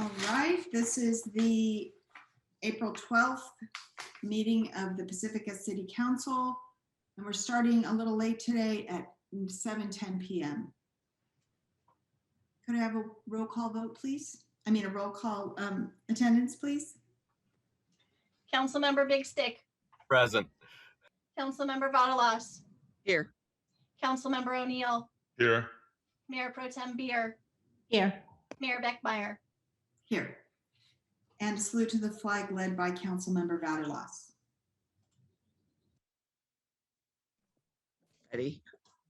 All right, this is the April 12th meeting of the Pacifica City Council, and we're starting a little late today at 7:10 p.m. Could I have a roll call vote, please? I mean, a roll call attendance, please? Councilmember Big Stick. Present. Councilmember Vadalas. Here. Councilmember O'Neill. Here. Mayor Pro Tem Beer. Here. Mayor Beckmeyer. Here. And salute to the flag led by Councilmember Vadalas. Ready?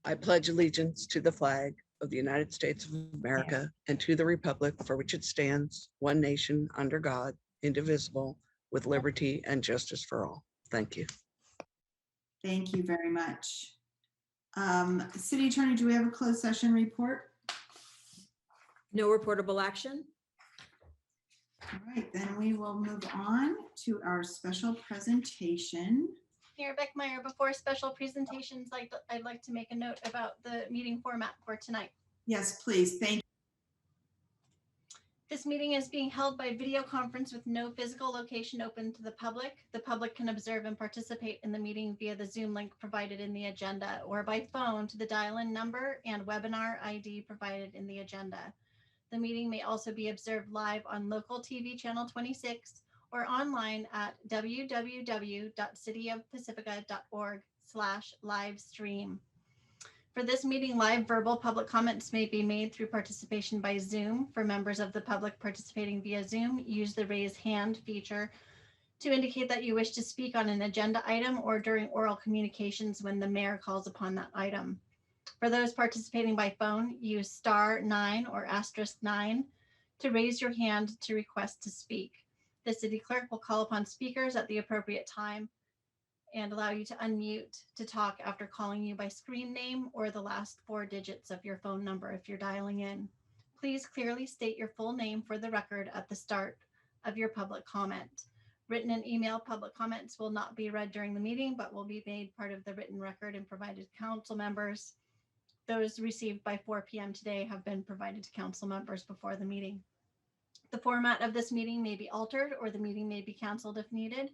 I pledge allegiance to the flag of the United States of America and to the republic for which it stands, one nation, under God, indivisible, with liberty and justice for all. Thank you. Thank you very much. City Attorney, do we have a closed session report? No reportable action. All right, then we will move on to our special presentation. Mayor Beckmeyer, before special presentations, I'd like to make a note about the meeting format for tonight. Yes, please. Thank you. This meeting is being held by video conference with no physical location open to the public. The public can observe and participate in the meeting via the Zoom link provided in the agenda or by phone to the dial-in number and webinar ID provided in the agenda. The meeting may also be observed live on local TV channel 26 or online at www.cityofpacifica.org/livestream. For this meeting, live verbal public comments may be made through participation by Zoom. For members of the public participating via Zoom, use the raise hand feature to indicate that you wish to speak on an agenda item or during oral communications when the mayor calls upon that item. For those participating by phone, use *9 or *9 to raise your hand to request to speak. The city clerk will call upon speakers at the appropriate time and allow you to unmute to talk after calling you by screen name or the last 4 digits of your phone number if you're dialing in. Please clearly state your full name for the record at the start of your public comment. Written and email public comments will not be read during the meeting, but will be made part of the written record and provided to council members. Those received by 4 p.m. today have been provided to council members before the meeting. The format of this meeting may be altered or the meeting may be canceled if needed.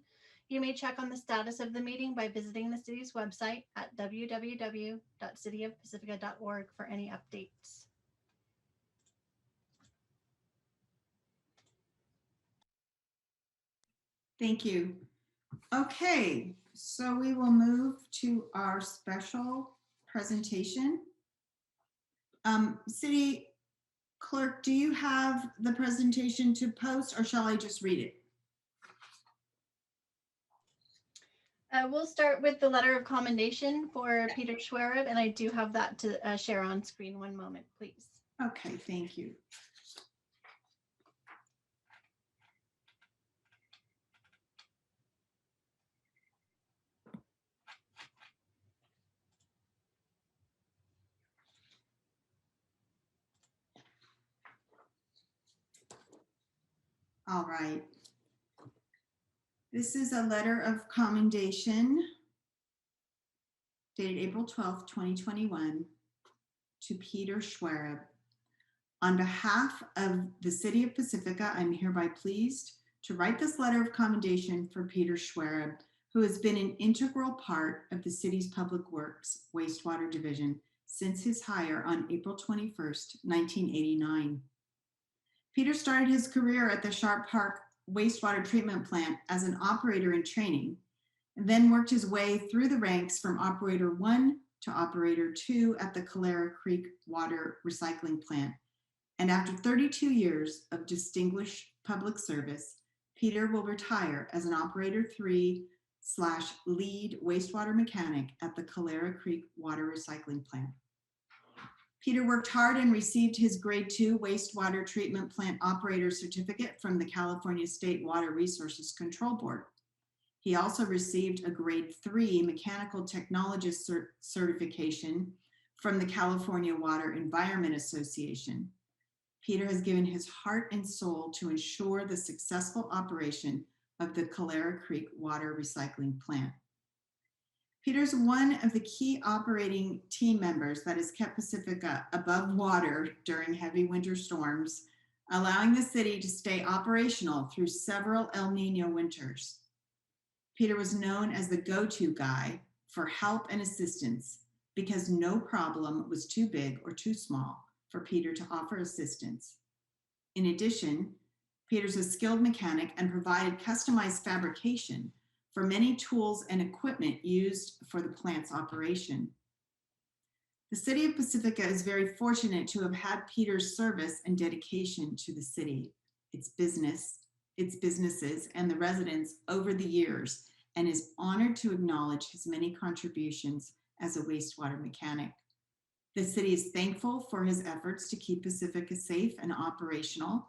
You may check on the status of the meeting by visiting the city's website at www.cityofpacifica.org for any updates. Thank you. Okay, so we will move to our special presentation. City Clerk, do you have the presentation to post or shall I just read it? We'll start with the letter of commendation for Peter Schwereb, and I do have that to share on screen. One moment, please. Okay, thank you. All right. This is a letter of commendation dated April 12th, 2021 to Peter Schwereb. On behalf of the City of Pacifica, I'm hereby pleased to write this letter of commendation for Peter Schwereb, who has been an integral part of the city's Public Works Wastewater Division since his hire on April 21st, 1989. Peter started his career at the Sharp Park Wastewater Treatment Plant as an operator in training, and then worked his way through the ranks from Operator 1 to Operator 2 at the Calera Creek Water Recycling Plant. And after 32 years of distinguished public service, Peter will retire as an Operator 3/lead wastewater mechanic at the Calera Creek Water Recycling Plant. Peter worked hard and received his Grade 2 wastewater treatment plant operator certificate from the California State Water Resources Control Board. He also received a Grade 3 mechanical technologist certification from the California Water Environment Association. Peter has given his heart and soul to ensure the successful operation of the Calera Creek Water Recycling Plant. Peter's one of the key operating team members that has kept Pacifica above water during heavy winter storms allowing the city to stay operational through several El Nino winters. Peter was known as the go-to guy for help and assistance because no problem was too big or too small for Peter to offer assistance. In addition, Peter's a skilled mechanic and provided customized fabrication for many tools and equipment used for the plant's operation. The city of Pacifica is very fortunate to have had Peter's service and dedication to the city, its businesses, and the residents over the years, and is honored to acknowledge his many contributions as a wastewater mechanic. The city is thankful for his efforts to keep Pacifica safe and operational,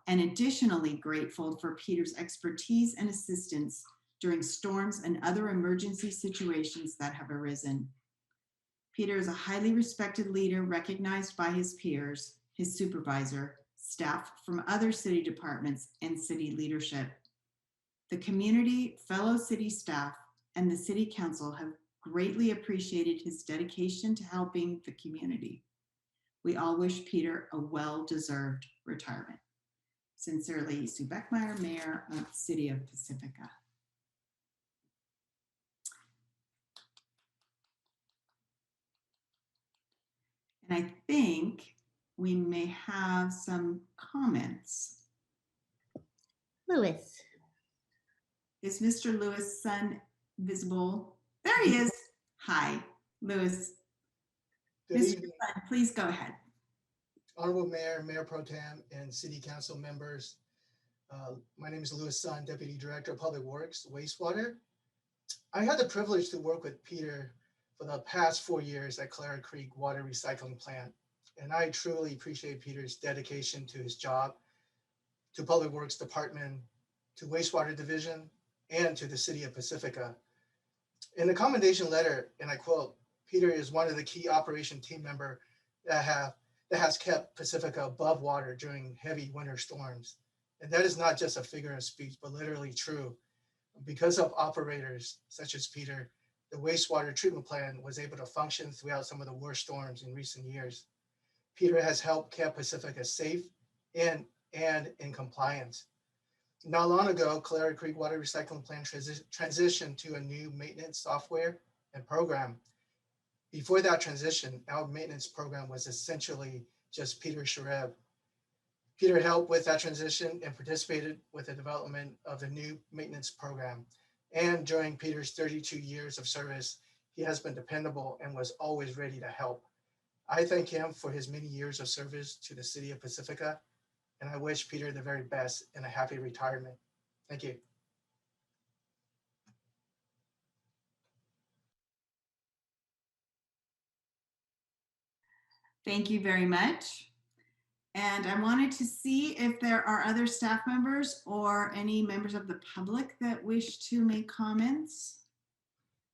and additionally grateful for Peter's expertise and assistance during storms and other emergency situations that have arisen. Peter is a highly respected leader recognized by his peers, his supervisor, staff from other city departments, and city leadership. The community, fellow city staff, and the city council have greatly appreciated his dedication to helping the community. We all wish Peter a well-deserved retirement. Sincerely, Sue Beckmeyer, Mayor of the City of Pacifica. And I think we may have some comments. Lewis. Is Mr. Lewis' son visible? There he is. Hi, Lewis. Good Mr. evening, Sun, please go ahead. Honorable Mayor, Mayor Pro Tem, and City Council members. My name is Lewis Sun, Deputy Director of Public Works, Wastewater. I had the privilege to work with Peter for the past 4 years at Clara Creek Water Recycling Plant, and I truly appreciate Peter's dedication to his job, to Public Works Department, to Wastewater Division, and to the City of Pacifica. In the commendation letter, and I quote, Peter is one of the key operation team member that has kept Pacifica above water during heavy winter storms. And that is not just a figure of speech, but literally true. Because of operators such as Peter, the wastewater treatment plant was able to function throughout some of the worst storms in recent years. Peter has helped keep Pacifica safe and in compliance. Not long ago, Clara Creek Water Recycling Plant transitioned to a new maintenance software and program. Before that transition, our maintenance program was essentially just Peter Shareb. Peter helped with that transition and participated with the development of the new maintenance program. And during Peter's 32 years of service, he has been dependable and was always ready to help. I thank him for his many years of service to the City of Pacifica, and I wish Peter the very best and a happy retirement. Thank you. Thank you very much. And I wanted to see if there are other staff members or any members of the public that wish to make comments.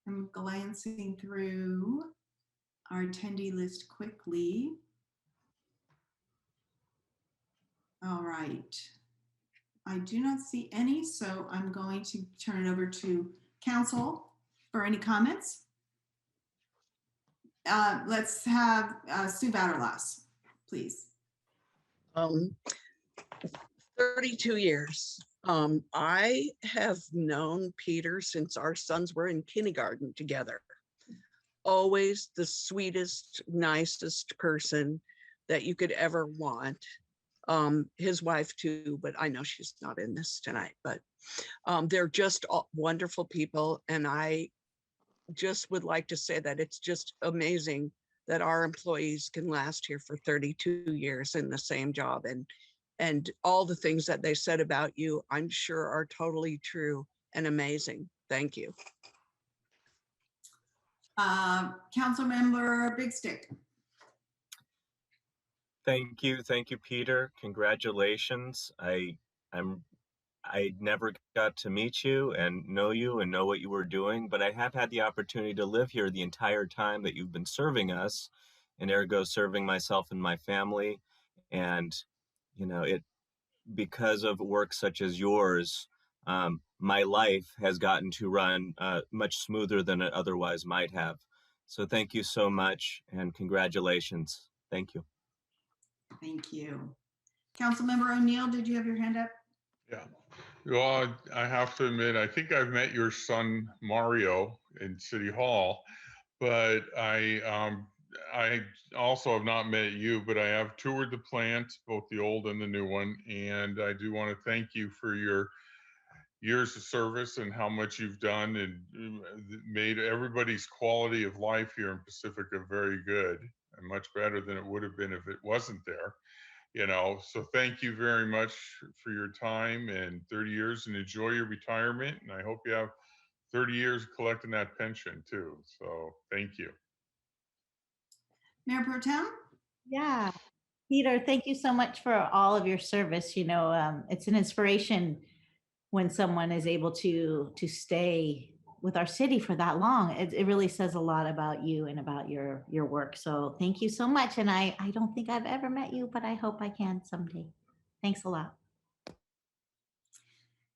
I'm glancing through our attendee list quickly. All right. I do not see any, so I'm going to turn it over to council for any comments. Let's have Sue Vaterlas, please. 32 years. I have known Peter since our sons were in kindergarten together. Always the sweetest, nicest person that you could ever want. His wife too, but I know she's not in this tonight, but they're just all wonderful people. And I just would like to say that it's just amazing that our employees can last here for 32 years in the same job. And all the things that they said about you, I'm sure are totally true and amazing. Thank you. Council Member Big Stick. Thank you, Peter. Congratulations. I never got to meet you and know what you were doing, but I have had the opportunity to live here the entire time that you've been serving us, and ergo serving myself and my family. And because of work such as yours, my life has gotten to run much smoother than it otherwise might have. So thank you so much, and congratulations. Thank you. Thank you. Councilmember O'Neill, did you have your hand up? Yeah. Well, I have to admit, I think I've met your son Mario in City Hall, but I also have not met you, but I have toured the plant, both the old and the new one. And I do want to thank you for your years of service and how much you've done and made everybody's quality of life here in Pacifica very good and much better than it would have been if it wasn't there. So thank you very much for your time and 30 years, and enjoy your retirement. And I hope you have 30 years collecting that pension too. So thank you. Mayor Pro Tem? Yeah, Peter, thank you so much for all of your service. It's an inspiration when someone is able to stay with our city for that long. It really says a lot about you and about your work. So thank you so much. And I don't think I've ever met you, but I hope I can someday. Thanks a lot.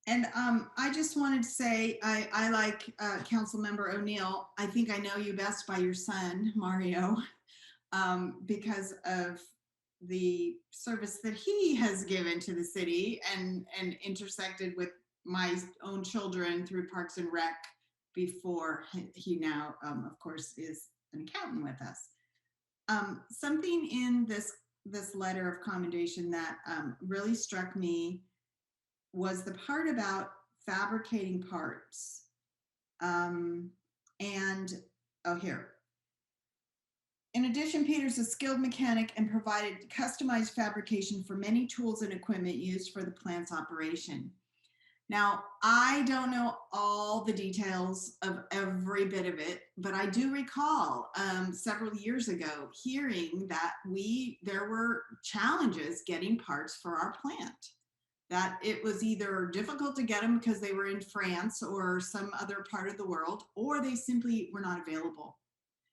And I just wanted to say, I like Councilmember O'Neill. I think I know you best by your son, Mario, because of the service that he has given to the city and intersected with my own children through Parks and Rec before he now, of course, is an accountant with us. Something in this letter of commendation that really struck me was the part about fabricating parts. Here. In addition, Peter's a skilled mechanic and provided customized fabrication for many tools and equipment used for the plant's operation. Now, I don't know all the details of every bit of it, but I do recall several years ago hearing that there were challenges getting parts for our plant, that it was either difficult to get them because they were in France or some other part of the world, or they simply were not available.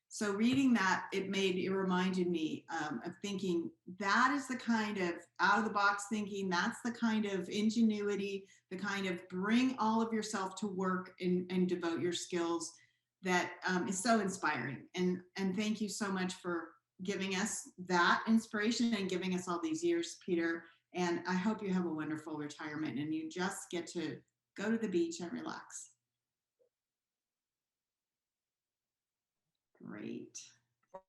So reading that, it reminded me of thinking that is the kind of out of the box thinking, that's the kind of ingenuity, the kind of bring all of yourself to work and devote your skills that is so inspiring. And thank you so much for giving us that inspiration and giving us all these years, Peter. And I hope you have a wonderful retirement and you just get to go to the beach and relax. Great.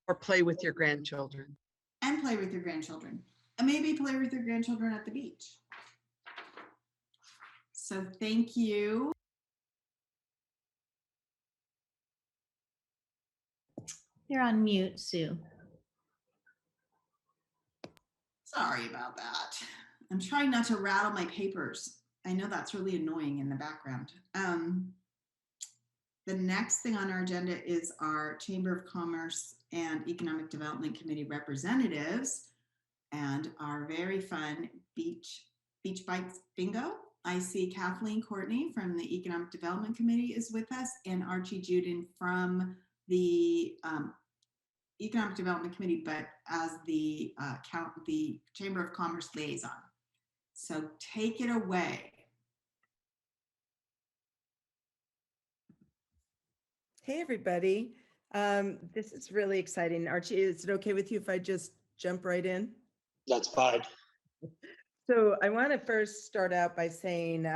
Or play with your grandchildren. And play with your grandchildren. And maybe play with your grandchildren at the beach. So thank you. You're on mute, Sue. Sorry about that. I'm trying not to rattle my papers. I know that's really annoying in the background. The next thing on our agenda is our Chamber of Commerce and Economic Development Committee representatives and our very fun Beach Bites Bingo. I see Kathleen Courtney from the Economic Development Committee is with us and Archie Juden from the Economic Development Committee, but as the Chamber of Commerce liaison. So take it away. Hey, everybody. This is really exciting. Archie, is it okay with you if I just jump right in? That's fine. So I want to first start out by saying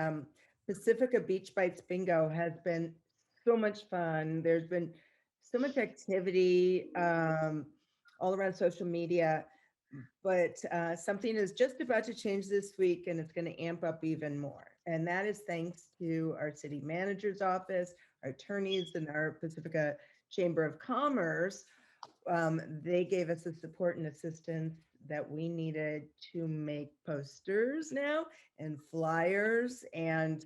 Pacifica Beach Bites Bingo has been so much fun. There's been so much activity all around social media, but something is just about to change this week and it's going to amp up even more. And that is thanks to our city manager's office, our attorneys, and our Pacifica Chamber of Commerce. They gave us the support and assistance that we needed to make posters now and flyers and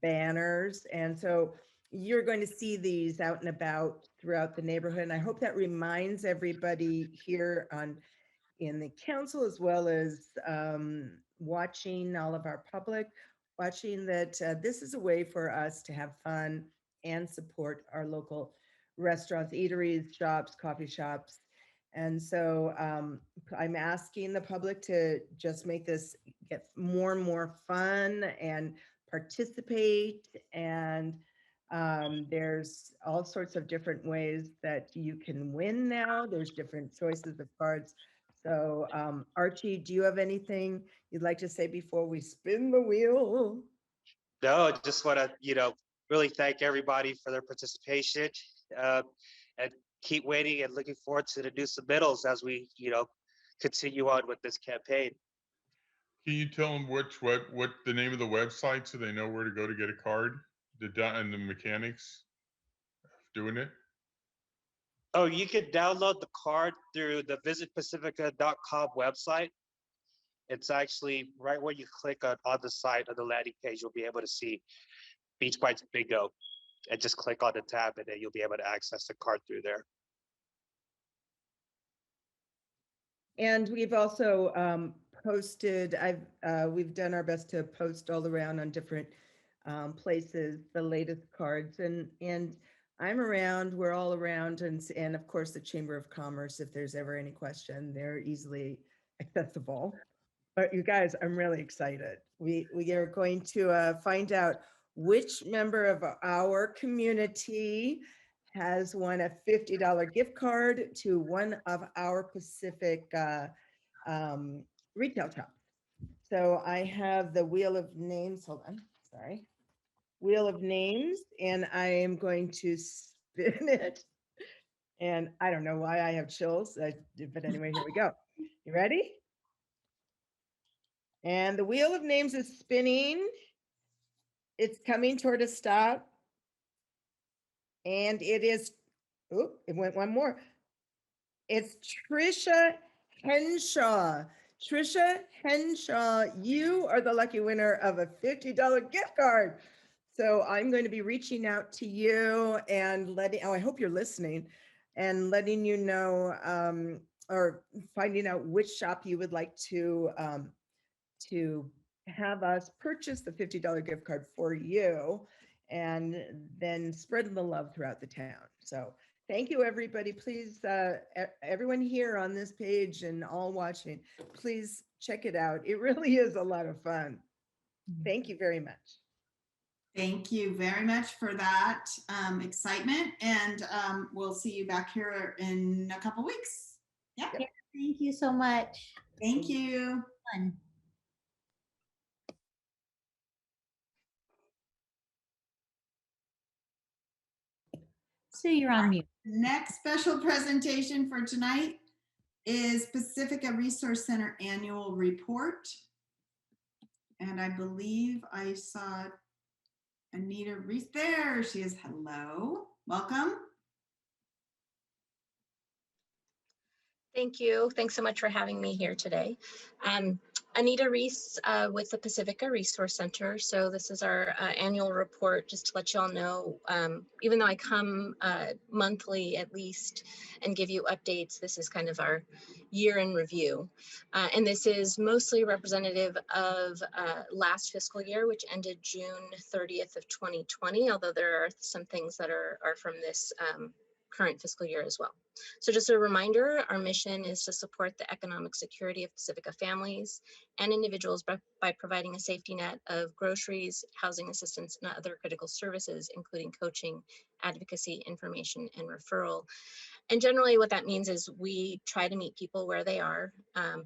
banners. And so you're going to see these out and about throughout the neighborhood. And I hope that reminds everybody here in the council, as well as watching all of our public, watching that this is a way for us to have fun and support our local restaurants, eateries, shops, coffee shops. And so I'm asking the public to just make this get more and more fun and participate. And there's all sorts of different ways that you can win now. There's different choices of cards. So Archie, do you have anything you'd like to say before we spin the wheel? No, just want to, really thank everybody for their participation, and keep waiting and looking forward to the new submittals as we, continue on with this campaign. Can you tell them what the name of the website so they know where to go to get a card? And the mechanics of doing it? Oh, you can download the card through the visitpacifica.com website. It's actually right where you click on the site on the landing page, you'll be able to see Beach Bites Bingo, and just click on the tab and then you'll be able to access the card through there. And we've also posted, we've done our best to post all around on different places, the latest cards, and I'm around, we're all around, and of course the Chamber of Commerce, if there's ever any question, they're easily accessible. But you guys, I'm really excited. We are going to find out which member of our community has won a $50 gift card to one of our Pacific retail shops. So I have the wheel of names, hold on, sorry. Wheel of names, and I am going to spin it. And I don't know why I have chills, but anyway, here we go. You ready? And the wheel of names is spinning. It's coming toward a stop. And it is, oh, it went one more. It's Trisha Henshaw. Trisha Henshaw, you are the lucky winner of a $50 gift card. So I'm going to be reaching out to you and I hope you're listening, and letting you know, or finding out which shop you would like to have us purchase the $50 gift card for you, and then spread the love throughout the town. So thank you, everybody. Please, everyone here on this page and all watching, please check it out. It really is a lot of fun. Thank you very much. Thank you very much for that excitement, and we'll see you back here in a couple weeks. Yeah. Yeah, thank you so much. Thank you. Fun. So you're on mute. Next special presentation for tonight is Pacifica Resource Center Annual Report. And I believe I saw Anita Reese there. She is. Hello. Welcome. Thank you. Thanks so much for having me here today. Anita Reese with the Pacifica Resource Center. So this is our annual report, just to let you all know, even though I come monthly at least and give you updates, this is kind of our year in review. And this is mostly representative of last fiscal year, which ended June 30th of 2020, although there are some things that are from this current fiscal year as well. So just a reminder, our mission is to support the economic security of Pacifica families and individuals by providing a safety net of groceries, housing assistance, and other critical services, including coaching, advocacy, information, and referral. And generally what that means is we try to meet people where they are,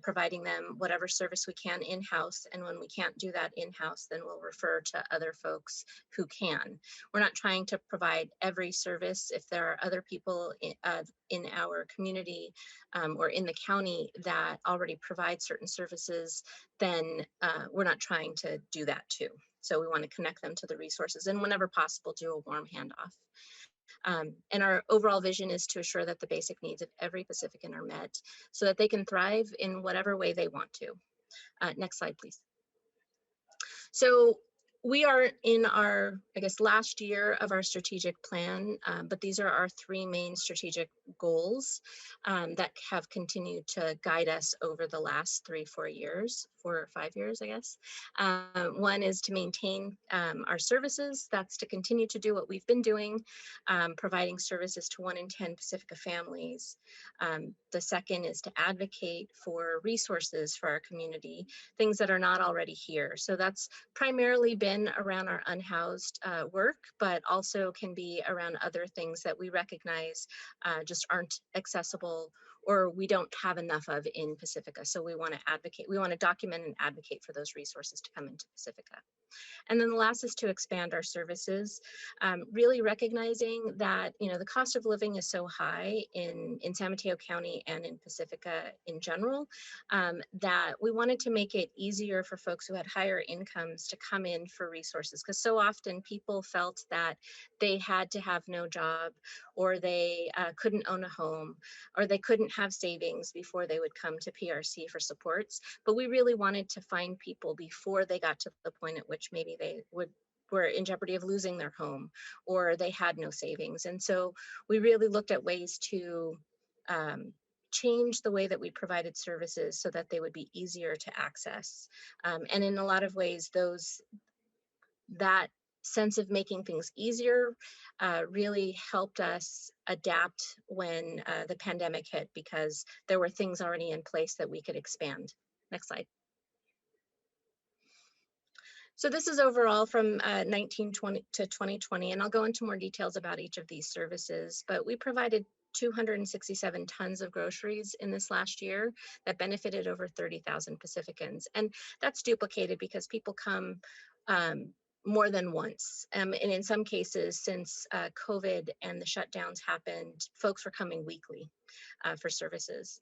providing them whatever service we can in-house. And when we can't do that in-house, then we'll refer to other folks who can. We're not trying to provide every service. If there are other people in our community or in the county that already provide certain services, then we're not trying to do that too. So we want to connect them to the resources and whenever possible, do a warm handoff. And our overall vision is to assure that the basic needs of every Pacifican are met so that they can thrive in whatever way they want to. Next slide, please. So we are in our, I guess, last year of our strategic plan, but these are our three main strategic goals that have continued to guide us over the last 4 years, 4 or 5 years, I guess. One is to maintain our services. That's to continue to do what we've been doing, providing services to 1 in 10 Pacifica families. The second is to advocate for resources for our community, things that are not already here. So that's primarily been around our unhoused work, but also can be around other things that we recognize just aren't accessible or we don't have enough of in Pacifica. So we want to advocate, we want to document and advocate for those resources to come into Pacifica. And then the last is to expand our services, really recognizing that, you know, the cost of living is so high in San Mateo County and in Pacifica in general, that we wanted to make it easier for folks who had higher incomes to come in for resources. Because so often people felt that they had to have no job, or they couldn't own a home, or they couldn't have savings before they would come to PRC for supports. But we really wanted to find people before they got to the point at which maybe they were in jeopardy of losing their home, or they had no savings. And so we really looked at ways to change the way that we provided services so that they would be easier to access. And in a lot of ways, that sense of making things easier really helped us adapt when the pandemic hit, because there were things already in place that we could expand. Next slide. So this is overall from 1920 to 2020, and I'll go into more details about each of these services, but we provided 267 tons of groceries in this last year that benefited over 30,000 Pacificans. And that's duplicated because people come more than once. And in some cases, since COVID and the shutdowns happened, folks were coming weekly for services.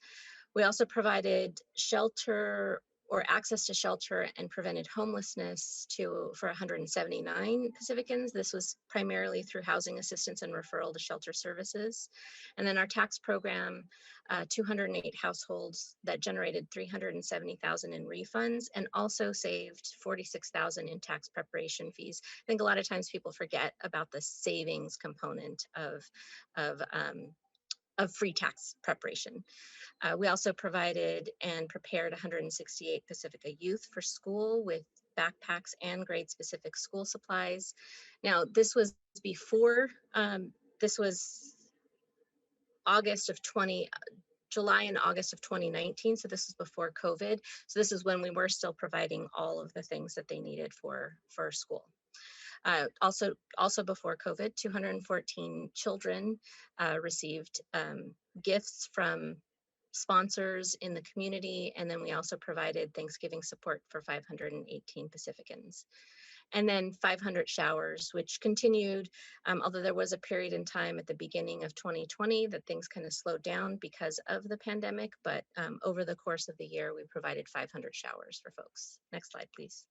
We also provided shelter or access to shelter and prevented homelessness for 179 Pacificans. This was primarily through housing assistance and referral to shelter services. And then our tax program, 208 households that generated 370,000 in refunds, and also saved 46,000 in tax preparation fees. I think a lot of times people forget about the savings component of free tax preparation. We also provided and prepared 168 Pacifica youth for school with backpacks and grade-specific school supplies. Now, this was before, this was July and August of 2019, so this is before COVID. So this is when we were still providing all of the things that they needed for school. Also before COVID, 214 children received gifts from sponsors in the community. And then we also provided Thanksgiving support for 518 Pacificans. And then 500 showers, which continued, although there was a period in time at the beginning of 2020 that things kind of slowed down because of the pandemic. But over the course of the year, we provided 500 showers for folks. Next slide, please.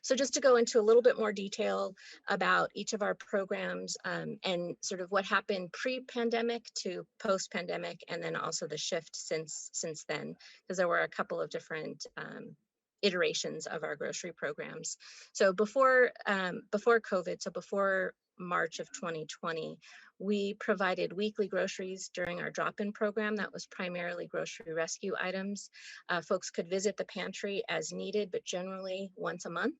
So just to go into a little bit more detail about each of our programs and sort of what happened pre-pandemic to post-pandemic, and then also the shift since then, because there were a couple of different iterations of our grocery programs. So before COVID, so before March of 2020, we provided weekly groceries during our drop-in program. That was primarily grocery rescue items. Folks could visit the pantry as needed, but generally once a month.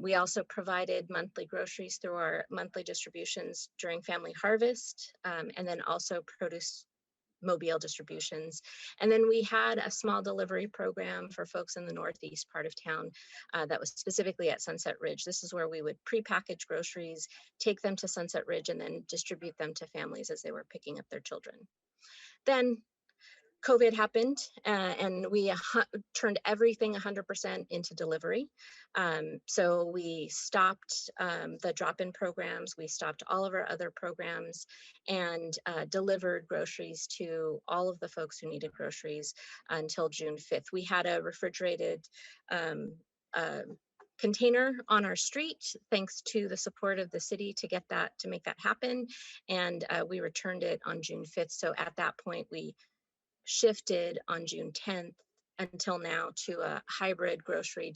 We also provided monthly groceries through our monthly distributions during Family Harvest, and then also produce mobile distributions. And then we had a small delivery program for folks in the northeast part of town that was specifically at Sunset Ridge. This is where we would pre-package groceries, take them to Sunset Ridge, and then distribute them to families as they were picking up their children. Then COVID happened and we turned everything 100% into delivery. So we stopped the drop-in programs, we stopped all of our other programs, and delivered groceries to all of the folks who needed groceries until June 5th. We had a refrigerated container on our street, thanks to the support of the city to make that happen. And we returned it on June 5th. So at that point, we shifted on June 10th until now to a hybrid grocery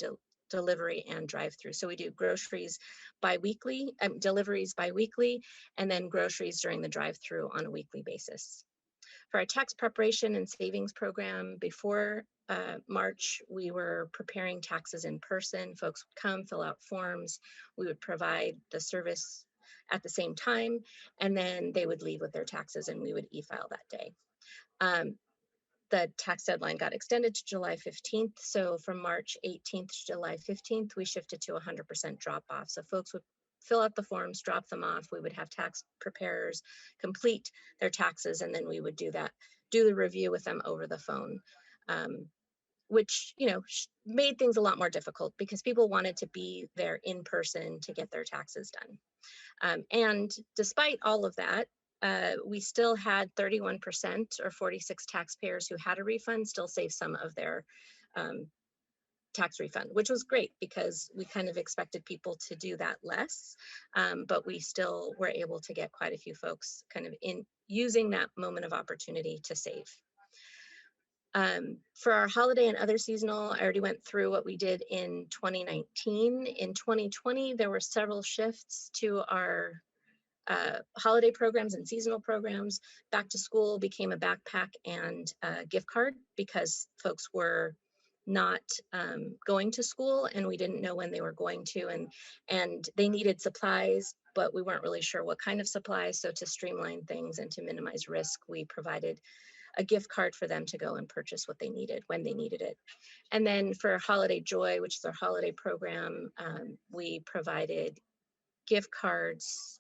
delivery and drive-through. So we do groceries bi-weekly, deliveries bi-weekly, and then groceries during the drive-through on a weekly basis. For our tax preparation and savings program, before March, we were preparing taxes in person. Folks would come, fill out forms. We would provide the service at the same time, and then they would leave with their taxes and we would e-file that day. The tax deadline got extended to July 15th. So from March 18th to July 15th, we shifted to 100% drop off. So folks would fill out the forms, drop them off. We would have tax preparers complete their taxes, and then we would do the review with them over the phone. Which, made things a lot more difficult because people wanted to be there in person to get their taxes done. And despite all of that, we still had 31% or 46 taxpayers who had a refund still save some of their tax refund, which was great because we kind of expected people to do that less. But we still were able to get quite a few folks kind of in using that moment of opportunity to save. For our holiday and other seasonal, I already went through what we did in 2019. In 2020, there were several shifts to our holiday programs and seasonal programs. Back to school became a backpack and gift card because folks were not going to school and we didn't know when they were going to, and they needed supplies, but we weren't really sure what kind of supplies. So to streamline things and to minimize risk, we provided a gift card for them to go and purchase what they needed when they needed it. And then for Holiday Joy, which is our holiday program, we provided gift cards,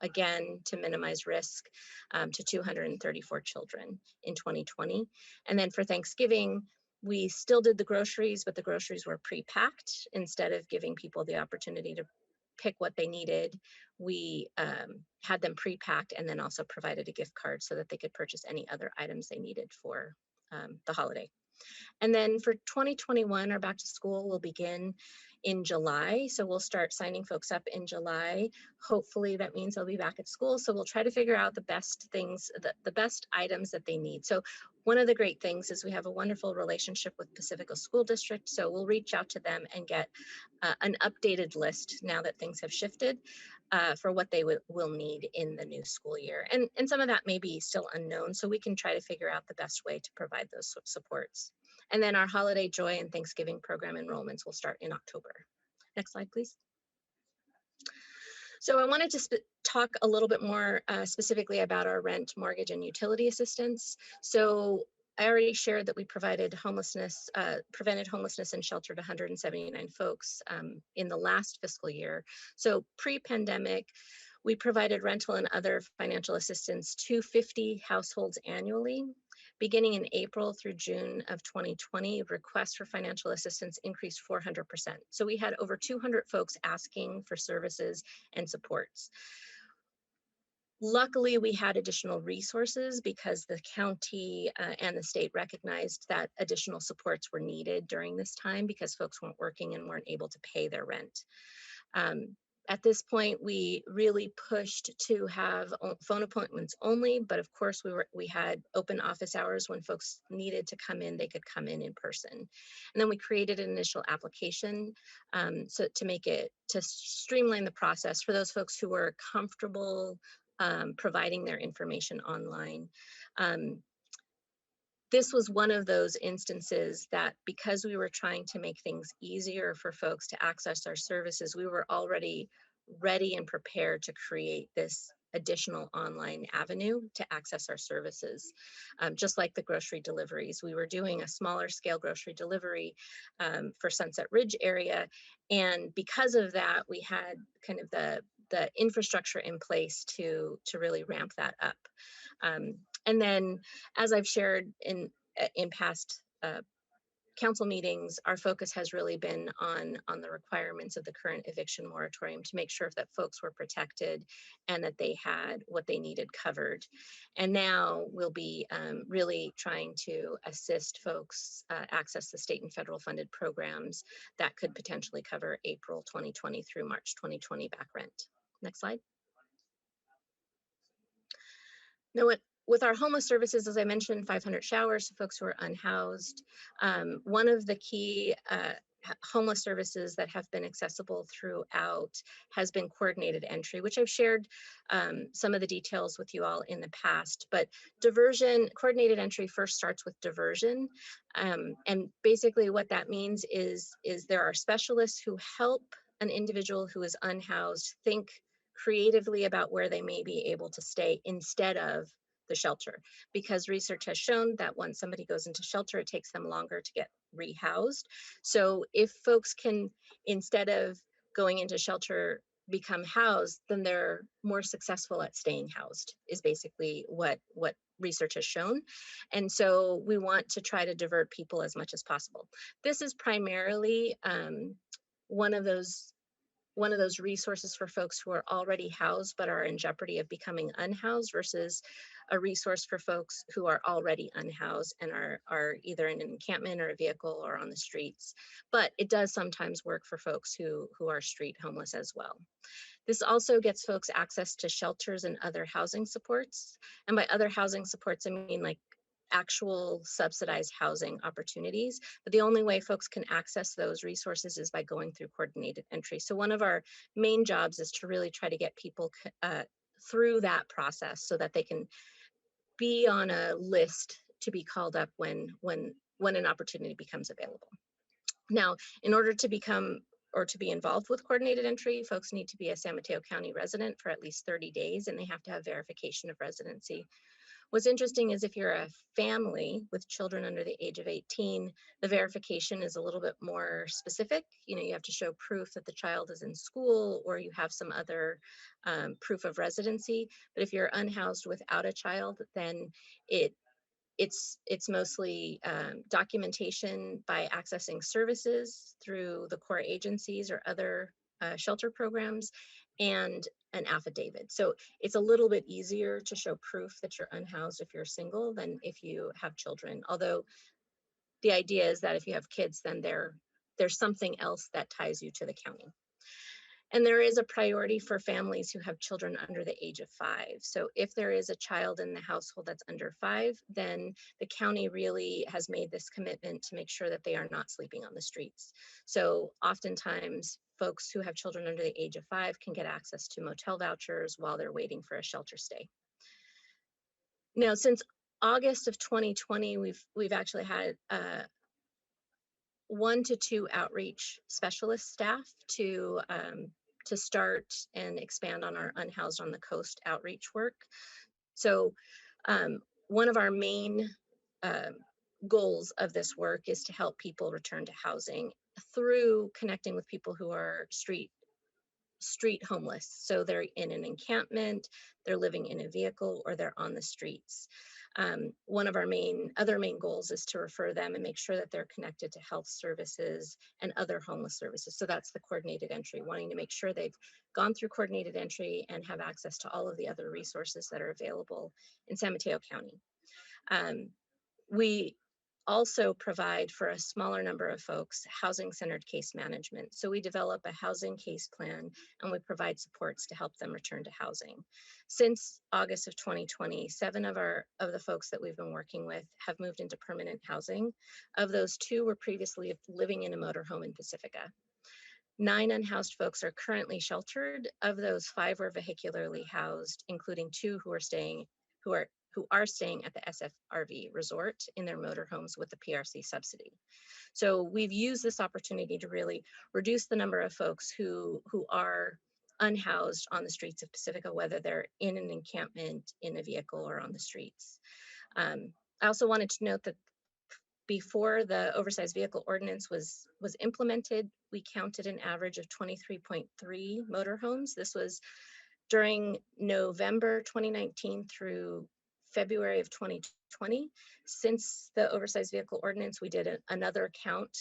again, to minimize risk, to 234 children in 2020. And then for Thanksgiving, we still did the groceries, but the groceries were pre-packed. Instead of giving people the opportunity to pick what they needed, we had them pre-packed and then also provided a gift card so that they could purchase any other items they needed for the holiday. And then for 2021, our back to school will begin in July. So we'll start signing folks up in July. Hopefully that means they'll be back at school. So we'll try to figure out the best things, the best items that they need. So one of the great things is we have a wonderful relationship with Pacifica School District. So we'll reach out to them and get an updated list now that things have shifted for what they will need in the new school year. And some of that may be still unknown. So we can try to figure out the best way to provide those supports. And then our Holiday Joy and Thanksgiving program enrollments will start in October. Next slide, please. So I wanted to talk a little bit more specifically about our rent, mortgage, and utility assistance. So I already shared that we provided homelessness, prevented homelessness and sheltered 179 folks in the last fiscal year. So pre-pandemic, we provided rental and other financial assistance to 50 households annually. Beginning in April through June of 2020, requests for financial assistance increased 400%. So we had over 200 folks asking for services and supports. Luckily, we had additional resources because the county and the state recognized that additional supports were needed during this time because folks weren't working and weren't able to pay their rent. At this point, we really pushed to have phone appointments only, but of course we had open office hours when folks needed to come in, they could come in person. And then we created an initial application so to streamline the process for those folks who were comfortable providing their information online. This was one of those instances that because we were trying to make things easier for folks to access our services, we were already ready and prepared to create this additional online avenue to access our services. Just like the grocery deliveries, we were doing a smaller scale grocery delivery for Sunset Ridge area. And because of that, we had kind of the infrastructure in place to really ramp that up. And then, as I've shared in past council meetings, our focus has really been on the requirements of the current eviction moratorium to make sure that folks were protected and that they had what they needed covered. And now we'll be really trying to assist folks access the state and federal funded programs that could potentially cover April 2020 through March 2020 back rent. Next slide. Now, with our homeless services, as I mentioned, 500 showers to folks who are unhoused. One of the key homeless services that have been accessible throughout has been coordinated entry, which I've shared some of the details with you all in the past. But coordinated entry first starts with diversion. And basically what that means is there are specialists who help an individual who is unhoused think creatively about where they may be able to stay instead of the shelter, because research has shown that once somebody goes into shelter, it takes them longer to get rehoused. So if folks can, instead of going into shelter, become housed, then they're more successful at staying housed, is basically what research has shown. And so we want to try to divert people as much as possible. This is primarily one of those resources for folks who are already housed but are in jeopardy of becoming unhoused, versus a resource for folks who are already unhoused and are either in an encampment or a vehicle or on the streets. But it does sometimes work for folks who are street homeless as well. This also gets folks access to shelters and other housing supports. And by other housing supports, I mean like actual subsidized housing opportunities. But the only way folks can access those resources is by going through coordinated entry. So one of our main jobs is to really try to get people through that process so that they can be on a list to be called up when an opportunity becomes available. Now, in order to become or to be involved with coordinated entry, folks need to be a San Mateo County resident for at least 30 days, and they have to have verification of residency. What's interesting is if you're a family with children under the age of 18, the verification is a little bit more specific. You know, you have to show proof that the child is in school, or you have some other proof of residency. But if you're unhoused without a child, then it's mostly documentation by accessing services through the core agencies or other shelter programs, and an affidavit. So it's a little bit easier to show proof that you're unhoused if you're single than if you have children. Although the idea is that if you have kids, then there's something else that ties you to the county. And there is a priority for families who have children under the age of 5. So if there is a child in the household that's under 5, then the county really has made this commitment to make sure that they are not sleeping on the streets. So oftentimes folks who have children under the age of 5 can get access to motel vouchers while they're waiting for a shelter stay. Now, since August of 2020, we've actually had 1 to 2 outreach specialist staff to start and expand on our Unhoused on the Coast outreach work. So one of our main goals of this work is to help people return to housing through connecting with people who are street homeless. So they're in an encampment, they're living in a vehicle, or they're on the streets. One of our other main goals is to refer them and make sure that they're connected to health services and other homeless services. So that's the coordinated entry, wanting to make sure they've gone through coordinated entry and have access to all of the other resources that are available in San Mateo County. We also provide for a smaller number of folks housing-centered case management. So we develop a housing case plan and we provide supports to help them return to housing. Since August of 2020, 7 of the folks that we've been working with have moved into permanent housing. Of those, 2 were previously living in a motorhome in Pacifica. 9 unhoused folks are currently sheltered. Of those, 5 were vehicularly housed, including 2 who are staying at the SFRV resort in their motorhomes with the PRC subsidy. So we've used this opportunity to really reduce the number of folks who are unhoused on the streets of Pacifica, whether they're in an encampment, in a vehicle, or on the streets. I also wanted to note that before the oversized vehicle ordinance was implemented, we counted an average of 23.3 motorhomes. This was during November 2019 through February of 2020. Since the oversized vehicle ordinance, we did another count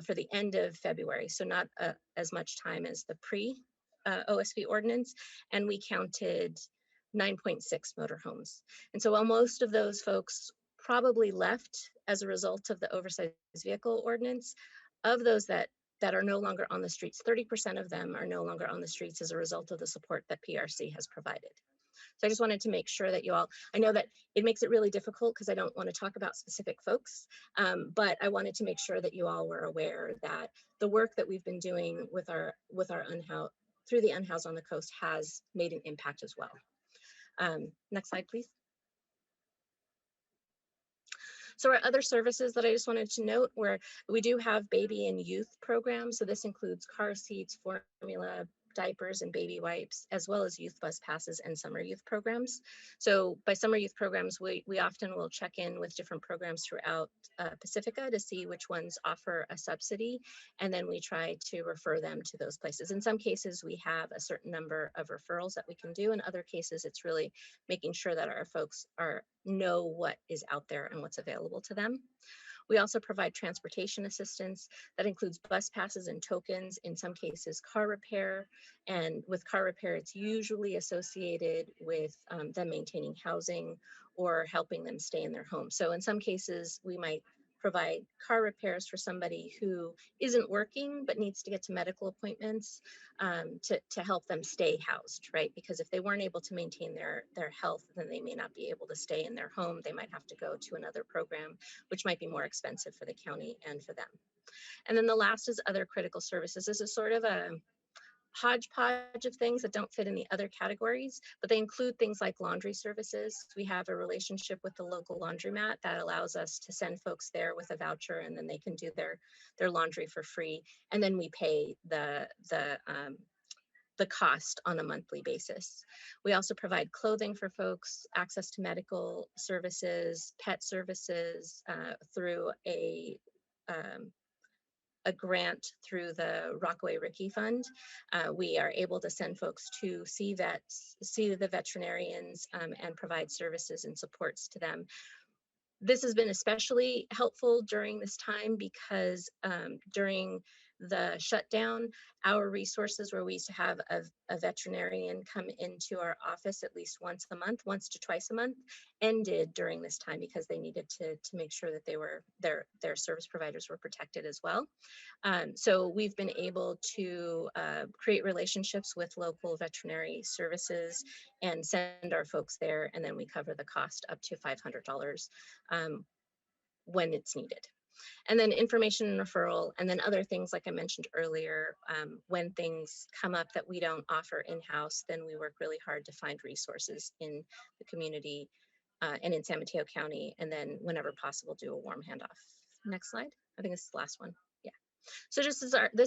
for the end of February, so not as much time as the pre-OSV ordinance, and we counted 9.6 motorhomes. And so while most of those folks probably left as a result of the oversized vehicle ordinance, of those that are no longer on the streets, 30% of them are no longer on the streets as a result of the support that PRC has provided. So I just wanted to make sure that you all, I know that it makes it really difficult because I don't want to talk about specific folks, but I wanted to make sure that you all were aware that the work that we've been doing with our unhoused, through the Unhoused on the Coast, has made an impact as well. Next slide, please. So our other services that I just wanted to note, where we do have baby and youth programs. So this includes car seats, formula, diapers, and baby wipes, as well as youth bus passes and summer youth programs. So by summer youth programs, we often will check in with different programs throughout Pacifica to see which ones offer a subsidy, and then we try to refer them to those places. In some cases, we have a certain number of referrals that we can do. In other cases, it's really making sure that our folks know what is out there and what's available to them. We also provide transportation assistance that includes bus passes and tokens, in some cases car repair. And with car repair, it's usually associated with them maintaining housing or helping them stay in their home. So in some cases, we might provide car repairs for somebody who isn't working but needs to get to medical appointments to help them stay housed, right? Because if they weren't able to maintain their health, then they may not be able to stay in their home. They might have to go to another program, which might be more expensive for the county and for them. And then the last is other critical services. This is sort of a hodgepodge of things that don't fit in the other categories, but they include things like laundry services. We have a relationship with the local laundromat that allows us to send folks there with a voucher, and then they can do their laundry for free. And then we pay the cost on a monthly basis. We also provide clothing for folks, access to medical services, pet services through a grant through the Rockaway Rickey Fund. We are able to send folks to see the veterinarians and provide services and supports to them. This has been especially helpful during this time because during the shutdown, our resources where we used to have a veterinarian come into our office at least once to twice a month, ended during this time because they needed to make sure that their service providers were protected as well. So we've been able to create relationships with local veterinary services and send our folks there, and then we cover the cost up to $500 when it's needed. And then information and referral, and then other things like I mentioned earlier, when things come up that we don't offer in-house, then we work really hard to find resources in the community and in San Mateo County, and then whenever possible, do a warm handoff. Next slide. I think this is the last one. Yeah. So this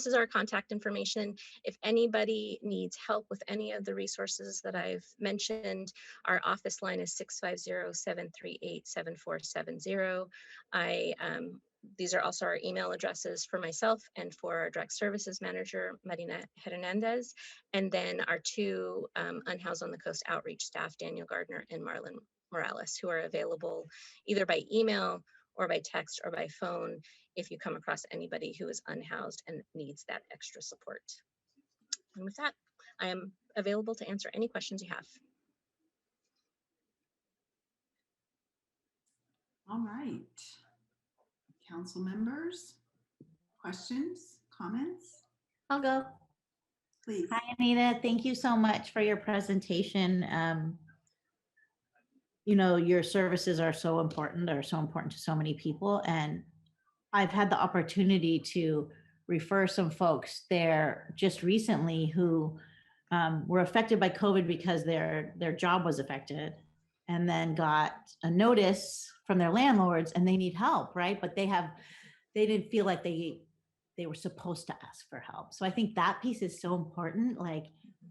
is our contact information. If anybody needs help with any of the resources that I've mentioned, our office line is 650-738-7470. These are also our email addresses for myself and for our direct services manager, Marina Hernandez, and then our two Unhoused on the Coast outreach staff, Daniel Gardner and Marlon Morales, who are available either by email or by text or by phone if you come across anybody who is unhoused and needs that extra support. And with that, I am available to answer any questions you have. All right. Council members, questions, comments? I'll go. Please. Hi, Anita. Thank you so much for your presentation. You know, your services are so important. They're so important to so many people. And I've had the opportunity to refer some folks there just recently who were affected by COVID because their job was affected, and then got a notice from their landlords and they need help, right? But they didn't feel like they were supposed to ask for help. So I think that piece is so important, like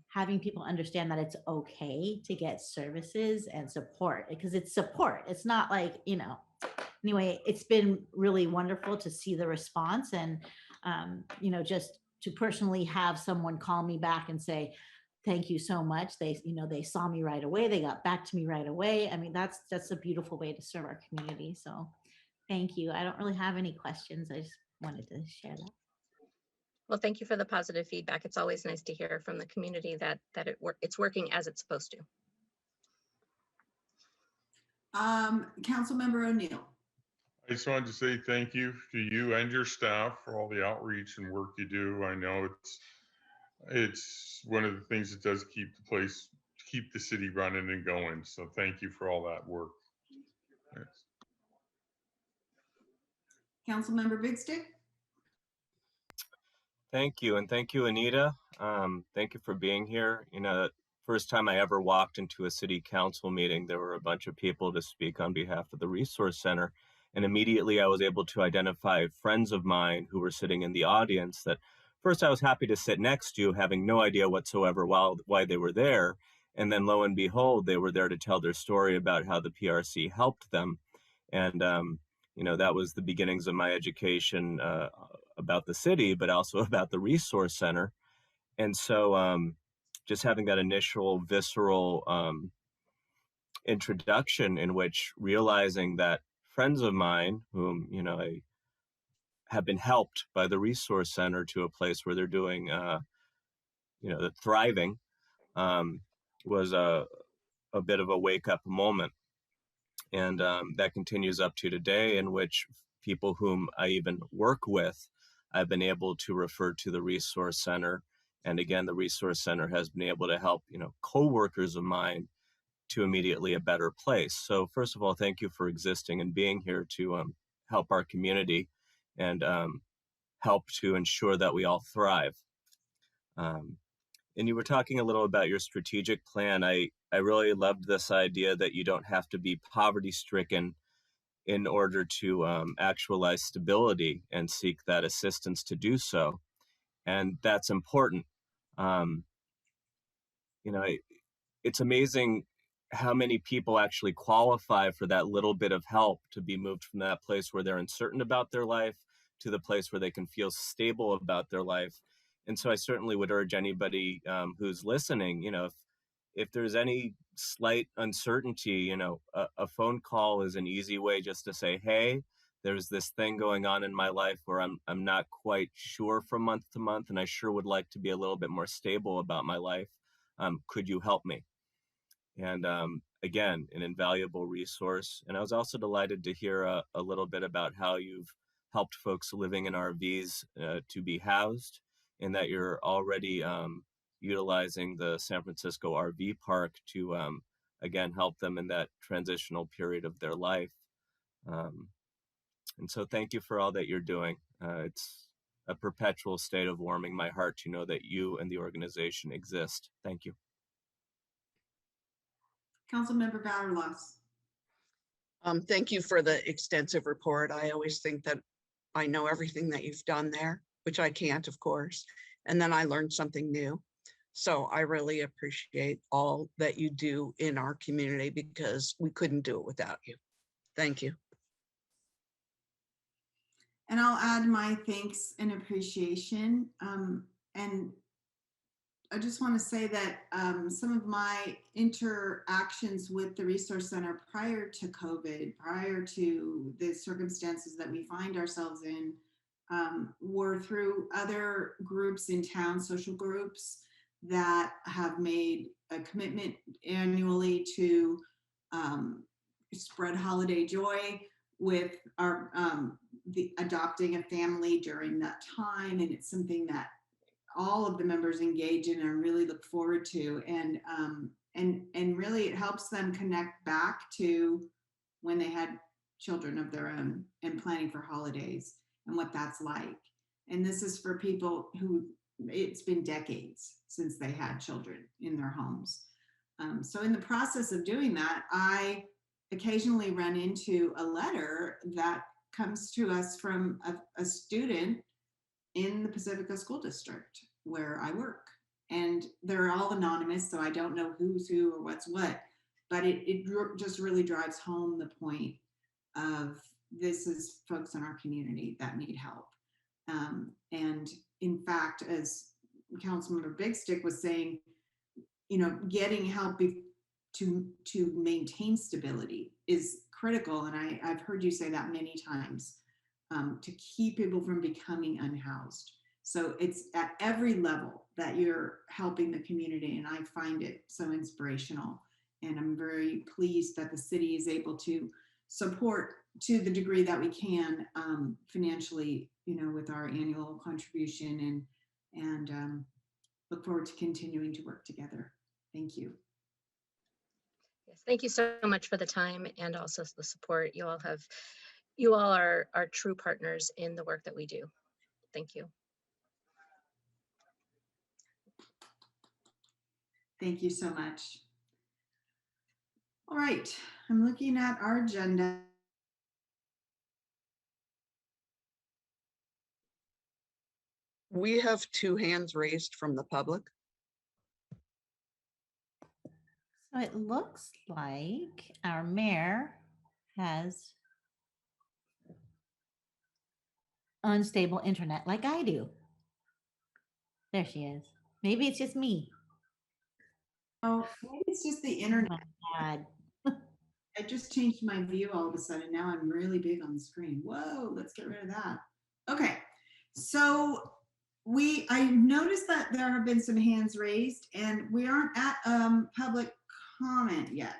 having people understand that it's okay to get services and support, because it's support. It's not like, you know, anyway, it's been really wonderful to see the response, and, you know, just to personally have someone call me back and say, thank you so much. They, you know, they saw me right away. They got back to me right away. I mean, that's a beautiful way to serve our community. So thank you. I don't really have any questions. I just wanted to share that. Well, thank you for the positive feedback. It's always nice to hear from the community that it's working as it's supposed to. Councilmember O'Neill. I just wanted to say thank you to you and your staff for all the outreach and work you do. I know it's one of the things that does keep the city running and going. So thank you for all that work. Thanks. Councilmember Big Stick. Thank you. And thank you, Anita. Thank you for being here. You know, first time I ever walked into a city council meeting, there were a bunch of people to speak on behalf of the Resource Center. And immediately I was able to identify friends of mine who were sitting in the audience that first I was happy to sit next to you, having no idea whatsoever why they were there. And then lo and behold, they were there to tell their story about how the PRC helped them. And, that was the beginnings of my education about the city, but also about the resource center. And so just having that initial visceral introduction, in which realizing that friends of mine whom, I have been helped by the resource center to a place where they're doing, the thriving, was a bit of a wake up moment. And that continues up to today, in which people whom I even work with, I've been able to refer to the resource center. And again, the resource center has been able to help, coworkers of mine to immediately a better place. So first of all, thank you for existing and being here to help our community and help to ensure that we all thrive. And you were talking a little about your strategic plan. I really loved this idea that you don't have to be poverty stricken in order to actualize stability and seek that assistance to do so. And that's important. It's amazing how many people actually qualify for that little bit of help to be moved from that place where they're uncertain about their life to the place where they can feel stable about their life. And so I certainly would urge anybody who's listening, if there's any slight uncertainty, a phone call is an easy way just to say, hey, there's this thing going on in my life where I'm not quite sure from month to month, and I sure would like to be a little bit more stable about my life. Could you help me? And again, an invaluable resource. And I was also delighted to hear a little bit about how you've helped folks living in RVs to be housed, and that you're already utilizing the San Francisco RV Park to, again, help them in that transitional period of their life. And so thank you for all that you're doing. It's a perpetual state of warming my heart to know that you and the organization exist. Thank you. Councilmember Vaterlos. Thank you for the extensive report. I always think that I know everything that you've done there, which I can't, of course. And then I learned something new. So I really appreciate all that you do in our community, because we couldn't do it without you. Thank you. And I'll add my thanks and appreciation. And I just want to say that some of my interactions with the Resource Center prior to COVID, prior to the circumstances that we find ourselves in, were through other groups in town, social groups that have made a commitment annually to spread holiday joy with our the adopting a family during that time. And it's something that all of the members engage in and really look forward to. And really it helps them connect back to when they had children of their own and planning for holidays and what that's like. And this is for people who it's been decades since they had children in their homes. So in the process of doing that, I occasionally run into a letter that comes to us from a student in the Pacifica School District where I work. And they're all anonymous, so I don't know who's who or what's what, but it just really drives home the point of this is folks in our community that need help. And in fact, as Councilmember Big Stick was saying, getting help to maintain stability is critical. And I've heard you say that many times, to keep people from becoming unhoused. So it's at every level that you're helping the community. And I find it so inspirational. And I'm very pleased that the city is able to support to the degree that we can financially, with our annual contribution, and look forward to continuing to work together. Thank you. Yes, thank you so much for the time and also the support. You all are true partners in the work that we do. Thank you. Thank you so much. All right, I'm looking at our agenda. We have 2 hands raised from the public. So it looks like our mayor has unstable internet like I do. There she is. Maybe it's just me. Oh, maybe it's just the Oh internet. my God. I just changed my view all of a sudden. Now I'm really big on the screen. Whoa, let's get rid of that. Okay, so I noticed that there have been some hands raised and we aren't at public comment yet,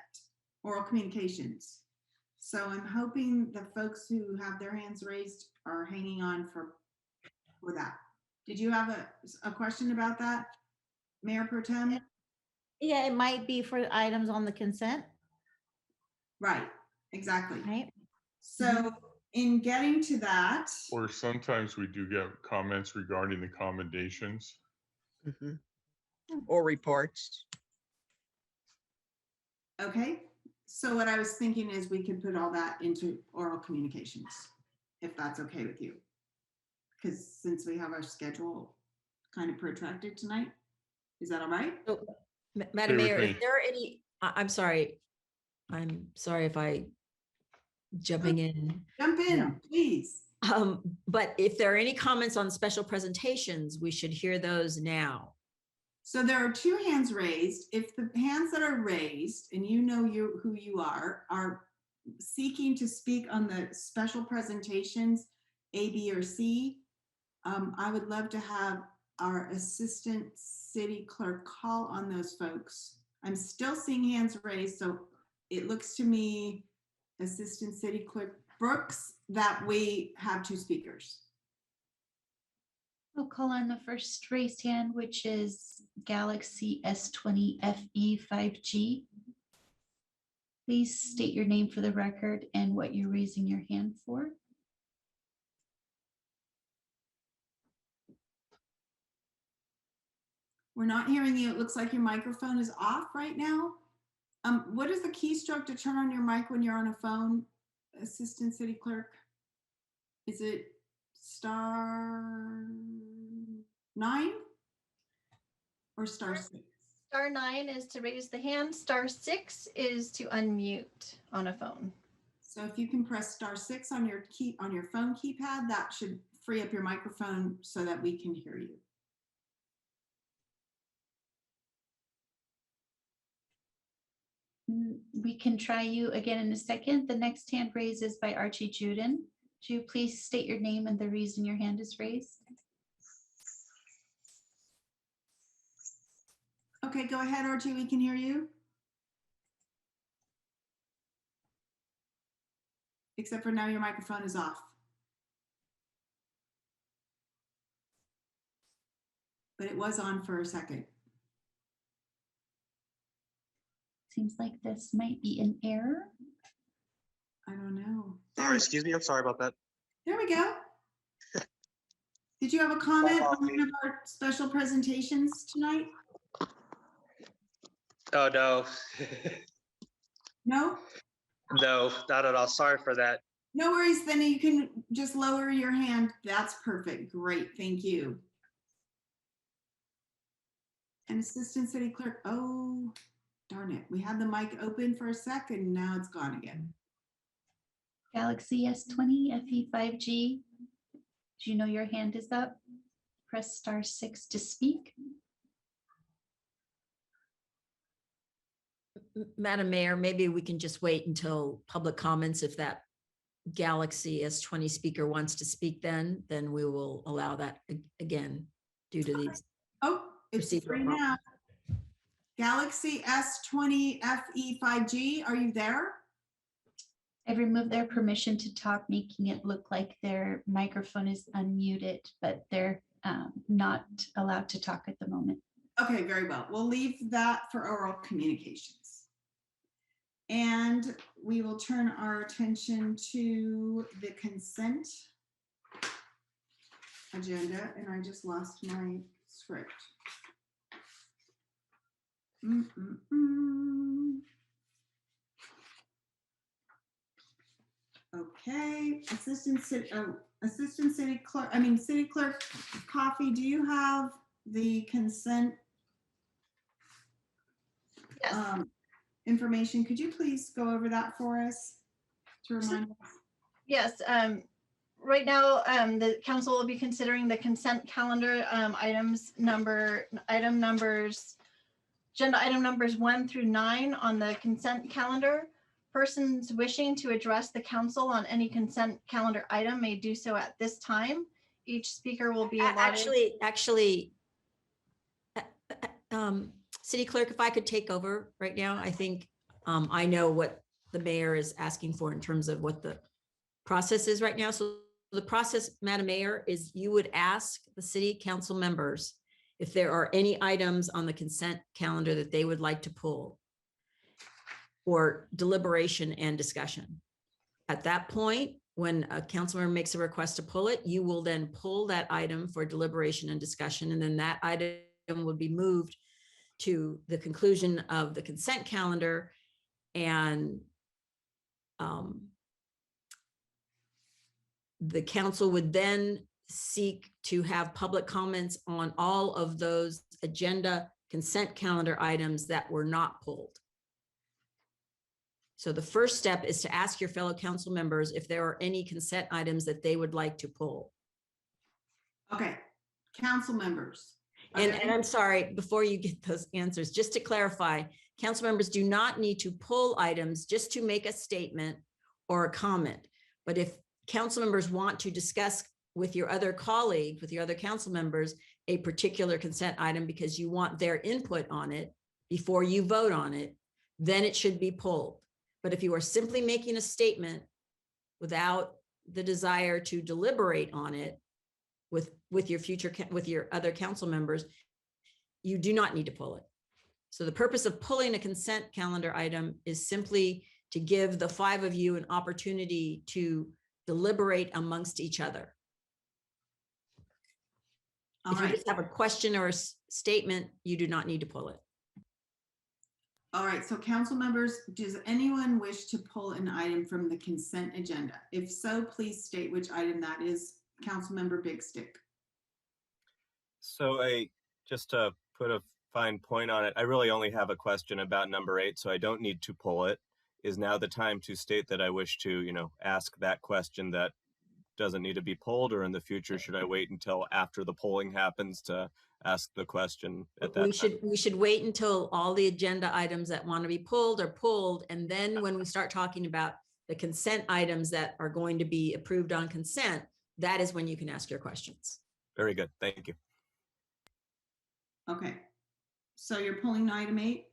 oral communications. So I'm hoping the folks who have their hands raised are hanging on for that. Did you have a question about that, Mayor Pro Tem? Yeah, it might be for items on the consent, Right, exactly. right? So in getting to that, Or sometimes we do get comments regarding the commendations. Mhm. Or reports. okay, so what I was thinking is we could put all that into oral communications, if that's okay with you. Because since we have our schedule kind of protracted tonight, is that all right? So, Okay Madam with Mayor, is me. there any, I'm sorry. I'm sorry if I jumping in. Jump in, Yeah. please. But if there are any comments on special presentations, we should hear those now. So there are 2 hands raised. If the hands that are raised, and you know who you are seeking to speak on the special presentations, A, B, or C, I would love to have our assistant city clerk call on those folks. I'm still seeing hands raised, so it looks to me, Assistant City Clerk Brooks, that we have 2 speakers. I'll call on the first raised hand, which is Galaxy S20 FE 5G. Please state your name for the record and what you're raising your hand for. We're not hearing you. It looks like your microphone is off right now. What is the keystroke to turn on your mic when you're on a phone, Assistant City Clerk? Is it *9 or *6? *9 is to raise the hand. *6 is to unmute on a phone. So if you can press *6 on your phone keypad, that should free up your microphone so that we can hear you. We can try you again in a second. The next hand raised is by Archie Juden. Would you please state your name and the reason your hand is raised? Okay, go ahead, Archie, we can hear you. Except for now your microphone is off. But it was on for a second. Seems like this might be an error. I don't know. Sorry, excuse me. I'm sorry about that. There we go. Did you have a comment on one of our special presentations tonight? Oh, no. No? No, not at all. Sorry for that. No worries, then you can just lower your hand. That's perfect. Great, thank you. And Assistant City Clerk, oh, darn it. We had the mic open for a second, now it's gone again. Galaxy S20 FE 5G. Do you know your hand is up? Press *6 to speak. Madam Mayor, maybe we can just wait until public comments. If that Galaxy S20 speaker wants to speak, then we will allow that again due to these. Oh, it's free now. Galaxy S20 FE 5G, are you there? I've removed their permission to talk, making it look like their microphone is unmuted, but they're not allowed to talk at the moment. Okay, very well. We'll leave that for oral communications. And we will turn our attention to the consent agenda, and I just lost my script. Okay, Assistant City, oh, Assistant City Clerk, City Clerk Coffee, do you have the consent Yes. information? Could you please go over that for us to remind us? Yes, right now, the council will be considering the consent calendar, agenda item numbers 1 through 9 on the consent calendar. Persons wishing to address the council on any consent calendar item may do so at this time. Each speaker will be allotted. Actually, City Clerk, if I could take over right now, I think I know what the mayor is asking for in terms of what the process is right now. So the process, Madam Mayor, is you would ask the city council members if there are any items on the consent calendar that they would like to pull for deliberation and discussion. At that point, when a council member makes a request to pull it, you will then pull that item for deliberation and discussion, and then that item would be moved to the conclusion of the consent calendar, and the council would then seek to have public comments on all of those agenda consent calendar items that were not pulled. So the first step is to ask your fellow council members if there are any consent items that they would like to pull. Okay, council members. And I'm sorry, before you get those answers, just to clarify, council members do not need to pull items just to make a statement or a comment. But if council members want to discuss with your other colleague, with your other council members, a particular consent item because you want their input on it before you vote on it, then it should be pulled. But if you are simply making a statement without the desire to deliberate on it with your other council members, you do not need to pull it. So the purpose of pulling a consent calendar item is simply to give the 5 of you an opportunity to deliberate amongst each other. All If you right. just have a question or a statement, you do not need to pull it. All right, so council members, does anyone wish to pull an item from the consent agenda? If so, please state which item that is. Councilmember Big Stick. So just to put a fine point on it, I really only have a question about number 8, so I don't need to pull it. Is now the time to state that I wish to, ask that question that doesn't need to be pulled, or in the future, should I wait until after the polling happens to ask the question at that time? We should wait until all the agenda items that want to be pulled are pulled. And then when we start talking about the consent items that are going to be approved on consent, that is when you can ask your questions. Very good. Thank you. Okay, so you're pulling item 8,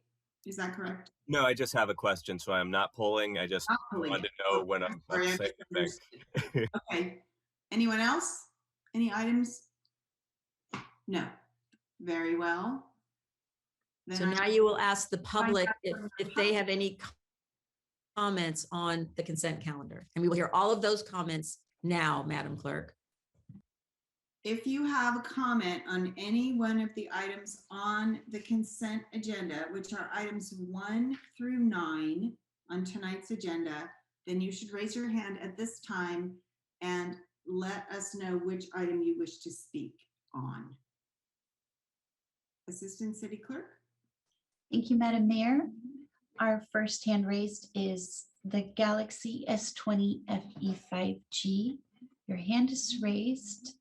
is that correct? No, I just have a question, so I'm not polling. I just Not pulling wanted it. to know when I'm Sorry, I saying things. Okay, anyone else? Any items? No, very well. So Then now I- you will ask the public if they have any comments on the consent calendar. And we will hear all of those comments now, Madam Clerk. If you have a comment on any one of the items on the consent agenda, which are items 1 through 9 on tonight's agenda, then you should raise your hand at this time and let us know which item you wish to speak on. Assistant City Clerk? Thank you, Madam Mayor. Our first hand raised is the Galaxy S20 FE5G. Your hand is raised.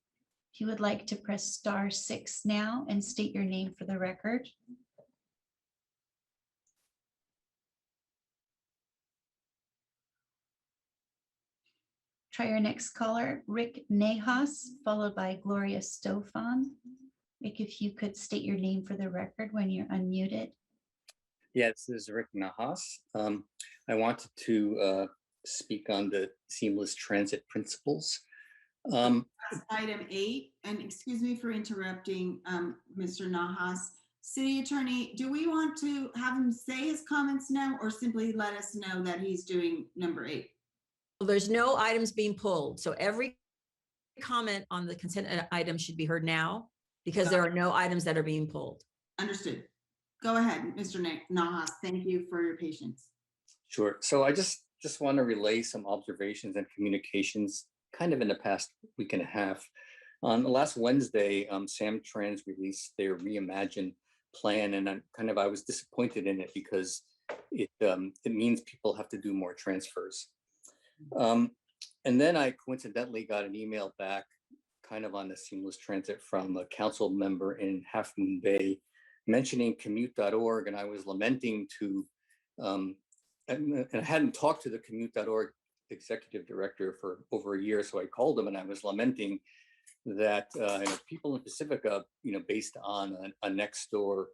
If you would like to press *6 now and state your name for the record. Try your next caller, Rick Nahas, followed by Gloria Stofan. Rick, if you could state your name for the record when you're unmuted. Yeah, this is Rick Nahas. I wanted to speak on the seamless transit principles. That's item 8, and excuse me for interrupting, Mr. Nahas. City Attorney, do we want to have him say his comments now or simply let us know that he's doing number 8? Well, there's no items being pulled. So every comment on the consent item should be heard now because there are no items that are being pulled. Understood. Go ahead, Mr. Nahas. Thank you for your patience. Sure. So I just want to relay some observations and communications kind of in the past week and a half. On last Wednesday, Samtrans released their Reimagine plan, and I was disappointed in it because it means people have to do more transfers. And then I coincidentally got an email back kind of on the seamless transit from a council member in Half Moon Bay mentioning commute.org, and I was lamenting to, and I hadn't talked to the commute.org executive director for over a year, so I called him and I was lamenting that people in Pacifica, based on a next door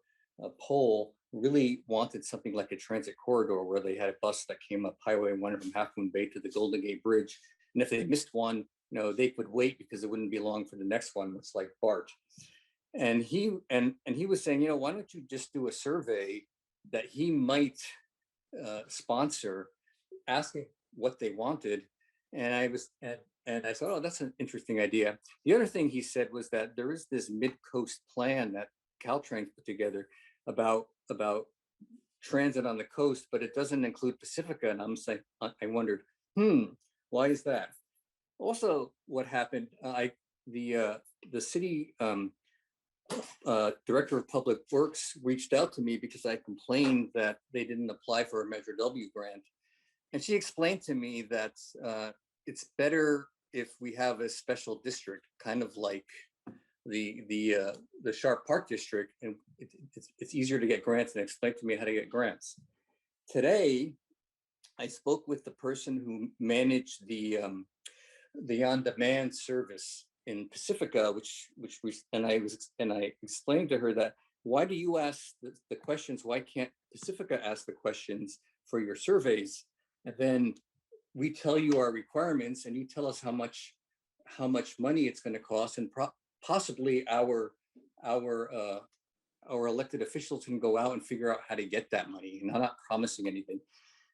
poll, really wanted something like a transit corridor where they had a bus that came up Highway 1 from Half Moon Bay to the Golden Gate Bridge, and if they missed one, they would wait because it wouldn't be long for the next one. It's like BART. And he was saying, why don't you just do a survey that he might sponsor, asking what they wanted. And I thought, oh, that's an interesting idea. The other thing he said was that there is this mid-coast plan that Caltrain put together about transit on the coast, but it doesn't include Pacifica. And I'm saying, I wondered, why is that? Also, what happened? The city director of public works reached out to me because I complained that they didn't apply for a Measure W grant, and she explained to me that it's better if we have a special district, kind of like the Sharp Park district, and it's easier to get grants, and explained to me how to get grants. Today, I spoke with the person who managed the on-demand service in Pacifica, and I explained to her that, why do you ask the questions? Why can't Pacifica ask the questions for your surveys? And then we tell you our requirements, and you tell us how much money it's going to cost, and possibly our elected officials can go out and figure out how to get that money. And I'm not promising anything.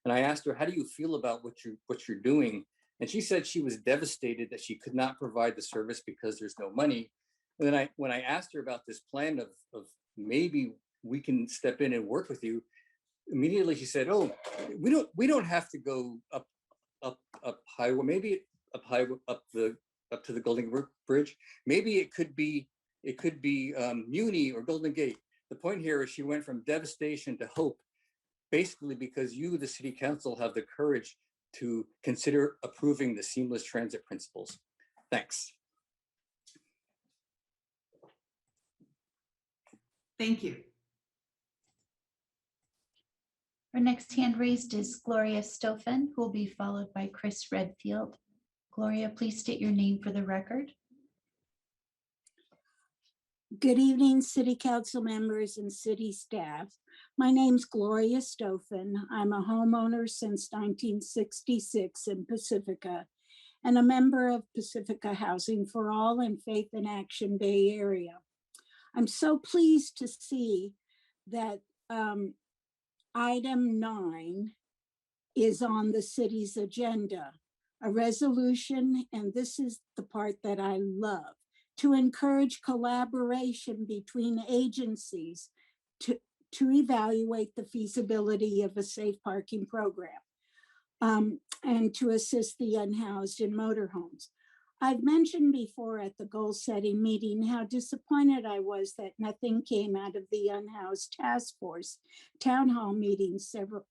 And I asked her, how do you feel about what you're doing? And she said she was devastated that she could not provide the service because there's no money. And then when I asked her about this plan of maybe we can step in and work with you, immediately she said, "Oh, we don't have to go up highway. Maybe up to the Golden Gate Bridge. Maybe it could be Muni or Golden Gate." The point here is she went from devastation to hope, basically because you, the city council, have the courage to consider approving the seamless transit principles. Thanks. Thank you. Our next hand raised is Gloria Stoffen, who will be followed by Chris Redfield. Gloria, please state your name for the record. Good evening, City Council members and city staff. My name's Gloria Stoffen. I'm a homeowner since 1966 in Pacifica and a member of Pacifica Housing for All and Faith in Action Bay Area. I'm so pleased to see that item 9 is on the city's agenda, a resolution, and this is the part that I love, to encourage collaboration between agencies to evaluate the feasibility of a safe parking program and to assist the unhoused in motorhomes. I've mentioned before at the goal setting meeting how disappointed I was that nothing came out of the unhoused task force town hall meeting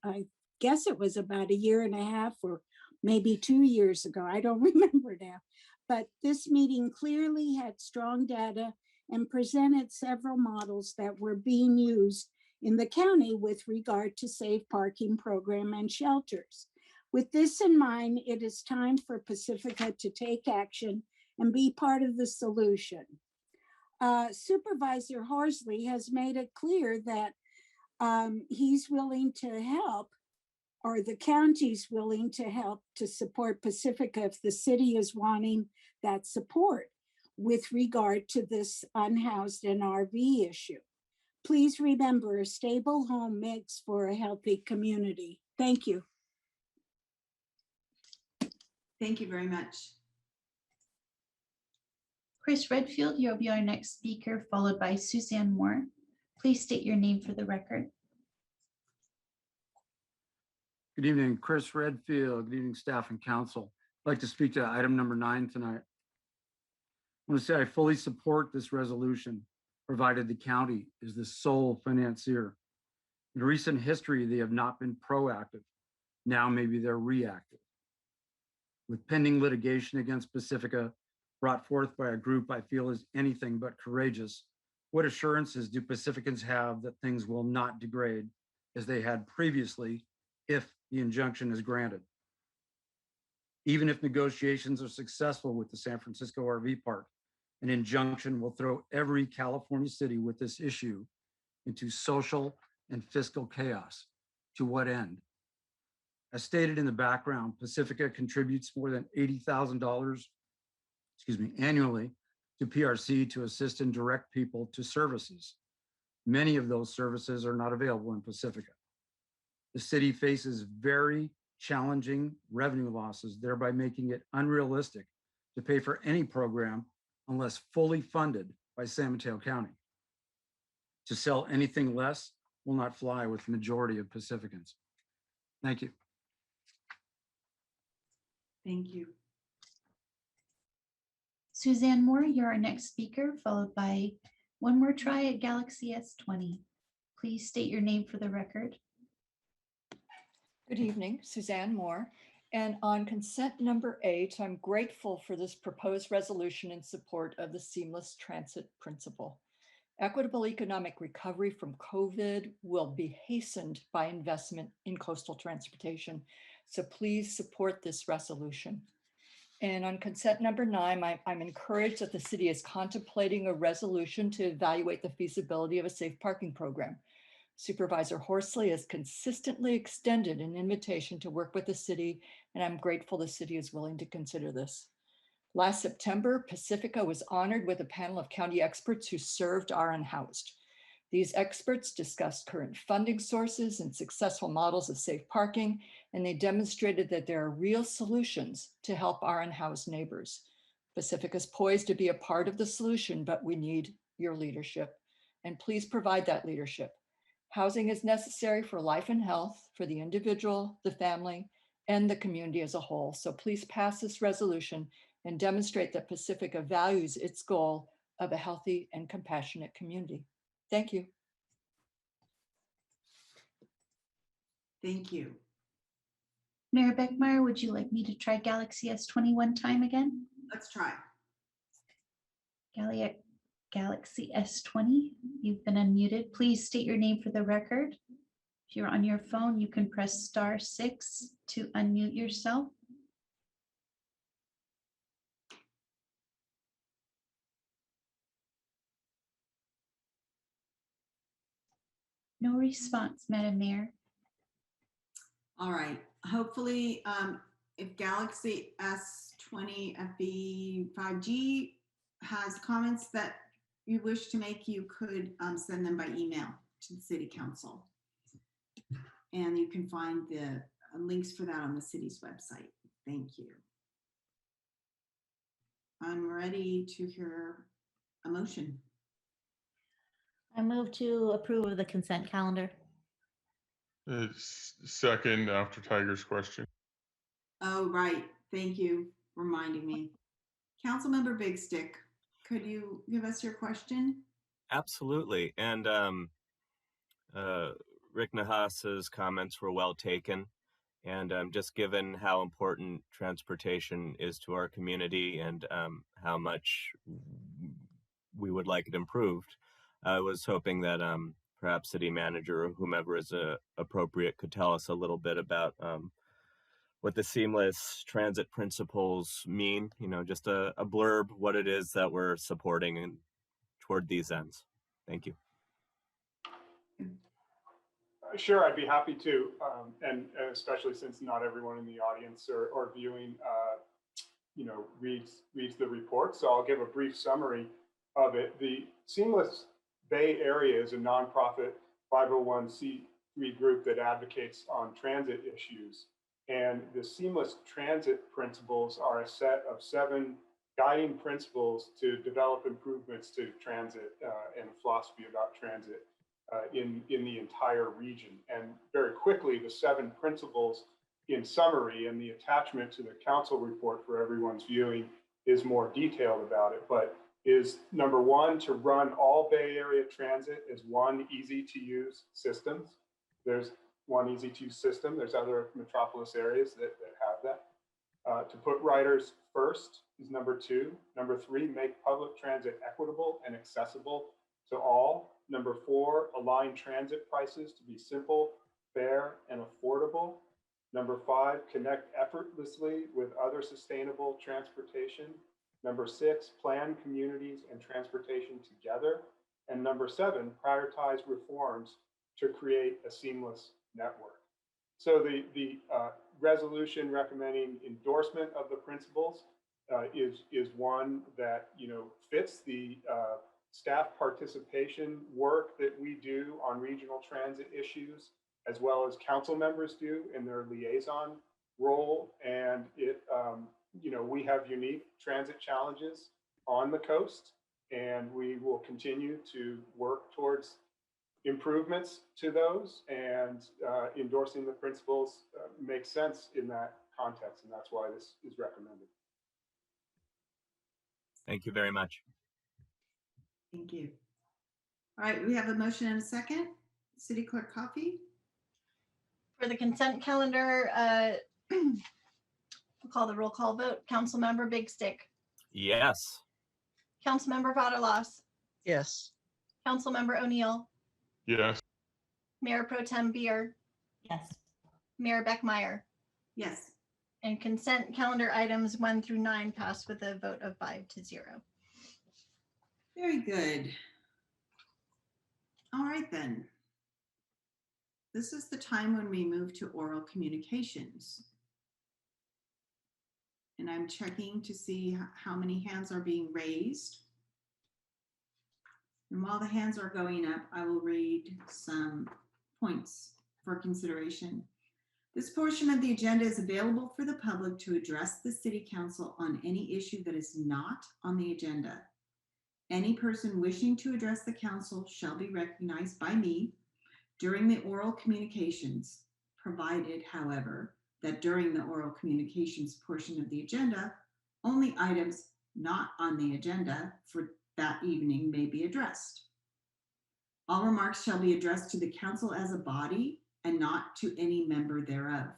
I guess it was about 1.5 years or maybe 2 years ago. I don't remember now. But this meeting clearly had strong data and presented several models that were being used in the county with regard to safe parking program and shelters. With this in mind, it is time for Pacifica to take action and be part of the solution. Supervisor Horsley has made it clear that he's willing to help, or the county's willing to help to support Pacifica if the city is wanting that support with regard to this unhoused and RV issue. Please remember, a stable home makes for a healthy community. Thank you. Thank you very much. Chris Redfield, you'll be our next speaker, followed by Suzanne Moore. Please state your name for the record. Good evening, Chris Redfield. Good evening, staff and council. like to speak to item number 9 tonight. I want to say I fully support this resolution, provided the county is the sole financier. In recent history, they have not been proactive. Now maybe they're reactive. With pending litigation against Pacifica brought forth by a group I feel is anything but courageous, what assurances do Pacificans have that things will not degrade as they had previously if the injunction is granted? Even if negotiations are successful with the San Francisco RV Park, an injunction will throw every California city with this issue into social and fiscal chaos. To what end? As stated in the background, Pacifica contributes more than $80,000, annually to PRC to assist and direct people to services. Many of those services are not available in Pacifica. The city faces very challenging revenue losses, thereby making it unrealistic to pay for any program unless fully funded by San Mateo County. To sell anything less will not fly with the majority of Pacificans. Thank you. Thank you. Suzanne Moore, you're our next speaker, followed by one more try at Galaxy S20. Please state your name for the record. Good evening, Suzanne Moore. And on consent number 8, I'm grateful for this proposed resolution in support of the seamless transit principle. Equitable economic recovery from COVID will be hastened by investment in coastal transportation. So please support this resolution. And on consent number 9, I'm encouraged that the city is contemplating a resolution to evaluate the feasibility of a safe parking program. Supervisor Horsley has consistently extended an invitation to work with the city, and I'm grateful the city is willing to consider this. Last September, Pacifica was honored with a panel of county experts who served our unhoused. These experts discussed current funding sources and successful models of safe parking, and they demonstrated that there are real solutions to help our unhoused neighbors. Pacifica is poised to be a part of the solution, but we need your leadership, and please provide that leadership. Housing is necessary for life and health, for the individual, the family, and the community as a whole. So please pass this resolution and demonstrate that Pacifica values its goal of a healthy and compassionate community. Thank you. Thank you. Mayor Beckmeyer, would you like me to try Galaxy S20 one time again? Let's try. Galaxy S20, you've been unmuted. Please state your name for the record. If you're on your phone, you can press *6 to unmute yourself. No response, Madam Mayor. All right. Hopefully, if Galaxy S20 FB 5G has comments that you wish to make, you could send them by email to the City Council. And you can find the links for that on the city's website. Thank you. I'm ready to hear a motion. I move to approve of the consent calendar. Second after Tiger's question. Oh, right. Thank you for reminding me. Councilmember Big Stick, could you give us your question? Absolutely. And Rick Nahas's comments were well taken. And just given how important transportation is to our community and how much we would like it improved, I was hoping that perhaps city manager or whomever is appropriate could tell us a little bit about what the seamless transit principles mean, just a blurb, what it is that we're supporting and toward these ends. Thank you. Sure, I'd be happy to, and especially since not everyone in the audience or viewing, reads the report. So I'll give a brief summary of it. The Seamless Bay Area is a nonprofit 501c3 group that advocates on transit issues. And the Seamless Transit Principles are a set of 7 guiding principles to develop improvements to transit and philosophy about transit in the entire region. And very quickly, the 7 principles in summary, and the attachment to the council report for everyone's viewing is more detailed about it, but is number one, to run all Bay Area transit as one easy to use system. There's one easy to use system. There's other metropolis areas that have that. To put riders first is number two. Number three, make public transit equitable and accessible to all. Number four, align transit prices to be simple, fair, and affordable. Number five, connect effortlessly with other sustainable transportation. Number six, plan communities and transportation together. And number seven, prioritize reforms to create a seamless network. So the resolution recommending endorsement of the principles is one that fits the staff participation work that we do on regional transit issues, as well as council members do in their liaison role. And it, we have unique transit challenges on the coast, and we will continue to work towards improvements to those, and endorsing the principles makes sense in that context, and that's why this is recommended. Thank you very much. Thank you. All right, we have a motion and a second. City Clerk Coffey. For the consent calendar, we'll call the roll call vote. Councilmember Big Stick. Yes. Councilmember Vaterlos. Yes. Councilmember O'Neill. Yes. Mayor Pro Tem Beer. Yes. Mayor Beckmeyer. Yes. And consent calendar items 1 through 9 passed with a vote of 5-0. Very good. All right then. This is the time when we move to oral communications. And I'm checking to see how many hands are being raised. And while the hands are going up, I will read some points for consideration. This portion of the agenda is available for the public to address the City Council on any issue that is not on the agenda. Any person wishing to address the council shall be recognized by me during the oral communications, provided, however, that during the oral communications portion of the agenda, only items not on the agenda for that evening may be addressed. All remarks shall be addressed to the council as a body and not to any member thereof.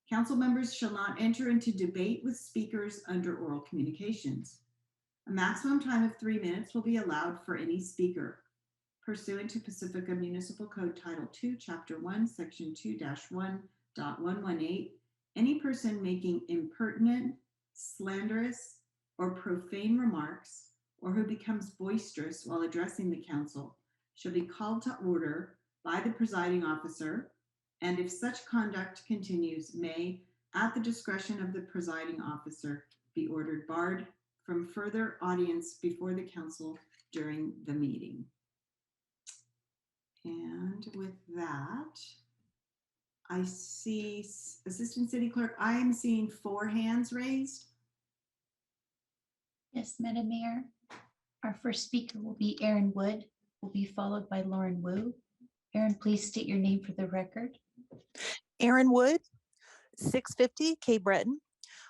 Council members shall not enter into debate with speakers under oral communications. A maximum time of 3 minutes will be allowed for any speaker. Pursuant to Pacifica Municipal Code Title II, Chapter 1, Section 2-1.118, any person making impertinent, slanderous, or profane remarks, or who becomes boisterous while addressing the council, shall be called to order by the presiding officer, and if such conduct continues, may, at the discretion of the presiding officer, be ordered barred from further audience before the council during the meeting. And with that, I see Assistant City Clerk, I am seeing 4 hands raised. Yes, Madam Mayor. Our first speaker will be Aaron Wood, will be followed by Lauren Wu. Aaron, please state your name for the record. Aaron Wood, 650 K Breton.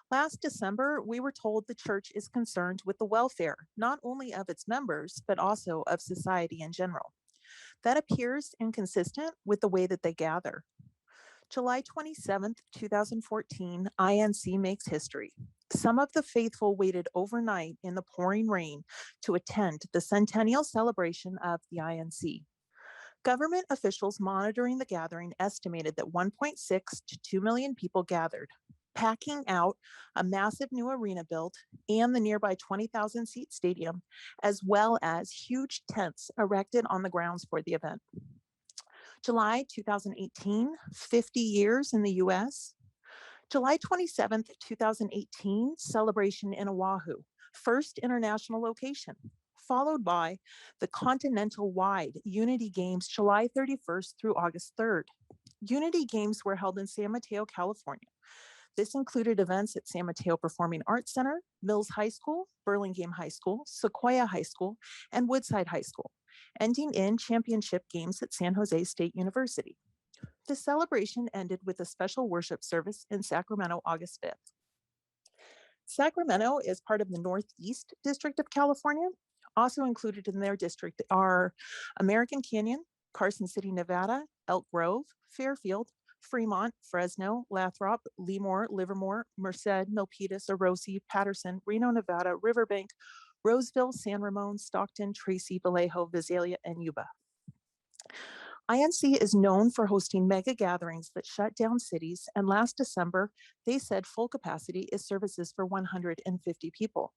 Last December, we were told the church is concerned with the welfare, not only of its members, but also of society in general. That appears inconsistent with the way that they gather. July 27th, 2014, INC makes history. Some of the faithful waited overnight in the pouring rain to attend the centennial celebration of the INC. Government officials monitoring the gathering estimated that 1.6 to 2 million people gathered, packing out a massive new arena built and the nearby 20,000 seat stadium, as well as huge tents erected on the grounds for the event. July 2018, 50 years in the US. July 27th, 2018, celebration in Oahu, first international location, followed by the continental-wide Unity Games July 31st through August 3rd. Unity Games were held in San Mateo, California. This included events at San Mateo Performing Arts Center, Mills High School, Burlingame High School, Sequoia High School, and Woodside High School, ending in championship games at San Jose State University. The celebration ended with a special worship service in Sacramento, August 5th. Sacramento is part of the Northeast District of California. Also included in their district are American Canyon, Carson City, Nevada, Elk Grove, Fairfield, Fremont, Fresno, Lathrop, Lemoore, Livermore, Merced, Milpitas, Orosi, Patterson, Reno, Nevada, Riverbank, Roseville, San Ramon, Stockton, Tracy, Vallejo, Visalia, and Yuba. INC is known for hosting mega gatherings that shut down cities, and last December, they said full capacity is services for 150 people.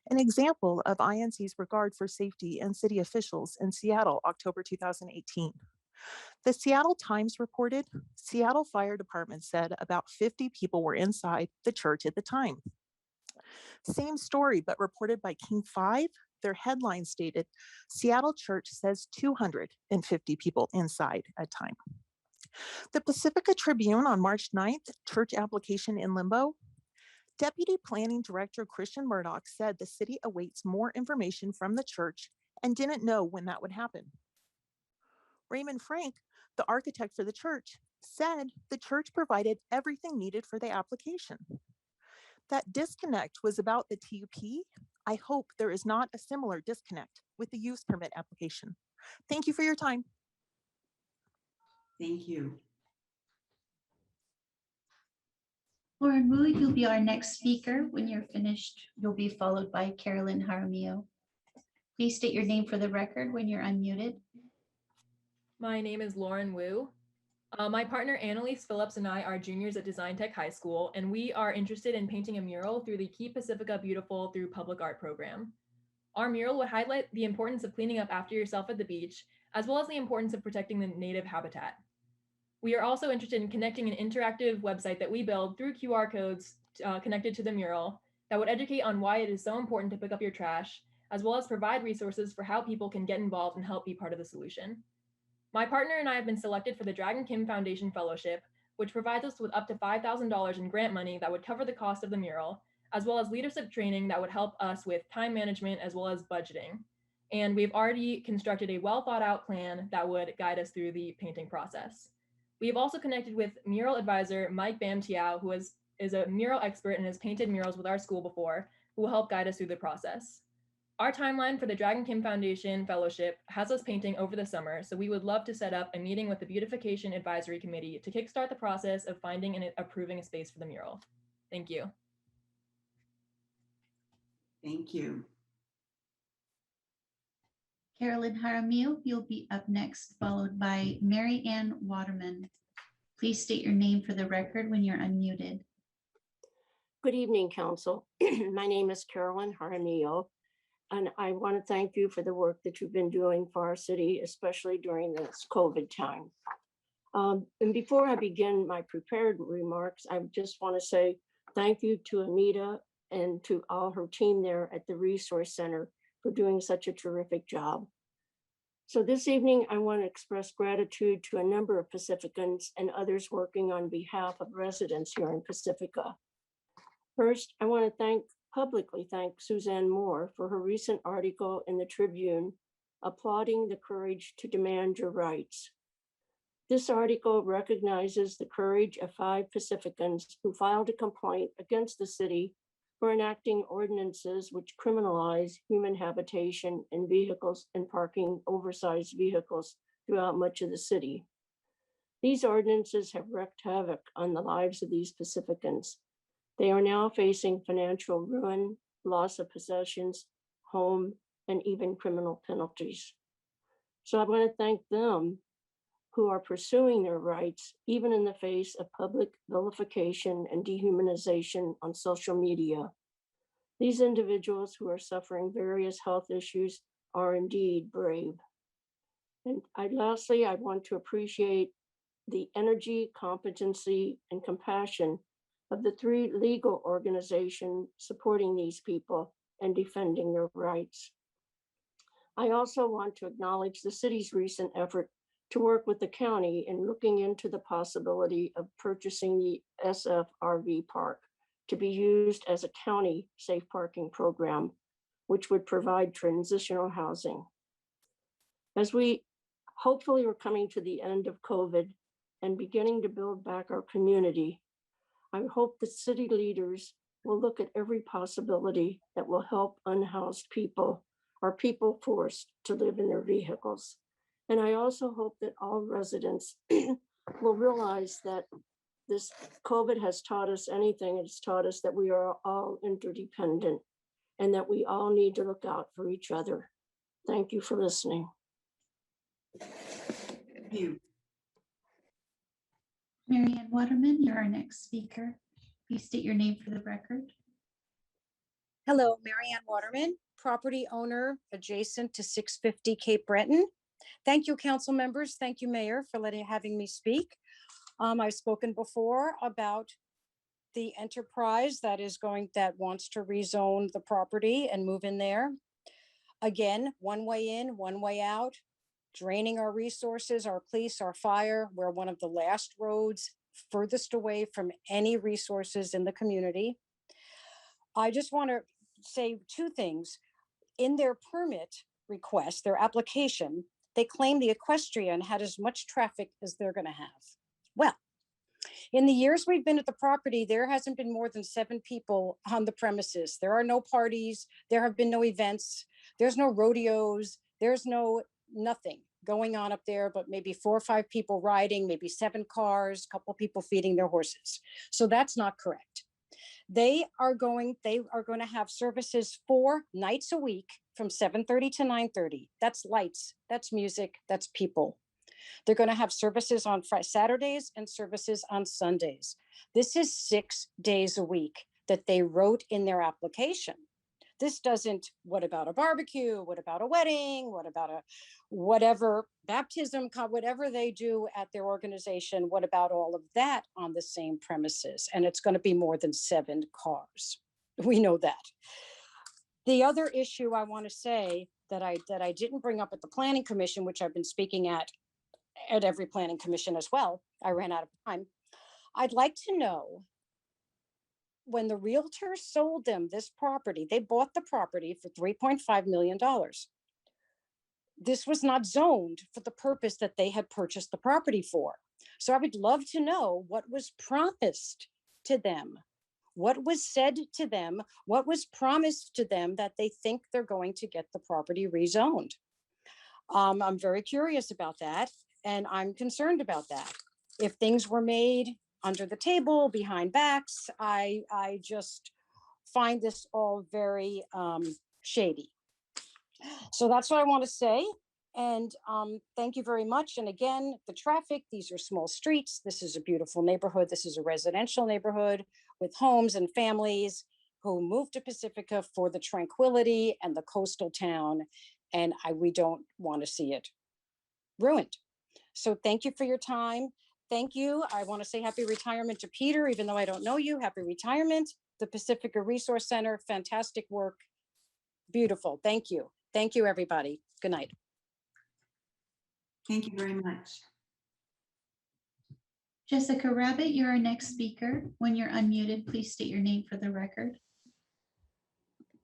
An example of INC's regard for safety and city officials in Seattle, October 2018. The Seattle Times reported Seattle Fire Department said about 50 people were inside the church at the time. Same story, but reported by King 5. Their headline stated, Seattle Church says 250 people inside at time. The Pacifica Tribune on March 9th, church application in limbo. Deputy Planning Director Christian Murdoch said the city awaits more information from the church and didn't know when that would happen. Raymond Frank, the architect for the church, said the church provided everything needed for the application. That disconnect was about the TUP. I hope there is not a similar disconnect with the use permit application. Thank you for your time. Thank you. Lauren Wu, you'll be our next speaker. When you're finished, you'll be followed by Carolyn Jaramillo. Please state your name for the record when you're unmuted. My name is Lauren Wu. My partner Annalise Phillips and I are juniors at Design Tech High School, and we are interested in painting a mural through the Keep Pacifica Beautiful through Public Art program. Our mural would highlight the importance of cleaning up after yourself at the beach, as well as the importance of protecting the native habitat. We are also interested in connecting an interactive website that we build through QR codes connected to the mural that would educate on why it is so important to pick up your trash, as well as provide resources for how people can get involved and help be part of the solution. My partner and I have been selected for the Dragon Kim Foundation Fellowship, which provides us with up to $5,000 in grant money that would cover the cost of the mural, as well as leadership training that would help us with time management as well as budgeting. And we've already constructed a well thought out plan that would guide us through the painting process. We have also connected with mural advisor Mike Bam Tiao, who is a mural expert and has painted murals with our school before, who will help guide us through the process. Our timeline for the Dragon Kim Foundation Fellowship has us painting over the summer, so we would love to set up a meeting with the Beautification Advisory Committee to kickstart the process of finding and approving a space for the mural. Thank you. Thank you. Carolyn Jaramillo, you'll be up next, followed by Mary Ann Waterman. Please state your name for the record when you're unmuted. Good evening, Council. My name is Carolyn Jaramillo, and I want to thank you for the work that you've been doing for our city, especially during this COVID time. And before I begin my prepared remarks, I just want to say thank you to Anita and to all her team there at the Resource Center for doing such a terrific job. So this evening, I want to express gratitude to a number of Pacificans and others working on behalf of residents here in Pacifica. First, I want to publicly thank Suzanne Moore for her recent article in the Tribune applauding the courage to demand your rights. This article recognizes the courage of 5 Pacificans who filed a complaint against the city for enacting ordinances which criminalize human habitation in vehicles and parking oversized vehicles throughout much of the city. These ordinances have wreaked havoc on the lives of these Pacificans. They are now facing financial ruin, loss of possessions, home, and even criminal penalties. So I want to thank them who are pursuing their rights, even in the face of public vilification and dehumanization on social media. These individuals who are suffering various health issues are indeed brave. And lastly, I want to appreciate the energy, competency, and compassion of the 3 legal organizations supporting these people and defending their rights. I also want to acknowledge the city's recent effort to work with the county in looking into the possibility of purchasing the SFRV park to be used as a county safe parking program, which would provide transitional housing. As we hopefully are coming to the end of COVID, and beginning to build back our community. I hope that city leaders will look at every possibility that will help unhoused people or people forced to live in their vehicles. And I also hope that all residents will realize that this COVID has taught us anything. It's taught us that we are all interdependent and that we all need to look out for each other. Thank you for listening. Thank you. Marianne Waterman, you're our next speaker. Please state your name for the record. Hello, Marianne Waterman, property owner adjacent to 650 Cape Breton. Thank you, council members. Thank you, Mayor, for having me speak. I've spoken before about the enterprise that wants to rezone the property and move in there. Again, one way in, one way out, draining our resources, our police, our fire. We're one of the last roads furthest away from any resources in the community. I just want to say two things. In their permit request, their application, they claim the equestrian had as much traffic as they're going to have. Well, in the years we've been at the property, there hasn't been more than 7 people on the premises. There are no parties. There have been no events. There's no rodeos. There's nothing going on up there, but maybe 4 or 5 people riding, maybe 7 cars, a couple of people feeding their horses. So that's not correct. They are going to have services 4 nights a week from 7:30 to 9:30. That's lights, that's music, that's people. They're going to have services on Saturdays and services on Sundays. This is 6 days a week that they wrote in their application. This doesn't, what about a barbecue? What about a wedding? What about a whatever baptism, whatever they do at their organization? What about all of that on the same premises? And it's going to be more than 7 cars. We know that. The other issue I want to say that I didn't bring up at the Planning Commission, which I've been speaking at every Planning Commission as well. I ran out of time. I'd like to know, when the realtor sold them this property, they bought the property for $3.5 million. This was not zoned for the purpose that they had purchased the property for. So I would love to know what was promised to them, what was said to them, what was promised to them that they think they're going to get the property rezoned. I'm very curious about that, and I'm concerned about that. If things were made under the table, behind backs, I just find this all very shady. So that's what I want to say. And thank you very much. And again, the traffic, these are small streets. This is a beautiful neighborhood. This is a residential neighborhood with homes and families who moved to Pacifica for the tranquility and the coastal town. And we don't want to see it ruined. So thank you for your time. Thank you. I want to say happy retirement to Peter, even though I don't know you. Happy retirement. The Pacifica Resource Center, fantastic work. Beautiful. Thank you. Thank you, everybody. Good night. Thank you very much. Jessica Rabbit, you're our next speaker. When you're unmuted, please state your name for the record.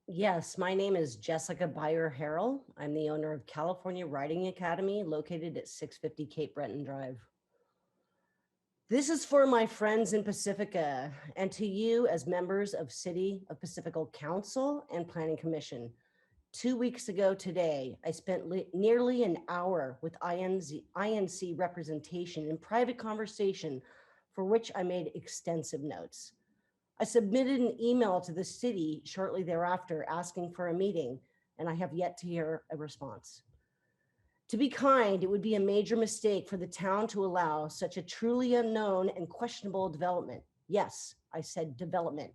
Yes, my name is Jessica Byer Harrell. I'm the owner of California Riding Academy, located at 650 Cape Breton Drive. This is for my friends in Pacifica and to you as members of City of Pacifica Council and Planning Commission. 2 weeks ago today, I spent nearly an hour with INC representation in private conversation, for which I made extensive notes. I submitted an email to the city shortly thereafter asking for a meeting, and I have yet to hear a response. To be kind, it would be a major mistake for the town to allow such a truly unknown and questionable development. Yes, I said development,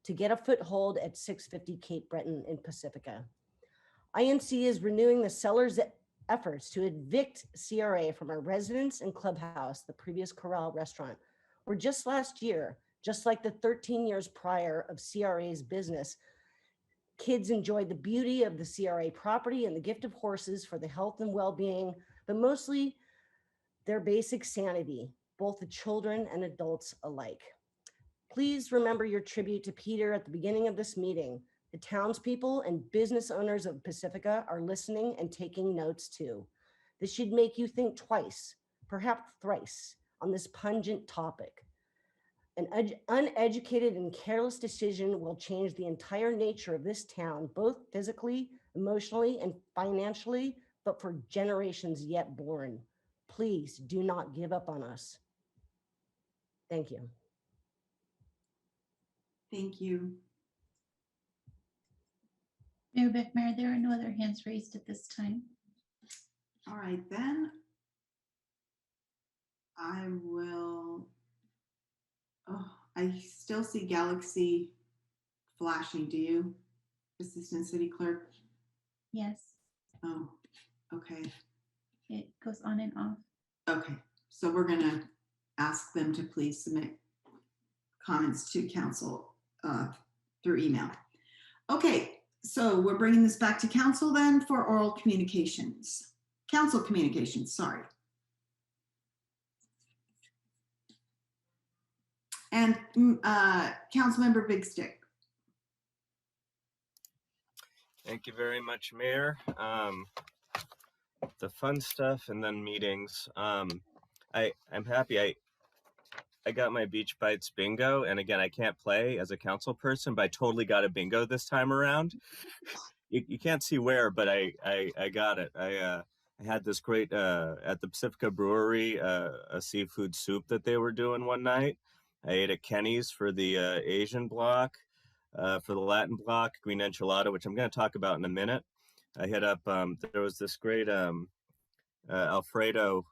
to get a foothold at 650 Cape Breton in Pacifica. INC is renewing the seller's efforts to evict CRA from our residence and clubhouse, the previous Corral restaurant, where just last year, just like the 13 years prior of CRA's business, kids enjoyed the beauty of the CRA property and the gift of horses for the health and well-being, but mostly their basic sanity, both the children and adults alike. Please remember your tribute to Peter at the beginning of this meeting. The townspeople and business owners of Pacifica are listening and taking notes too. This should make you think twice, perhaps thrice, on this pungent topic. An uneducated and careless decision will change the entire nature of this town, both physically, emotionally, and financially, but for generations yet born. Please do not give up on us. Thank you. Thank you. Mayor Beckmeyer, there are no other hands raised at this time. All right, then. I will, oh, I still see Galaxy flashing. Do you, Assistant City Clerk? Yes, Oh, okay. it goes on and off. Okay, so we're gonna ask them to please submit comments to council through email. Okay, so we're bringing this back to council then for oral communications. Council communications, sorry. And Councilmember Big Stick. Thank you very much, Mayor. The fun stuff and then meetings. I'm happy I got my Beach Bites bingo, and again, I can't play as a council person, but I totally got a bingo this time around. You can't see where, but I got it. I had this great at the Pacifica Brewery a seafood soup that they were doing one night. I ate at Kenny's for the Asian block, for the Latin block, green enchilada, which I'm going to talk about in a minute. I hit up, there was this great Alfredo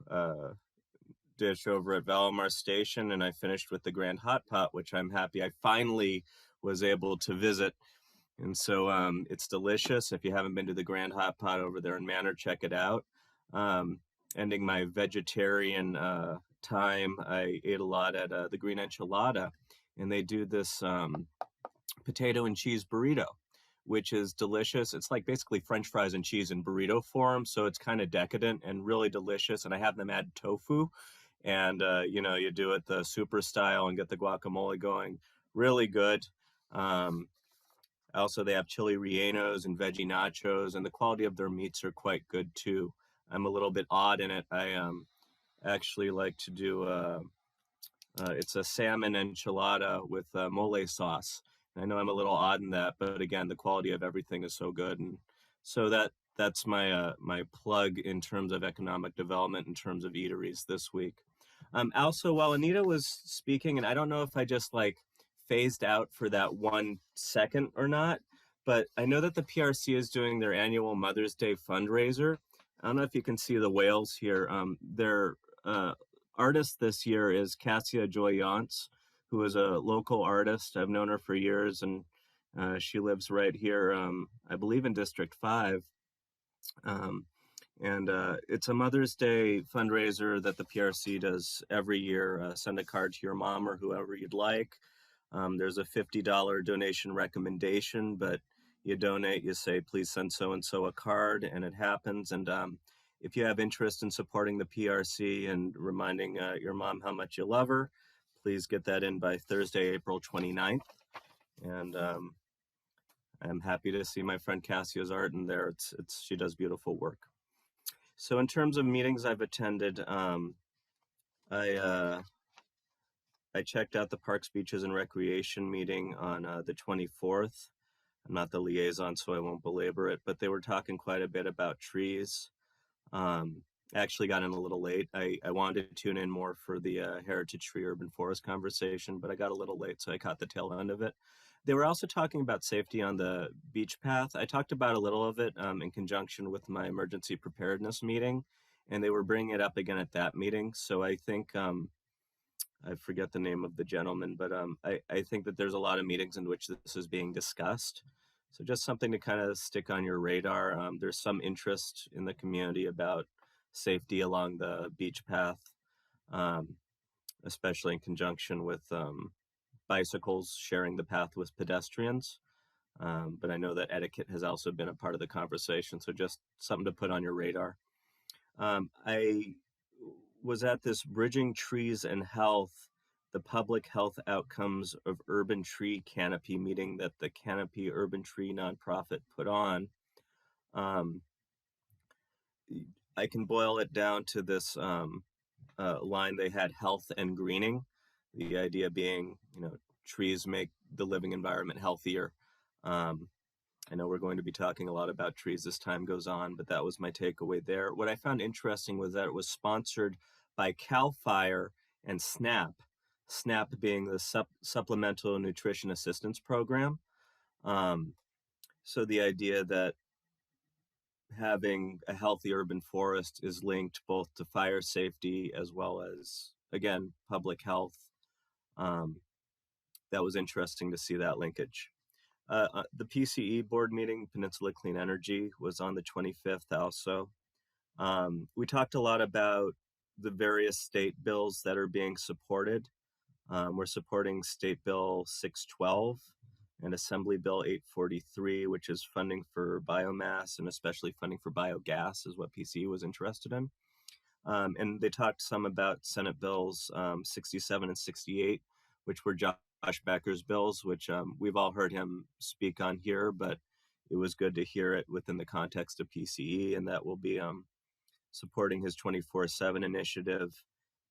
dish over at Valimar Station, and I finished with the Grand Hot Pot, which I'm happy I finally was able to visit. And so it's delicious. If you haven't been to the Grand Hot Pot over there in Manor, check it out. Ending my vegetarian time, I ate a lot at the Green Enchilada, and they do this potato and cheese burrito, which is delicious. It's like basically French fries and cheese in burrito form, so it's kind of decadent and really delicious. And I have them add tofu, and you do it the super style and get the guacamole going. Really good. Also, they have chili rellenos and veggie nachos, and the quality of their meats are quite good too. I'm a little bit odd in it. I actually like to do it's a salmon enchilada with mole sauce. And I know I'm a little odd in that, but again, the quality of everything is so good, and so that's my my plug in terms of economic development in terms of eateries this week. Also, while Anita was speaking, and I don't know if I just like phased out for that 1 second or not, but I know that the PRC is doing their annual Mother's Day fundraiser. I don't know if you can see the whales here. Their artist this year is Cassia Joy Yance, who is a local artist. I've known her for years, and she lives right here, I believe in District 5. And it's a Mother's Day fundraiser that the PRC does every year. Send a card to your mom or whoever you'd like. There's a $50 donation recommendation, but you donate, you say, please send so-and-so a card, and it happens. And if you have interest in supporting the PRC and reminding your mom how much you love her, please get that in by Thursday, April 29th. And I'm happy to see my friend Cassia's art in there. She does beautiful work. So in terms of meetings I've attended, I checked out the Parks, Beaches, and Recreation meeting on the 24th. I'm not the liaison, so I won't belabor it, but they were talking quite a bit about trees. I actually got in a little late. I wanted to tune in more for the Heritage Tree Urban Forest conversation, but I got a little late, so I caught the tail end of it. They were also talking about safety on the beach path. I talked about a little of it in conjunction with my emergency preparedness meeting, and they were bringing it up again at that meeting. So I think, I forget the name of the gentleman, but I think that there's a lot of meetings in which this is being discussed. So just something to kind of stick on your radar. There's some interest in the community about safety along the beach path, especially in conjunction with bicycles sharing the path with pedestrians. But I know that etiquette has also been a part of the conversation, so just something to put on your radar. I was at this Bridging Trees and Health, the Public Health Outcomes of Urban Tree Canopy meeting that the Canopy Urban Tree nonprofit put on. I can boil it down to this line they had health and greening. The idea being, trees make the living environment healthier. I know we're going to be talking a lot about trees as time goes on, but that was my takeaway there. What I found interesting was that it was sponsored by CAL FIRE and SNAP, SNAP being the Supplemental Nutrition Assistance Program. So the idea that having a healthy urban forest is linked both to fire safety as well as, again, public health. That was interesting to see that linkage. The PCE board meeting, Peninsula Clean Energy, was on the 25th also. We talked a lot about the various state bills that are being supported. We're supporting State Bill 612 and Assembly Bill 843, which is funding for biomass and especially funding for biogas is what PCE was interested in. And they talked some about Senate Bills 67 and 68, which were Josh Becker's bills, which we've all heard him speak on here, but it was good to hear it within the context of PCE, and that will be supporting his 24/7 initiative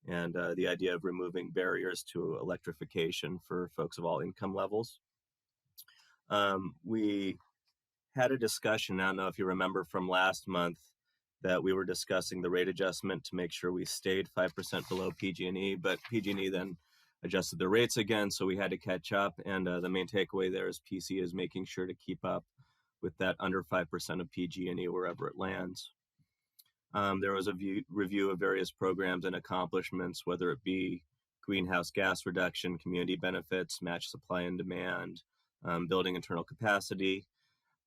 and the idea of removing barriers to electrification for folks of all income levels. We had a discussion, I don't know if you remember from last month, that we were discussing the rate adjustment to make sure we stayed 5% below PG&E, but PG&E then adjusted the rates again, so we had to catch up. And the main takeaway there is PC is making sure to keep up with that under 5% of PG&E wherever it lands. There was a review of various programs and accomplishments, whether it be greenhouse gas reduction, community benefits, match supply and demand, building internal capacity,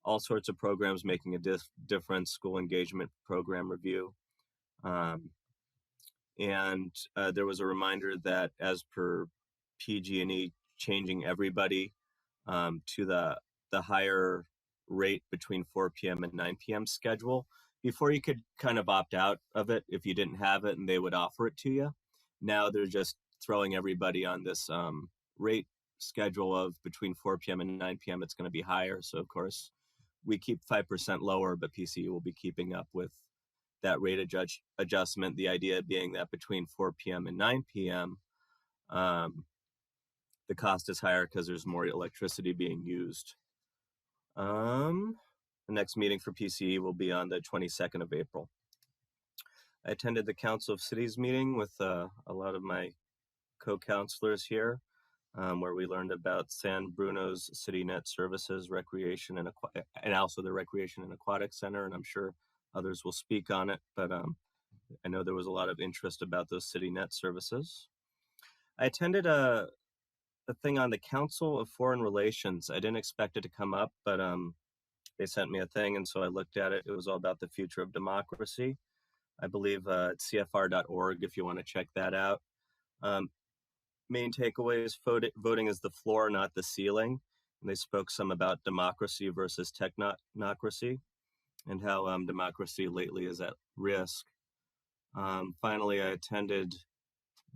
all sorts of programs making a difference, school engagement program review. And there was a reminder that as per PG&E changing everybody to the higher rate between 4 p.m. and 9 p.m. schedule, before you could kind of opt out of it if you didn't have it and they would offer it to you. Now they're just throwing everybody on this rate schedule of between 4 p.m. and 9 p.m. It's going to be higher. So of course, we keep 5% lower, but PCE will be keeping up with that rate adjustment. The idea being that between 4 p.m. and 9 p.m., the cost is higher because there's more electricity being used. The next meeting for PCE will be on the 22nd of April. I attended the Council of Cities meeting with a lot of my co-councilors here, where we learned about San Bruno's City Net Services, Recreation and also the Recreation and Aquatic Center, and I'm sure others will speak on it, but I know there was a lot of interest about those City Net Services. I attended a thing on the Council of Foreign Relations. I didn't expect it to come up, but they sent me a thing, and so I looked at it. It was all about the future of democracy. I believe it's cfr.org if you want to check that out. Main takeaways, voting is the floor, not the ceiling. And they spoke some about democracy versus technocracy and how democracy lately is at risk. Finally, I attended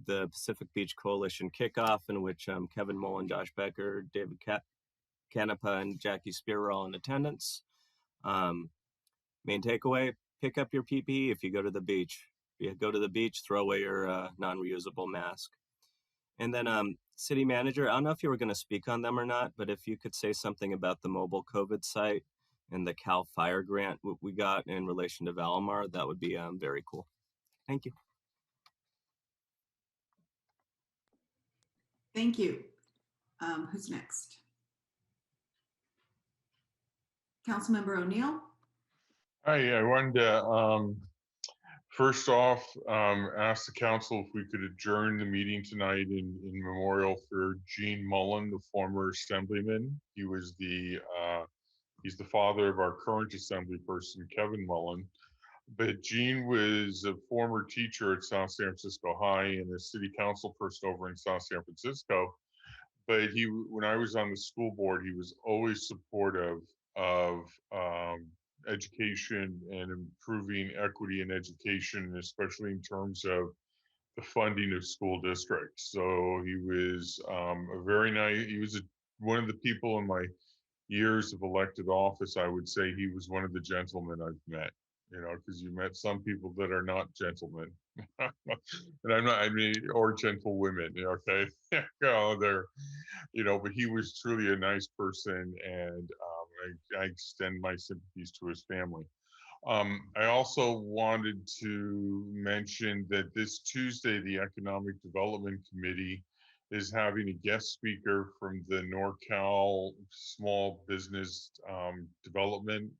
the Pacific Beach Coalition kickoff, in which Kevin Mullen, Josh Becker, David Canepa, and Jackie Spear were all in attendance. Main takeaway, pick up your PPE if you go to the beach. If you go to the beach, throw away your non-reusable mask. And then city manager, I don't know if you were going to speak on them or not, but if you could say something about the mobile COVID site and the CAL FIRE grant we got in relation to Valimar, that would be very cool. Thank you. Thank you. Who's next? Councilmember O'Neill. Hi, I wanted to first off ask the council if we could adjourn the meeting tonight in memorial for Gene Mullen, the former assemblyman. He was he's the father of our current assembly person, Kevin Mullen. But Gene was a former teacher at South San Francisco High and a city council person over in South San Francisco. But when I was on the school board, he was always supportive of education and improving equity in education, especially in terms of the funding of school districts. So he was a very nice, he was one of the people in my years of elected office, I would say he was one of the gentlemen I've met. you know, because you met some people that are not gentlemen. And I'm not, I mean, or gentle women, okay? You know, they're, you know, but he was truly a nice person, and I extend my sympathies to his family. I also wanted to mention that this Tuesday, the Economic Development Committee is having a guest speaker from the NorCal Small Business Development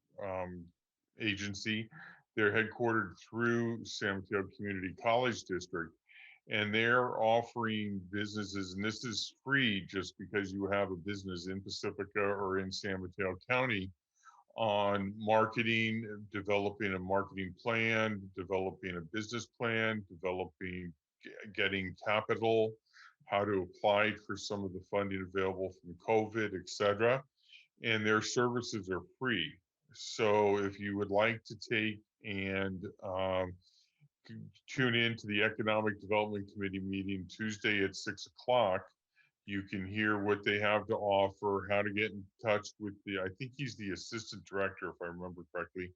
Agency. They're headquartered through San Mateo Community College District, and they're offering businesses, and this is free just because you have a business in Pacifica or in San Mateo County, on marketing, developing a marketing plan, developing a business plan, getting capital, how to apply for some of the funding available from COVID, et cetera. And their services are free. So if you would like to take and tune in to the Economic Development Committee meeting Tuesday at 6 o'clock, you can hear what they have to offer, how to get in touch with I think he's the assistant director, if I remember correctly,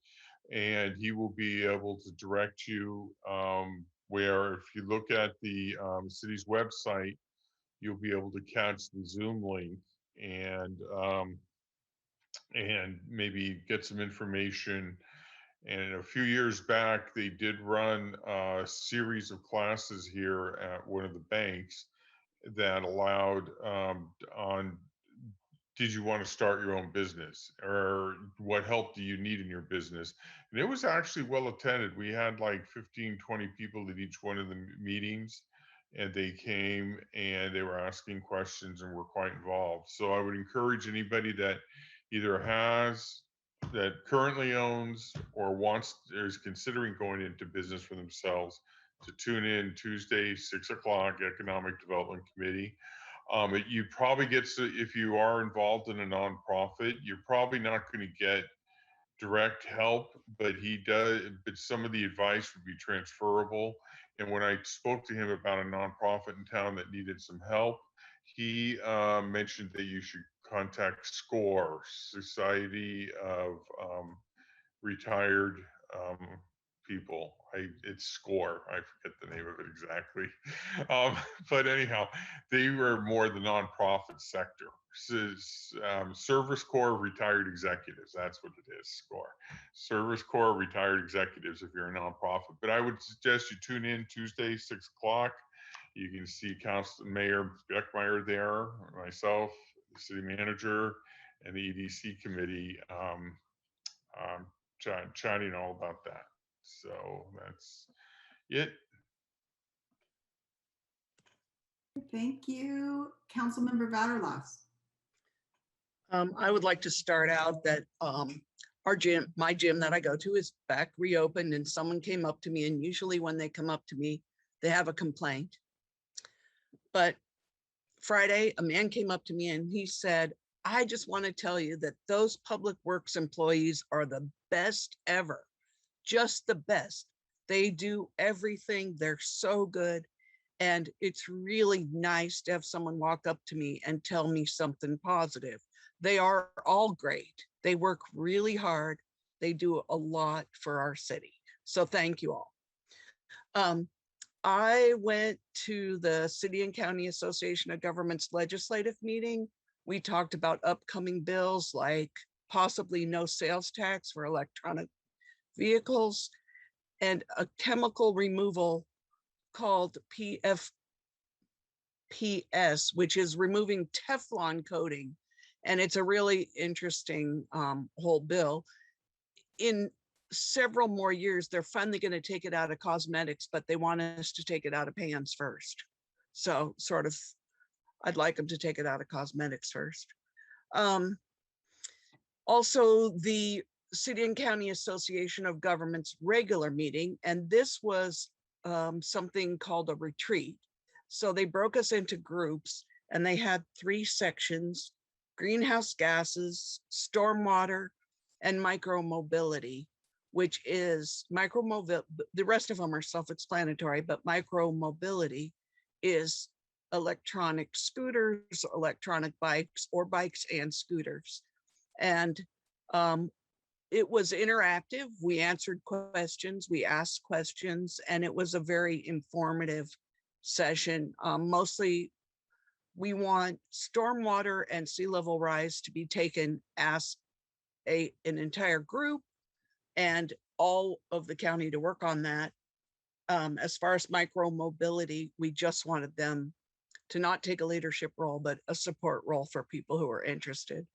and he will be able to direct you where, if you look at the city's website, you'll be able to catch the Zoom link and maybe get some information. And a few years back, they did run a series of classes here at one of the banks that allowed on, did you want to start your own business, or what help do you need in your business? And it was actually well attended. We had like 15, 20 people at each one of the meetings, and they came and they were asking questions and were quite involved. So I would encourage anybody that either that currently owns or is considering going into business for themselves to tune in Tuesday, 6 o'clock, Economic Development Committee. You probably get to, if you are involved in a nonprofit, you're probably not going to get direct help, but some of the advice would be transferable. And when I spoke to him about a nonprofit in town that needed some help, he mentioned that you should contact SCORE, Society of Retired People. It's SCORE. I forget the name of it exactly. But anyhow, they were more the nonprofit sector. Service Corps of Retired Executives. That's what it is, SCORE. Service Corps of Retired Executives if you're a nonprofit. But I would suggest you tune in Tuesday, 6 o'clock. You can see Mayor Beckmeyer there, myself, the city manager, and the EDC committee chatting all about that. So that's it. Thank you. Councilmember Vaterlos. I would like to start out that my gym that I go to is back reopened, and someone came up to me, and usually when they come up to me, they have a complaint. But Friday, a man came up to me and he said, I just want to tell you that those public works employees are the best ever, just the best. They do everything. They're so good. And it's really nice to have someone walk up to me and tell me something positive. They are all great. They work really hard. They do a lot for our city. So thank you all. I went to the City and County Association of Governments legislative meeting. We talked about upcoming bills like possibly no sales tax for electronic vehicles and a chemical removal called PFPS, which is removing Teflon coating. And it's a really interesting whole bill. In several more years, they're finally going to take it out of cosmetics, but they want us to take it out of pans first. So sort of, I'd like them to take it out of cosmetics first. Also, the City and County Association of Governments regular meeting, and this was something called a retreat. So they broke us into groups, and they had 3 sections: greenhouse gases, stormwater, and micromobility, which is the rest of them are self-explanatory, but micromobility is electronic scooters, electronic bikes, or bikes and scooters. And it was interactive. We answered questions, we asked questions, and it was a very informative session. Mostly we want stormwater and sea level rise to be taken as an entire group and all of the county to work on that. As far as micro mobility, we just wanted them to not take a leadership role, but a support role for people who are interested.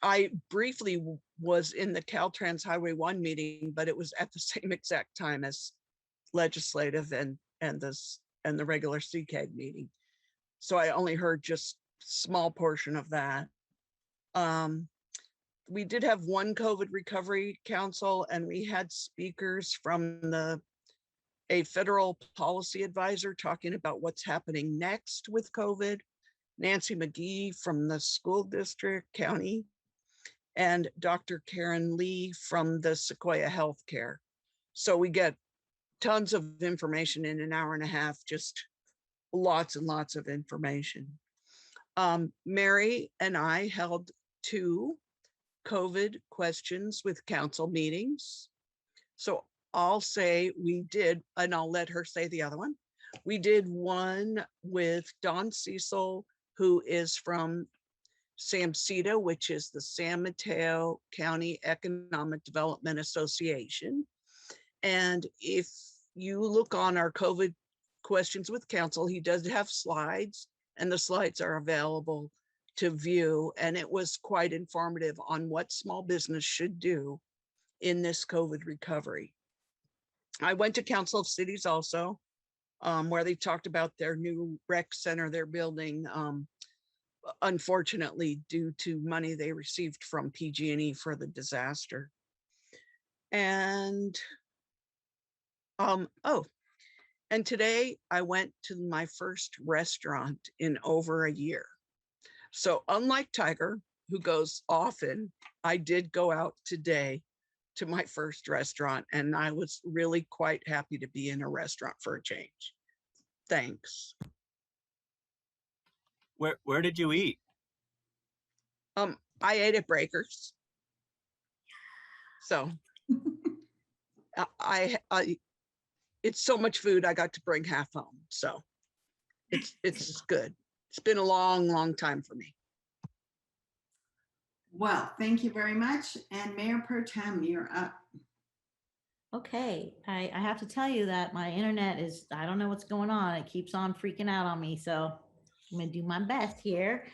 I briefly was in the Caltrans Highway 1 meeting, but it was at the same exact time as legislative and the regular CCAG meeting. So I only heard just small portion of that. We did have one COVID recovery council, and we had speakers from a federal policy advisor talking about what's happening next with COVID, Nancy McGee from the school district county, and Dr. Karen Lee from the Sequoia Healthcare. So we get tons of information in an hour and a half, just lots and lots of information. Mary and I held 2 COVID questions with council meetings. So I'll say we did, and I'll let her say the other one. We did one with Don Cecil, who is from SAMCETA, which is the San Mateo County Economic Development Association. And if you look on our COVID questions with council, he does have slides, and the slides are available to view. And it was quite informative on what small business should do in this COVID recovery. I went to Council of Cities also, where they talked about their new rec center they're building, unfortunately, due to money they received from PG&E for the disaster. And and today I went to my first restaurant in over a year. So unlike Tiger, who goes often, I did go out today to my first restaurant, and I was really quite happy to be in a restaurant for a change. Thanks. Where did you eat? I ate at Breakers. So I it's so much food, I got to bring half home. So it's good. It's been a long, long time for me. Well, thank you very much. And Mayor Pro Tem, you're up. Okay, I have to tell you that my internet is, I don't know what's going on. It keeps on freaking out on me. So I'm gonna do my best here.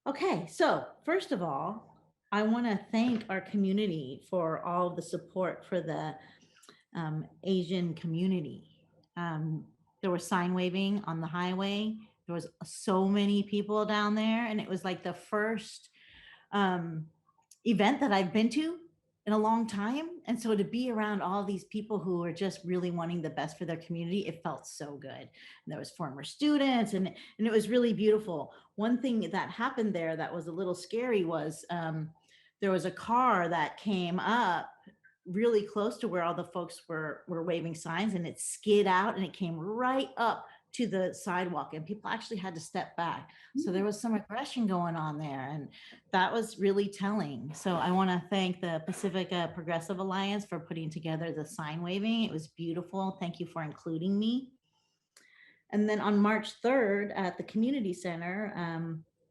Okay, so first of all, I want to thank our community for all of the support for the Asian community. There was sign waving on the highway. There was so many people down there, and it was like the first event that I've been to in a long time. And so to be around all these people who are just really wanting the best for their community, it felt so good. And there was former students, and it was really beautiful. One thing that happened there that was a little scary was there was a car that came up really close to where all the folks were waving signs, and it skid out and it came right up to the sidewalk, and people actually had to step back. So there was some aggression going on there, and that was really telling. So I want to thank the Pacifica Progressive Alliance for putting together the sign waving. It was beautiful. Thank you for including me. And then on March 3rd at the community center,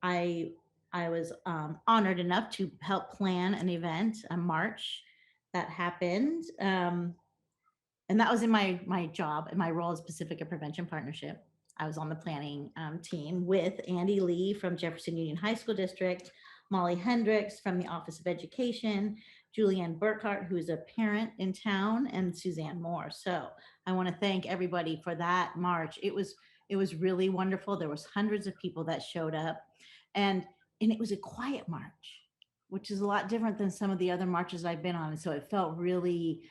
I was honored enough to help plan an event, a march that happened. And that was in my job and my role as Pacifica Prevention Partnership. I was on the planning team with Andy Lee from Jefferson Union High School District, Molly Hendricks from the Office of Education, Julianne Burkhart, who's a parent in town, and Suzanne Moore. So I want to thank everybody for that march. It was really wonderful. There was hundreds of people that showed up, and it was a quiet march, which is a lot different than some of the other marches I've been on. And so it felt really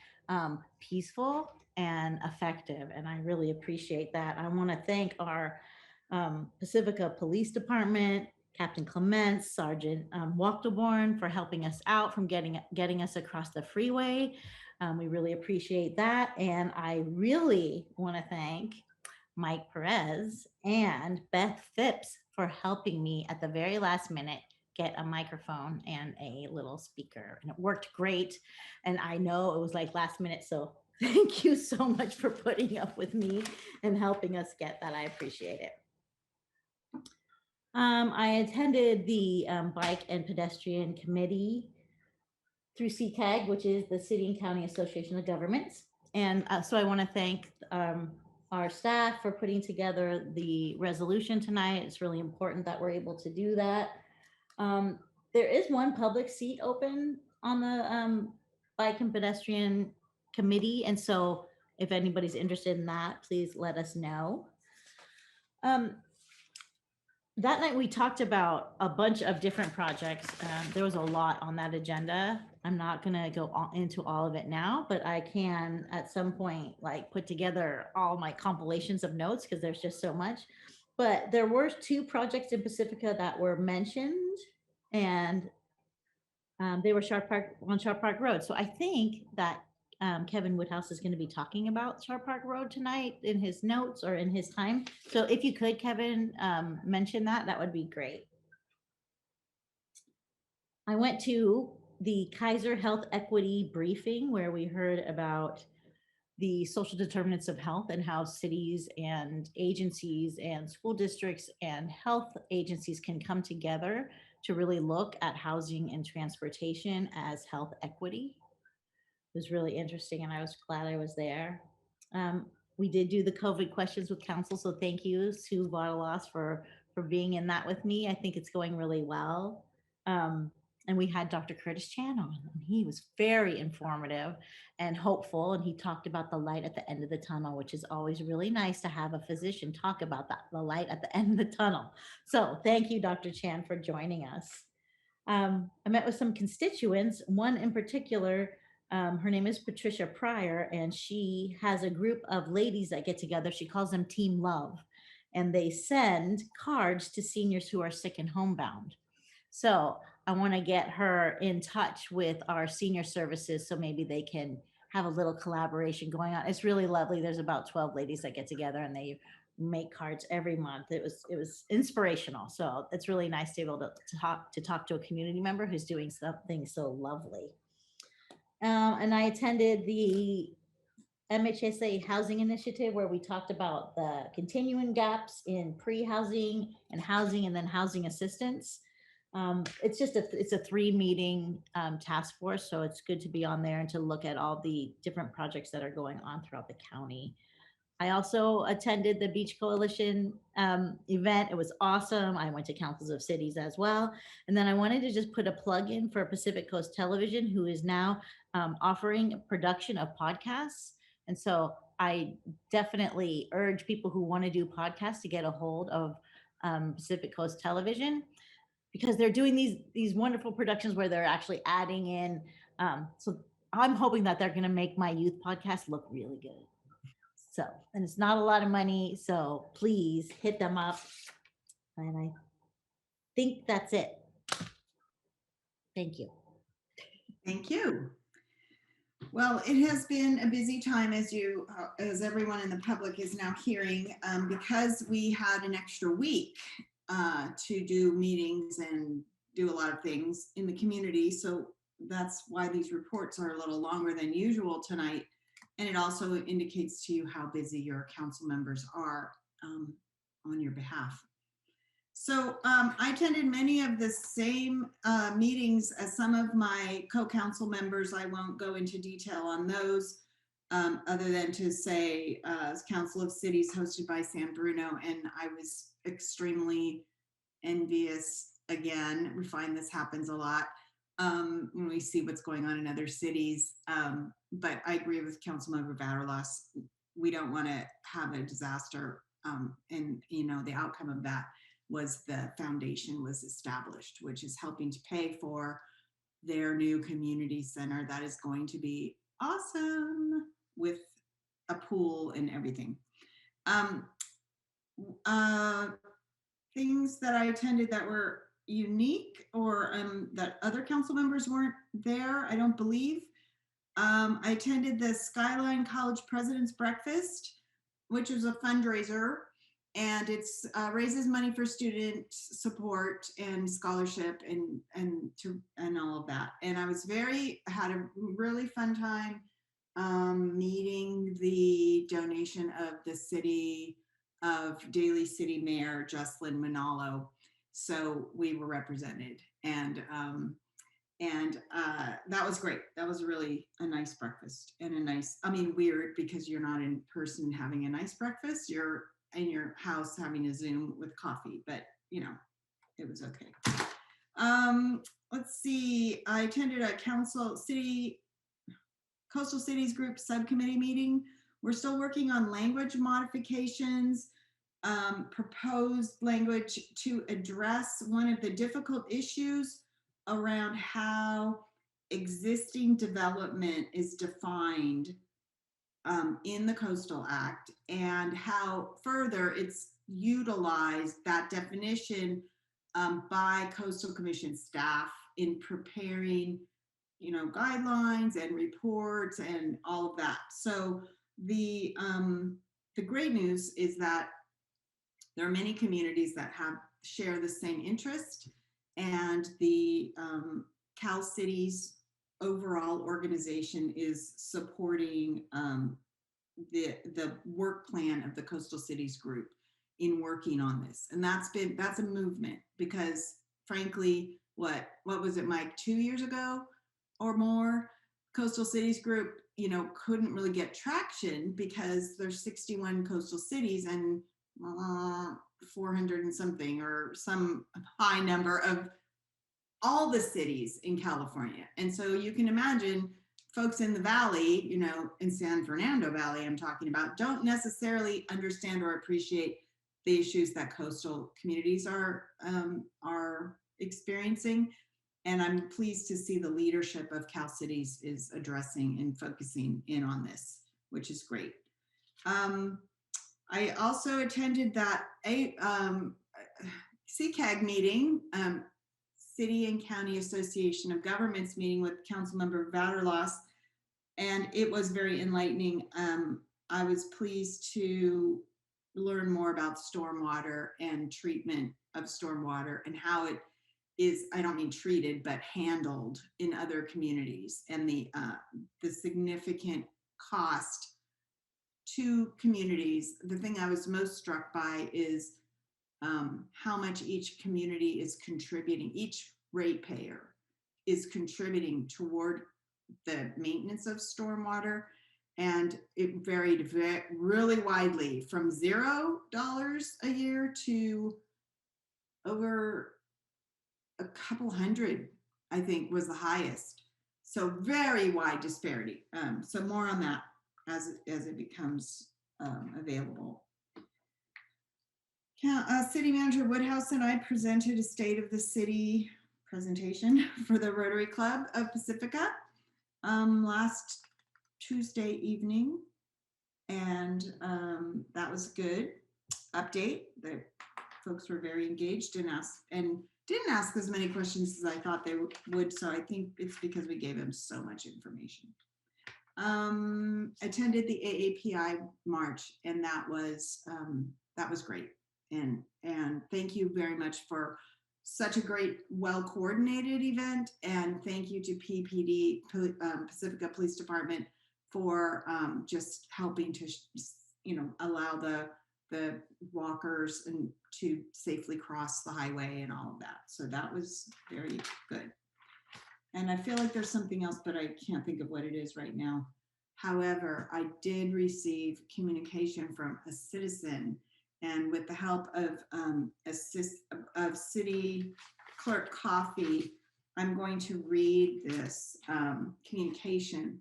peaceful and effective, and I really appreciate that. I want to thank our Pacifica Police Department, Captain Clements, Sergeant Wachtelborn for helping us out from getting us across the freeway. We really appreciate that, and I really want to thank Mike Perez and Beth Phipps for helping me at the very last minute get a microphone and a little speaker, and it worked great. And I know it was like last minute, so thank you so much for putting up with me and helping us get that. I appreciate it. I attended the Bike and Pedestrian Committee through CCAG, which is the City and County Association of Governments. And so I want to thank our staff for putting together the resolution tonight. It's really important that we're able to do that. There is one public seat open on the Bike and Pedestrian Committee. And so if anybody's interested in that, please let us know. That night we talked about a bunch of different projects. There was a lot on that agenda. I'm not gonna go into all of it now, but I can at some point like put together all my compilations of notes because there's just so much. But there were 2 projects in Pacifica that were mentioned, and they were on Sharp Park Road. So I think that Kevin Woodhouse is going to be talking about Sharp Park Road tonight in his notes or in his time. So if you could, Kevin, mention that, that would be great. I went to the Kaiser Health Equity briefing where we heard about the social determinants of health and how cities and agencies and school districts and health agencies can come together to really look at housing and transportation as health equity. It was really interesting, and I was glad I was there. We did do the COVID questions with council, so thank you, Sue Vaudelas, for being in that with me. I think it's going really well. And we had Dr. Curtis Chan on, and he was very informative and hopeful, and he talked about the light at the end of the tunnel, which is always really nice to have a physician talk about that, the light at the end of the tunnel. So thank you, Dr. Chan, for joining us. I met with some constituents, one in particular. Her name is Patricia Pryor, and she has a group of ladies that get together. She calls them Team Love, and they send cards to seniors who are sick and homebound. So I want to get her in touch with our senior services so maybe they can have a little collaboration going on. It's really lovely. There's about 12 ladies that get together and they make cards every month. It was inspirational. So it's really nice to be able to talk to a community member who's doing something so lovely. And I attended the MHSA housing initiative where we talked about the continuing gaps in pre-housing and housing and then housing assistance. It's a 3-meeting task force, so it's good to be on there and to look at all the different projects that are going on throughout the county. I also attended the Beach Coalition event. It was awesome. I went to Councils of Cities as well. And then I wanted to just put a plug in for Pacific Coast Television, who is now offering production of podcasts. And so I definitely urge people who want to do podcasts to get a hold of Pacific Coast Television, because they're doing these wonderful productions where they're actually adding in. So I'm hoping that they're going to make my youth podcast look really good. So, and it's not a lot of money, so please hit them up. And I think that's it. Thank you. Thank you. Well, it has been a busy time, as everyone in the public is now hearing, because we had an extra week to do meetings and do a lot of things in the community. So that's why these reports are a little longer than usual tonight. And it also indicates to you how busy your council members are on your behalf. So I attended many of the same meetings as some of my co-council members. I won't go into detail on those other than to say Council of Cities hosted by San Bruno, and I was extremely envious. Again, we find this happens a lot when we see what's going on in other cities. But I agree with Councilmember Vaudelas. We don't want to have a disaster, and the outcome of that was the foundation was established, which is helping to pay for their new community center that is going to be awesome with a pool and everything. Things that I attended that were unique or that other council members weren't there, I don't believe. I attended the Skyline College President's Breakfast, which was a fundraiser. and it's raises money for student support and scholarship and all of that. And I had a really fun time meeting the donation of the city of Daly City Mayor Jocelyn Manalo. So we were represented, and that was great. That was really a nice breakfast and weird because you're not in person having a nice breakfast. You're in your house having a Zoom with coffee, but you know, it was okay. Let's see. I attended a Coastal Cities Group subcommittee meeting. We're still working on language modifications, proposed language to address one of the difficult issues around how existing development is defined in the Coastal Act, and how further it's utilized that definition by Coastal Commission staff in preparing, you know, guidelines and reports and all of that. So the great news is that there are many communities that share the same interest, and the Cal Cities overall organization is supporting the work plan of the Coastal Cities Group in working on this. And that's a movement, because frankly, what was it, Mike, 2 years ago or more, Coastal Cities Group, you know, couldn't really get traction because there's 61 coastal cities and 400 and something, or some high number of all the cities in California. And so you can imagine folks in the Valley, you know, in San Fernando Valley, I'm talking about, don't necessarily understand or appreciate the issues that coastal communities are experiencing. And I'm pleased to see the leadership of Cal Cities is addressing and focusing in on this, which is great. I also attended that CCAG meeting, City and County Association of Governments meeting with Councilmember Vaterlos, and it was very enlightening. I was pleased to learn more about stormwater and treatment of stormwater and how it is, I don't mean treated, but handled in other communities, and the significant cost to communities. The thing I was most struck by is how much each community is contributing, each ratepayer is contributing toward the maintenance of stormwater. And it varied really widely from $0 a year to over a couple hundred, I think was the highest. So very wide disparity. So more on that as it becomes available. City Manager Woodhouse and I presented a State of the City presentation for the Rotary Club of Pacifica last Tuesday evening, and that was a good update. The folks were very engaged and didn't ask as many questions as I thought they would, so I think it's because we gave them so much information. Attended the AAPI March, and that was great. And thank you very much for such a great, well-coordinated event. And thank you to PPD, Pacifica Police Department, for just helping to, you know, allow the walkers and to safely cross the highway and all of that. So that was very good. And I feel like there's something else, but I can't think of what it is right now. However, I did receive communication from a citizen, and with the help of City Clerk Coffee, I'm going to read this communication.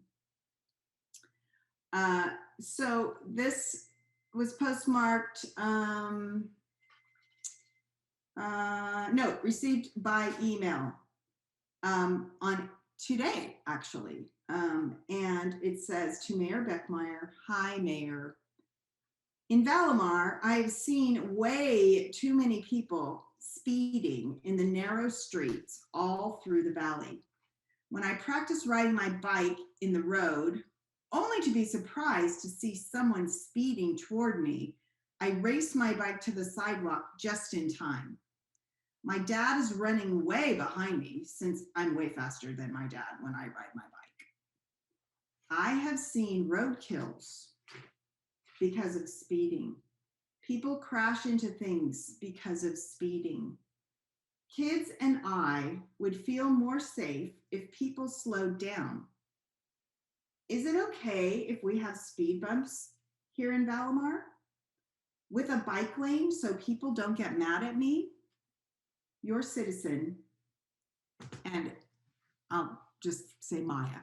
So this was postmarked, no, received by email on today, actually. And it says, to Mayor Beckmeyer, hi, Mayor. In Valimar, I've seen way too many people speeding in the narrow streets all through the valley. When I practice riding my bike in the road, only to be surprised to see someone speeding toward me, I race my bike to the sidewalk just in time. My dad is running way behind me since I'm way faster than my dad when I ride my bike. I have seen roadkills because of speeding. People crash into things because of speeding. Kids and I would feel more safe if people slowed down. Is it okay if we have speed bumps here in Valamar? With a bike lane so people don't get mad at me? Your citizen, and I'll just say Maya.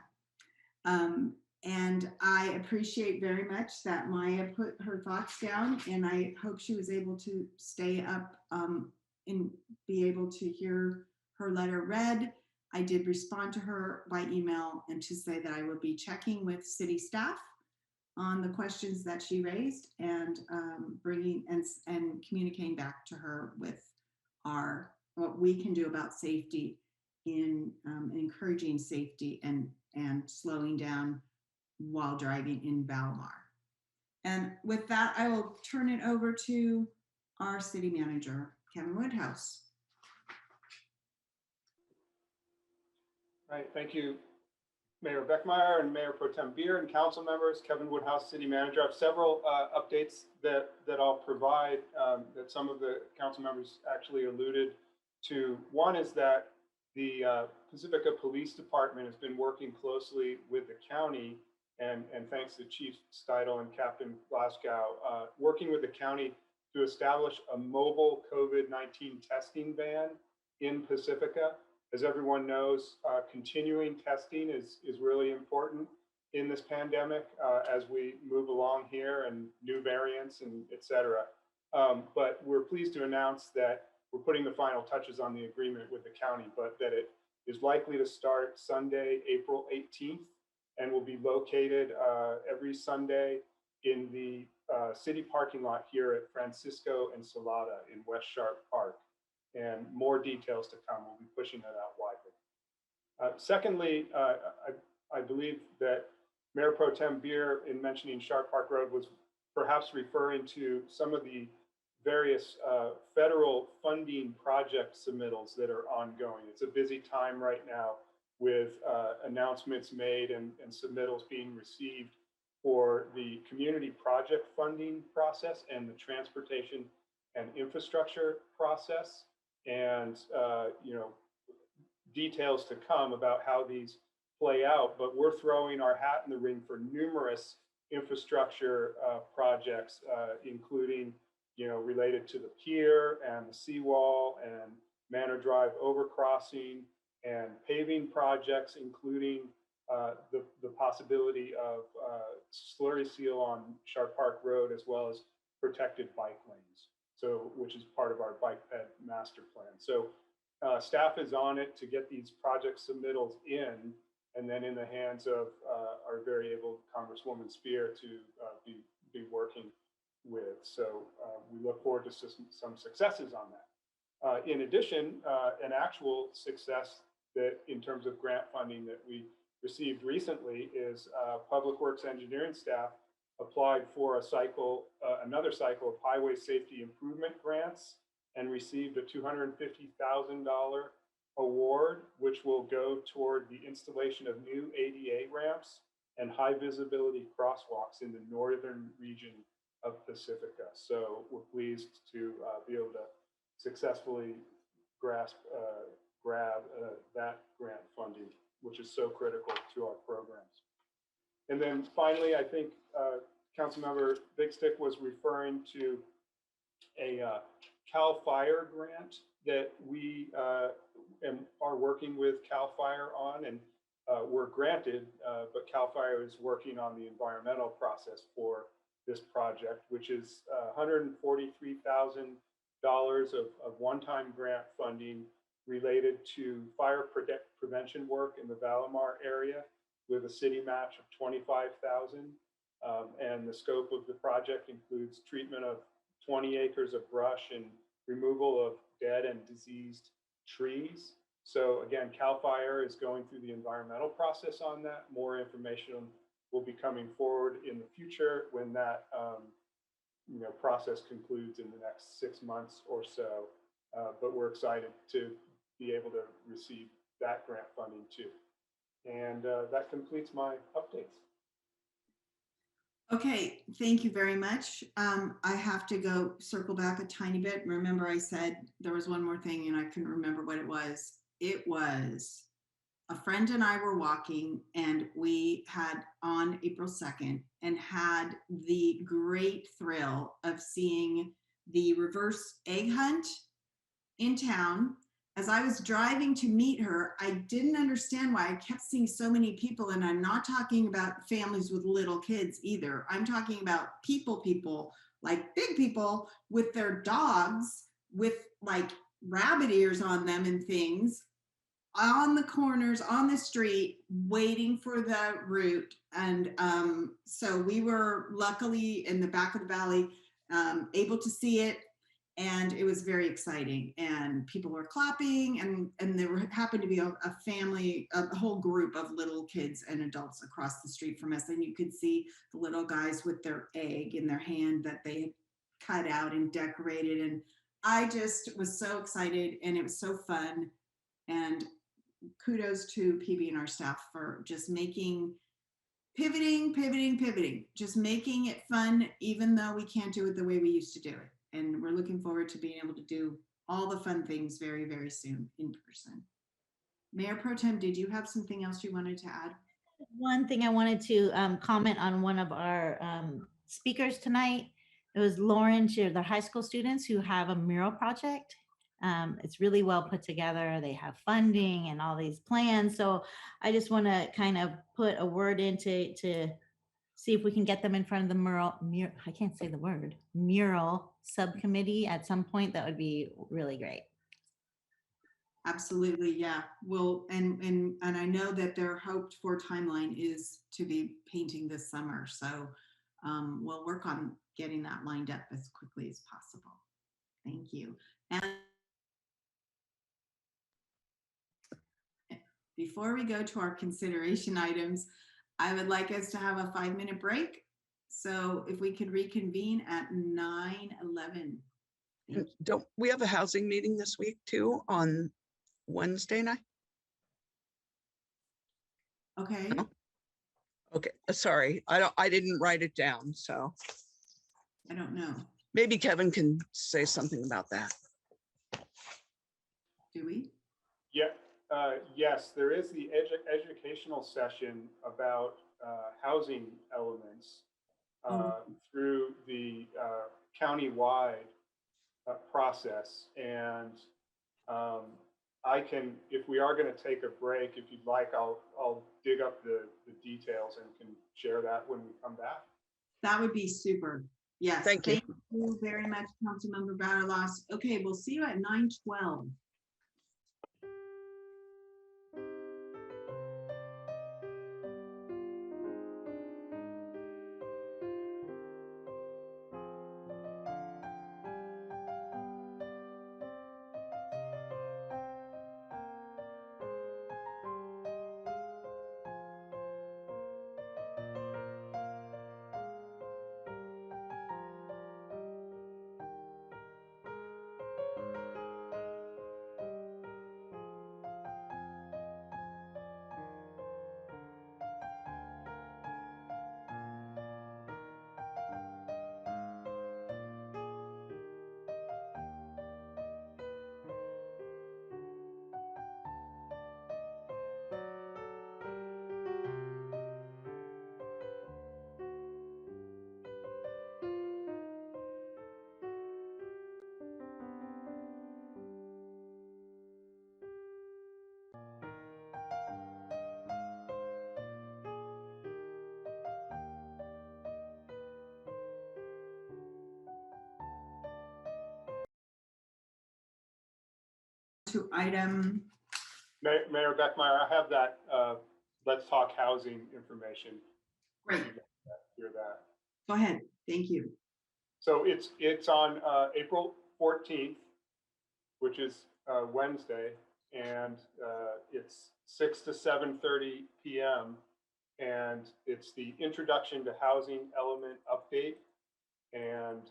And I appreciate very much that Maya put her thoughts down, and I hope she was able to stay up and be able to hear her letter read. I did respond to her by email and to say that I will be checking with city staff on the questions that she raised and bringing and communicating back to her with what we can do about safety in encouraging safety and slowing down while driving in Valamar. And with that, I will turn it over to our city manager, Kevin Woodhouse. All right, thank you, Mayor Beckmeyer and Mayor Pro Tem Beer and council members. Kevin Woodhouse, city manager. I have several updates that I'll provide that some of the council members actually alluded to. One is that the Pacifica Police Department has been working closely with the county, and thanks to Chief Steidel and Captain Glasgow, working with the county to establish a mobile COVID-19 testing van in Pacifica. As everyone knows, continuing testing is really important in this pandemic as we move along here and new variants and et cetera. But we're pleased to announce that we're putting the final touches on the agreement with the county, but that it is likely to start Sunday, April 18th, and will be located every Sunday in the city parking lot here at Francisco and Salada in West Sharp Park. And more details to come. We'll be pushing that out widely. Secondly, I believe that Mayor Pro Tem Beer, in mentioning Sharp Park Road, was perhaps referring to some of the various federal funding project submittals that are ongoing. It's a busy time right now with announcements made and submittals being received for the community project funding process and the transportation and infrastructure process. And details to come about how these play out, but we're throwing our hat in the ring for numerous infrastructure projects, including related to the pier and the seawall and Manor Drive overcrossing and paving projects, including the possibility of slurry seal on Sharp Park Road, as well as protected bike lanes. So, which is part of our bike ped master plan. So staff is on it to get these project submittals in, and then in the hands of our very able Congresswoman Spear to be working with. So we look forward to some successes on that. In addition, an actual success that in terms of grant funding that we received recently is Public Works engineering staff applied for another cycle of highway safety improvement grants and received a $250,000 award, which will go toward the installation of new ADA ramps and high visibility crosswalks in the northern region of Pacifica. So we're pleased to be able to successfully grab that grant funding, which is so critical to our programs. And then finally, I think Councilmember Big Stick was referring to a CAL FIRE grant that we are working with CAL FIRE on, and were granted, but CAL FIRE is working on the environmental process for this project, which is $143,000 of one-time grant funding related to fire prevention work in the Valamar area, with a city match of $25,000. And the scope of the project includes treatment of 20 acres of brush and removal of dead and diseased trees. So again, CAL FIRE is going through the environmental process on that. More information will be coming forward in the future when that process concludes in the next 6 months or so. But we're excited to be able to receive that grant funding too. And that completes my updates. Okay, thank you very much. I have to go circle back a tiny bit. Remember, I said there was one more thing and I couldn't remember what it was. It was a friend and I were walking, and we had on April 2nd and had the great thrill of seeing the reverse egg hunt in town. As I was driving to meet her, I didn't understand why I kept seeing so many people. And I'm not talking about families with little kids either. I'm talking about people, like big people with their dogs with like rabbit ears on them and things on the corners, on the street, waiting for the route. And so we were luckily in the back of the valley, able to see it. And it was very exciting, and people were clapping, and there happened to be a family, a whole group of little kids and adults across the street from us. And you could see the little guys with their egg in their hand that they had cut out and decorated. And I just was so excited, and it was so fun. And kudos to PB and our staff for just pivoting, just making it fun, even though we can't do it the way we used to do it. And we're looking forward to being able to do all the fun things very, very soon in person. Mayor Pro Tem, did you have something else you wanted to add? One thing I wanted to comment on one of our speakers tonight. It was Lauren, the high school students who have a mural project. It's really well put together. They have funding and all these plans. So I just want to kind of put a word into to see if we can get them in front of the I can't say the word, mural subcommittee at some point. That would be really great. Absolutely, yeah. Well, and I know that their hoped for timeline is to be painting this summer. So we'll work on getting that lined up as quickly as possible. Thank you. And before we go to our consideration items, I would like us to have a 5-minute break. So if we could reconvene at 9:11. Don't we have a housing meeting this week too on Wednesday night? Okay. No? Okay, sorry. I didn't write it down, so. I don't know. Maybe Kevin can say something about that. Do we? Yeah. Yes, there is the educational session about housing elements through the county-wide process. And I can, if we are going to take a break, if you'd like, I'll dig up the details and can share that when we come back. That would be super. Yes. Thank you. Thank you very much, Councilmember Barrelas. Okay, we'll see you at 9:12. To item. Mayor Beckmeyer, I have that Let's Talk Housing information. Great. Hear that. Go ahead. Thank you. So it's on April 14th, which is Wednesday, and it's 6 to 7:30 p.m. And it's the Introduction to Housing Element Update. And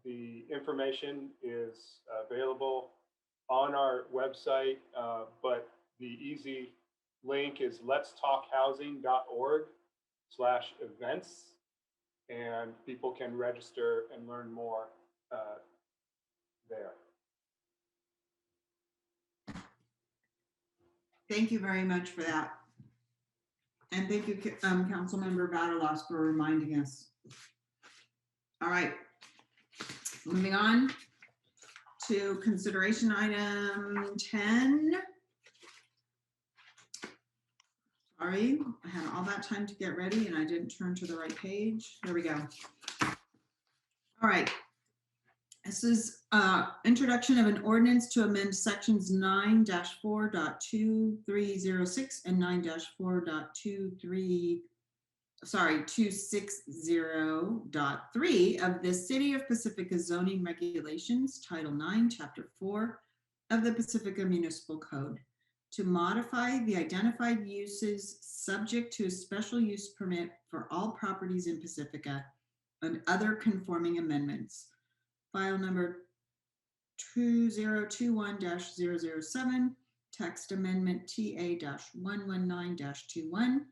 the information is available on our website, but the easy link is letstalkhousing.org/events, and people can register and learn more there. Thank you very much for that. And thank you, Councilmember Vatalos, for reminding us. All right, moving on to consideration item 10. Sorry, I had all that time to get ready and I didn't turn to the right page. There we go. All right. This is introduction of an ordinance to amend sections 9-4.2306 and 260.3 of the City of Pacifica zoning regulations, Title 9, Chapter 4 of the Pacifica Municipal Code, to modify the identified uses subject to a special use permit for all properties in Pacifica and other conforming amendments. File number 2021-007, text amendment TA-119-21,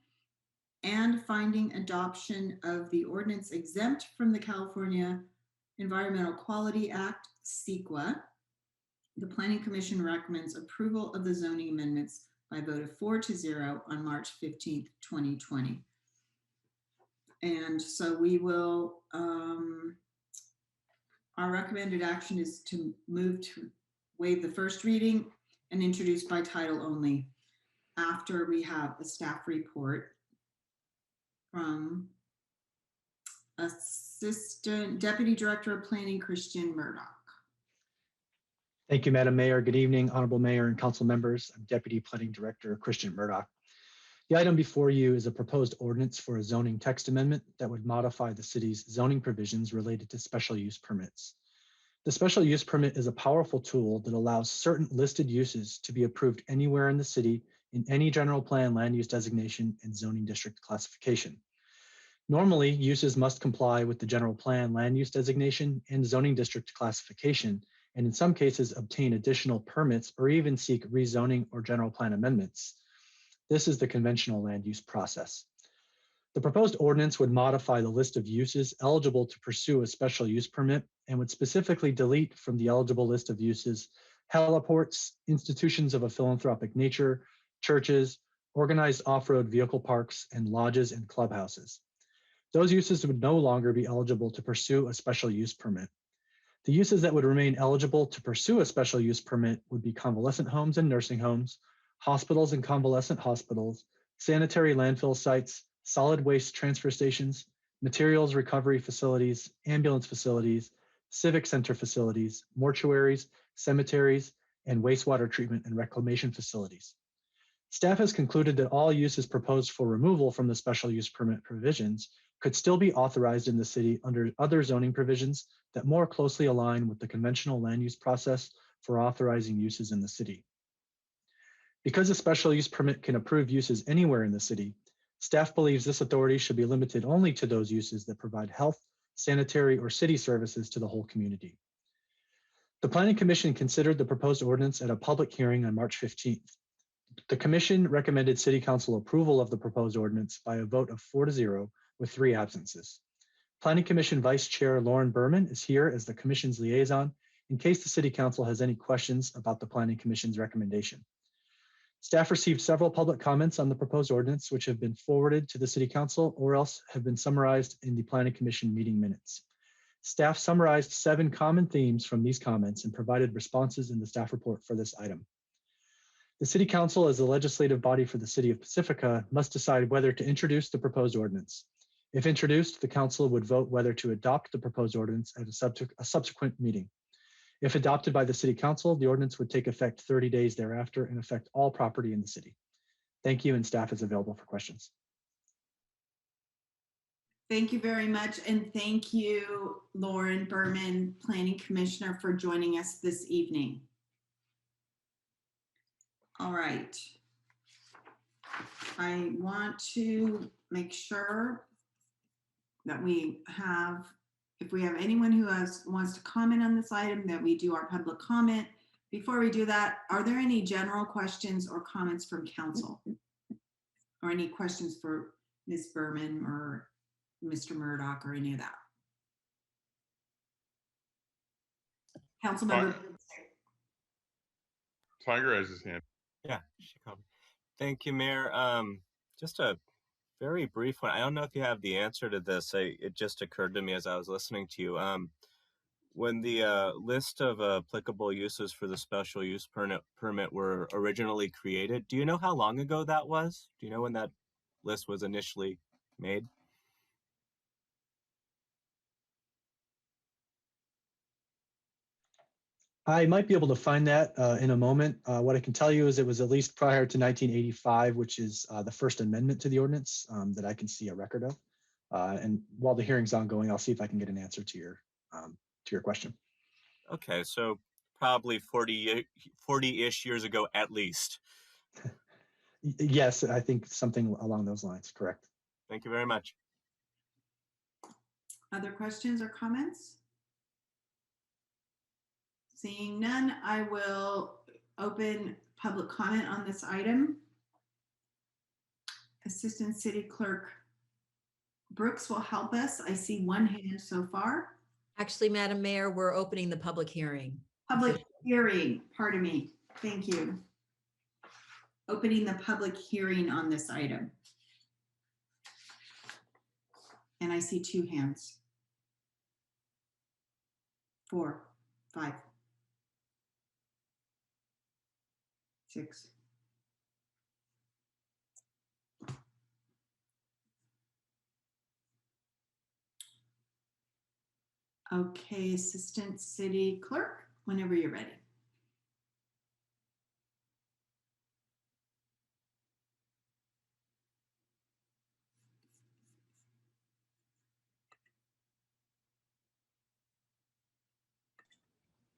and finding adoption of the ordinance exempt from the California Environmental Quality Act, CEQA. The Planning Commission recommends approval of the zoning amendments by a vote of 4-0 on March 15th, 2020. And so we will, our recommended action is to move to waive the first reading and introduce by title only after we have a staff report from Assistant Deputy Director of Planning, Christian Murdoch. Thank you, Madam Mayor. Good evening, Honorable Mayor and Council members. I'm Deputy Planning Director Christian Murdoch. The item before you is a proposed ordinance for a zoning text amendment that would modify the city's zoning provisions related to special use permits. The special use permit is a powerful tool that allows certain listed uses to be approved anywhere in the city in any general plan land use designation and zoning district classification. Normally, uses must comply with the general plan land use designation and zoning district classification, and in some cases obtain additional permits or even seek rezoning or general plan amendments. This is the conventional land use process. The proposed ordinance would modify the list of uses eligible to pursue a special use permit and would specifically delete from the eligible list of uses heliports, institutions of a philanthropic nature, churches, organized off-road vehicle parks, and lodges and clubhouses. Those uses would no longer be eligible to pursue a special use permit. The uses that would remain eligible to pursue a special use permit would be convalescent homes and nursing homes, hospitals and convalescent hospitals, sanitary landfill sites, solid waste transfer stations, materials recovery facilities, ambulance facilities, civic center facilities, mortuaries, cemeteries, and wastewater treatment and reclamation facilities. Staff has concluded that all uses proposed for removal from the special use permit provisions could still be authorized in the city under other zoning provisions that more closely align with the conventional land use process for authorizing uses in the city. Because a special use permit can approve uses anywhere in the city, staff believes this authority should be limited only to those uses that provide health, sanitary, or city services to the whole community. The Planning Commission considered the proposed ordinance at a public hearing on March 15th. The Commission recommended City Council approval of the proposed ordinance by a vote of 4-0 with 3 absences. Planning Commission Vice Chair Lauren Berman is here as the Commission's liaison in case the City Council has any questions about the Planning Commission's recommendation. Staff received several public comments on the proposed ordinance, which have been forwarded to the City Council or else have been summarized in the Planning Commission meeting minutes. Staff summarized 7 common themes from these comments and provided responses in the staff report for this item. The City Council, as the legislative body for the City of Pacifica, must decide whether to introduce the proposed ordinance. If introduced, the Council would vote whether to adopt the proposed ordinance at a subsequent meeting. If adopted by the City Council, the ordinance would take effect 30 days thereafter and affect all property in the city. Thank you, and staff is available for questions. Thank you very much, and thank you, Lauren Berman, Planning Commissioner, for joining us this evening. All right. I want to make sure that we have if we have anyone who wants to comment on this item, that we do our public comment. Before we do that, are there any general questions or comments from council? Or any questions for Ms. Berman or Mr. Murdoch or any of that? Councilmember. Tiger has his hand. Yeah, she called me. Thank you, Mayor. Just a very brief one. I don't know if you have the answer to this. It just occurred to me as I was listening to you. When the list of applicable uses for the special use permit were originally created, do you know how long ago that was? Do you know when that list was initially made? I might be able to find that in a moment. What I can tell you is it was at least prior to 1985, which is the first amendment to the ordinance that I can see a record of. And while the hearing's ongoing, I'll see if I can get an answer to your question. Okay, so probably 40-ish years ago at least. Yes, I think something along those lines, correct. Thank you very much. Other questions or comments? Seeing none, I will open public comment on this item. Assistant City Clerk Brooks will help us. I see one hand so far. Actually, Madam Mayor, we're opening the public hearing. Public hearing, pardon me. Thank you. Opening the public hearing on this item. And I see two hands. 4, 5, 6. Okay, Assistant City Clerk, whenever you're ready.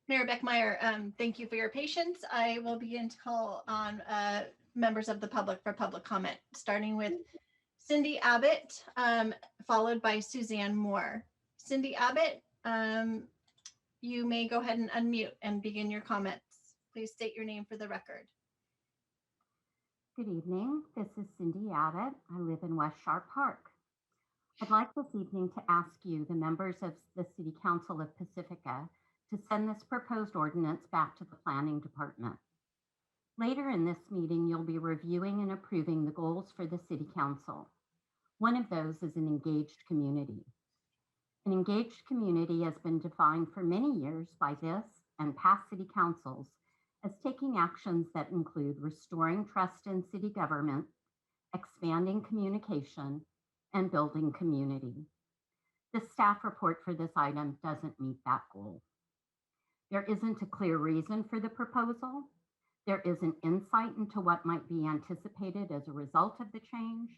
Mayor Beckmeyer, thank you for your patience. I will begin to call on members of the public for public comment, starting with Cindy Abbott, followed by Suzanne Moore. Cindy Abbott, you may go ahead and unmute and begin your comments. Please state your name for the record. Good evening. This is Cindy Abbott. I live in West Sharp Park. I'd like this evening to ask you, the members of the City Council of Pacifica, to send this proposed ordinance back to the Planning Department. Later in this meeting, you'll be reviewing and approving the goals for the City Council. One of those is an engaged community. An engaged community has been defined for many years by this and past City Councils as taking actions that include restoring trust in city government, expanding communication, and building community. The staff report for this item doesn't meet that goal. There isn't a clear reason for the proposal. There isn't insight into what might be anticipated as a result of the change,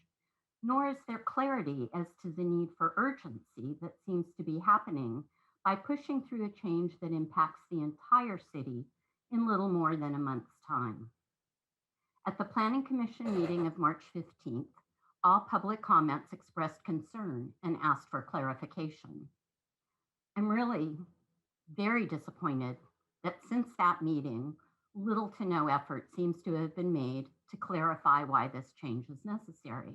nor is there clarity as to the need for urgency that seems to be happening by pushing through a change that impacts the entire city in little more than a month's time. At the Planning Commission meeting of March 15th, all public comments expressed concern and asked for clarification. I'm really very disappointed that since that meeting, little to no effort seems to have been made to clarify why this change is necessary.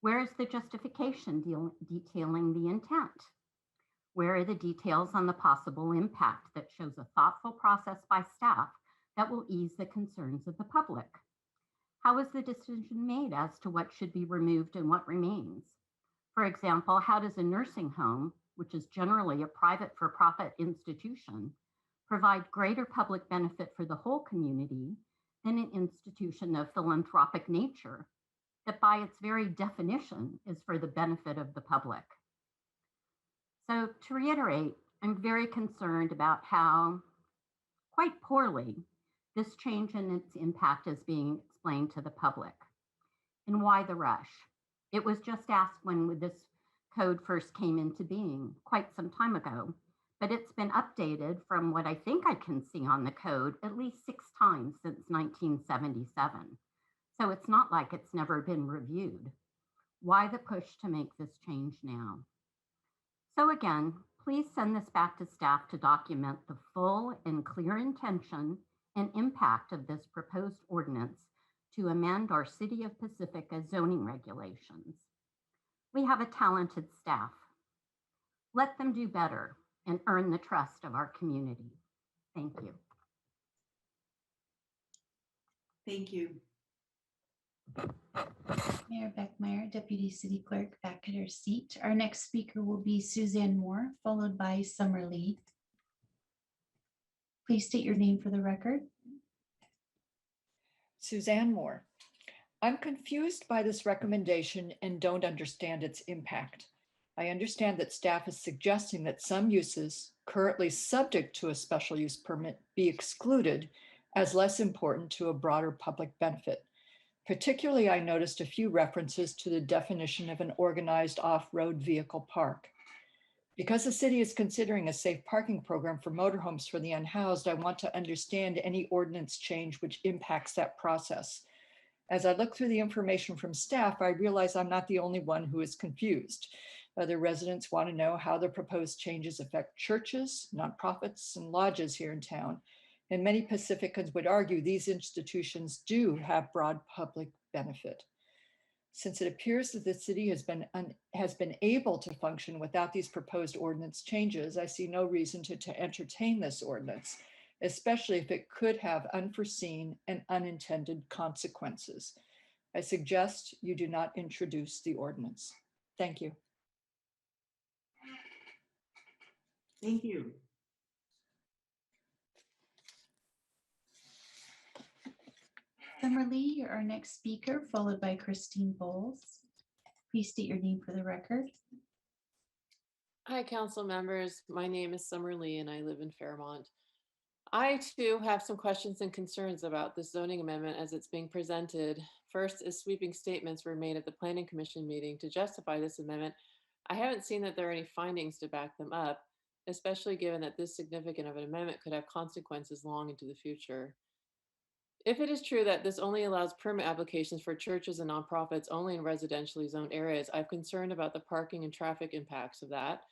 Where is the justification detailing the intent? Where are the details on the possible impact that shows a thoughtful process by staff that will ease the concerns of the public? How is the decision made as to what should be removed and what remains? For example, how does a nursing home, which is generally a private for-profit institution, provide greater public benefit for the whole community than an institution of philanthropic nature that by its very definition is for the benefit of the public? So to reiterate, I'm very concerned about how, quite poorly, this change and its impact is being explained to the public. And why the rush? It was just asked when this code first came into being quite some time ago, but it's been updated from what I think I can see on the code at least 6 times since 1977. So it's not like it's never been reviewed. Why the push to make this change now? So again, please send this back to staff to document the full and clear intention and impact of this proposed ordinance to amend our City of Pacifica zoning regulations. We have a talented staff. Let them do better and earn the trust of our community. Thank you. Thank you. Mayor Beckmeyer, Deputy City Clerk, back at her seat. Our next speaker will be Suzanne Moore, followed by Summer Lee. Please state your name for the record. Suzanne Moore. I'm confused by this recommendation and don't understand its impact. I understand that staff is suggesting that some uses currently subject to a special use permit be excluded as less important to a broader public benefit. Particularly, I noticed a few references to the definition of an organized off-road vehicle park. Because the city is considering a safe parking program for motorhomes for the unhoused, I want to understand any ordinance change which impacts that process. As I look through the information from staff, I realize I'm not the only one who is confused. Other residents want to know how the proposed changes affect churches, nonprofits, and lodges here in town. And many Pacificans would argue these institutions do have broad public benefit. Since it appears that the city has been able to function without these proposed ordinance changes, I see no reason to entertain this ordinance, especially if it could have unforeseen and unintended consequences. I suggest you do not introduce the ordinance. Thank you. Thank you. Summer Lee, you're our next speaker, followed by Christine Bowles. Please state your name for the record. Hi, council members. My name is Summer Lee and I live in Fairmont. I too have some questions and concerns about this zoning amendment as it's being presented. First, as sweeping statements were made at the Planning Commission meeting to justify this amendment, I haven't seen that there are any findings to back them up, especially given that this significant of an amendment could have consequences long into the future. If it is true that this only allows permit applications for churches and nonprofits only in residentially zoned areas, I'm concerned about the parking and traffic impacts of that,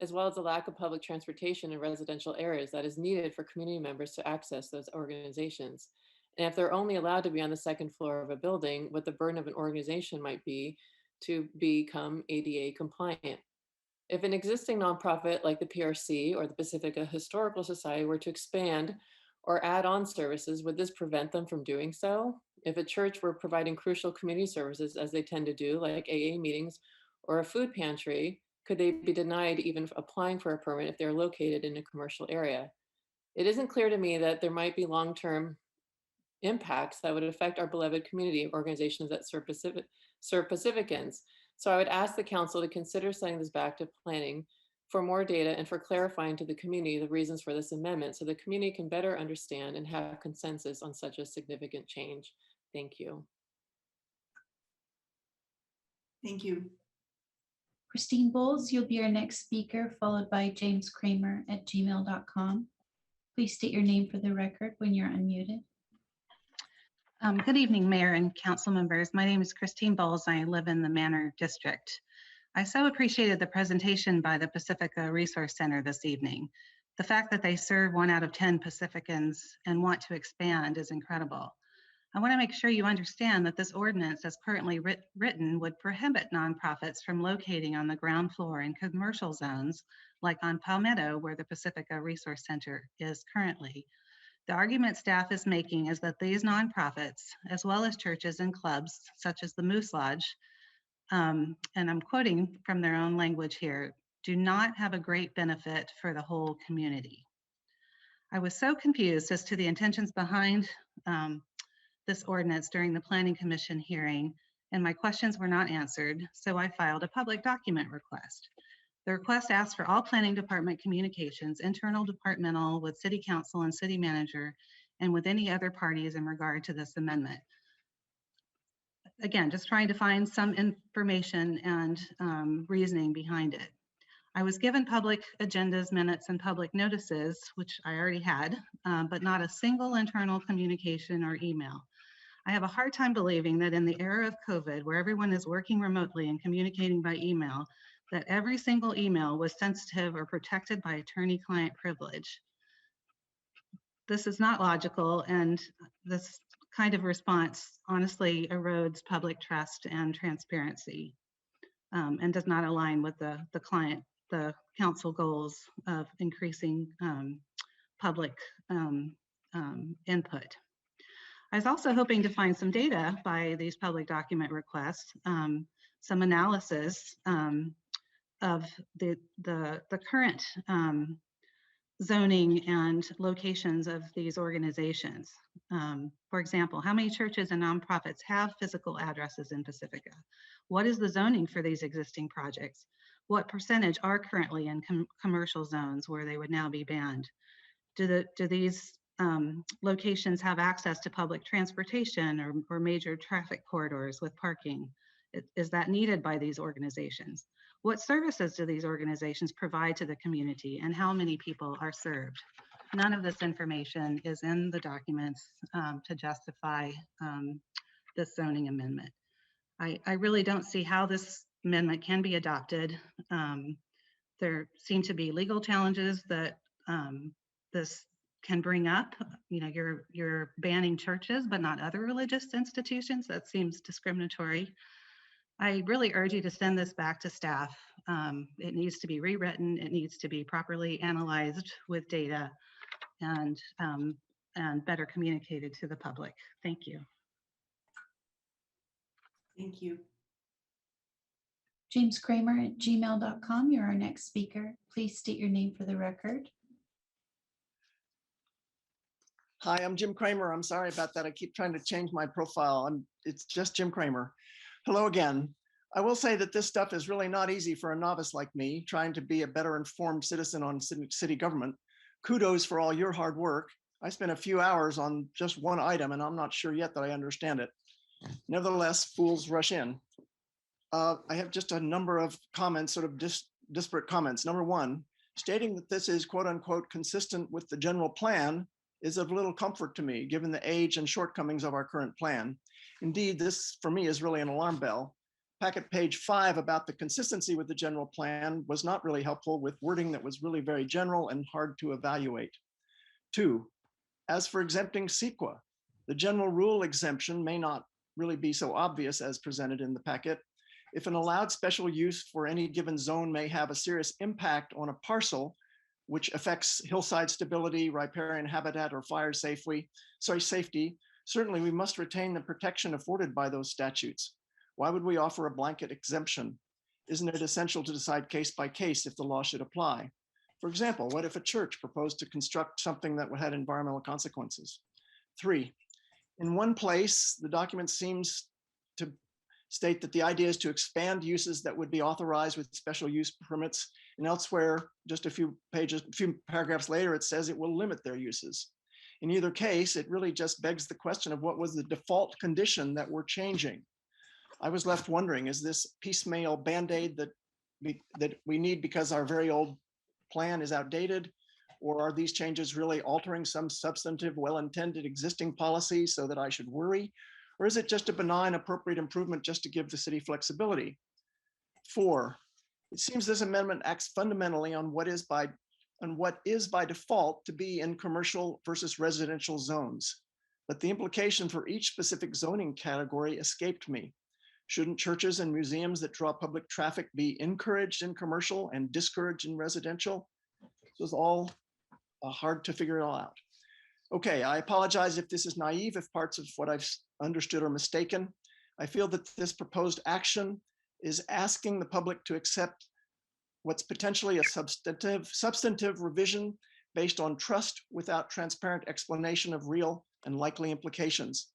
as well as the lack of public transportation in residential areas that is needed for community members to access those organizations. And if they're only allowed to be on the second floor of a building, what the burden of an organization might be to become ADA compliant. If an existing nonprofit like the PRC or the Pacifica Historical Society were to expand or add on services, would this prevent them from doing so? If a church were providing crucial community services, as they tend to do, like AA meetings or a food pantry, could they be denied even applying for a permit if they're located in a commercial area? It isn't clear to me that there might be long-term impacts that would affect our beloved community organizations that serve Pacificans. So I would ask the council to consider sending this back to planning for more data and for clarifying to the community the reasons for this amendment so the community can better understand and have consensus on such a significant change. Thank you. Thank you. Christine Bowles, you'll be our next speaker, followed by James Kramer at gmail.com. Please state your name for the record when you're unmuted. Good evening, Mayor and council members. My name is Christine Bowles. I live in the Manor District. I so appreciated the presentation by the Pacifica Resource Center this evening. The fact that they serve 1 out of 10 Pacificans and want to expand is incredible. I want to make sure you understand that this ordinance as currently written would prohibit nonprofits from locating on the ground floor in commercial zones, like on Palmetto, where the Pacifica Resource Center is currently. The argument staff is making is that these nonprofits, as well as churches and clubs, such as the Moose Lodge, and I'm quoting from their own language here, do not have a great benefit for the whole community. I was so confused as to the intentions behind this ordinance during the Planning Commission hearing, and my questions were not answered, so I filed a public document request. The request asks for all planning department communications, internal, departmental, with city council and city manager, and with any other parties in regard to this amendment. Again, just trying to find some information and reasoning behind it. I was given public agendas, minutes, and public notices, which I already had, but not a single internal communication or email. I have a hard time believing that in the era of COVID, where everyone is working remotely and communicating by email, that every single email was sensitive or protected by attorney-client privilege. This is not logical, and this kind of response honestly erodes public trust and transparency, and does not align with the council goals of increasing public input. I was also hoping to find some data by these public document requests, some analysis of the current zoning and locations of these organizations. For example, how many churches and nonprofits have physical addresses in Pacifica? What is the zoning for these existing projects? What percentage are currently in commercial zones where they would now be banned? Do these locations have access to public transportation or major traffic corridors with parking? Is that needed by these organizations? What services do these organizations provide to the community, and how many people are served? None of this information is in the documents to justify this zoning amendment. I really don't see how this amendment can be adopted. There seem to be legal challenges that this can bring up. You know, you're banning churches, but not other religious institutions. That seems discriminatory. I really urge you to send this back to staff. It needs to be rewritten. It needs to be properly analyzed with data and better communicated to the public. Thank you. Thank you. James Kramer at gmail.com. You're our next speaker. Please state your name for the record. Hi, I'm Jim Kramer. I'm sorry about that. I keep trying to change my profile. It's just Jim Kramer. Hello again. I will say that this stuff is really not easy for a novice like me, trying to be a better informed citizen on city government. Kudos for all your hard work. I spent a few hours on just one item, and I'm not sure yet that I understand it. Nevertheless, fools rush in. I have just a number of comments, sort of disparate comments. Number one, stating that this is quote unquote consistent with the general plan is of little comfort to me, given the age and shortcomings of our current plan. Indeed, this for me is really an alarm bell. Packet page 5 about the consistency with the general plan was not really helpful, with wording that was really very general and hard to evaluate. 2, as for exempting CEQA, the general rule exemption may not really be so obvious as presented in the packet. If an allowed special use for any given zone may have a serious impact on a parcel, which affects hillside stability, riparian habitat, or fire safety, certainly we must retain the protection afforded by those statutes. Why would we offer a blanket exemption? Isn't it essential to decide case by case if the law should apply? For example, what if a church proposed to construct something that had environmental consequences? 3, in one place, the document seems to state that the idea is to expand uses that would be authorized with special use permits, and elsewhere, just a few paragraphs later, it says it will limit their uses. In either case, it really just begs the question of what was the default condition that we're changing. I was left wondering, is this piecemeal Band-Aid that we need because our very old plan is outdated? Or are these changes really altering some substantive, well-intended existing policy so that I should worry? Or is it just a benign, appropriate improvement just to give the city flexibility? 4, it seems this amendment acts fundamentally on what is by default to be in commercial versus residential zones. But the implication for each specific zoning category escaped me. Shouldn't churches and museums that draw public traffic be encouraged in commercial and discouraged in residential? So it's all hard to figure it all out. Okay, I apologize if this is naive, if parts of what I've understood are mistaken. I feel that this proposed action is asking the public to accept what's potentially a substantive revision based on trust without transparent explanation of real and likely implications.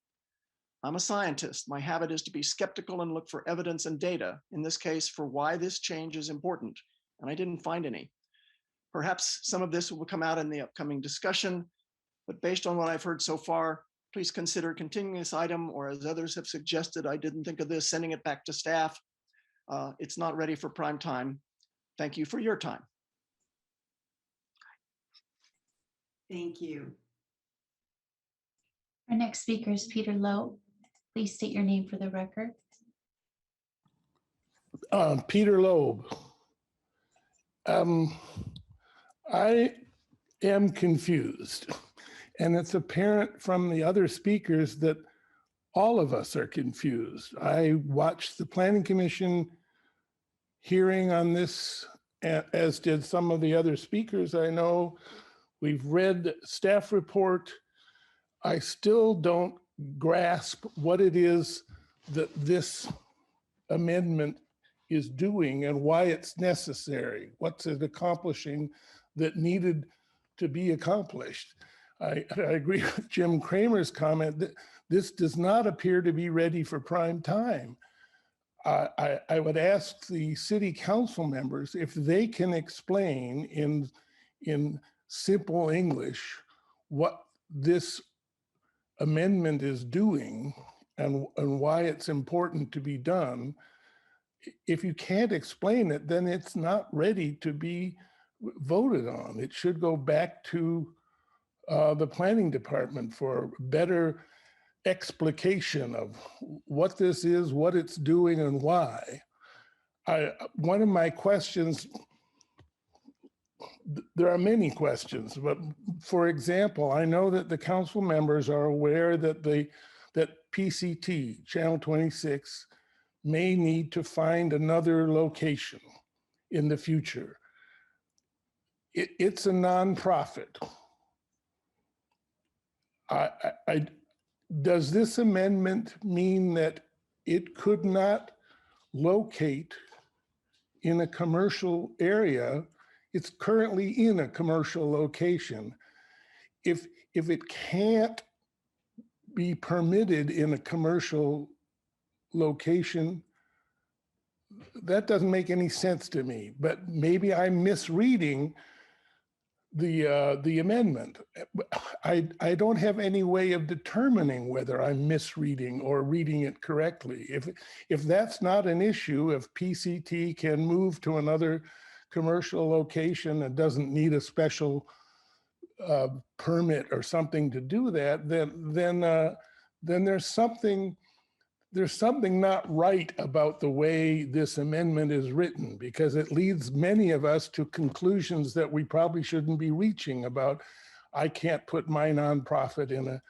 I'm a scientist. My habit is to be skeptical and look for evidence and data, in this case, for why this change is important, and I didn't find any. Perhaps some of this will come out in the upcoming discussion, but based on what I've heard so far, please consider continuing this item, or as others have suggested, I didn't think of this, sending it back to staff. It's not ready for prime time. Thank you for your time. Thank you. Our next speaker is Peter Lowe. Please state your name for the record. Peter Loeb, I am confused. And it's apparent from the other speakers that all of us are confused. I watched the Planning Commission hearing on this, as did some of the other speakers I know. We've read staff report. I still don't grasp what it is that this amendment is doing and why it's necessary. What's it accomplishing that needed to be accomplished? I agree with Jim Kramer's comment that this does not appear to be ready for prime time. I would ask the city council members if they can explain in simple English what this amendment is doing and why it's important to be done. If you can't explain it, then it's not ready to be voted on. It should go back to the planning department for better explication of what this is, what it's doing, and why. One of my questions, there are many questions, but for example, I know that the council members are aware that that PCT, Channel 26, may need to find another location in the future. It's a nonprofit. Does this amendment mean that it could not locate in a commercial area? It's currently in a commercial location. If it can't be permitted in a commercial location, that doesn't make any sense to me, but maybe I'm misreading the amendment. I don't have any way of determining whether I'm misreading or reading it correctly. If that's not an issue, if PCT can move to another commercial location and doesn't need a special permit or something to do that, then there's something not right about the way this amendment is written, because it leads many of us to conclusions that we probably shouldn't be reaching about, I can't put my nonprofit in a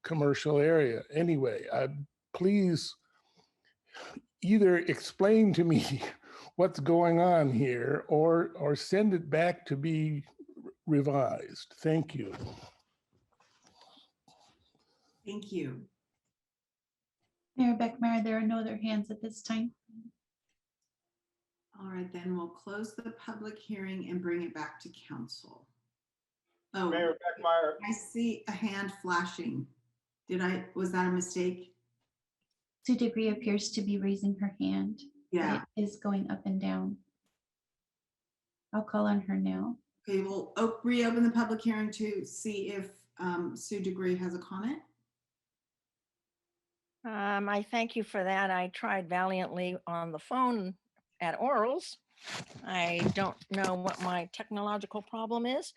commercial area. Anyway, please either explain to me what's going on here or send it back to be revised. Thank you. Thank you. Mayor Beckmeyer, there are no other hands at this time. All right, then we'll close the public hearing and bring it back to council. Oh, Mayor Beckmeyer. I see a hand flashing. Was that a mistake? Sue Degree appears to be raising her hand. Yeah. It is going up and down. I'll call on her now. Okay, we'll reopen the public hearing to see if Sue Degree has a comment. I thank you for that. I tried valiantly on the phone at orals. I don't know what my technological problem is.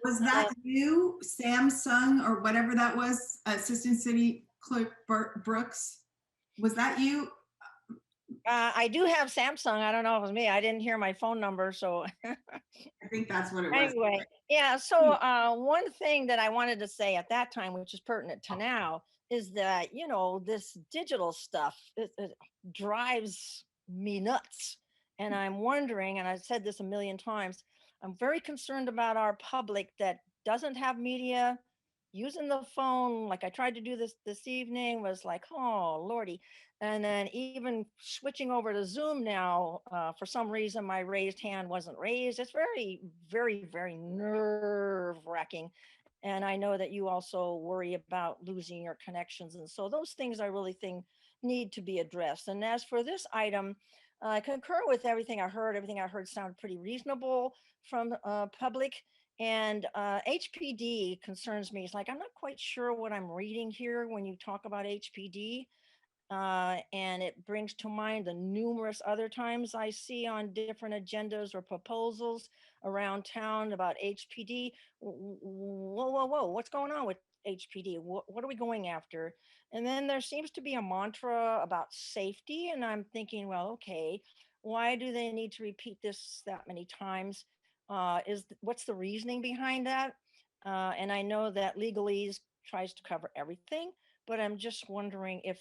Was that you, Samsung, or whatever that was, Assistant City Clerk Brooks? Was that you? I do have Samsung. I don't know if it was me. I didn't hear my phone number, so. I think that's what it was. Anyway, yeah, so one thing that I wanted to say at that time, which is pertinent to now, is that, you know, this digital stuff, it drives me nuts. And I'm wondering, and I've said this a million times, I'm very concerned about our public that doesn't have media, using the phone, like I tried to do this evening, was like, oh, Lordy. And then even switching over to Zoom now, for some reason, my raised hand wasn't raised. It's very, very, very nerve wracking. And I know that you also worry about losing your connections. And so those things I really think need to be addressed. And as for this item, I concur with everything I heard. Everything I heard sounded pretty reasonable from public. And HPD concerns me. It's like, I'm not quite sure what I'm reading here when you talk about HPD. And it brings to mind the numerous other times I see on different agendas or proposals around town about HPD. Whoa, what's going on with HPD? What are we going after? And then there seems to be a mantra about safety. And I'm thinking, well, okay, why do they need to repeat this that many times? What's the reasoning behind that? And I know that legalese tries to cover everything, but I'm just wondering if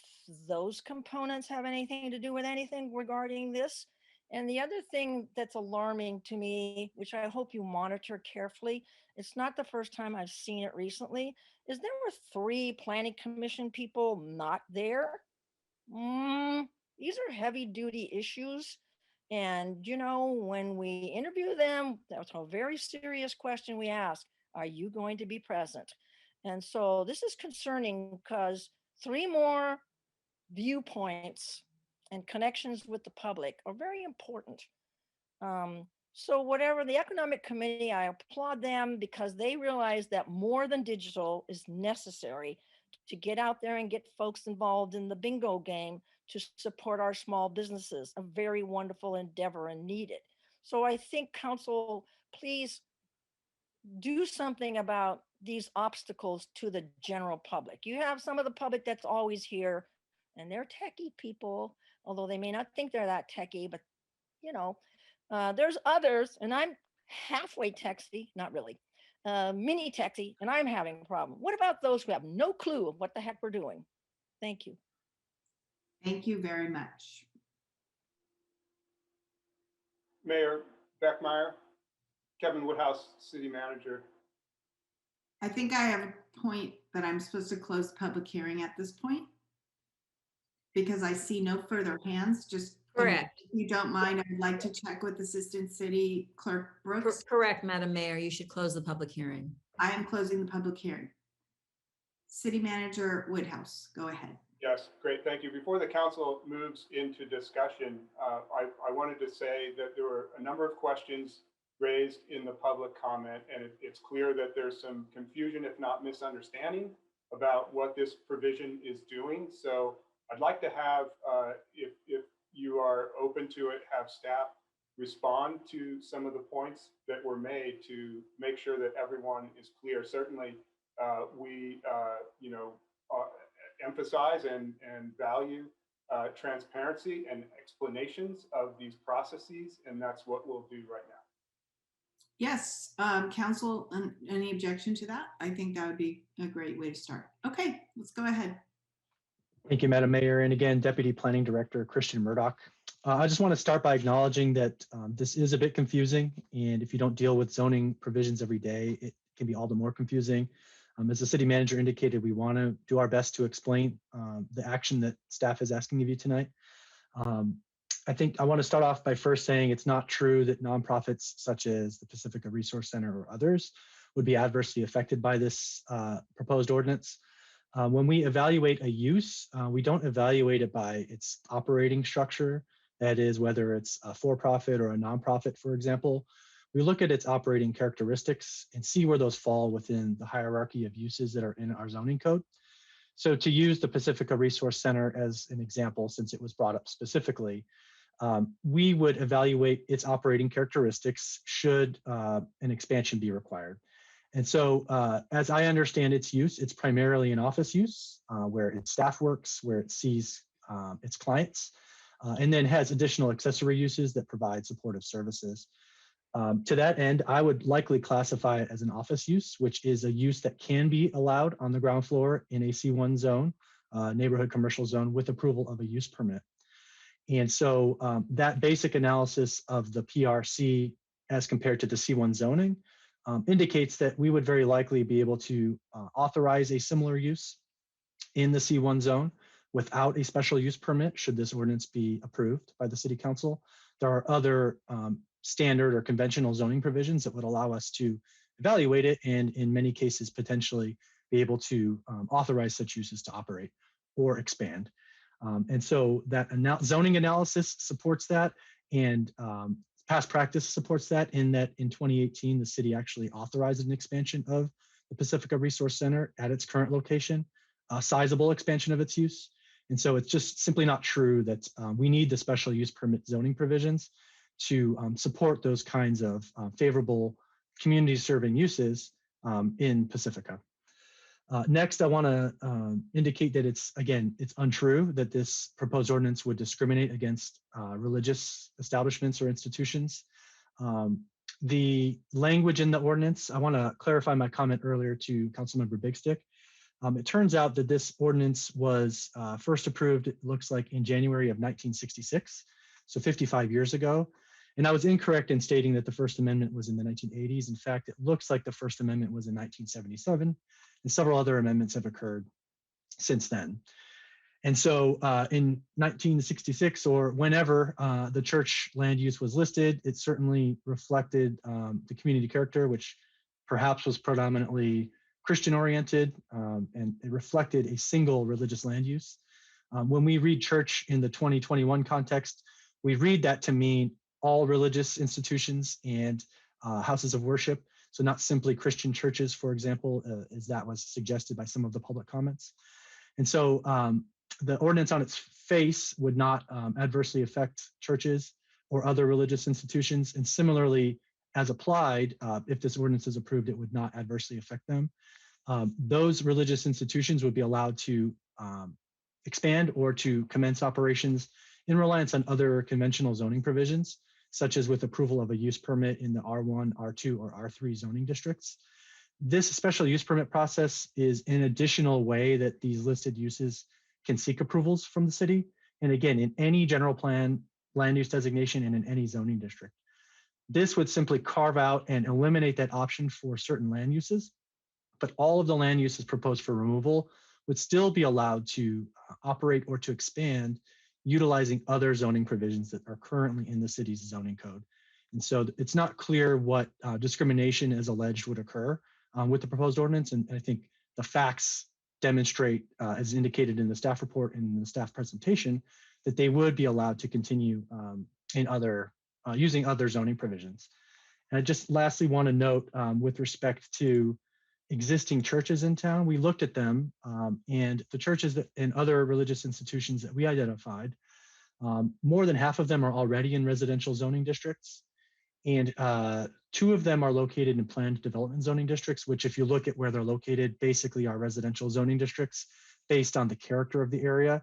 those components have anything to do with anything regarding this. And the other thing that's alarming to me, which I hope you monitor carefully, it's not the first time I've seen it recently, is there were 3 planning commission people not there. These are heavy duty issues. And, you know, when we interview them, that's a very serious question we ask. Are you going to be present? And so this is concerning because 3 more viewpoints and connections with the public are very important. So whatever the economic committee, I applaud them because they realize that more than digital is necessary to get out there and get folks involved in the bingo game to support our small businesses, a very wonderful endeavor and needed. So I think council, please do something about these obstacles to the general public. You have some of the public that's always here and they're techie people, although they may not think they're that techie, but you know, there's others, and I'm halfway techie, not really, mini techie, and I'm having a problem. What about those who have no clue of what the heck we're doing? Thank you. Thank you very much. Mayor Beckmeyer, Kevin Woodhouse, City Manager. I think I have a point that I'm supposed to close the public hearing at this point because I see no further hands. Just Correct. If you don't mind, I'd like to check with Assistant City Clerk Brooks. Correct, Madam Mayor. You should close the public hearing. I am closing the public hearing. City Manager Woodhouse, go ahead. Yes, great, thank you. Before the council moves into discussion, I wanted to say that there were a number of questions raised in the public comment, and it's clear that there's some confusion, if not misunderstanding, about what this provision is doing. So I'd like to have, if you are open to it, have staff respond to some of the points that were made to make sure that everyone is clear. Certainly, we emphasize and value transparency and explanations of these processes, and that's what we'll do right now. Yes, council, any objection to that? I think that would be a great way to start. Okay, let's go ahead. Thank you, Madam Mayor. And again, Deputy Planning Director Christian Murdoch. I just want to start by acknowledging that this is a bit confusing. And if you don't deal with zoning provisions every day, it can be all the more confusing. As the city manager indicated, we want to do our best to explain the action that staff is asking of you tonight. I think I want to start off by first saying it's not true that nonprofits such as the Pacifica Resource Center or others would be adversely affected by this proposed ordinance. When we evaluate a use, we don't evaluate it by its operating structure. That is, whether it's a for-profit or a nonprofit, for example. We look at its operating characteristics and see where those fall within the hierarchy of uses that are in our zoning code. So to use the Pacifica Resource Center as an example, since it was brought up specifically, we would evaluate its operating characteristics should an expansion be required. And so as I understand its use, it's primarily an office use where its staff works, where it sees its clients, and then has additional accessory uses that provide supportive services. To that end, I would likely classify it as an office use, which is a use that can be allowed on the ground floor in a C1 zone, neighborhood commercial zone, with approval of a use permit. And so that basic analysis of the PRC as compared to the C1 zoning indicates that we would very likely be able to authorize a similar use in the C1 zone without a special use permit should this ordinance be approved by the City Council. There are other standard or conventional zoning provisions that would allow us to evaluate it and in many cases potentially be able to authorize such uses to operate or expand. And so that zoning analysis supports that, and past practice supports that, in that in 2018, the city actually authorized an expansion of the Pacifica Resource Center at its current location, a sizable expansion of its use. And so it's just simply not true that we need the special use permit zoning provisions to support those kinds of favorable community serving uses in Pacifica. Next, I want to indicate that it's untrue that this proposed ordinance would discriminate against religious establishments or institutions. The language in the ordinance, I want to clarify my comment earlier to Councilmember Big Stick. It turns out that this ordinance was first approved, it looks like in January of 1966, so 55 years ago. And I was incorrect in stating that the First Amendment was in the 1980s. In fact, it looks like the First Amendment was in 1977, and several other amendments have occurred since then. And so in 1966 or whenever the church land use was listed, it certainly reflected the community character, which perhaps was predominantly Christian oriented, and it reflected a single religious land use. When we read church in the 2021 context, we read that to mean all religious institutions and houses of worship. So not simply Christian churches, for example, as that was suggested by some of the public comments. And so the ordinance on its face would not adversely affect churches or other religious institutions. And similarly, as applied, if this ordinance is approved, it would not adversely affect them. Those religious institutions would be allowed to expand or to commence operations in reliance on other conventional zoning provisions, such as with approval of a use permit in the R1, R2, or R3 zoning districts. This special use permit process is an additional way that these listed uses can seek approvals from the city. And again, in any general plan, land use designation, and in any zoning district. This would simply carve out and eliminate that option for certain land uses, but all of the land uses proposed for removal would still be allowed to operate or to expand utilizing other zoning provisions that are currently in the city's zoning code. And so it's not clear what discrimination as alleged would occur with the proposed ordinance. And I think the facts demonstrate, as indicated in the staff report and in the staff presentation, that they would be allowed to continue in other using other zoning provisions. And I just lastly want to note with respect to existing churches in town, we looked at them and the churches that, and other religious institutions that we identified, more than half of them are already in residential zoning districts. And 2 of them are located in planned development zoning districts, which if you look at where they're located, basically are residential zoning districts based on the character of the area.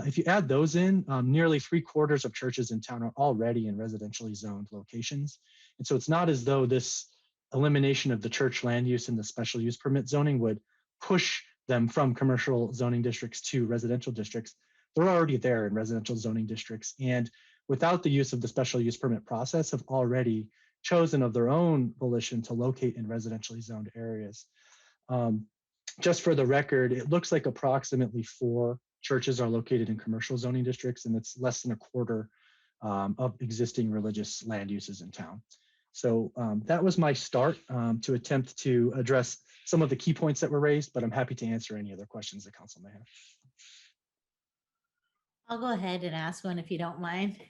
If you add those in, nearly 3/4 of churches in town are already in residentially zoned locations. And so it's not as though this elimination of the church land use in the special use permit zoning would push them from commercial zoning districts to residential districts. They're already there in residential zoning districts, and without the use of the special use permit process have already chosen of their own volition to locate in residentially zoned areas. Just for the record, it looks like approximately 4 churches are located in commercial zoning districts, and it's less than 1/4 of existing religious land uses in town. So that was my start to attempt to address some of the key points that were raised, but I'm happy to answer any other questions the council may have. I'll go ahead and ask one if you don't mind.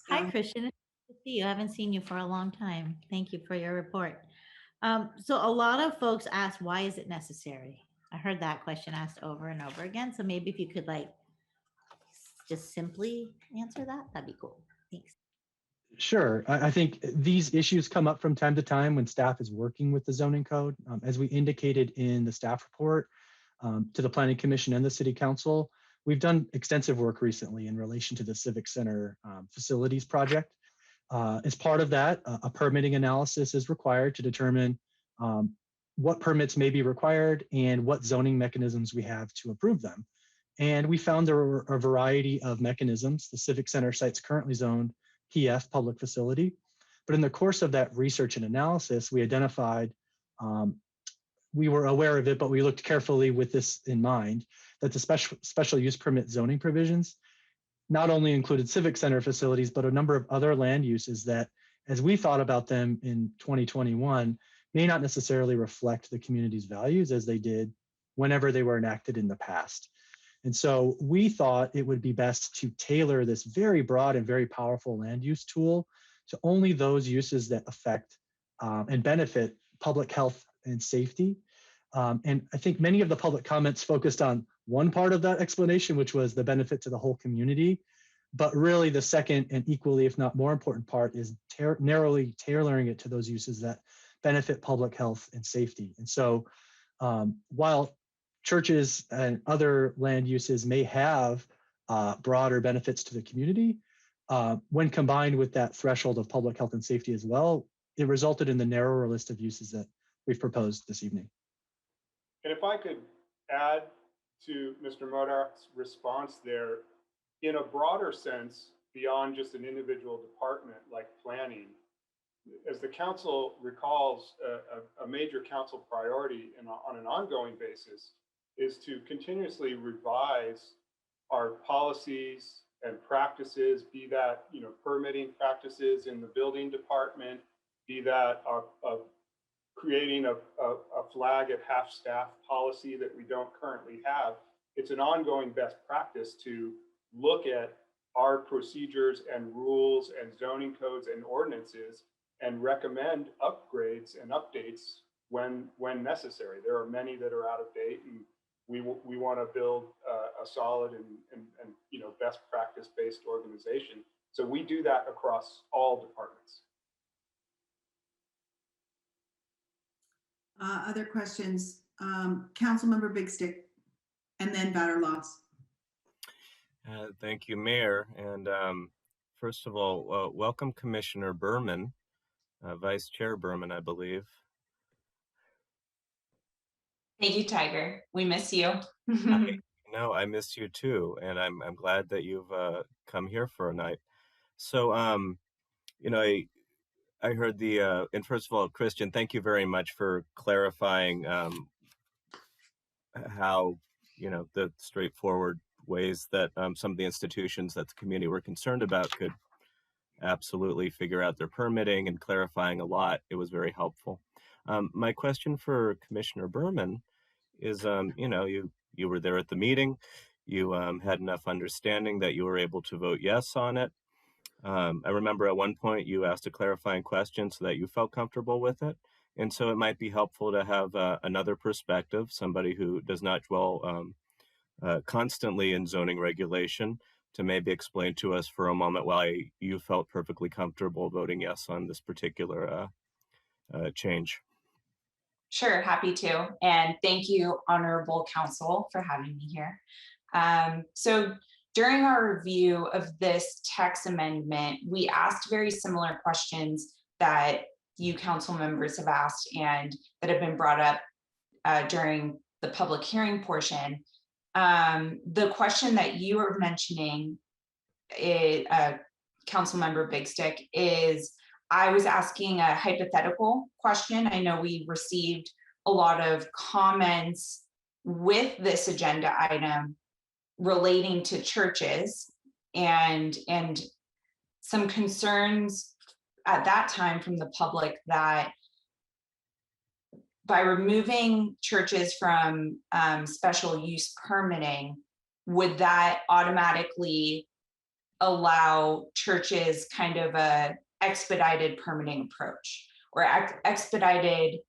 Hi, Christian. It's good to see you. I haven't seen you for a long time. Thank you for your report. So a lot of folks ask, why is it necessary? I heard that question asked over and over again. So maybe if you could just simply answer that, that'd be cool. Thanks. Sure. I think these issues come up from time to time when staff is working with the zoning code. As we indicated in the staff report to the Planning Commission and the City Council, we've done extensive work recently in relation to the Civic Center facilities project. As part of that, a permitting analysis is required to determine what permits may be required and what zoning mechanisms we have to approve them. And we found there were a variety of mechanisms. The Civic Center site's currently zoned PF, public facility. But in the course of that research and analysis, we identified, we were aware of it, but we looked carefully with this in mind, that the special use permit zoning provisions not only included civic center facilities, but a number of other land uses that, as we thought about them in 2021, may not necessarily reflect the community's values as they did whenever they were enacted in the past. And so we thought it would be best to tailor this very broad and very powerful land use tool to only those uses that affect and benefit public health and safety. And I think many of the public comments focused on one part of that explanation, which was the benefit to the whole community. But really the second and equally, if not more important part, is narrowly tailoring it to those uses that benefit public health and safety. And so while churches and other land uses may have broader benefits to the community, when combined with that threshold of public health and safety as well, it resulted in the narrower list of uses that we've proposed this evening. And if I could add to Mr. Murdoch's response there, in a broader sense, beyond just an individual department like planning, as the council recalls, a major council priority on an ongoing basis is to continuously revise our policies and practices, be that permitting practices in the building department, be that creating a flag at half staff policy that we don't currently have. It's an ongoing best practice to look at our procedures and rules and zoning codes and ordinances and recommend upgrades and updates when necessary. There are many that are out of date, and we want to build a solid and best practice based organization. So we do that across all departments. Other questions? Councilmember Big Stick, and then Vaterlos. Thank you, Mayor. And first of all, welcome Commissioner Berman, Vice Chair Berman, I believe. Thank you, Tiger. We miss you. No, I miss you too, and I'm glad that you've come here for a night. So, I heard the and first of all, Christian, thank you very much for clarifying how the straightforward ways that some of the institutions that the community were concerned about could absolutely figure out their permitting and clarifying a lot. It was very helpful. My question for Commissioner Berman is, you were there at the meeting, you had enough understanding that you were able to vote yes on it. I remember at one point you asked a clarifying question so that you felt comfortable with it. And so it might be helpful to have another perspective, somebody who does not dwell constantly in zoning regulation, to maybe explain to us for a moment why you felt perfectly comfortable voting yes on this particular change. Sure, happy to. And thank you, Honorable Council, for having me here. So during our review of this text amendment, we asked very similar questions that you council members have asked and that have been brought up during the public hearing portion. The question that you are mentioning, Council Member Big Stick, is I was asking a hypothetical question. I know we received a lot of comments with this agenda item relating to churches and some concerns at that time from the public that by removing churches from special use permitting, would that automatically allow churches kind of a expedited permitting approach or expedited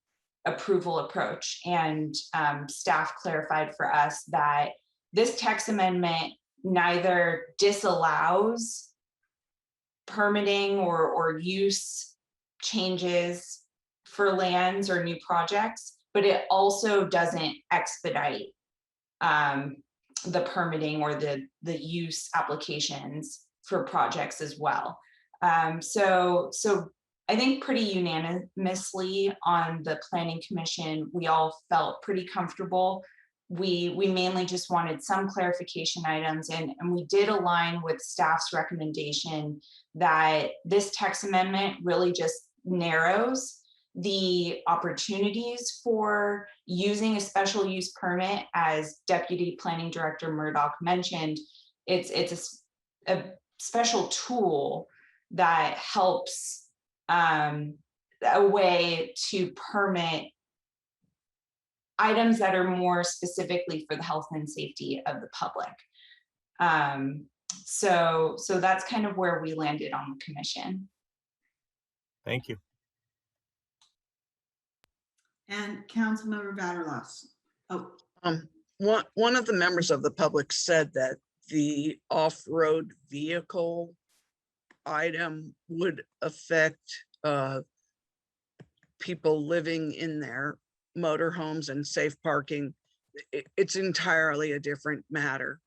approval approach? And staff clarified for us that this text amendment neither disallows permitting or use changes for lands or new projects, but it also doesn't expedite the permitting or the use applications for projects as well. So I think pretty unanimously on the Planning Commission, we all felt pretty comfortable. We mainly just wanted some clarification items, and we did align with staff's recommendation that this text amendment really just narrows the opportunities for using a special use permit. As Deputy Planning Director Murdoch mentioned, it's a special tool that helps a way to permit items that are more specifically for the health and safety of the public. So that's kind of where we landed on the commission. Thank you. And Councilmember Vaterlos. Oh, one of the members of the public said that the off-road vehicle item would affect people living in their motorhomes and safe parking. It's entirely a different matter.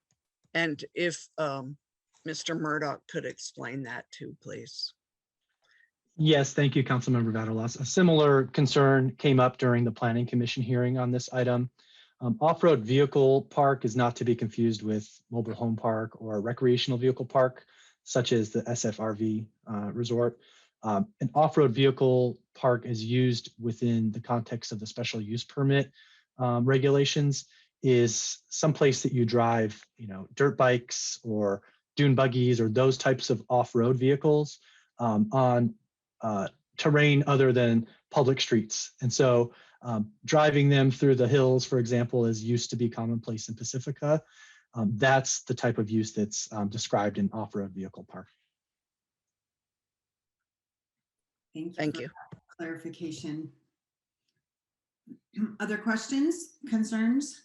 And if Mr. Murdoch could explain that too, please. Yes, thank you, Councilmember Vatalas. A similar concern came up during the Planning Commission hearing on this item. Off-road vehicle park is not to be confused with mobile home park or recreational vehicle park, such as the SFRV resort. An off-road vehicle park is used within the context of the special use permit regulations, is someplace that you drive, dirt bikes or dune buggies or those types of off-road vehicles on terrain other than public streets. And so driving them through the hills, for example, is used to be commonplace in Pacifica. That's the type of use that's described in off-road vehicle park. Thank you. Clarification. Other questions, concerns?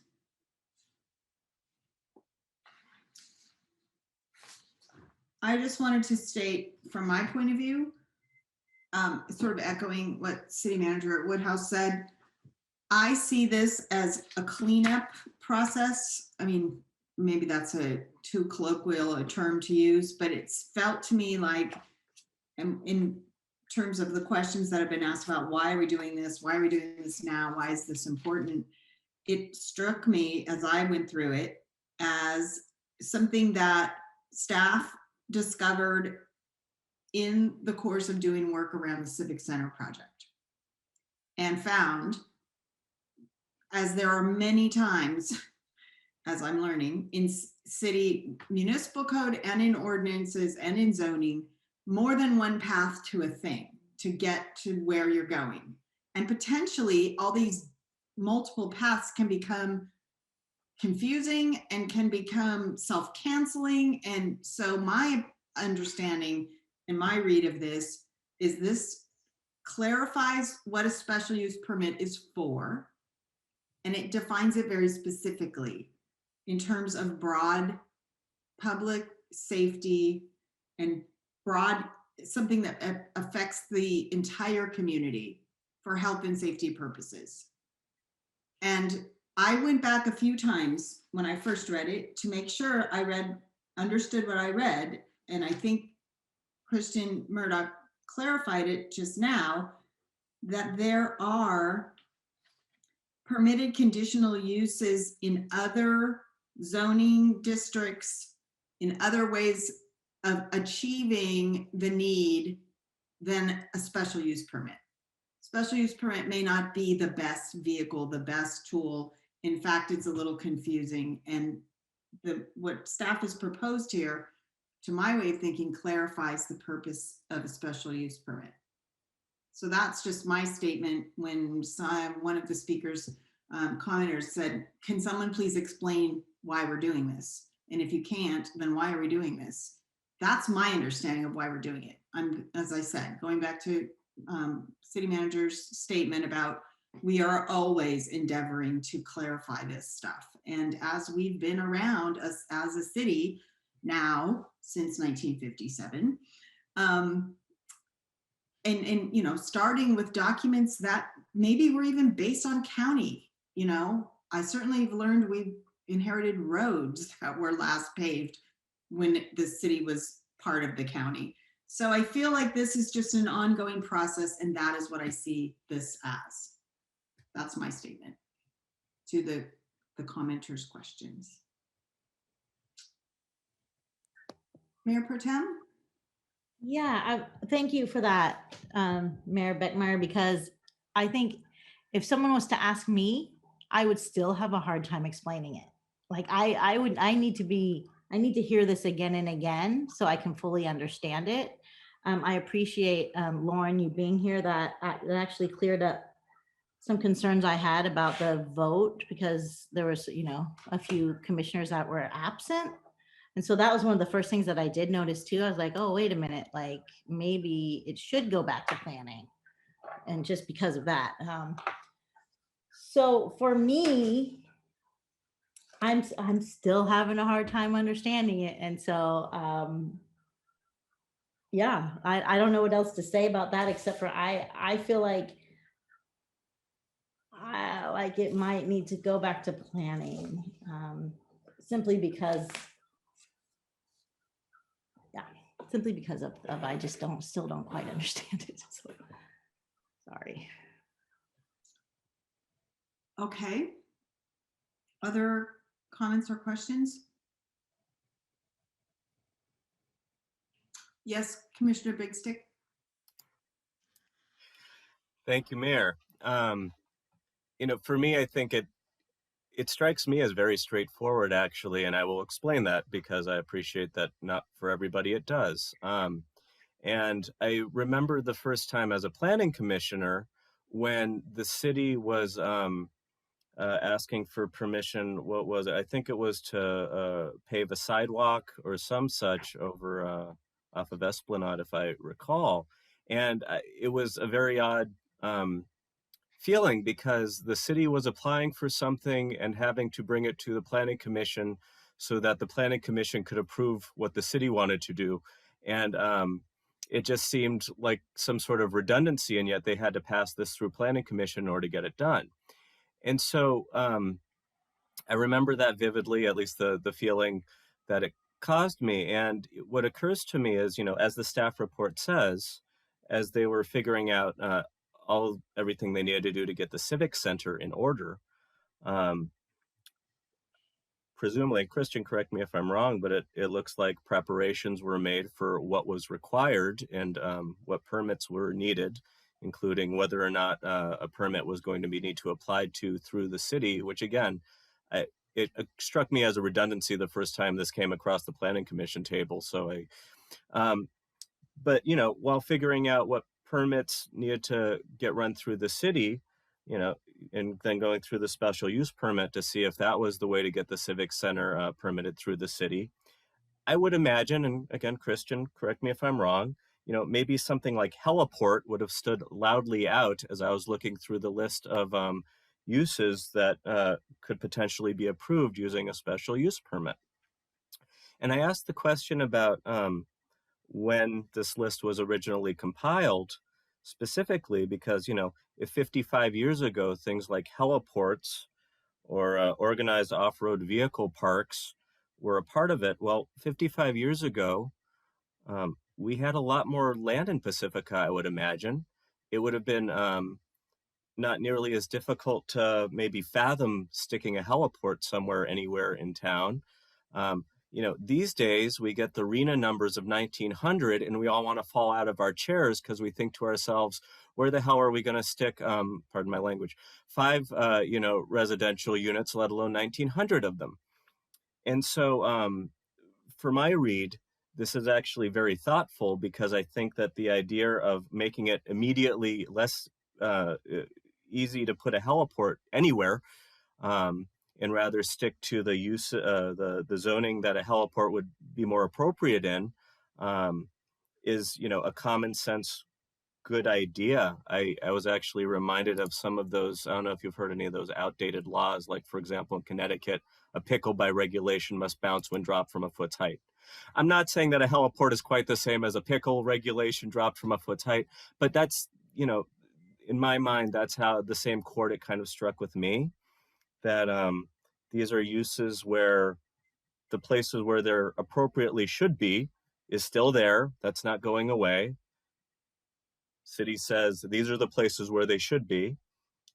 I just wanted to state from my point of view, sort of echoing what City Manager Woodhouse said, I see this as a cleanup process. I mean, maybe that's a too colloquial a term to use, but it's felt to me like, in terms of the questions that have been asked about why are we doing this? Why are we doing this now? Why is this important? It struck me as I went through it as something that staff discovered in the course of doing work around the Civic Center project, and found, as there are many times, as I'm learning, in city municipal code and in ordinances and in zoning, more than one path to a thing to get to where you're going. And potentially all these multiple paths can become confusing and can become self-canceling. And so my understanding and my read of this is this clarifies what a special use permit is for, and it defines it very specifically in terms of broad public safety and broad, something that affects the entire community for health and safety purposes. And I went back a few times when I first read it to make sure I understood what I read. And I think Christian Murdoch clarified it just now, that there are permitted conditional uses in other zoning districts, in other ways of achieving the need than a special use permit. Special use permit may not be the best vehicle, the best tool. In fact, it's a little confusing. And what staff has proposed here, to my way of thinking, clarifies the purpose of a special use permit. So that's just my statement when one of the speakers, commenters said, can someone please explain why we're doing this? And if you can't, then why are we doing this? That's my understanding of why we're doing it. I'm, as I said, going back to City Manager's statement about we are always endeavoring to clarify this stuff. And as we've been around as a city now since 1957, and starting with documents that maybe were even based on county, I certainly have learned we've inherited roads that were last paved when the city was part of the county. So I feel like this is just an ongoing process, and that is what I see this as. That's my statement to the commenters' questions. Mayor Pro Tem? Yeah, thank you for that, Mayor Beckmeyer, because I think if someone was to ask me, I would still have a hard time explaining it. Like I need to hear this again and again so I can fully understand it. I appreciate Lauren, you being here. That actually cleared up some concerns I had about the vote, because there was, a few commissioners that were absent. And so that was one of the first things that I did notice too. I was like, oh, wait a minute, like maybe it should go back to planning. And just because of that. So for me, I'm still having a hard time understanding it. And so, yeah, I don't know what else to say about that, except for I feel like it might need to go back to planning, simply because, yeah. simply because of I just still don't quite understand it. So, sorry. Okay. Other comments or questions? Yes, Commissioner Big Stick. Thank you, Mayor. For me, I think it strikes me as very straightforward, actually, and I will explain that because I appreciate that not for everybody it does. And I remember the first time as a planning commissioner when the city was asking for permission. What was it? I think it was to pave a sidewalk or some such over off of Esplanade, if I recall. And it was a very odd feeling because the city was applying for something and having to bring it to the planning commission so that the planning commission could approve what the city wanted to do. And it just seemed like some sort of redundancy, and yet they had to pass this through planning commission in order to get it done. And so I remember that vividly, at least the feeling that it caused me. And what occurs to me is, as the staff report says, as they were figuring out everything they needed to do to get the civic center in order, presumably, Christian, correct me if I'm wrong, but it looks like preparations were made for what was required and what permits were needed, including whether or not a permit was going to need to apply to through the city, which again, it struck me as a redundancy the first time this came across the planning commission table. So but while figuring out what permits needed to get run through the city, and then going through the special use permit to see if that was the way to get the civic center permitted through the city, I would imagine, and again, Christian, correct me if I'm wrong, maybe something like heliport would have stood loudly out as I was looking through the list of uses that could potentially be approved using a special use permit. And I asked the question about when this list was originally compiled, specifically because, if 55 years ago, things like heliports or organized off-road vehicle parks were a part of it, well, 55 years ago, we had a lot more land in Pacifica, I would imagine. It would have been not nearly as difficult to maybe fathom sticking a heliport somewhere, anywhere in town. These days we get the RENA numbers of 1900 and we all want to fall out of our chairs because we think to ourselves, where the hell are we going to stick, pardon my language, 5, residential units, let alone 1900 of them. And so for my read, this is actually very thoughtful because I think that the idea of making it immediately less easy to put a heliport anywhere, and rather stick to the use, the zoning that a heliport would be more appropriate in, is, a common sense good idea. I was actually reminded of some of those, I don't know if you've heard any of those outdated laws, like for example, in Connecticut, a pickle by regulation must bounce when dropped from a foot's height. I'm not saying that a heliport is quite the same as a pickle regulation dropped from a foot's height, but that's, in my mind, that's how the same chord it kind of struck with me, that these are uses where the places where there appropriately should be is still there. That's not going away. City says these are the places where they should be.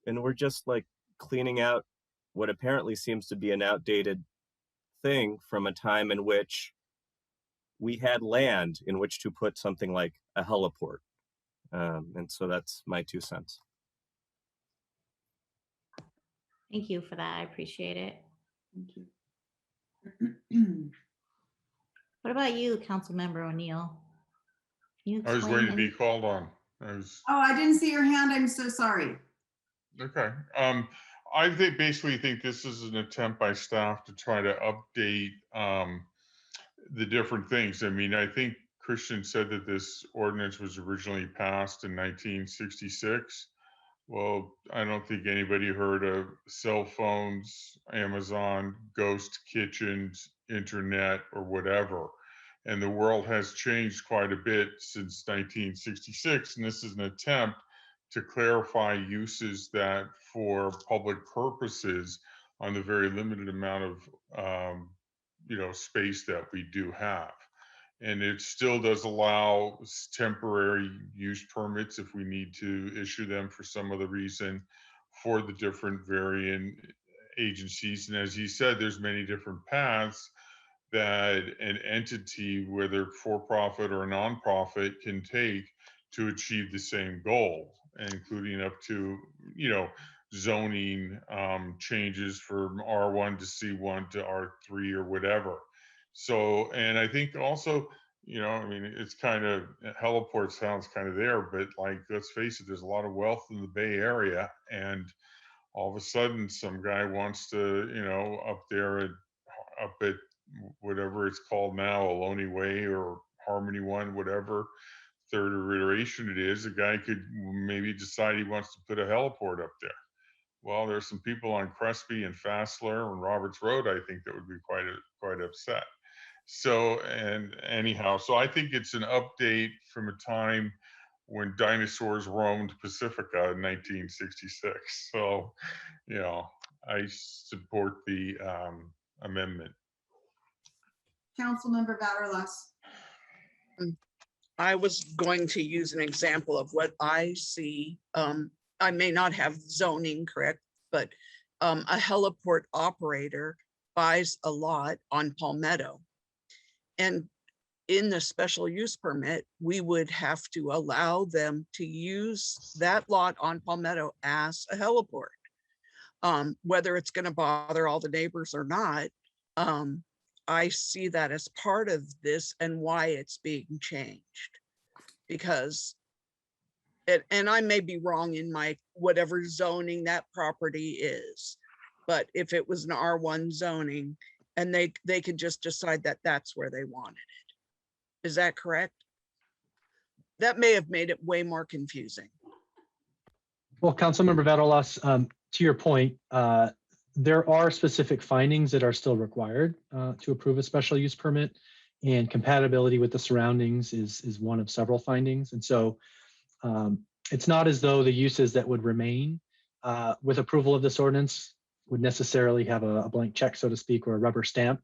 And we're just like cleaning out what apparently seems to be an outdated thing from a time in which we had land in which to put something like a heliport. And so that's my 2 cents. Thank you for that. I appreciate it. Thank you. What about you, Councilmember O'Neill? Can you I was explain waiting to be any- called on. Oh, I didn't see your hand. I'm so sorry. Okay. I basically think this is an attempt by staff to try to update the different things. I mean, I think Christian said that this ordinance was originally passed in 1966. Well, I don't think anybody heard of cell phones, Amazon, ghost kitchens, internet, or whatever. And the world has changed quite a bit since 1966. And this is an attempt to clarify uses that for public purposes on the very limited amount of space that we do have. And it still does allow temporary use permits if we need to issue them for some other reason for the different varying agencies. And as he said, there's many different paths that an entity, whether for-profit or nonprofit, can take to achieve the same goal, including up to, zoning changes from R1 to C1 to R3 or whatever. So, and I think also, it's kind of, heliport sounds kind of there, but like, let's face it, there's a lot of wealth in the Bay Area, and all of a sudden some guy wants to, up at whatever it's called now, Ohlone Way or Harmony One, whatever third iteration it is, a guy could maybe decide he wants to put a heliport up there. Well, there's some people on Crespi and Fassler and Roberts Road, I think, that would be quite upset. So, and anyhow, so I think it's an update from a time when dinosaurs roamed Pacifica in 1966. So, I support the amendment. Councilmember Vaterlas. I was going to use an example of what I see. I may not have zoning correct, but a heliport operator buys a lot on Palmetto. And in the special use permit, we would have to allow them to use that lot on Palmetto as a heliport. Whether it's going to bother all the neighbors or not, I see that as part of this and why it's being changed. Because, and I may be wrong in my whatever zoning that property is, but if it was an R1 zoning and they could just decide that that's where they wanted it. Is that correct? That may have made it way more confusing. Well, Councilmember Vaterlas, to your point, there are specific findings that are still required to approve a special use permit, and compatibility with the surroundings is one of several findings. And so it's not as though the uses that would remain with approval of this ordinance would necessarily have a blank check, so to speak, or a rubber stamp.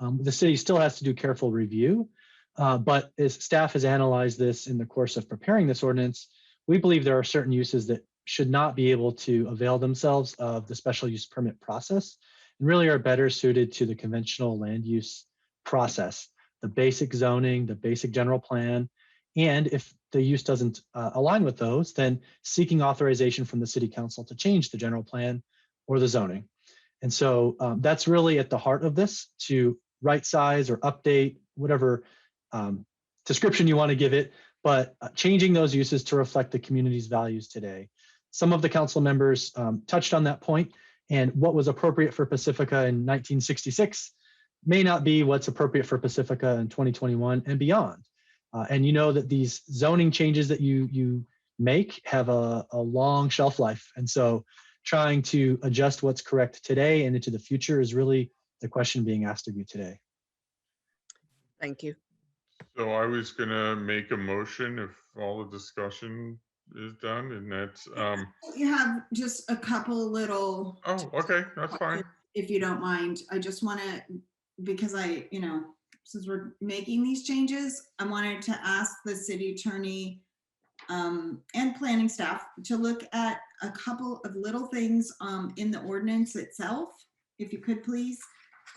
The city still has to do careful review, but as staff has analyzed this in the course of preparing this ordinance, we believe there are certain uses that should not be able to avail themselves of the special use permit process and really are better suited to the conventional land use process, the basic zoning, the basic general plan. And if the use doesn't align with those, then seeking authorization from the city council to change the general plan or the zoning. And so that's really at the heart of this, to right size or update, whatever description you want to give it, but changing those uses to reflect the community's values today. Some of the council members touched on that point, and what was appropriate for Pacifica in 1966 may not be what's appropriate for Pacifica in 2021 and beyond. And you know that these zoning changes that you make have a long shelf life. And so trying to adjust what's correct today and into the future is really the question being asked of you today. Thank you. So I was gonna make a motion if all the discussion is done, and that's You have just a couple little. Oh, okay, that's fine. If you don't mind, I just want to, because since we're making these changes, I wanted to ask the city attorney and planning staff to look at a couple of little things in the ordinance itself, if you could please.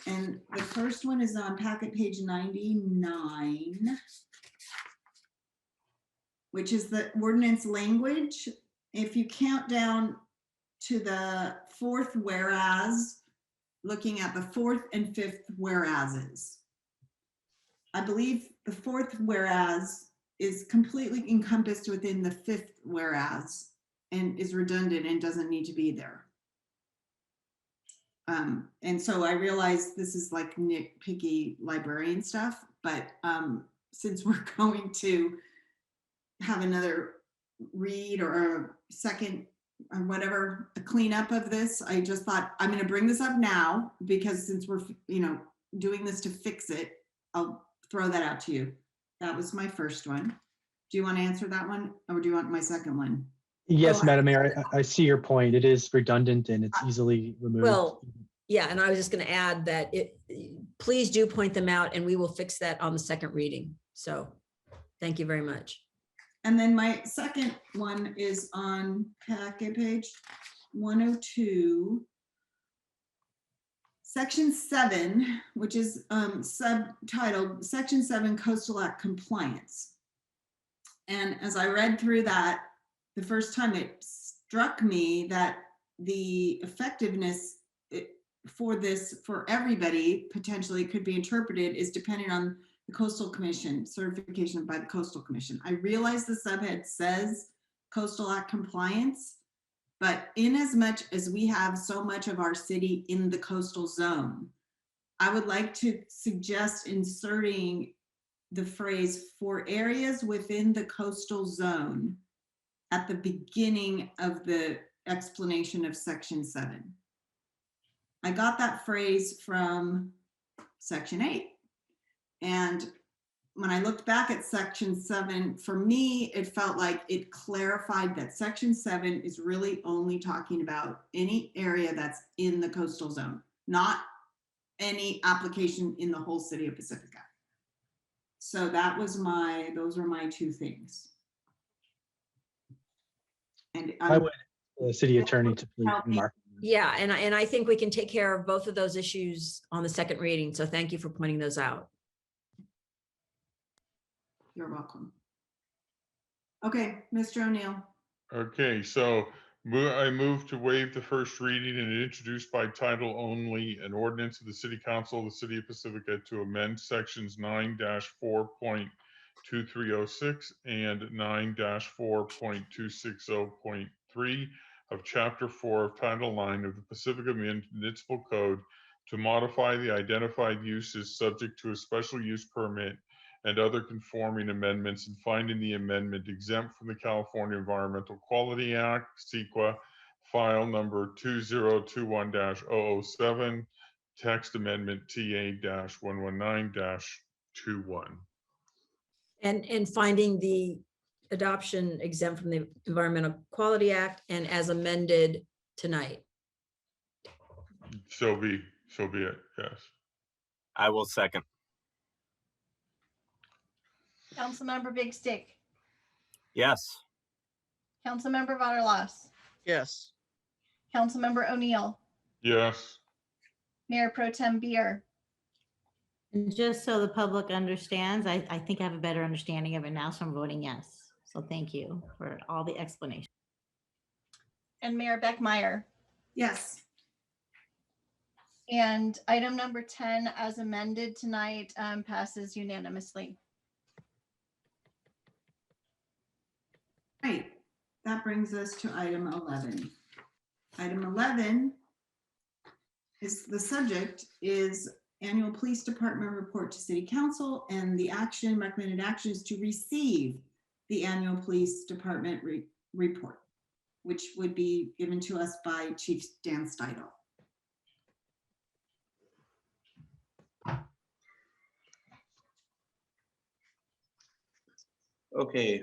And the first one is on packet page 99, which is the ordinance language. If you count down to the fourth whereas, looking at the fourth and fifth whereases, I believe the fourth whereas is completely encompassed within the fifth whereas and is redundant and doesn't need to be there. And so I realize this is like nitpicky librarian stuff, but since we're going to have another read or a second or whatever, a cleanup of this, I just thought I'm going to bring this up now because since we're doing this to fix it, I'll throw that out to you. That was my first one. Do you want to answer that one, or do you want my second one? Yes, Madam Mayor, I see your point. It is redundant and it's easily removed. Well, yeah, and I was just going to add that please do point them out and we will fix that on the second reading. So thank you very much. And then my second one is on packet page 102. Section 7, which is subtitled Section 7 Coastal Act Compliance. And as I read through that, the first time it struck me that the effectiveness for this, for everybody, potentially could be interpreted is depending on the Coastal Commission, certification by the Coastal Commission. I realize the subhead says Coastal Act Compliance, but in as much as we have so much of our city in the coastal zone, I would like to suggest inserting the phrase "for areas within the coastal zone" at the beginning of the explanation of Section 7. I got that phrase from Section 8. And when I looked back at Section 7, for me, it felt like it clarified that Section 7 is really only talking about any area that's in the coastal zone, not any application in the whole city of Pacifica. So that was those were my two things. And I would, the city attorney to please remark. Yeah, and I think we can take care of both of those issues on the second reading. So thank you for pointing those out. You're welcome. Okay, Mr. O'Neill. Okay, so I move to waive the first reading and introduce by title only an ordinance of the City Council of the City of Pacifica to amend sections 9-4.2306 and 9-4.260.3 of Chapter 4 of Title 9 of the Pacifica Municipal Code to modify the identified uses subject to a special use permit and other conforming amendments, and finding the amendment exempt from the California Environmental Quality Act, CEQA, file number 2021-007, text amendment TA-119-21. And finding the adoption exempt from the Environmental Quality Act and as amended tonight. So be it, yes. I will second. Councilmember Big Stick. Yes. Councilmember Vaterlos. Yes. Councilmember O'Neill. Yes. Mayor Pro Tem Beer. And just so the public understands, I think I have a better understanding of it now, so I'm voting yes. So thank you for all the explanation. And Mayor Beckmeyer. Yes. And item number 10 as amended tonight passes unanimously. Right, that brings us to item 11. Item 11 is the subject is annual police department report to City Council, and the recommended action is to receive the annual police department report, which would be given to us by Chief Dan Steidel. Okay,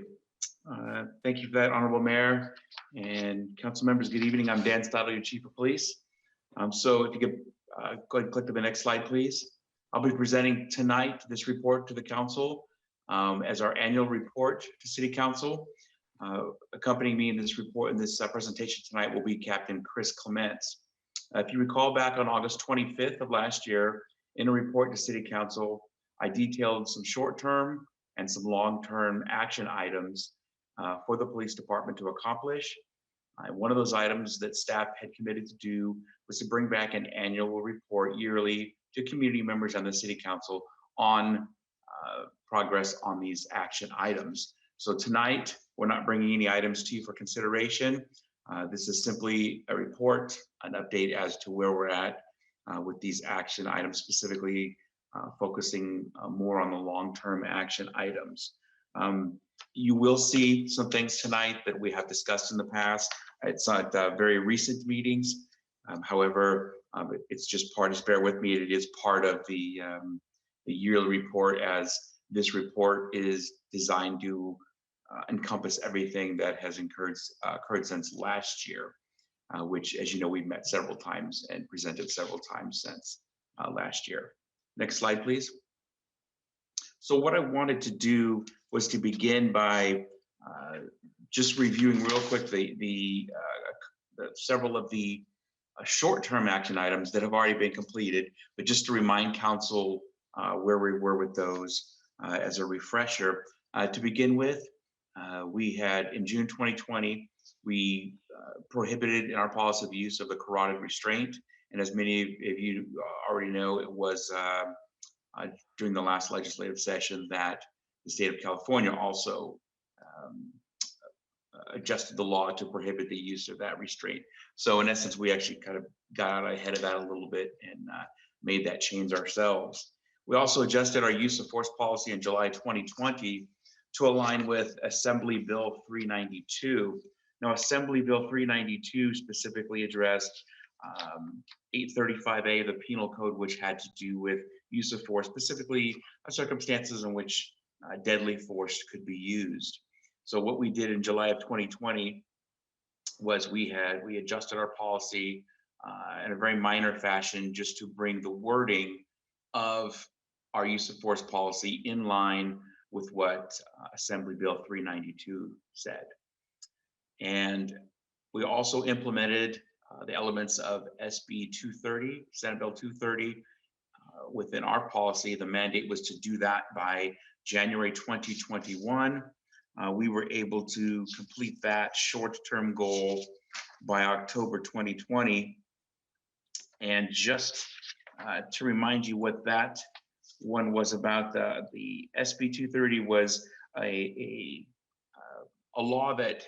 thank you for that, Honorable Mayor and council members. Good evening. I'm Dan Steidel, your Chief of Police. So if you could go ahead and click to the next slide, please. I'll be presenting tonight this report to the council as our annual report to City Council. Accompanying me in this report, in this presentation tonight, will be Captain Chris Clements. If you recall, back on August 25th of last year, in a report to City Council, I detailed some short-term and some long-term action items for the police department to accomplish. One of those items that staff had committed to do was to bring back an annual report yearly to community members and the City Council on progress on these action items. So tonight, we're not bringing any items to you for consideration. This is simply a report, an update as to where we're at with these action items, specifically focusing more on the long-term action items. You will see some things tonight that we have discussed in the past. It's not very recent meetings. However, it's just just bear with me. It is part of the yearly report, as this report is designed to encompass everything that has occurred since last year, which, as you know, we've met several times and presented several times since last year. Next slide, please. So what I wanted to do was to begin by just reviewing real quick the several of the short-term action items that have already been completed, but just to remind council where we were with those as a refresher. To begin with, we had in June 2020, we prohibited in our policy the use of the carotid restraint. And as many of you already know, it was during the last legislative session that the state of California also adjusted the law to prohibit the use of that restraint. So in essence, we actually kind of got out ahead of that a little bit and made that change ourselves. We also adjusted our use of force policy in July 2020 to align with Assembly Bill 392. Now, Assembly Bill 392 specifically addressed 835A of the Penal Code, which had to do with use of force, specifically circumstances in which deadly force could be used. So what we did in July of 2020 was we adjusted our policy in a very minor fashion just to bring the wording of our use of force policy in line with what Assembly Bill 392 said. And we also implemented the elements of SB 230, Senate Bill 230, within our policy. The mandate was to do that by January 2021. We were able to complete that short-term goal by October 2020. And just to remind you what that one was about, the SB 230 was a law that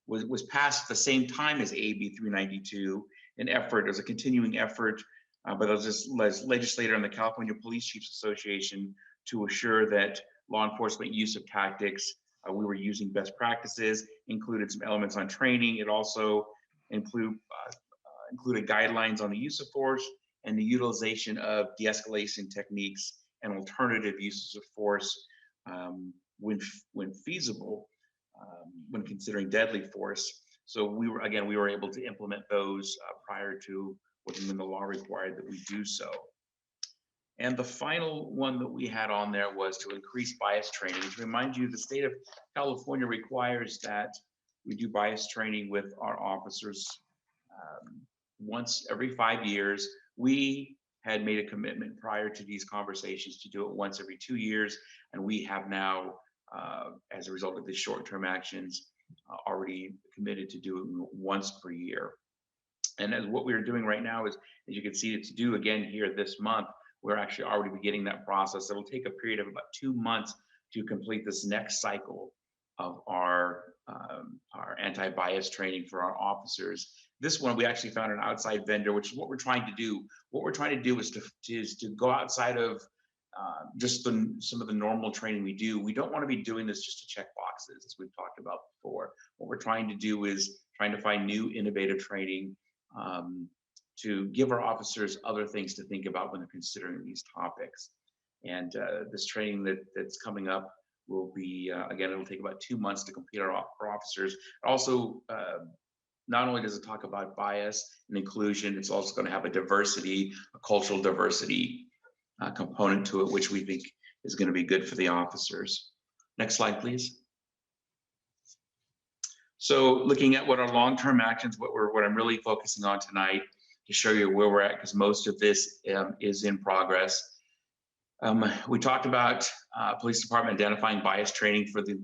was passed at the same time as AB 392, an effort, it was a continuing effort by those legislator and the California Police Chiefs Association to assure that law enforcement use of tactics, we were using best practices, included some elements on training. It also included guidelines on the use of force and the utilization of de-escalation techniques and alternative uses of force when feasible, when considering deadly force. So we were able to implement those prior to when the law required that we do so. And the final one that we had on there was to increase bias training. To remind you, the state of California requires that we do bias training with our officers once every 5 years. We had made a commitment prior to these conversations to do it once every 2 years. And we have now, as a result of the short-term actions, already committed to do it once per year. And as what we're doing right now is, as you can see, it's due again here this month. We're actually already beginning that process. It'll take a period of about 2 months to complete this next cycle of our anti-bias training for our officers. This one, we actually found an outside vendor, which is what we're trying to do. What we're trying to do is to go outside of just some of the normal training we do. We don't want to be doing this just to check boxes, as we've talked about before. What we're trying to do is trying to find new innovative training to give our officers other things to think about when they're considering these topics. And this training that's coming up will be, again, it'll take about 2 months to complete our officers. Also, not only does it talk about bias and inclusion, it's also going to have a cultural diversity component to it, which we think is going to be good for the officers. Next slide, please. So looking at what our long-term actions, what I'm really focusing on tonight to show you where we're at, because most of this is in progress. We talked about police department identifying bias training for the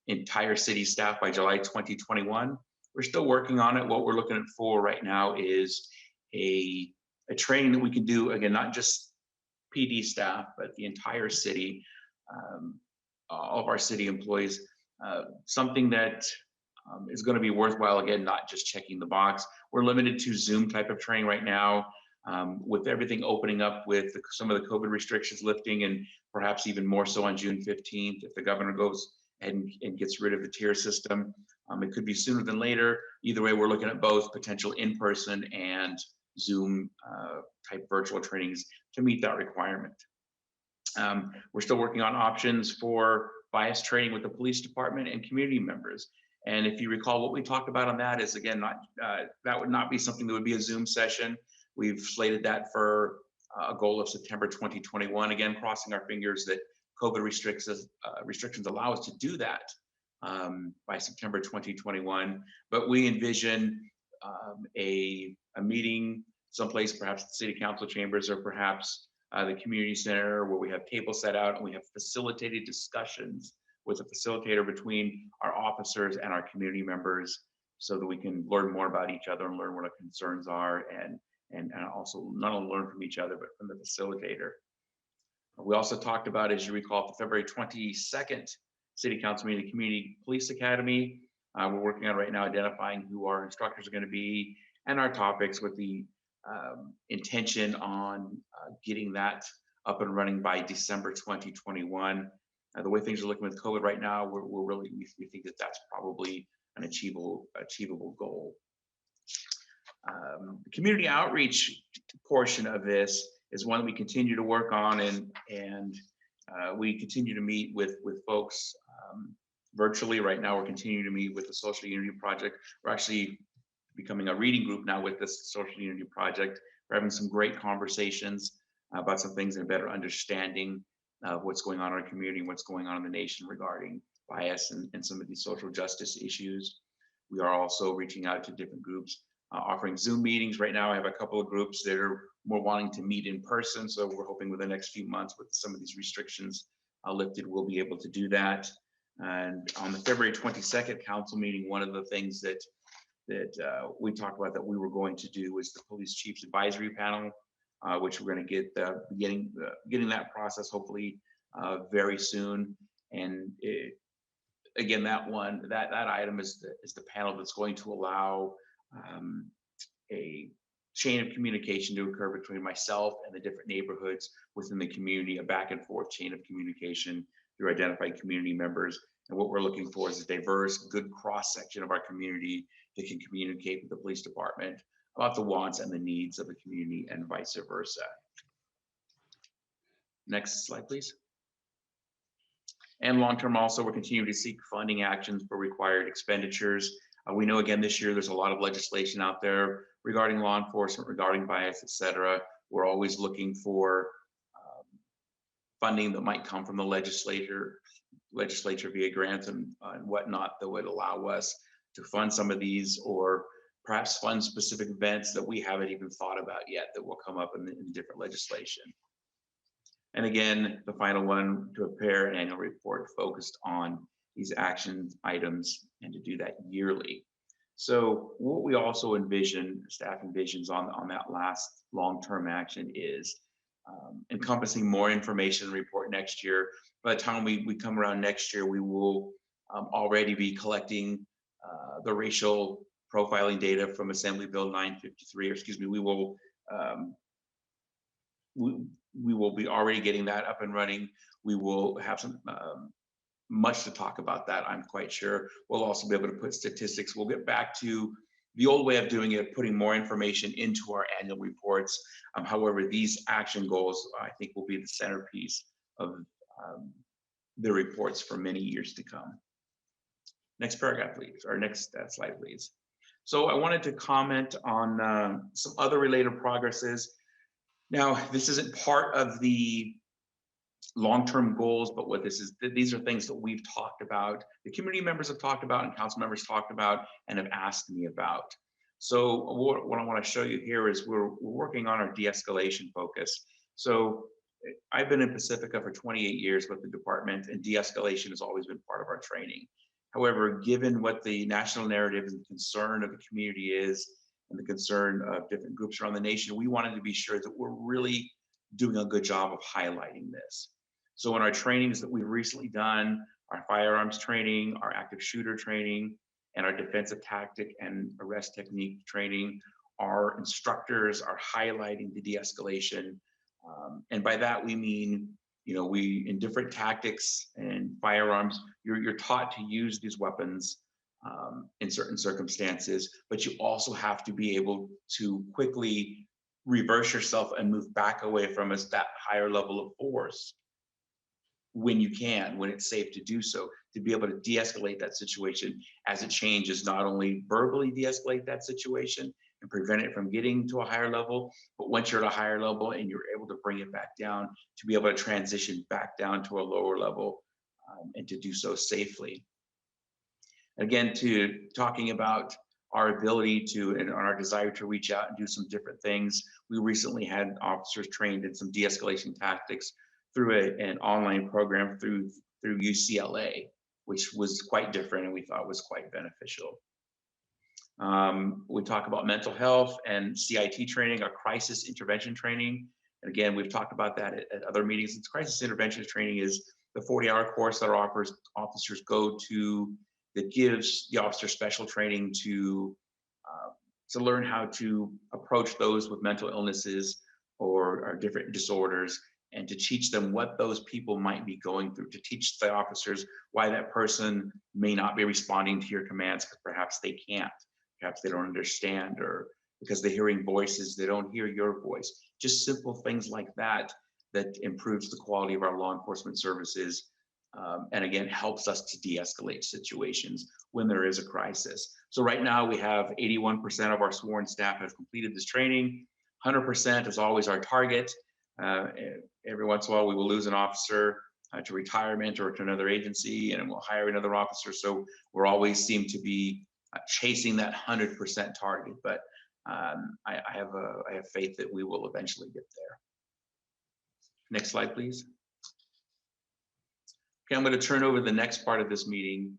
entire city staff by July 2021. We're still working on it. What we're looking for right now is a training that we can do, again, not just PD staff, but the entire city, all of our city employees, something that is going to be worthwhile, again, not just checking the box. We're limited to Zoom type of training right now. With everything opening up with some of the COVID restrictions lifting, and perhaps even more so on June 15th, if the governor goes and gets rid of the tier system. It could be sooner than later. Either way, we're looking at both potential in-person and Zoom type virtual trainings to meet that requirement. We're still working on options for bias training with the police department and community members. And if you recall, what we talked about on that is, again, that would not be something that would be a Zoom session. We've slated that for a goal of September 2021. Again, crossing our fingers that COVID restrictions allow us to do that by September 2021. But we envision a meeting someplace, perhaps the city council chambers or perhaps the community center, where we have tables set out and we have facilitated discussions with a facilitator between our officers and our community members, so that we can learn more about each other and learn what our concerns are, and also not only learn from each other, but from the facilitator. We also talked about, as you recall, the February 22nd City Council meeting, the Community Police Academy. We're working on right now identifying who our instructors are going to be and our topics, with the intention on getting that up and running by December 2021. The way things are looking with COVID right now, we think that that's probably an achievable goal. The community outreach portion of this is one that we continue to work on, and we continue to meet with folks virtually. Right now, we're continuing to meet with the Social Unity Project. We're actually becoming a reading group now with this Social Unity Project. We're having some great conversations about some things and a better understanding of what's going on in our community, what's going on in the nation regarding bias and some of these social justice issues. We are also reaching out to different groups, offering Zoom meetings. Right now, I have a couple of groups that are more wanting to meet in person. So we're hoping within the next few months, with some of these restrictions lifted, we'll be able to do that. And on the February 22nd council meeting, one of the things that we talked about that we were going to do was the Police Chiefs Advisory Panel, which we're going to get getting that process hopefully very soon. And again, that item is the panel that's going to allow a chain of communication to occur between myself and the different neighborhoods within the community, a back and forth chain of communication through identified community members. And what we're looking for is a diverse, good cross section of our community that can communicate with the police department about the wants and the needs of the community and vice versa. Next slide, please. And long-term also, we're continuing to seek funding actions for required expenditures. We know, again, this year there's a lot of legislation out there regarding law enforcement, regarding bias, et cetera. We're always looking for funding that might come from the legislature via grants and whatnot that would allow us to fund some of these, or perhaps fund specific events that we haven't even thought about yet that will come up in different legislation. And again, the final one, to prepare an annual report focused on these action items, and to do that yearly. So what we also envision, staff envisions on that last long-term action, is encompassing more information report next year. By the time we come around next year, we will already be collecting the racial profiling data from Assembly Bill 953, or excuse me, we will be already getting that up and running. We will have some much to talk about that, I'm quite sure. We'll also be able to put statistics. We'll get back to the old way of doing it, putting more information into our annual reports. However, these action goals, I think, will be the centerpiece of the reports for many years to come. Next paragraph, please, or next slide, please. So I wanted to comment on some other related progresses. Now, this isn't part of the long-term goals, but what this is, these are things that we've talked about, the community members have talked about, and council members talked about, and have asked me about. So what I want to show you here is we're working on our de-escalation focus. So I've been in Pacifica for 28 years with the department, and de-escalation has always been part of our training. However, given what the national narrative and concern of the community is, and the concern of different groups around the nation, we wanted to be sure that we're really doing a good job of highlighting this. So in our trainings that we've recently done, our firearms training, our active shooter training, and our defensive tactic and arrest technique training, our instructors are highlighting the de-escalation. And by that, we mean, we, in different tactics and firearms, you're taught to use these weapons in certain circumstances, but you also have to be able to quickly reverse yourself and move back away from that higher level of force when you can, when it's safe to do so, to be able to de-escalate that situation as it changes, not only verbally de-escalate that situation, and prevent it from getting to a higher level. But once you're at a higher level and you're able to bring it back down, to be able to transition back down to a lower level and to do so safely. Again, to talking about our ability to and our desire to reach out and do some different things. We recently had officers trained in some de-escalation tactics through an online program through UCLA, which was quite different and we thought was quite beneficial. We talk about mental health and CIT training, our crisis intervention training. And again, we've talked about that at other meetings. It's crisis intervention training is the 40-hour course that our officers go to that gives the officer special training to learn how to approach those with mental illnesses or different disorders, and to teach them what those people might be going through, to teach the officers why that person may not be responding to your commands because perhaps they can't, perhaps they don't understand, or because they're hearing voices, they don't hear your voice. Just simple things like that that improves the quality of our law enforcement services. And again, helps us to de-escalate situations when there is a crisis. So right now we have 81% of our sworn staff have completed this training. 100% is always our target. Every once in a while we will lose an officer to retirement or to another agency, and we'll hire another officer. So we're always seem to be chasing that 100% target. But I have faith that we will eventually get there. Next slide, please. Okay, I'm going to turn over the next part of this meeting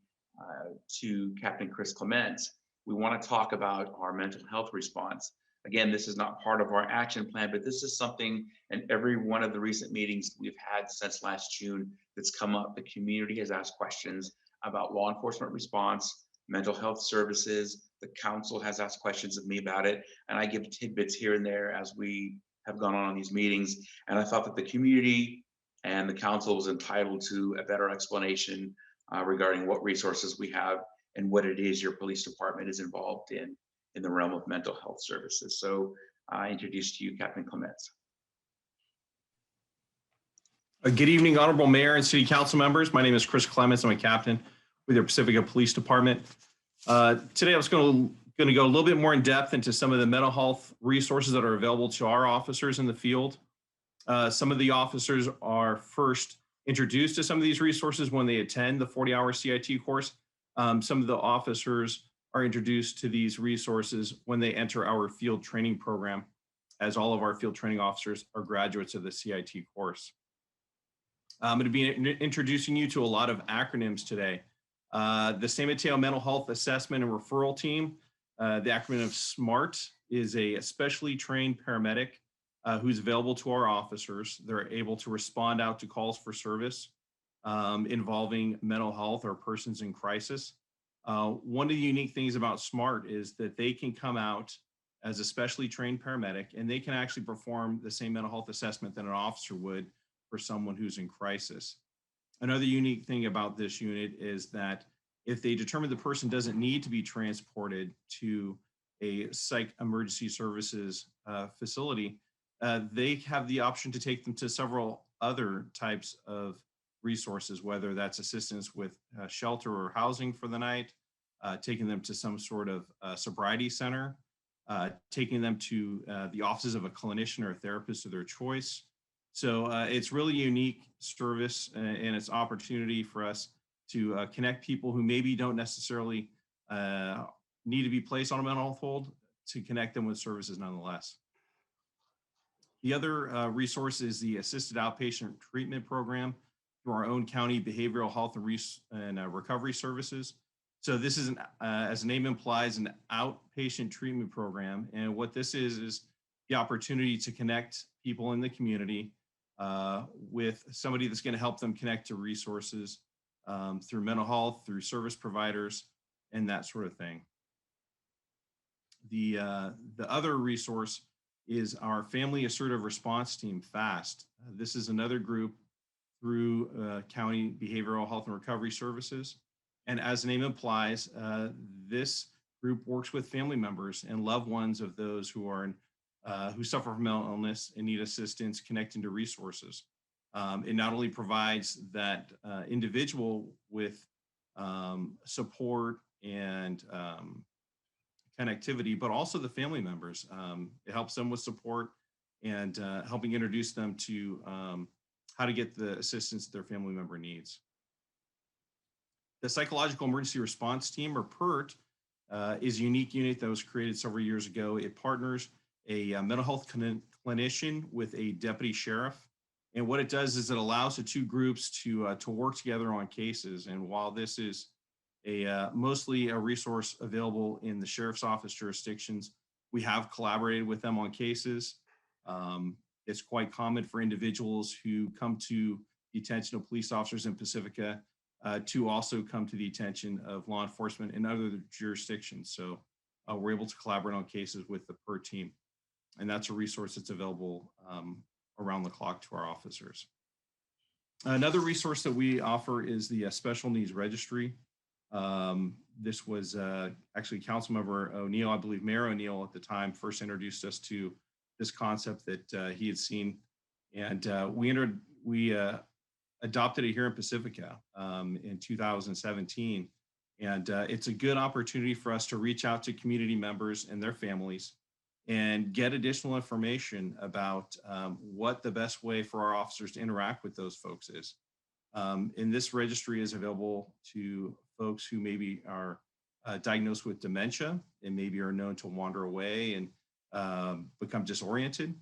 to Captain Chris Clements. We want to talk about our mental health response. Again, this is not part of our action plan, but this is something in every one of the recent meetings we've had since last June that's come up. The community has asked questions about law enforcement response, mental health services. The council has asked questions of me about it, and I give tidbits here and there as we have gone on these meetings. And I thought that the community and the council was entitled to a better explanation regarding what resources we have and what it is your police department is involved in the realm of mental health services. So I introduce to you Captain Clements. Good evening, Honorable Mayor and City Council members. My name is Chris Clements. I'm a captain with the Pacifica Police Department. Today I was going to go a little bit more in depth into some of the mental health resources that are available to our officers in the field. Some of the officers are first introduced to some of these resources when they attend the 40-hour CIT course. Some of the officers are introduced to these resources when they enter our field training program, as all of our field training officers are graduates of the CIT course. I'm going to be introducing you to a lot of acronyms today. The San Mateo Mental Health Assessment and Referral Team, the acronym of SMART, is a specially trained paramedic who's available to our officers. They're able to respond out to calls for service involving mental health or persons in crisis. One of the unique things about SMART is that they can come out as a specially trained paramedic, and they can actually perform the same mental health assessment that an officer would for someone who's in crisis. Another unique thing about this unit is that if they determine the person doesn't need to be transported to a psych emergency services facility, they have the option to take them to several other types of resources, whether that's assistance with shelter or housing for the night, taking them to some sort of sobriety center, taking them to the offices of a clinician or a therapist of their choice. So it's really unique service and it's opportunity for us to connect people who maybe don't necessarily need to be placed on a mental health hold, to connect them with services nonetheless. The other resource is the Assisted Outpatient Treatment Program through our own county behavioral health and recovery services. So this is, as the name implies, an outpatient treatment program. And what this is the opportunity to connect people in the community with somebody that's going to help them connect to resources through mental health, through service providers, and that sort of thing. The other resource is our Family Assertive Response Team, FAST. This is another group through County Behavioral Health and Recovery Services. And as the name implies, this group works with family members and loved ones of those who are in, who suffer from mental illness and need assistance connecting to resources. It not only provides that individual with support and connectivity, but also the family members. It helps them with support and helping introduce them to how to get the assistance their family member needs. The Psychological Emergency Response Team, or PERT, is a unique unit that was created several years ago. It partners a mental health clinician with a deputy sheriff. And what it does is it allows the two groups to work together on cases. And while this is mostly a resource available in the sheriff's office jurisdictions, we have collaborated with them on cases. It's quite common for individuals who come to the attention of police officers in Pacifica to also come to the attention of law enforcement in other jurisdictions. So we're able to collaborate on cases with the PERT team. And that's a resource that's available around the clock to our officers. Another resource that we offer is the Special Needs Registry. This was actually Councilmember O'Neill, I believe Mayor O'Neill at the time, first introduced us to this concept that he had seen. And we adopted it here in Pacifica in 2017. And it's a good opportunity for us to reach out to community members and their families and get additional information about what the best way for our officers to interact with those folks is. And this registry is available to folks who maybe are diagnosed with dementia and maybe are known to wander away and become disoriented.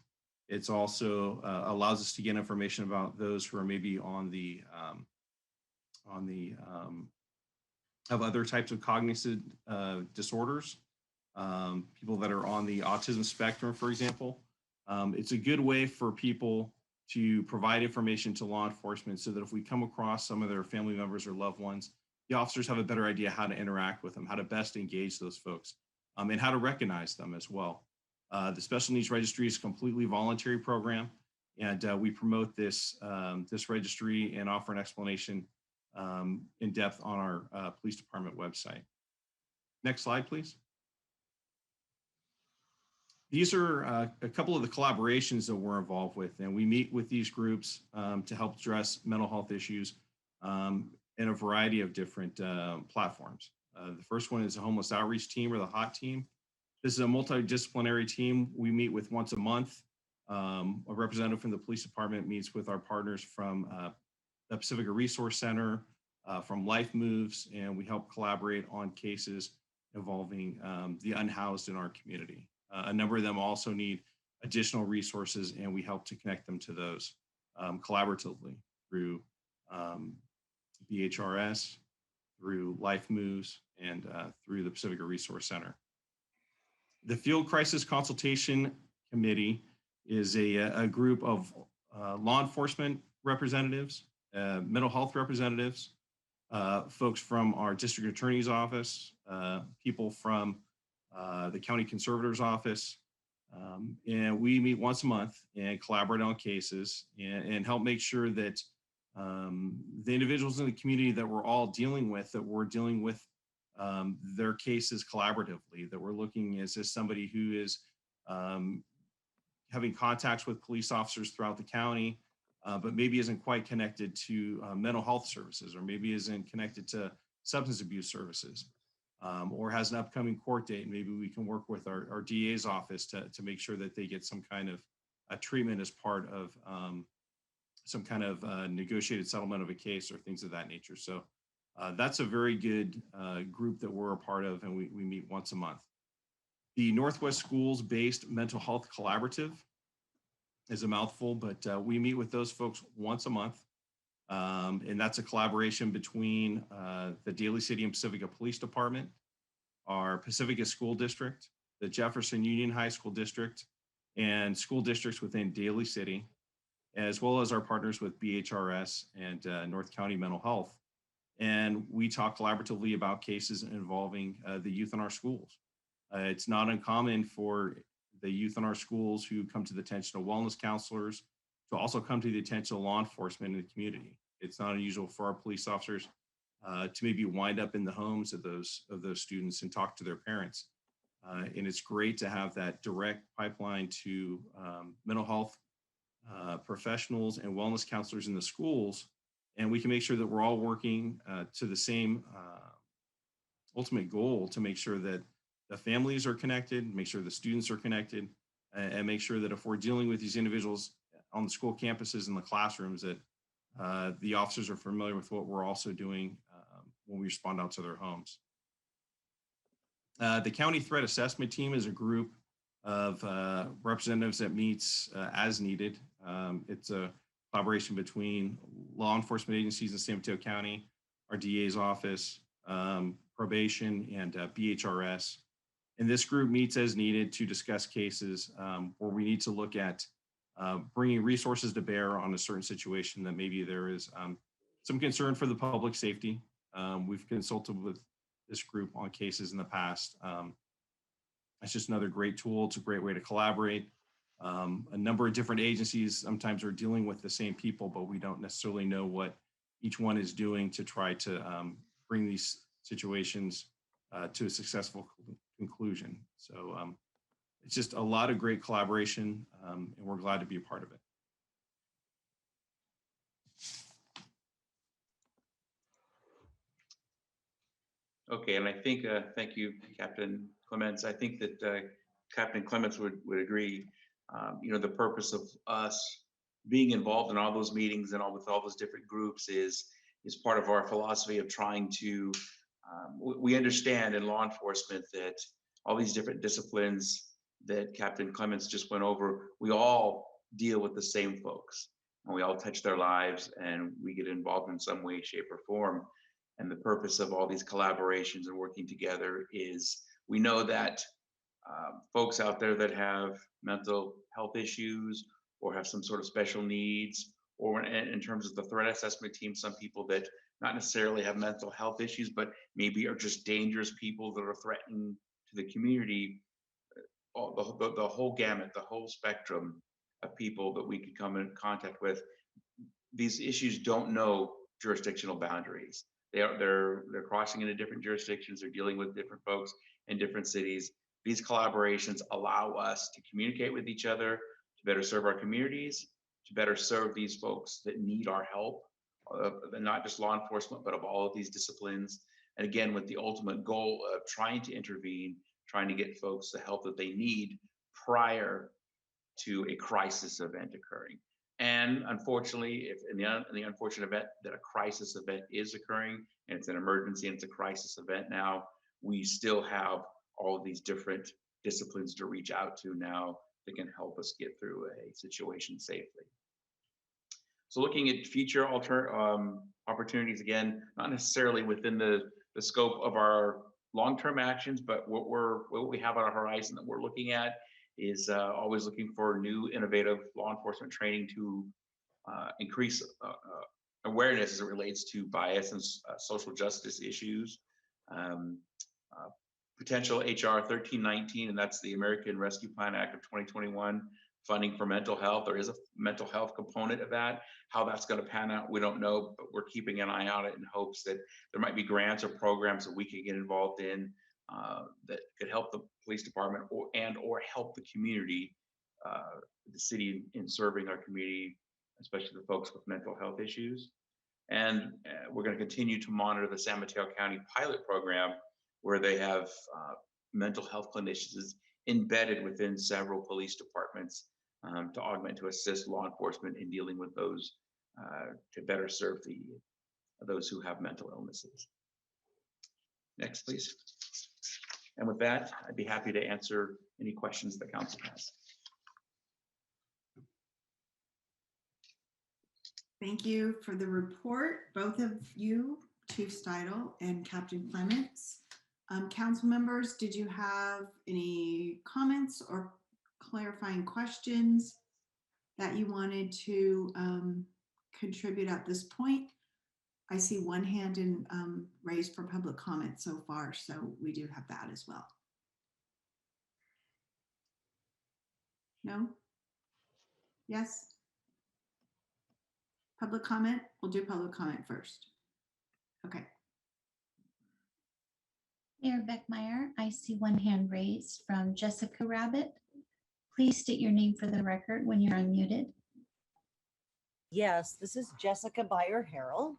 It's also allows us to get information about those who are maybe on the have other types of cognitive disorders, people that are on the autism spectrum, for example. It's a good way for people to provide information to law enforcement so that if we come across some of their family members or loved ones, the officers have a better idea how to interact with them, how to best engage those folks, and how to recognize them as well. The Special Needs Registry is a completely voluntary program, and we promote this registry and offer an explanation in depth on our police department website. Next slide, please. These are a couple of the collaborations that we're involved with, and we meet with these groups to help address mental health issues in a variety of different platforms. The first one is the Homeless Outreach Team, or the HOT team. This is a multidisciplinary team. We meet with once a month. A representative from the police department meets with our partners from the Pacifica Resource Center, from Life Moves, and we help collaborate on cases involving the unhoused in our community. A number of them also need additional resources, and we help to connect them to those collaboratively through BHRS, through Life Moves, and through the Pacifica Resource Center. The Field Crisis Consultation Committee is a group of law enforcement representatives, mental health representatives, folks from our district attorney's office, people from the county conservator's office, and we meet once a month and collaborate on cases and help make sure that the individuals in the community that we're all dealing with, that we're dealing with their cases collaboratively, that we're looking as somebody who is having contacts with police officers throughout the county, but maybe isn't quite connected to mental health services, or maybe isn't connected to substance abuse services, or has an upcoming court date. Maybe we can work with our DA's office to make sure that they get some kind of treatment as part of some kind of negotiated settlement of a case or things of that nature. So that's a very good group that we're a part of, and we meet once a month. The Northwest Schools-based Mental Health Collaborative is a mouthful, but we meet with those folks once a month. And that's a collaboration between the Daly City and Pacifica Police Department, our Pacifica School District, the Jefferson Union High School District, and school districts within Daly City, as well as our partners with BHRS and North County Mental Health. And we talk collaboratively about cases involving the youth in our schools. It's not uncommon for the youth in our schools who come to the attention of wellness counselors to also come to the attention of law enforcement in the community. It's not unusual for our police officers to maybe wind up in the homes of those students and talk to their parents. And it's great to have that direct pipeline to mental health professionals and wellness counselors in the schools. And we can make sure that we're all working to the same ultimate goal, to make sure that the families are connected, make sure the students are connected, and make sure that if we're dealing with these individuals on the school campuses and the classrooms, that the officers are familiar with what we're also doing when we respond out to their homes. The County Threat Assessment Team is a group of representatives that meets as needed. It's a collaboration between law enforcement agencies in San Mateo County, our DA's office, probation, and BHRS. And this group meets as needed to discuss cases where we need to look at bringing resources to bear on a certain situation that maybe there is some concern for the public safety. We've consulted with this group on cases in the past. It's just another great tool. It's a great way to collaborate. A number of different agencies sometimes are dealing with the same people, but we don't necessarily know what each one is doing to try to bring these situations to a successful conclusion. So it's just a lot of great collaboration, and we're glad to be a part of it. Okay, and I think, thank you, Captain Clements. I think that Captain Clements would agree. You know, the purpose of us being involved in all those meetings and with all those different groups is part of our philosophy of trying to, we understand in law enforcement that all these different disciplines that Captain Clements just went over, we all deal with the same folks, and we all touch their lives, and we get involved in some way, shape, or form. And the purpose of all these collaborations and working together is we know that folks out there that have mental health issues or have some sort of special needs, or in terms of the threat assessment team, some people that not necessarily have mental health issues, but maybe are just dangerous people that are threatening to the community, the whole gamut, the whole spectrum of people that we could come in contact with. These issues don't know jurisdictional boundaries. They're crossing into different jurisdictions. They're dealing with different folks in different cities. These collaborations allow us to communicate with each other, to better serve our communities, to better serve these folks that need our help, not just law enforcement, but of all of these disciplines. And again, with the ultimate goal of trying to intervene, trying to get folks the help that they need prior to a crisis event occurring. And unfortunately, if in the unfortunate event that a crisis event is occurring and it's an emergency and it's a crisis event now, we still have all of these different disciplines to reach out to now that can help us get through a situation safely. So looking at future opportunities, again, not necessarily within the scope of our long-term actions, but what we have on our horizon that we're looking at is always looking for new innovative law enforcement training to increase awareness as it relates to bias and social justice issues. Potential HR 1319, and that's the American Rescue Plan Act of 2021, funding for mental health. There is a mental health component of that. How that's going to pan out, we don't know, but we're keeping an eye on it in hopes that there might be grants or programs that we can get involved in that could help the police department or help the community, the city in serving our community, especially the folks with mental health issues. And we're going to continue to monitor the San Mateo County pilot program, where they have mental health clinicians embedded within several police departments to augment, to assist law enforcement in dealing with those, to better serve those who have mental illnesses. Next, please. And with that, I'd be happy to answer any questions the council has. Thank you for the report, both of you, Chief Steidel and Captain Clements. Council members, did you have any comments or clarifying questions that you wanted to contribute at this point? I see one hand raised for public comment so far, so we do have that as well. No? Yes? Public comment? We'll do public comment first. Okay. Mayor Beckmeyer, I see one hand raised from Jessica Rabbit. Please state your name for the record when you're unmuted. Yes, this is Jessica Byer-Harrell,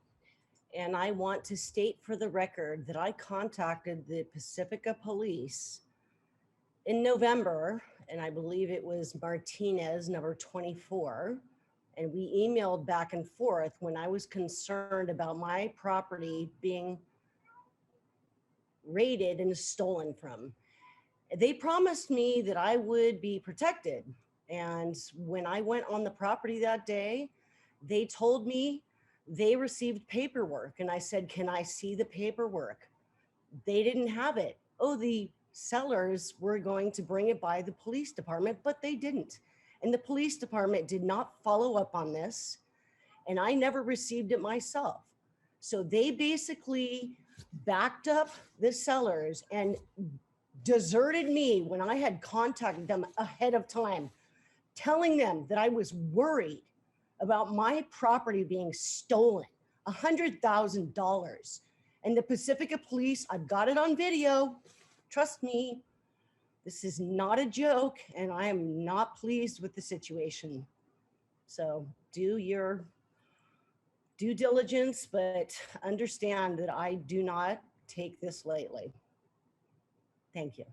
and I want to state for the record that I contacted the Pacifica Police in November, and I believe it was Martinez, number 24, and we emailed back and forth when I was concerned about my property being raided and stolen from. They promised me that I would be protected. And when I went on the property that day, they told me they received paperwork. And I said, can I see the paperwork? They didn't have it. Oh, the sellers were going to bring it by the police department, but they didn't. And the police department did not follow up on this. And I never received it myself. So they basically backed up the sellers and deserted me when I had contacted them ahead of time, telling them that I was worried about my property being stolen, $100,000. And the Pacifica police, I've got it on video. Trust me, this is not a joke, and I am not pleased with the situation. So do your due diligence, but understand that I do not take this lightly. Thank you.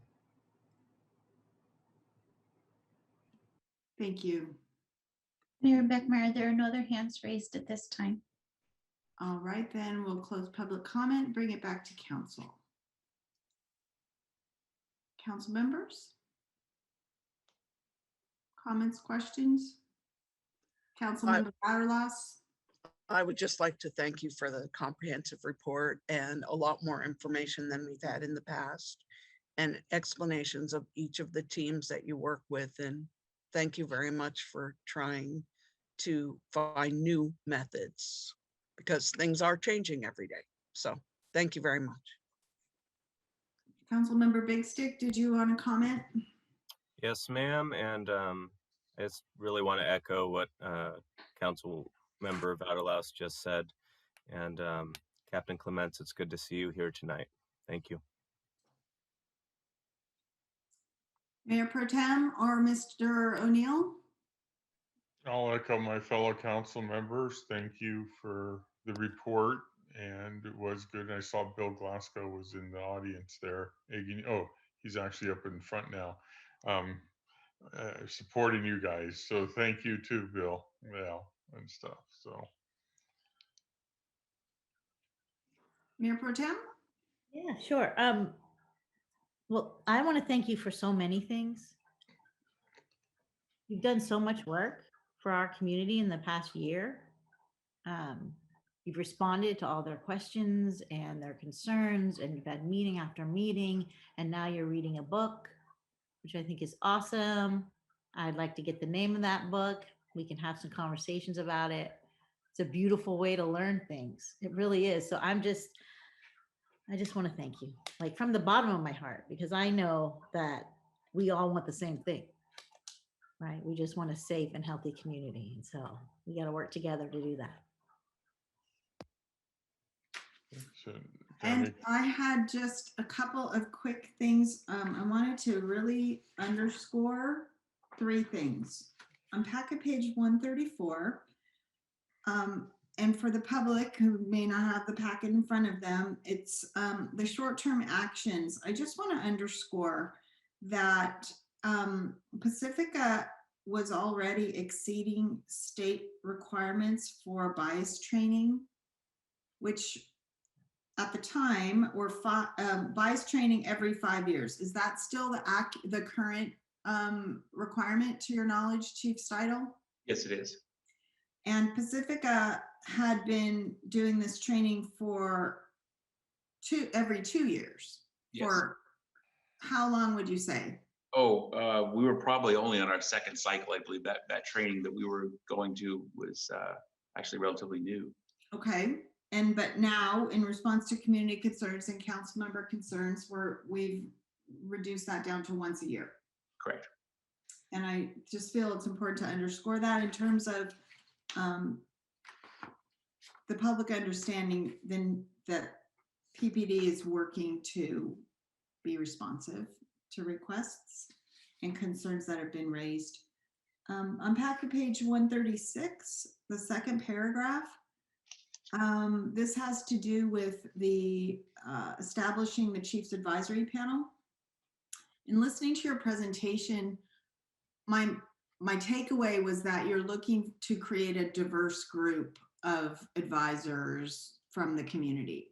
Thank you. Mayor Beckmeyer, there are no other hands raised at this time. All right, then we'll close public comment, bring it back to council. Council members? Comments, questions? Councilmember Butterlos? I would just like to thank you for the comprehensive report and a lot more information than we've had in the past, and explanations of each of the teams that you work with. And thank you very much for trying to find new methods, because things are changing every day. So thank you very much. Councilmember Big Stick, did you want to comment? Yes, ma'am. And I just really want to echo what Council Member Vaterlaus just said. And Captain Clements, it's good to see you here tonight. Thank you. Mayor Pro Tem or Mr. O'Neill? I'll echo my fellow council members. Thank you for the report, and it was good. I saw Bill Glasgow was in the audience there. Oh, he's actually up in front now, supporting you guys. So thank you too, Bill, and stuff. So. Mayor Pro Tem? Yeah, sure. Well, I want to thank you for so many things. You've done so much work for our community in the past year. You've responded to all their questions and their concerns, and you've had meeting after meeting, and now you're reading a book, which I think is awesome. I'd like to get the name of that book. We can have some conversations about it. It's a beautiful way to learn things. It really is. So I just want to thank you, like from the bottom of my heart, because I know that we all want the same thing, right? We just want a safe and healthy community. And so we got to work together to do that. And I had just a couple of quick things. I wanted to really underscore 3 things. On packet page 134, and for the public who may not have the packet in front of them, it's the short-term actions. I just want to underscore that Pacifica was already exceeding state requirements for bias training, which at the time were bias training every 5 years. Is that still the current requirement, to your knowledge, Chief Steidel? Yes, it is. And Pacifica had been doing this training for every 2 years. Yes. For how long would you say? Oh, we were probably only on our 2nd cycle. I believe that training that we were going to was actually relatively new. Okay. But now, in response to community concerns and council member concerns, we've reduced that down to once a year. Correct. And I just feel it's important to underscore that in terms of the public understanding then that PPD is working to be responsive to requests and concerns that have been raised. On packet page 136, the 2nd paragraph, this has to do with the establishing the Chiefs Advisory Panel. In listening to your presentation, my takeaway was that you're looking to create a diverse group of advisors from the community.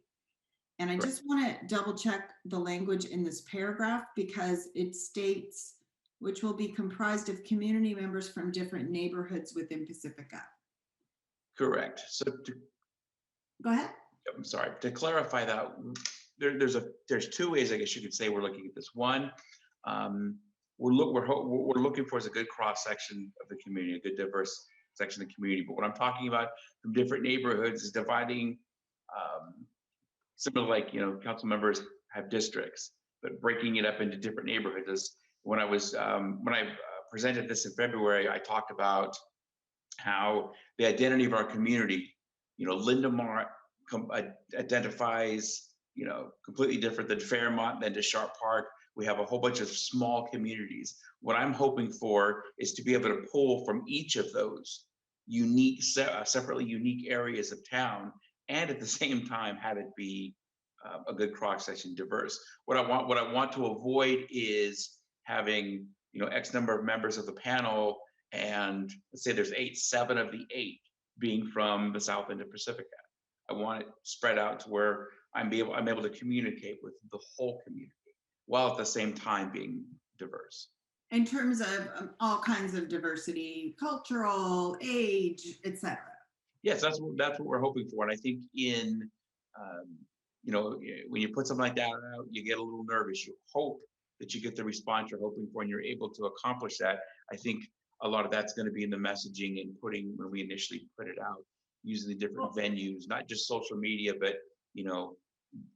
And I just want to double check the language in this paragraph because it states which will be comprised of community members from different neighborhoods within Pacifica. Correct. So Go ahead. I'm sorry, to clarify that, there's two ways I guess you could say we're looking at this. One, we're looking for is a good cross section of the community, a good diverse section of the community. But what I'm talking about from different neighborhoods is dividing, similar like council members have districts, but breaking it up into different neighborhoods. When I presented this in February, I talked about how the identity of our community, Lindemont identifies, completely different than Fairmont, than to Sharp Park. We have a whole bunch of small communities. What I'm hoping for is to be able to pull from each of those unique, separately unique areas of town, and at the same time have it be a good cross section, diverse. What I want to avoid is having X number of members of the panel, and let's say there's 7 of the 8 being from the south end of Pacifica. I want it spread out to where I'm able to communicate with the whole community while at the same time being diverse. In terms of all kinds of diversity, cultural, age, etc. Yes, that's what we're hoping for. And I think in, when you put something like that out, you get a little nervous. You hope that you get the response you're hoping for and you're able to accomplish that. I think a lot of that's going to be in the messaging and when we initially put it out, using the different venues, not just social media, but,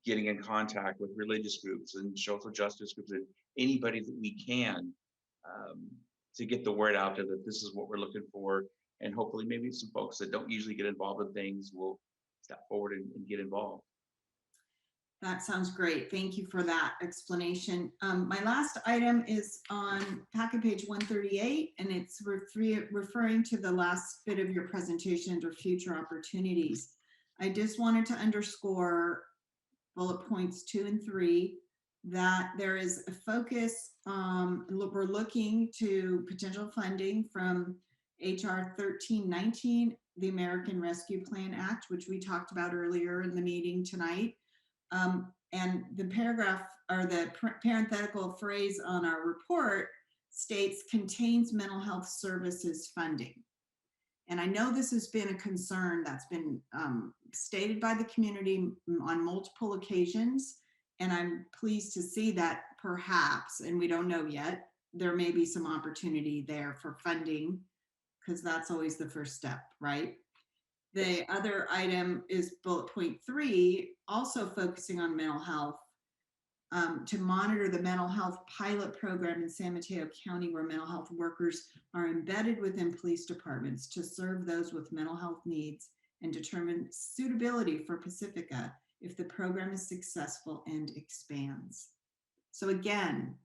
getting in contact with religious groups and social justice groups and anybody that we can to get the word out there that this is what we're looking for. And hopefully maybe some folks that don't usually get involved in things will step forward and get involved. That sounds great. Thank you for that explanation. My last item is on packet page 138, and it's referring to the last bit of your presentation under future opportunities. I just wanted to underscore bullet points 2 and 3, that there is a focus. We're looking to potential funding from HR 1319, the American Rescue Plan Act, which we talked about earlier in the meeting tonight. And the paragraph or the parenthetical phrase on our report states contains mental health services funding. And I know this has been a concern that's been stated by the community on multiple occasions. And I'm pleased to see that perhaps, and we don't know yet, there may be some opportunity there for funding, because that's always the first step, right? The other item is bullet point 3, also focusing on mental health, to monitor the mental health pilot program in San Mateo County, where mental health workers are embedded within police departments to serve those with mental health needs and determine suitability for Pacifica if the program is successful and expands. So again,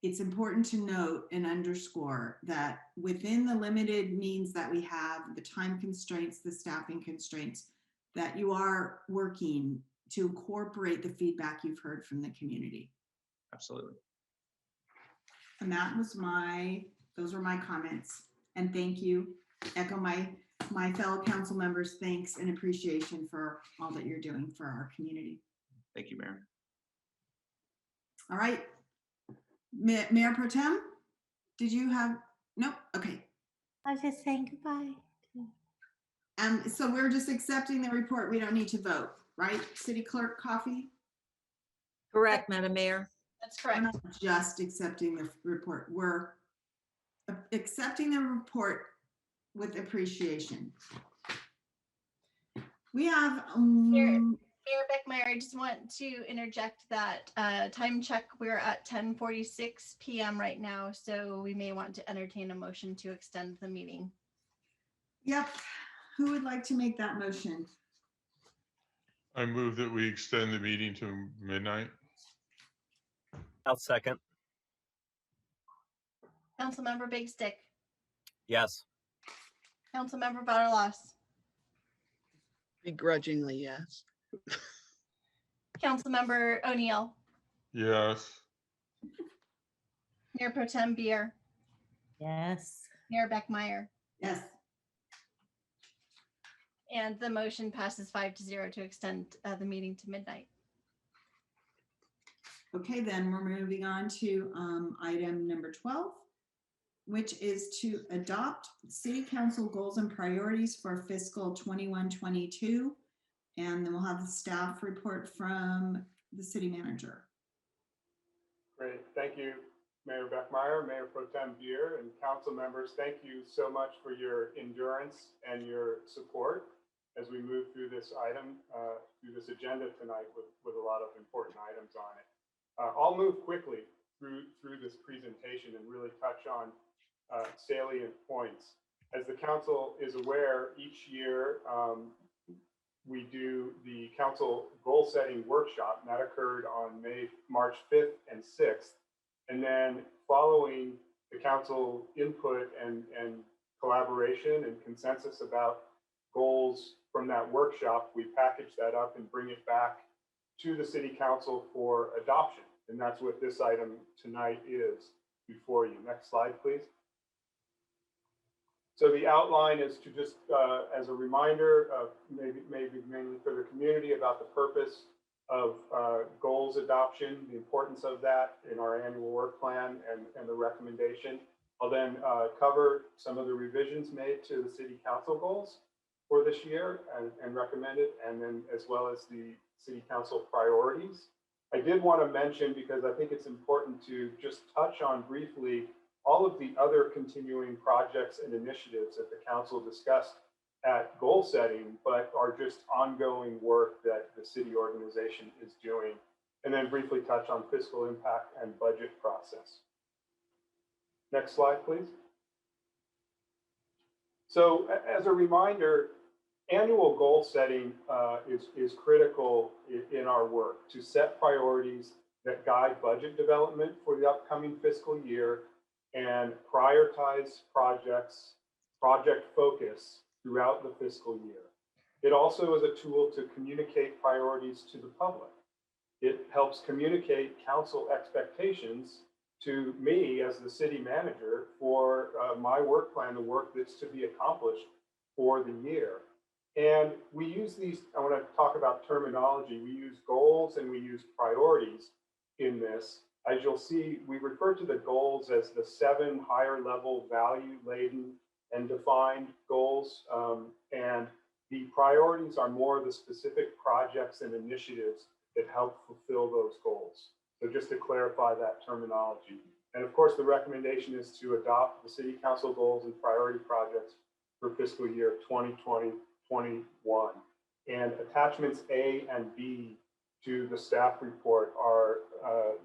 it's important to note and underscore that within the limited means that we have, the time constraints, the staffing constraints, that you are working to incorporate the feedback you've heard from the community. Absolutely. And those were my comments. And thank you. Echo my fellow council members' thanks and appreciation for all that you're doing for our community. Thank you, Mayor. All right. Mayor Pro Tem, did you have, nope, okay. I was just saying goodbye. So we're just accepting the report. We don't need to vote, right? City Clerk Coffee? Correct, Madam Mayor. That's correct. We're not just accepting the report. We're accepting the report with appreciation. We have Mayor Beckmeyer, I just want to interject that time check. We're at 10:46 p.m. right now, so we may want to entertain a motion to extend the meeting. Yep. Who would like to make that motion? I move that we extend the meeting to midnight. I'll second. Councilmember Big Stick. Yes. Councilmember Bartelos. Begrudgingly, yes. Councilmember O'Neill. Yes. Mayor Pro Tem Beer, Yes. Mayor Beckmeyer, Yes. and the motion passes 5-0 to extend the meeting to midnight. Okay, then we're moving on to item number 12, which is to adopt city council goals and priorities for fiscal 21-22. And then we'll have the staff report from the city manager. Great. Thank you, Mayor Beckmeyer, Mayor Pro Tem Beer, and council members. Thank you so much for your endurance and your support as we move through this item, through this agenda tonight with a lot of important items on it. I'll move quickly through this presentation and really touch on salient points. As the council is aware, each year we do the council goal setting workshop, and that occurred on March 5th and 6th. And then following the council input and collaboration and consensus about goals from that workshop, we package that up and bring it back to the city council for adoption. And that's what this item tonight is before you. Next slide, please. So the outline is to just, as a reminder, maybe mainly for the community, about the purpose of goals adoption, the importance of that in our annual work plan and the recommendation. I'll then cover some of the revisions made to the city council goals for this year and recommended, and then as well as the city council priorities. I did want to mention, because I think it's important to just touch on briefly all of the other continuing projects and initiatives that the council discussed at goal setting, but are just ongoing work that the city organization is doing. And then briefly touch on fiscal impact and budget process. Next slide, please. So as a reminder, annual goal setting is critical in our work to set priorities that guide budget development for the upcoming fiscal year and prioritize project focus throughout the fiscal year. It also is a tool to communicate priorities to the public. It helps communicate council expectations to me as the city manager for my work plan, the work that's to be accomplished for the year. And we use these, I want to talk about terminology. We use goals and we use priorities in this. As you'll see, we refer to the goals as the 7 higher level value laden and defined goals. And the priorities are more the specific projects and initiatives that help fulfill those goals. So just to clarify that terminology. And of course, the recommendation is to adopt the city council goals and priority projects for fiscal year 2020-21. And attachments A and B to the staff report are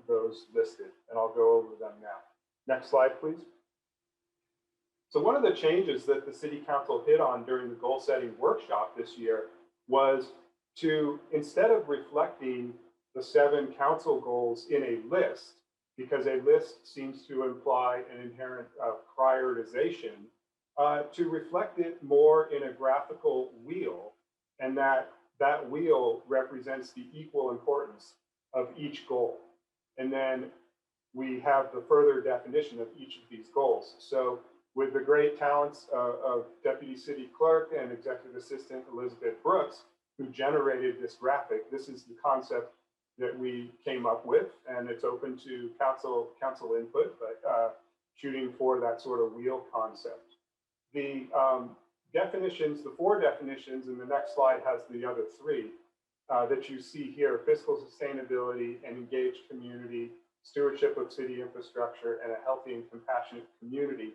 those listed, and I'll go over them now. Next slide, please. So one of the changes that the city council hit on during the goal setting workshop this year was to, instead of reflecting the 7 council goals in a list, because a list seems to imply an inherent prioritization, to reflect it more in a graphical wheel, and that wheel represents the equal importance of each goal. And then we have the further definition of each of these goals. So with the great talents of Deputy City Clerk and Executive Assistant Elizabeth Brooks, who generated this graphic, this is the concept that we came up with, and it's open to council input, but shooting for that sort of wheel concept. The definitions, the 4 definitions, and the next slide has the other 3 that you see here: fiscal sustainability and engaged community, stewardship of city infrastructure, and a healthy and compassionate community.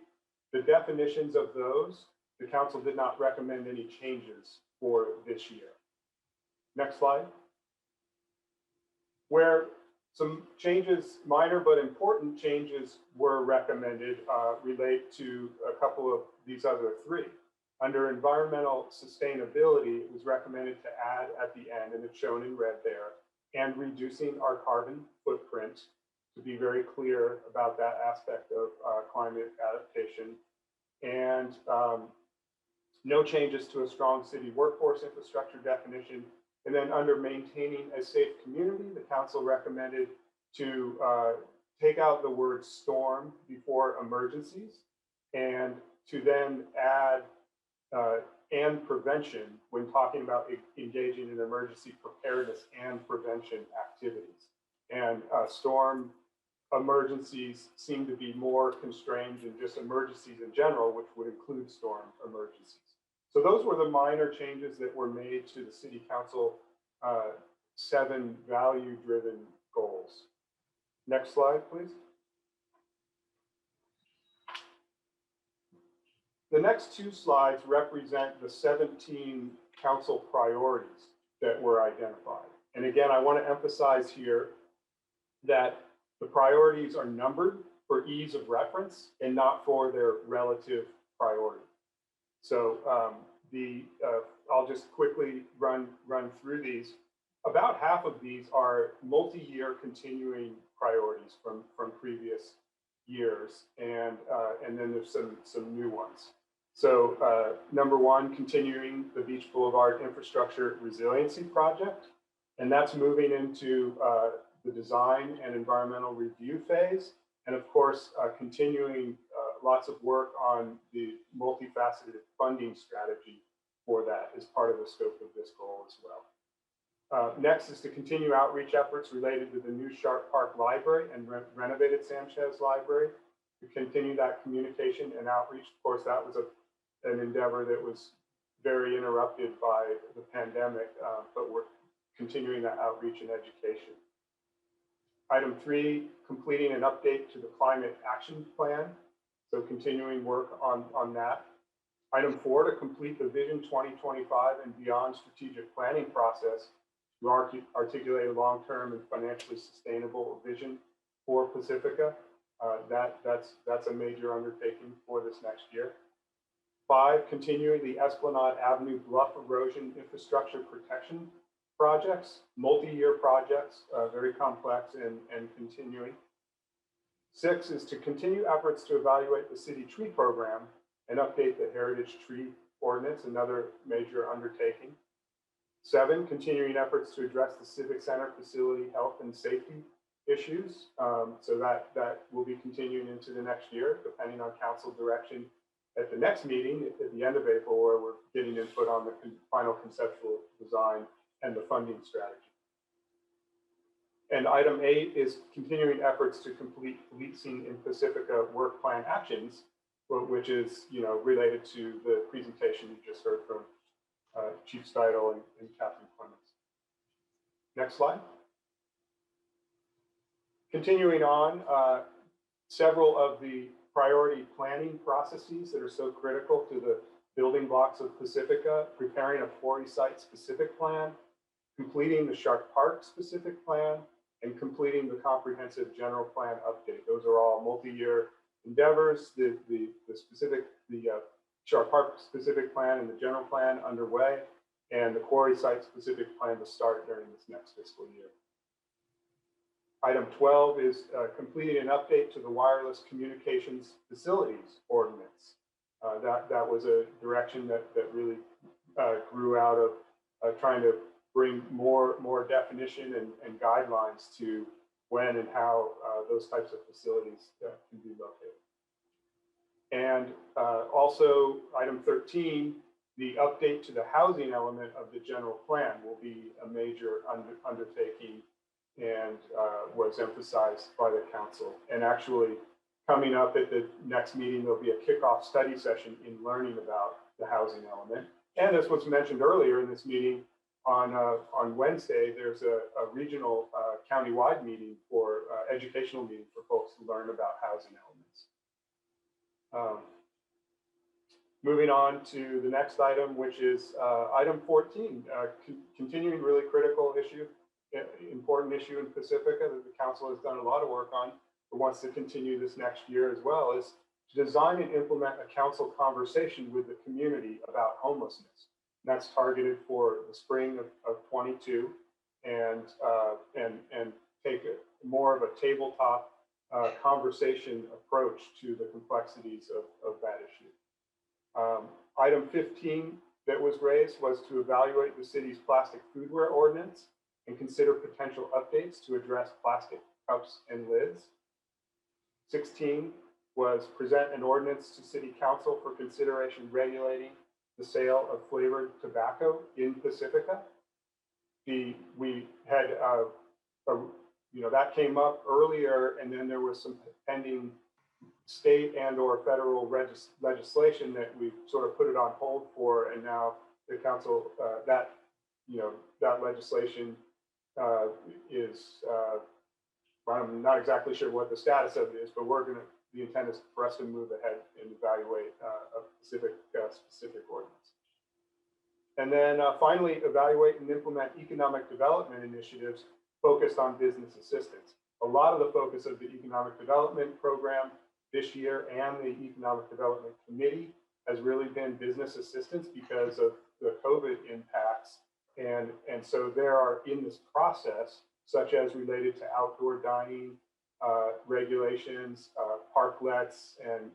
The definitions of those, the council did not recommend any changes for this year. Next slide. Where some changes, minor but important changes, were recommended relate to a couple of these other 3. Under environmental sustainability, it was recommended to add at the end, and it's shown in red there, and reducing our carbon footprint, to be very clear about that aspect of climate adaptation. And no changes to a strong city workforce infrastructure definition. And then under maintaining a safe community, the council recommended to take out the word storm before emergencies, and to then add and prevention when talking about engaging in emergency preparedness and prevention activities. And storm emergencies seem to be more constrained than just emergencies in general, which would include storm emergencies. So those were the minor changes that were made to the City Council 7 value-driven goals. Next slide, please. The next 2 slides represent the 17 council priorities that were identified. And again, I want to emphasize here that the priorities are numbered for ease of reference and not for their relative priority. So I'll just quickly run through these. About half of these are multi-year continuing priorities from previous years, and then there's some new ones. So number 1, continuing the Beach Boulevard Infrastructure Resiliency Project, and that's moving into the design and environmental review phase, and of course continuing lots of work on the multifaceted funding strategy for that as part of the scope of this goal as well. Next is to continue outreach efforts related to the new Sharp Park Library and renovated Sanchez Library, to continue that communication and outreach. Of course, that was an endeavor that was very interrupted by the pandemic, but we're continuing that outreach and education. Item 3, completing an update to the Climate Action Plan, so continuing work on that. Item 4, to complete the Vision 2025 and beyond strategic planning process to articulate a long-term and financially sustainable vision for Pacifica. That's a major undertaking for this next year. 5, continuing the Esplanade Avenue Bluff Erosion Infrastructure Protection projects, multi-year projects, very complex and continuing. 6 is to continue efforts to evaluate the city tree program and update the heritage tree ordinance, another major undertaking. 7, continuing efforts to address the Civic Center facility health and safety issues. So that will be continuing into the next year, depending on council direction at the next meeting at the end of April, where we're getting input on the final conceptual design and the funding strategy. And item 8 is continuing efforts to complete policing in Pacifica work plan actions, which is related to the presentation you just heard from Chief Steidel and Captain Clements. Next slide. Continuing on, several of the priority planning processes that are so critical to the building blocks of Pacifica, preparing a quarry site specific plan, completing the Shark Park specific plan, and completing the comprehensive general plan update. Those are all multi-year endeavors. The Shark Park specific plan and the general plan underway, and the quarry site specific plan to start during this next fiscal year. Item 12 is completing an update to the wireless communications facilities ordinance. That was a direction that really grew out of trying to bring more definition and guidelines to when and how those types of facilities can be located. And also item 13, the update to the housing element of the general plan will be a major undertaking and was emphasized by the council. And actually coming up at the next meeting, there'll be a kickoff study session in learning about the housing element. And as was mentioned earlier in this meeting, on Wednesday, there's a regional countywide meeting for educational meeting for folks to learn about housing elements. Moving on to the next item, which is item 14, continuing really critical issue, important issue in Pacifica that the council has done a lot of work on, but wants to continue this next year as well, is to design and implement a council conversation with the community about homelessness. And that's targeted for the spring of 22 and take more of a tabletop conversation approach to the complexities of that issue. Item 15 that was raised was to evaluate the city's plastic foodware ordinance and consider potential updates to address plastic cups and lids. 16 was present an ordinance to City Council for consideration regulating the sale of flavored tobacco in Pacifica. We had, that came up earlier, and then there was some pending state and/or federal legislation that we sort of put it on hold for, and now the council that legislation is. I'm not exactly sure what the status of it is, but the intent is for us to move ahead and evaluate a specific ordinance. And then finally, evaluate and implement economic development initiatives focused on business assistance. A lot of the focus of the economic development program this year and the economic development committee has really been business assistance because of the COVID impacts. And so there are in this process, such as related to outdoor dining regulations, parklets, and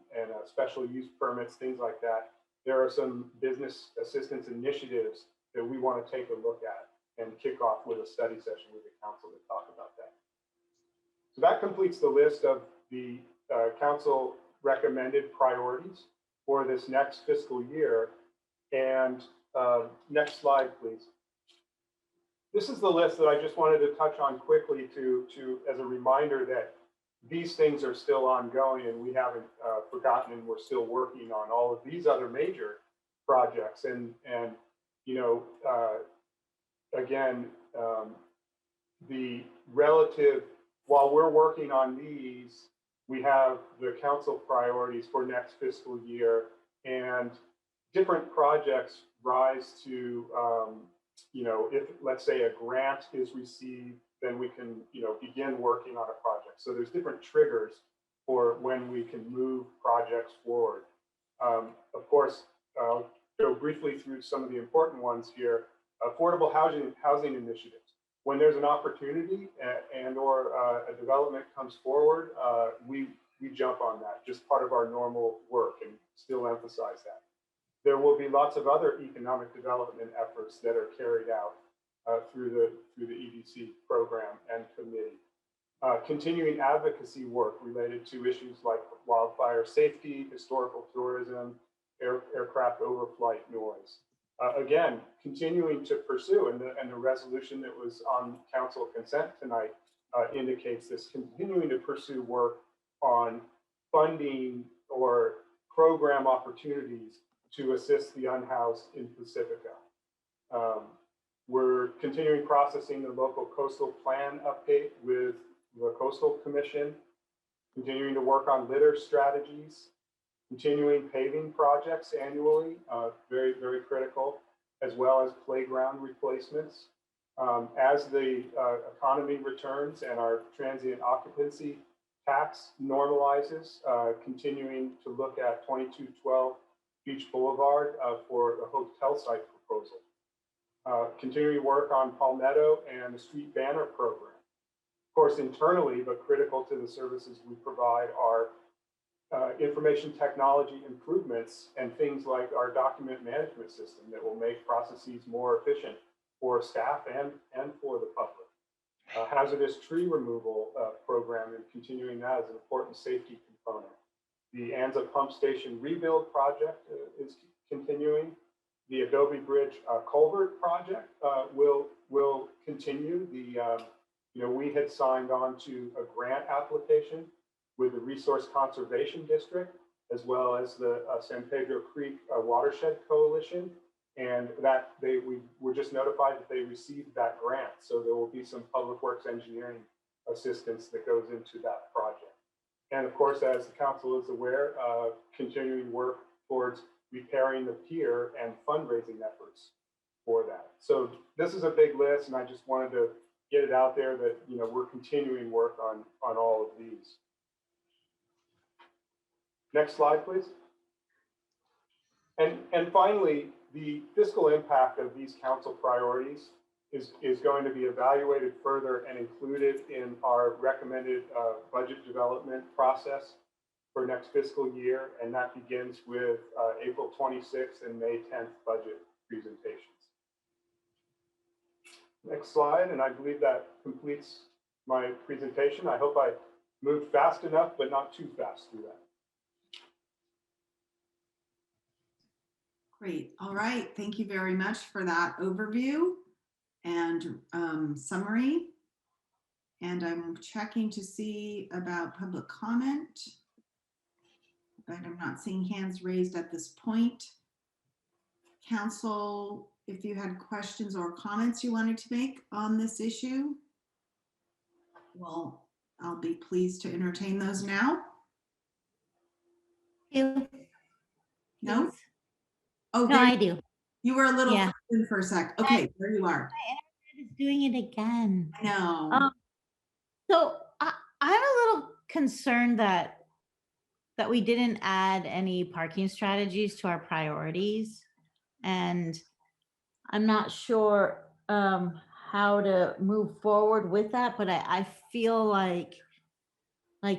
special use permits, things like that. There are some business assistance initiatives that we want to take a look at and kick off with a study session with the council to talk about that. So that completes the list of the council recommended priorities for this next fiscal year. And next slide, please. This is the list that I just wanted to touch on quickly to as a reminder that these things are still ongoing, and we haven't forgotten, and we're still working on all of these other major projects. And again, the relative, while we're working on these, we have the council priorities for next fiscal year, and different projects rise to, if let's say a grant is received, then we can, begin working on a project. So there's different triggers for when we can move projects forward. Of course, I'll go briefly through some of the important ones here. Affordable housing initiatives. When there's an opportunity and/or a development comes forward, we jump on that, just part of our normal work, and still emphasize that. There will be lots of other economic development efforts that are carried out through the EDC program and committee. Continuing advocacy work related to issues like wildfire safety, historical tourism, aircraft overflight noise. Again, continuing to pursue, and the resolution that was on council consent tonight indicates this, continuing to pursue work on funding or program opportunities to assist the unhoused in Pacifica. We're continuing processing the local coastal plan update with the Coastal Commission, continuing to work on litter strategies, continuing paving projects annually, very, very critical, as well as playground replacements. As the economy returns and our transient occupancy tax normalizes, continuing to look at 2212 Beach Boulevard for the hotel site proposal. Continuing work on Palmetto and the street banner program. Of course, internally, but critical to the services we provide, are information technology improvements and things like our document management system that will make processes more efficient for staff and for the public. Hazardous tree removal program, and continuing that as an important safety component. The Anza Pump Station rebuild project is continuing. The Adobe Bridge culvert project will continue. We had signed on to a grant application with the Resource Conservation District, as well as the San Pedro Creek Watershed Coalition, and that we were just notified that they received that grant. So there will be some public works engineering assistance that goes into that project. And of course, as the council is aware, continuing work towards repairing the pier and fundraising efforts for that. So this is a big list, and I just wanted to get it out there that we're continuing work on all of these. Next slide, please. And finally, the fiscal impact of these council priorities is going to be evaluated further and included in our recommended budget development process for next fiscal year, and that begins with April 26th and May 10th budget presentations. Next slide, and I believe that completes my presentation. I hope I moved fast enough, but not too fast through that. Great. All right. Thank you very much for that overview and summary. And I'm checking to see about public comment, but I'm not seeing hands raised at this point. Council, if you had questions or comments you wanted to make on this issue, well, I'll be pleased to entertain those now. You. No? Oh, No, I do. You were a little Yeah. frozen for a sec. Okay, there you are. My internet is doing it again. I know. So I'm a little concerned that we didn't add any parking strategies to our priorities, and I'm not sure how to move forward with that. But I feel like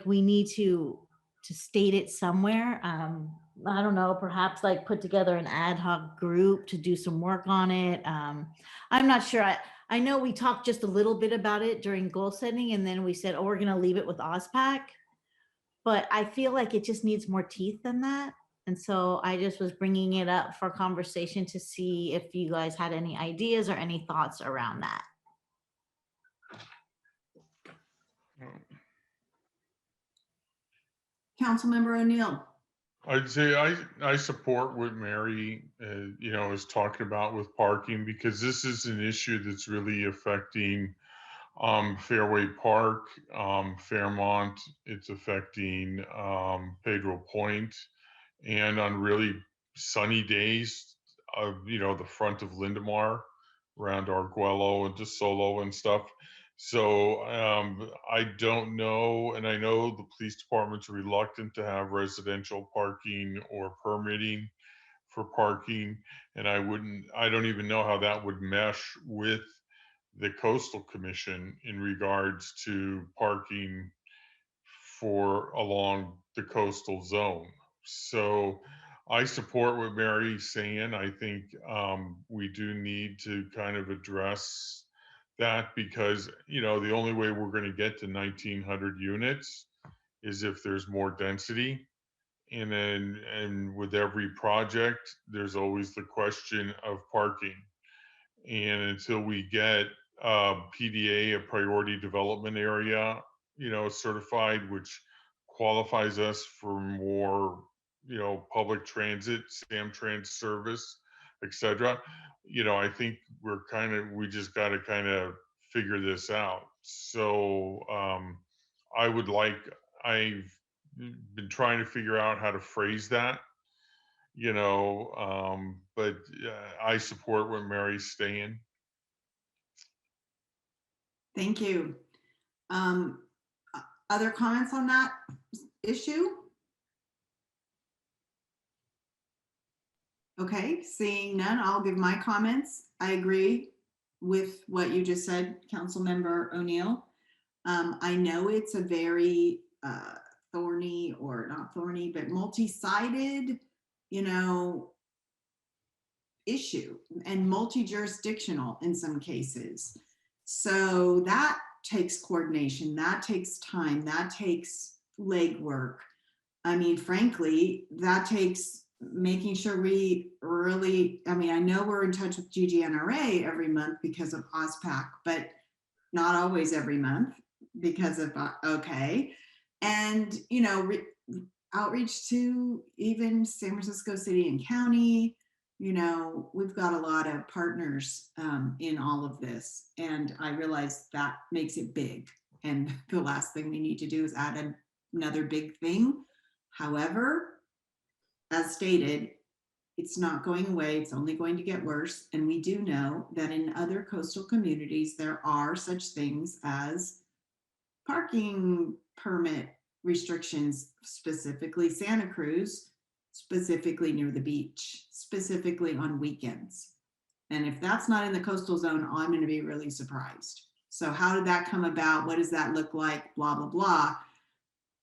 we need to state it somewhere. I don't know, perhaps like put together an ad hoc group to do some work on it. I'm not sure. I know we talked just a little bit about it during goal setting, and then we said, oh, we're going to leave it with OSPAC. But I feel like it just needs more teeth than that. And so I just was bringing it up for conversation to see if you guys had any ideas or any thoughts around that. Councilmember O'Neill. I'd say I support what Mary, is talking about with parking, because this is an issue that's really affecting Fairway Park, Fairmont. It's affecting Pedro Point, and on really sunny days, the front of Lindemar, around Arguello and DeSolo and stuff. So I don't know, and I know the police department's reluctant to have residential parking or permitting for parking, and I don't even know how that would mesh with the Coastal Commission in regards to parking for along the coastal zone. So I support what Mary's saying. I think we do need to kind of address that, because the only way we're going to get to 1,900 units is if there's more density. And with every project, there's always the question of parking. And until we get PDA, a priority development area, certified, which qualifies us for more, public transit, Samtrans service, etc. I think we just got to kind of figure this out. So I've been trying to figure out how to phrase that, but I support what Mary's saying. Thank you. Other comments on that issue? Okay, seeing none, I'll give my comments. I agree with what you just said, Councilmember O'Neill. I know it's a very thorny, or not thorny, but multi-sided, issue, and multi-jurisdictional in some cases. So that takes coordination, that takes time, that takes legwork. I mean, frankly, that takes making sure we really, I know we're in touch with GGNRA every month because of OSPAC, but not always every month because of, okay. And, outreach to even San Francisco City and County. We've got a lot of partners in all of this, and I realize that makes it big. And the last thing we need to do is add another big thing. However, as stated, it's not going away. It's only going to get worse. And we do know that in other coastal communities, there are such things as parking permit restrictions, specifically Santa Cruz, specifically near the beach, specifically on weekends. And if that's not in the coastal zone, I'm going to be really surprised. So how did that come about? What does that look like? Blah, blah, blah.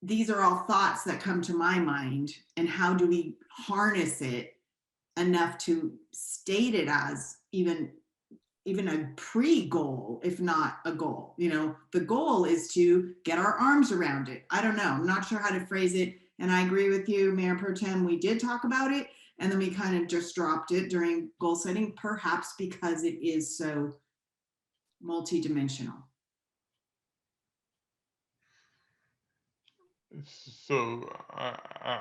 These are all thoughts that come to my mind. And how do we harness it enough to state it as even even a pre-goal, if not a goal. You know, the goal is to get our arms around it. I don't know. I'm not sure how to phrase it. And I agree with you, Mayor Pro Tem. We did talk about it, and then we kind of just dropped it during goal setting, perhaps because it is so multidimensional. So I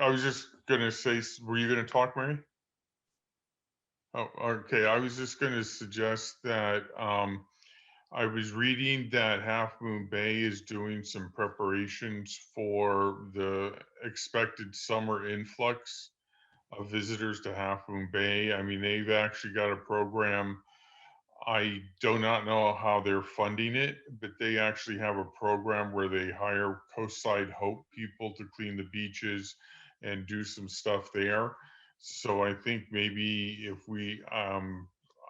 was just gonna say, were you gonna talk, Mary? Oh, okay. I was just gonna suggest that I was reading that Half Moon Bay is doing some preparations for the expected summer influx of visitors to Half Moon Bay. I mean, they've actually got a program. I do not know how they're funding it, but they actually have a program where they hire Coastside Hope people to clean the beaches and do some stuff there. So I think maybe if we, I'm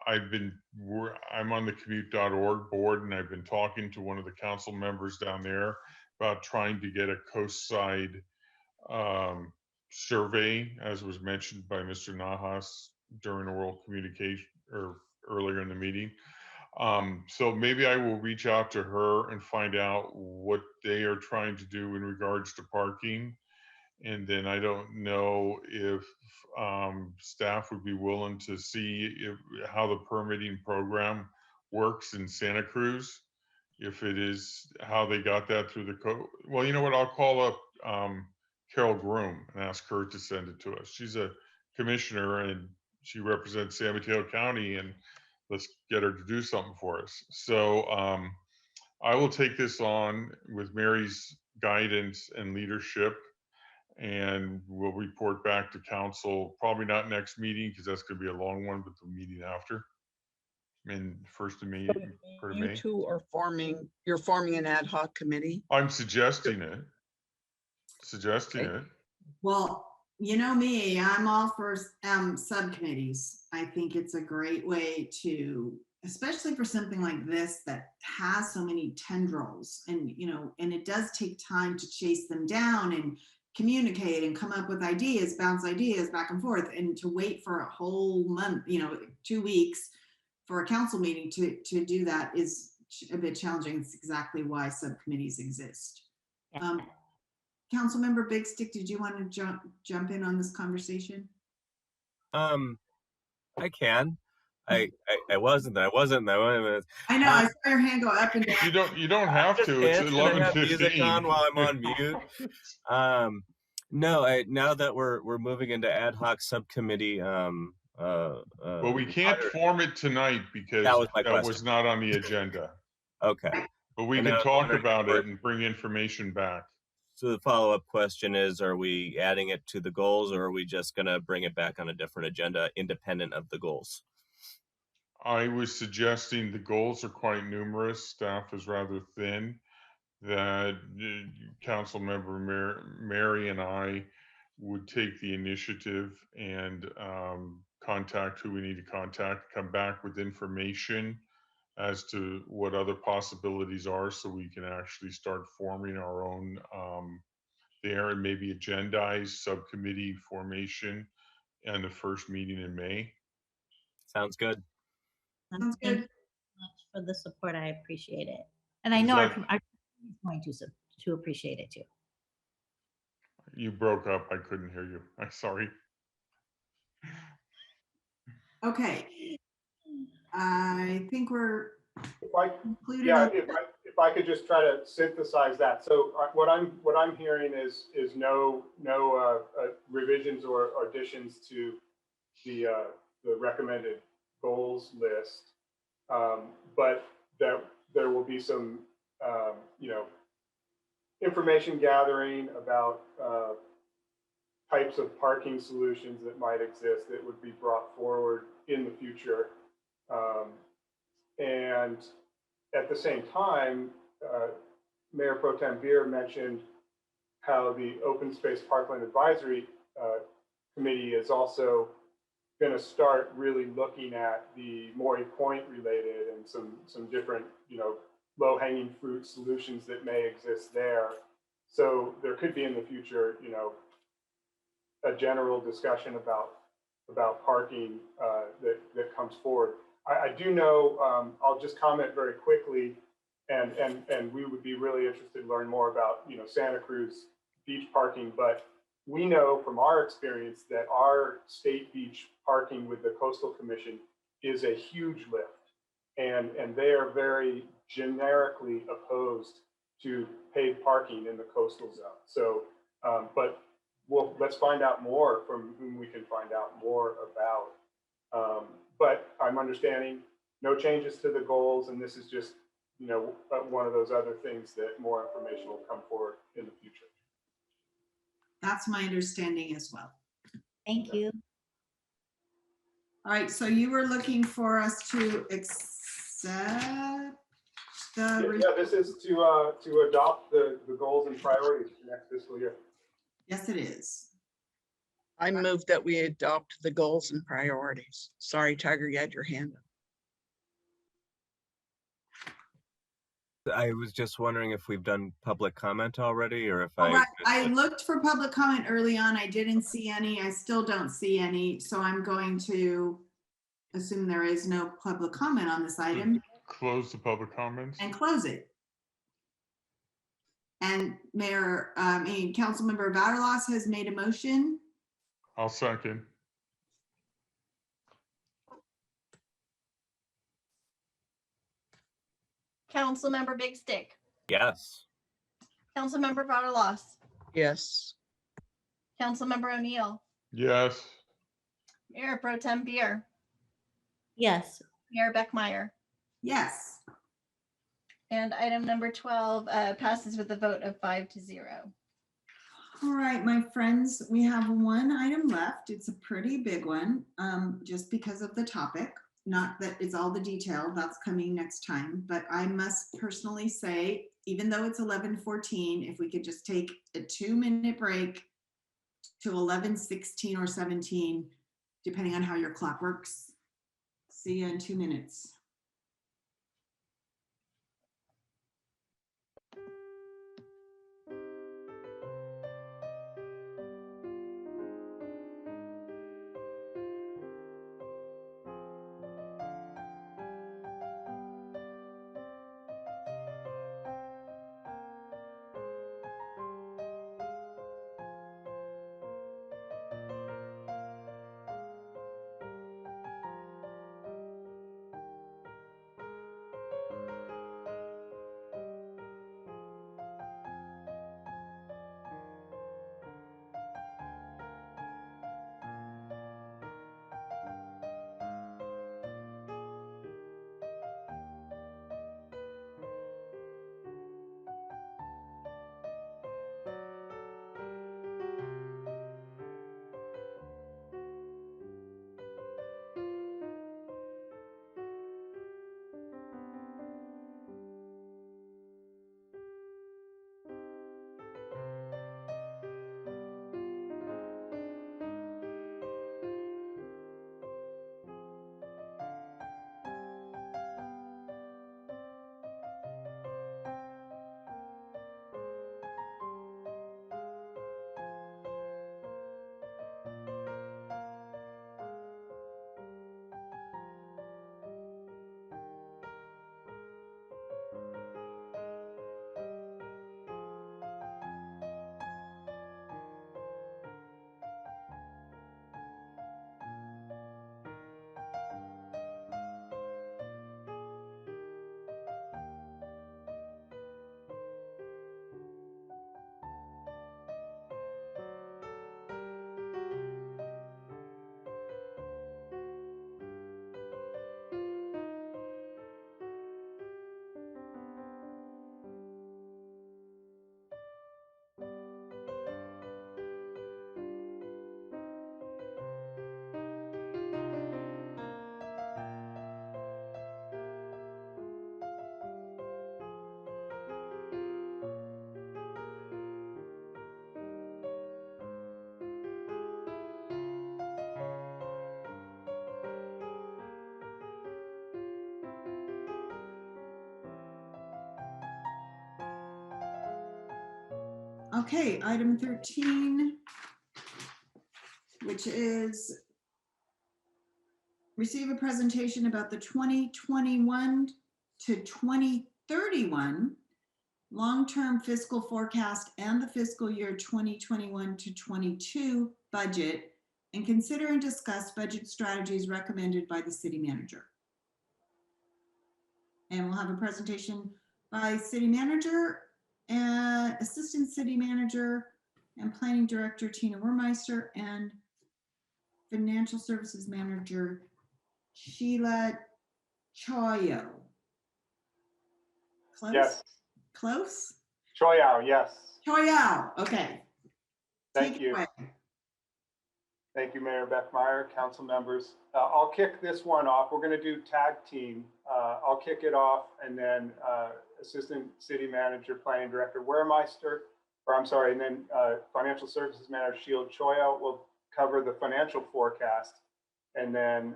on the commute.org board, and I've been talking to one of the council members down there about trying to get a coastside survey, as was mentioned by Mr. Nahas during oral communication or earlier in the meeting. So maybe I will reach out to her and find out what they are trying to do in regards to parking. And then I don't know if staff would be willing to see how the permitting program works in Santa Cruz. If it is how they got that through the code. Well, you know what? I'll call up Carol Groom and ask her to send it to us. She's a commissioner and she represents San Mateo County, and let's get her to do something for us. So I will take this on with Mary's guidance and leadership, and we'll report back to council, probably not next meeting because that's going to be a long one, but the meeting after. In first of May, part of You May. two are you're forming an ad hoc committee? I'm suggesting it. Okay. Well, you know me, I'm all for subcommittees. I think it's a great way to, especially for something like this that has so many tendrils, and you know, and it does take time to chase them down and communicate and come up with ideas, bounce ideas back and forth, and to wait for a whole month, you know, 2 weeks for a council meeting to do that is a bit challenging. It's exactly why subcommittees exist. Councilmember Big Stick, did you want to jump in on this conversation? I can. I wasn't. I know. I saw your hand go up and down. You don't have to. It's 11:15. Music on while I'm on mute. No. Now that we're moving into ad hoc subcommittee. Well, we can't form it tonight because that was not on the agenda. Okay. But we can talk about it and bring information back. So the follow-up question is, are we adding it to the goals, or are we just going to bring it back on a different agenda independent of the goals? I was suggesting the goals are quite numerous. Staff is rather thin. That council member Mary and I would take the initiative and contact who we need to contact, come back with information as to what other possibilities are, so we can actually start forming our own there, and maybe agendize subcommittee formation and the first meeting in May. Sounds good. Sounds good. Thank you so much for the support. I appreciate it. And I know our community is going to appreciate it too. You broke up. I couldn't hear you. I'm sorry. Okay. I think we're concluded. Yeah, if I could just try to synthesize that. So what I'm hearing is no revisions or additions to the recommended goals list, but that there will be some information gathering about types of parking solutions that might exist that would be brought forward in the future. And at the same time, Mayor Pro Tem Beer mentioned how the Open Space Parkland Advisory Committee is also going to start really looking at the Maury Point related and some different, low-hanging fruit solutions that may exist there. So there could be in the future, a general discussion about parking that comes forward. I do know, I'll just comment very quickly, and we would be really interested to learn more about, Santa Cruz beach parking, but we know from our experience that our state beach parking with the Coastal Commission is a huge lift. And they are very generically opposed to paid parking in the coastal zone. So, but let's find out more from whom we can find out more about. But I'm understanding no changes to the goals, and this is just, one of those other things that more information will come forward in the future. That's my understanding as well. Thank you. All right, so you were looking for us to accept the. Yeah, this is to adopt the goals and priorities for next fiscal year. Yes, it is. I move that we adopt the goals and priorities. Sorry, Tiger, you had your hand up. I was just wondering if we've done public comment already, or if All right, I looked for public comment early on. I didn't see any. I still don't see any. So I'm going to assume there is no public comment on this item Close the public comments. and close it. And Councilmember Vaterlos has made a motion. I'll second. Councilmember Big Stick. Yes. Councilmember Vaterlos. Yes. Councilmember O'Neill. Yes. Mayor Pro Tem Beer. Yes. Mayor Beckmeyer. Yes. And item number 12 passes with a vote of 5-0. All right, my friends, we have one item left. It's a pretty big one, just because of the topic. Not that it's all the detail, that's coming next time, but I must personally say, even though it's 11:14, if we could just take a 2-minute break to 11:16 or 17, depending on how your clock works. See you in 2 minutes. Okay, item 13, which is receive a presentation about the 2021 to 2031 long-term fiscal forecast and the fiscal year 2021 to 22 budget, and consider and discuss budget strategies recommended by the city manager. And we'll have a presentation by city manager, assistant city manager, and planning director Tina Wermeister, and financial services manager Sheila Choyo. Close? Yes. Close? Choyao, yes. Choyo, okay. Thank Take it you. away. Thank you, Mayor Beckmeyer, council members. I'll kick this one off. We're going to do tag team. I'll kick it off, and then Assistant City Manager, Planning Director Wermeister, and then Financial Services Manager Sheila Choyo will cover the financial forecast, and then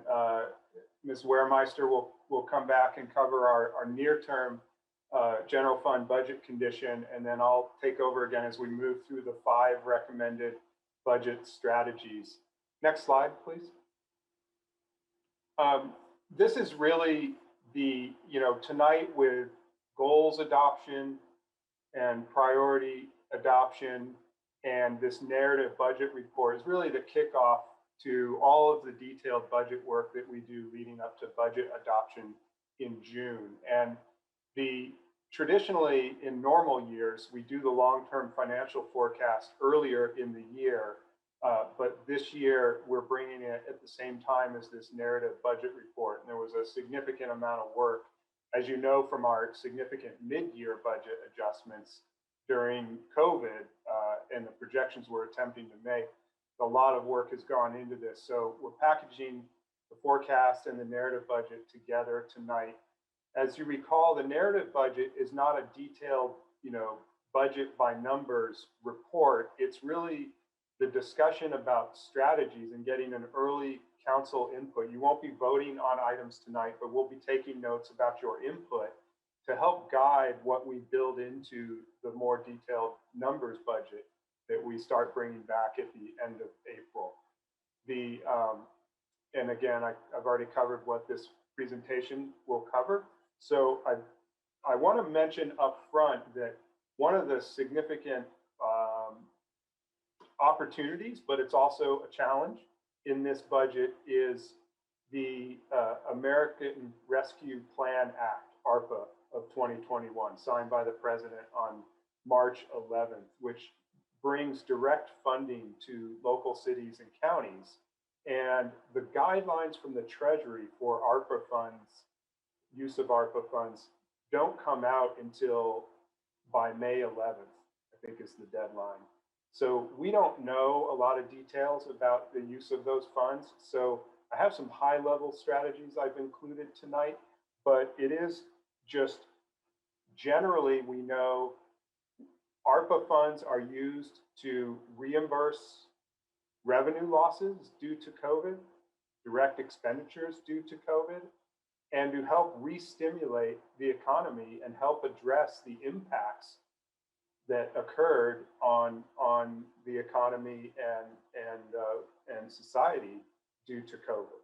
Ms. Wermeister will come back and cover our near-term general fund budget condition, and then I'll take over again as we move through the 5 recommended budget strategies. Next slide, please. This is really the, tonight with goals adoption and priority adoption and this narrative budget report is really the kickoff to all of the detailed budget work that we do leading up to budget adoption in June. And traditionally in normal years, we do the long-term financial forecast earlier in the year. But this year, we're bringing it at the same time as this narrative budget report. And there was a significant amount of work, as you know, from our significant mid-year budget adjustments during COVID and the projections we're attempting to make. A lot of work has gone into this. So we're packaging the forecast and the narrative budget together tonight. As you recall, the narrative budget is not a detailed, budget by numbers report. It's really the discussion about strategies and getting an early council input. You won't be voting on items tonight, but we'll be taking notes about your input to help guide what we build into the more detailed numbers budget that we start bringing back at the end of April. And again, I've already covered what this presentation will cover. So I want to mention up front that one of the significant opportunities, but it's also a challenge in this budget, is the American Rescue Plan Act, ARPA, of 2021, signed by the president on March 11th, which brings direct funding to local cities and counties. And the guidelines from the Treasury for ARPA funds, use of ARPA funds, don't come out until by May 11th, I think is the deadline. So we don't know a lot of details about the use of those funds. So I have some high-level strategies I've included tonight, but it is just generally we know ARPA funds are used to reimburse revenue losses due to COVID, direct expenditures due to COVID, and to help re-stimulate the economy and help address the impacts that occurred on the economy and society due to COVID.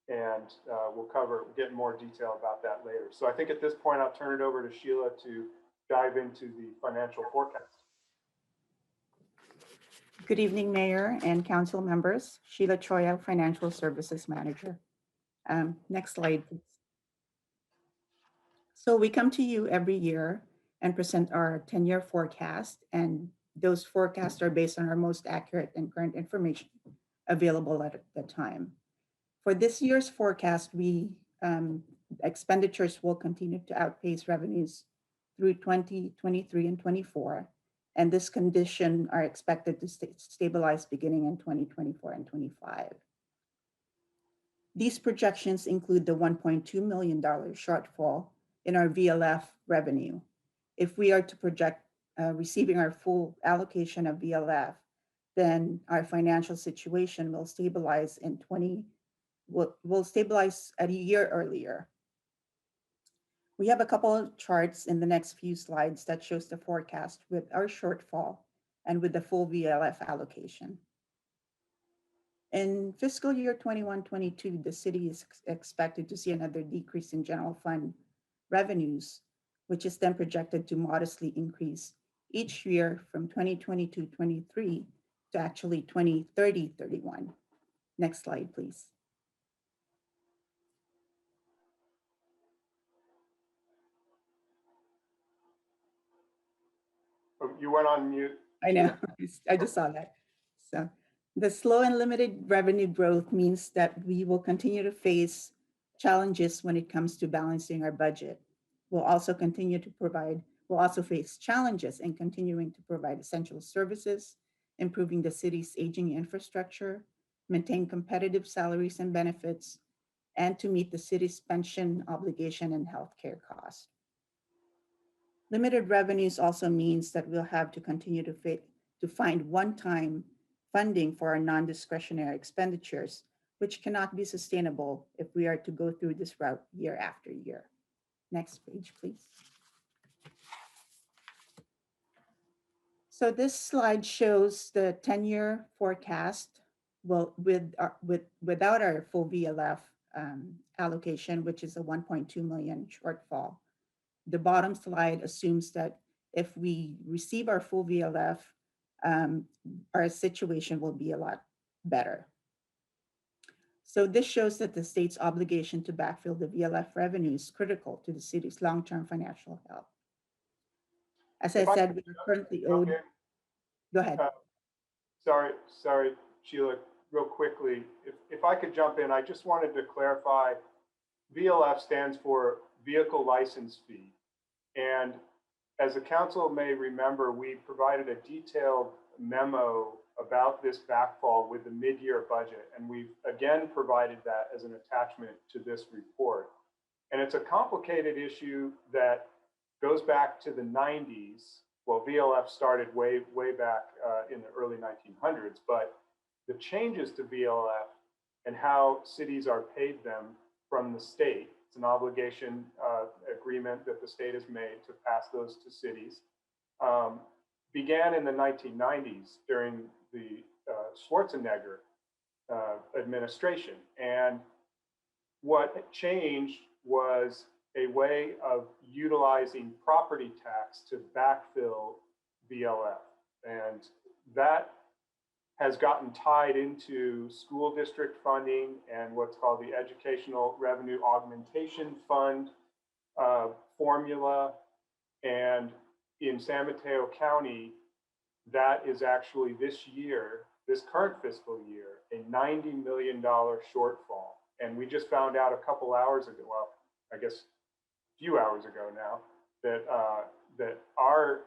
And we'll get more detail about that later. So I think at this point, I'll turn it over to Sheila to dive into the financial forecast. Good evening, Mayor and council members. Sheila Choyo, Financial Services Manager. Next slide, please. So we come to you every year and present our 10-year forecast, and those forecasts are based on our most accurate and current information available at the time. For this year's forecast, expenditures will continue to outpace revenues through 2023 and 24, and this condition are expected to stabilize beginning in 2024 and 25. These projections include the $1.2 million shortfall in our VLF revenue. If we are to project receiving our full allocation of VLF, then our financial situation will stabilize will stabilize at a year earlier. We have a couple of charts in the next few slides that shows the forecast with our shortfall and with the full VLF allocation. In fiscal year 21-22, the city is expected to see another decrease in general fund revenues, which is then projected to modestly increase each year from 2022-23 to actually 2030-31. Next slide, please. Oh, you went on mute. I know, I just saw that. So the slow and limited revenue growth means that we will continue to face challenges when it comes to balancing our budget. We'll also face challenges in continuing to provide essential services, improving the city's aging infrastructure, maintain competitive salaries and benefits, and to meet the city's pension obligation and healthcare costs. Limited revenues also means that we'll have to continue to find one-time funding for our non-discretionary expenditures, which cannot be sustainable if we are to go through this route year after year. Next page, please. So this slide shows the 10-year forecast. Well, without our full VLF allocation, which is a 1.2 million shortfall. The bottom slide assumes that if we receive our full VLF, our situation will be a lot better. So this shows that the state's obligation to backfill the VLF revenue is critical to the city's long-term financial health. As I said, we are currently owed. Go ahead. Sorry, Sheila, real quickly. If I could jump in, I just wanted to clarify, VLF stands for Vehicle License Fee. And as the council may remember, we provided a detailed memo about this backfall with the mid-year budget. And we've again provided that as an attachment to this report. And it's a complicated issue that goes back to the 90s. Well, VLF started way back in the early 1900s, but the changes to VLF and how cities are paid them from the state, it's an obligation agreement that the state has made to pass those to cities, began in the 1990s during the Schwarzenegger administration. And what changed was a way of utilizing property tax to backfill VLF. And that has gotten tied into school district funding and what's called the Educational Revenue Augmentation Fund formula. And in San Mateo County, that is actually this year, this current fiscal year, a $90 million shortfall. And we just found out a couple hours ago, well, I guess a few hours ago now, that that our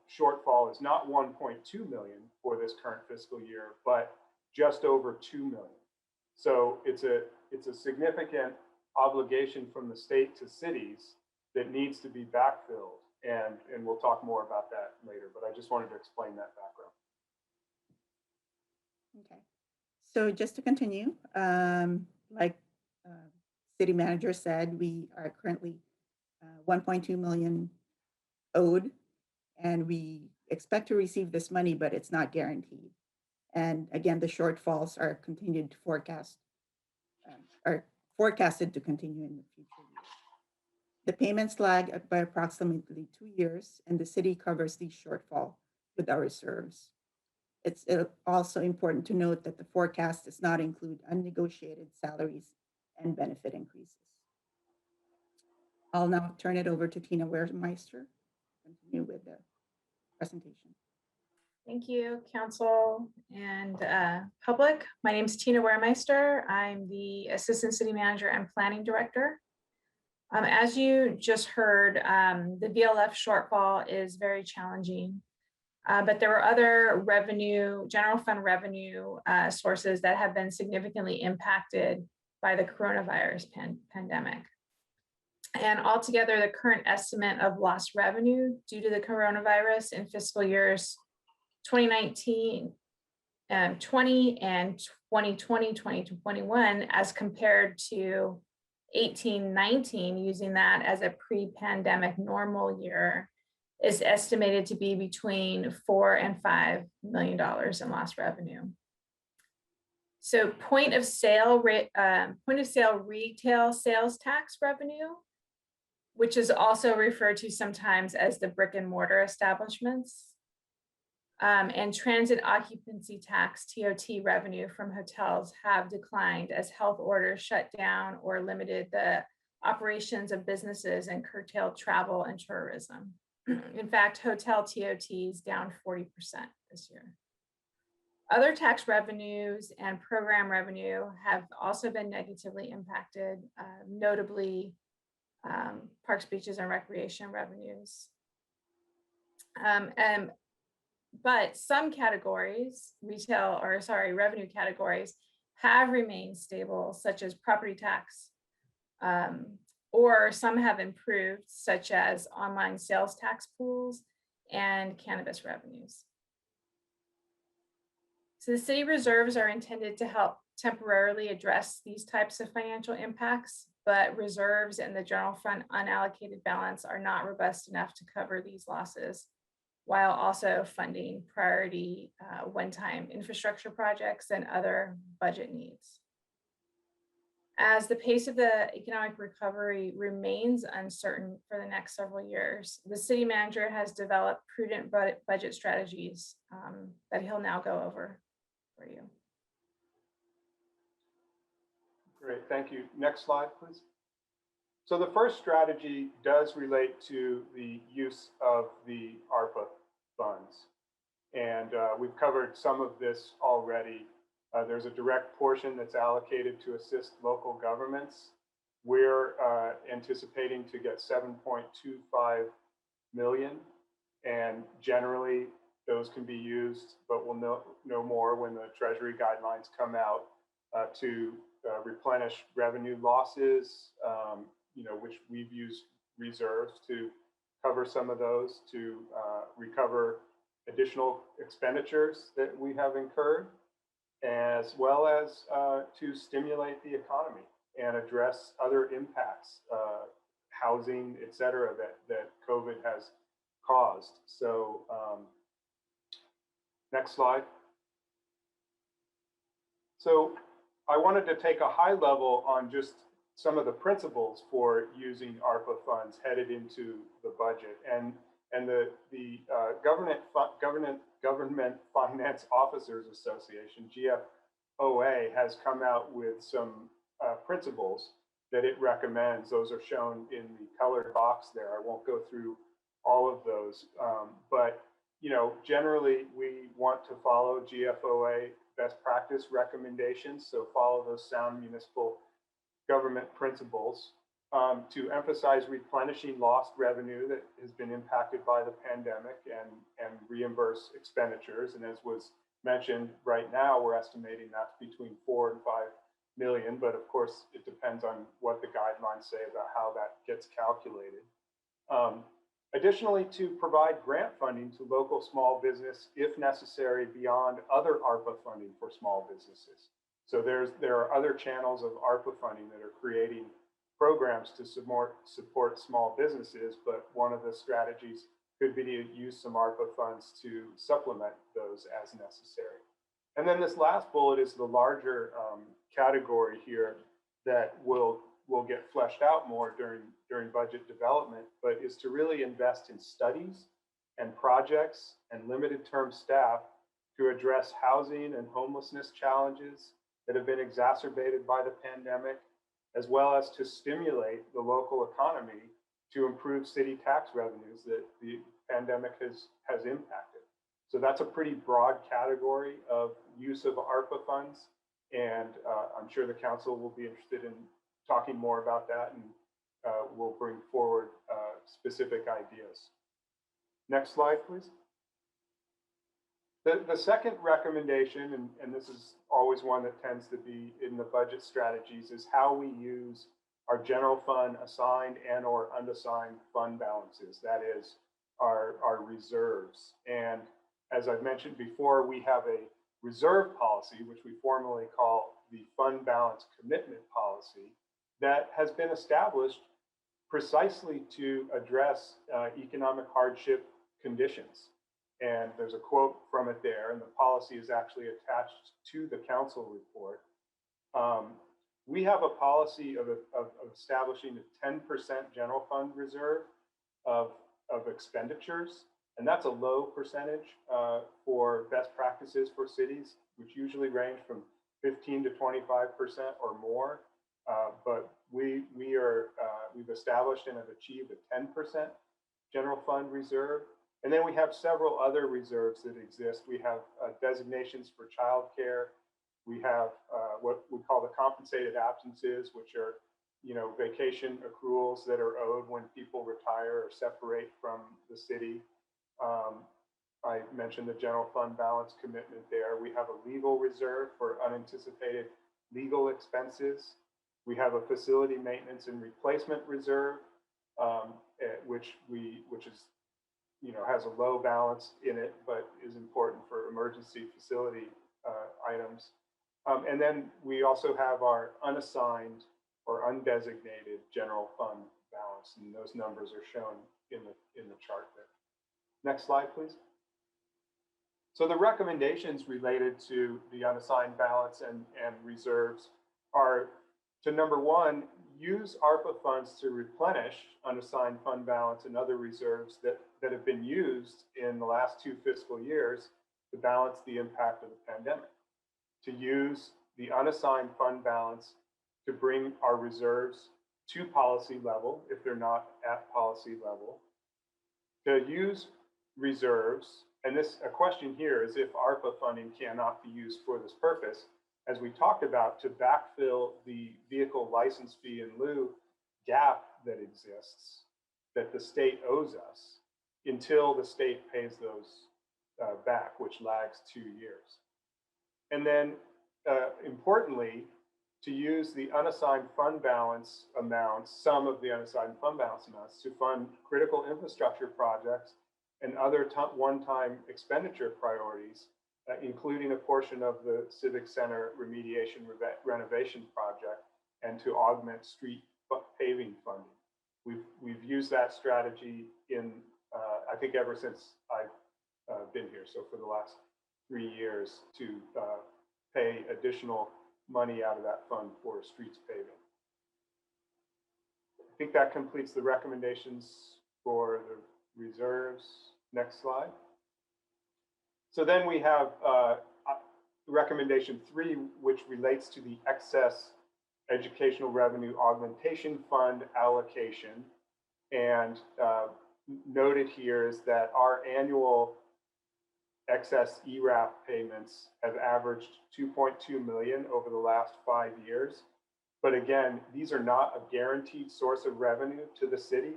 shortfall is not 1.2 million for this current fiscal year, but just over 2 million. So it's a significant obligation from the state to cities that needs to be backfilled. And we'll talk more about that later, but I just wanted to explain that background. Okay, so just to continue, like city manager said, we are currently 1.2 million owed, and we expect to receive this money, but it's not guaranteed. And again, the shortfalls are forecasted to continue in the future years. The payments lag by approximately 2 years, and the city covers the shortfall with our reserves. It's also important to note that the forecast does not include unnegotiated salaries and benefit increases. I'll now turn it over to Tina Wehrmeister to continue with the presentation. Thank you, Council and public. My name is Tina Wehrmeister. I'm the Assistant City Manager and Planning Director. As you just heard, the VLF shortfall is very challenging, but there were other revenue, general fund revenue sources that have been significantly impacted by the coronavirus pandemic. And altogether, the current estimate of lost revenue due to the coronavirus in fiscal years 2019, 20 and 2020, 2021, as compared to 18-19, using that as a pre-pandemic normal year, is estimated to be between $4 and $5 million in lost revenue. So point of sale retail sales tax revenue, which is also referred to sometimes as the brick and mortar establishments, and transit occupancy tax, TOT revenue from hotels have declined as health orders shut down or limited the operations of businesses and curtailed travel and tourism. In fact, hotel TOT is down 40% this year. Other tax revenues and program revenue have also been negatively impacted, notably parks, beaches, and recreation revenues. But some categories, revenue categories have remained stable, such as property tax, or some have improved, such as online sales tax pools and cannabis revenues. So the city reserves are intended to help temporarily address these types of financial impacts, but reserves and the general fund unallocated balance are not robust enough to cover these losses, while also funding priority one-time infrastructure projects and other budget needs. As the pace of the economic recovery remains uncertain for the next several years, the city manager has developed prudent budget strategies that he'll now go over for you. Great, thank you. Next slide, please. So the first strategy does relate to the use of the ARPA funds. And we've covered some of this already. There's a direct portion that's allocated to assist local governments. We're anticipating to get 7.25 million. And generally, those can be used, but we'll know more when the Treasury guidelines come out to replenish revenue losses, which we've used reserves to cover some of those, to recover additional expenditures that we have incurred, as well as to stimulate the economy and address other impacts, housing, et cetera, that COVID has caused. So next slide. So I wanted to take a high level on just some of the principles for using ARPA funds headed into the budget. And the Government Finance Officers Association, GFOA, has come out with some principles that it recommends. Those are shown in the colored box there. I won't go through all of those, but generally we want to follow GFOA best practice recommendations. So follow those sound municipal government principles to emphasize replenishing lost revenue that has been impacted by the pandemic and reimburse expenditures. And as was mentioned, right now we're estimating that's between 4 and 5 million, but of course it depends on what the guidelines say about how that gets calculated. Additionally, to provide grant funding to local small business if necessary beyond other ARPA funding for small businesses. So there are other channels of ARPA funding that are creating programs to support small businesses, but one of the strategies could be to use some ARPA funds to supplement those as necessary. And then this last bullet is the larger category here that will get fleshed out more during budget development, but is to really invest in studies and projects and limited term staff to address housing and homelessness challenges that have been exacerbated by the pandemic, as well as to stimulate the local economy to improve city tax revenues that the pandemic has impacted. So that's a pretty broad category of use of ARPA funds. And I'm sure the council will be interested in talking more about that, and we'll bring forward specific ideas. Next slide, please. The second recommendation, and this is always one that tends to be in the budget strategies, is how we use our general fund assigned and or unassigned fund balances. That is our reserves. And as I've mentioned before, we have a reserve policy, which we formally call the fund balance commitment policy, that has been established precisely to address economic hardship conditions. And there's a quote from it there, and the policy is actually attached to the council report. We have a policy of establishing a 10% general fund reserve of expenditures, and that's a low percentage for best practices for cities, which usually range from 15 to 25% or more. But we've established and have achieved a 10% general fund reserve. And then we have several other reserves that exist. We have designations for childcare. We have what we call the compensated absences, which are, vacation accruals that are owed when people retire or separate from the city. I mentioned the general fund balance commitment there. We have a legal reserve for unanticipated legal expenses. We have a facility maintenance and replacement reserve, which is, has a low balance in it, but is important for emergency facility items. And then we also have our unassigned or undesignated general fund balance, and those numbers are shown in the chart there. Next slide, please. So the recommendations related to the unassigned balance and reserves are to, number one, use ARPA funds to replenish unassigned fund balance and other reserves that have been used in the last 2 fiscal years to balance the impact of the pandemic. To use the unassigned fund balance to bring our reserves to policy level if they're not at policy level. To use reserves, and a question here is if ARPA funding cannot be used for this purpose, as we talked about, to backfill the vehicle license fee in lieu gap that exists, that the state owes us until the state pays those back, which lags 2 years. And then importantly, to use the unassigned fund balance amounts, some of the unassigned fund balance amounts, to fund critical infrastructure projects and other one-time expenditure priorities, including a portion of the Civic Center remediation renovation project, and to augment street paving funding. We've used that strategy in, I think, ever since I've been here, so for the last 3 years, to pay additional money out of that fund for streets paving. I think that completes the recommendations for the reserves. Next slide. So then we have recommendation 3, which relates to the excess educational revenue augmentation fund allocation. And noted here is that our annual excess ERAF payments have averaged 2.2 million over the last 5 years. But again, these are not a guaranteed source of revenue to the city.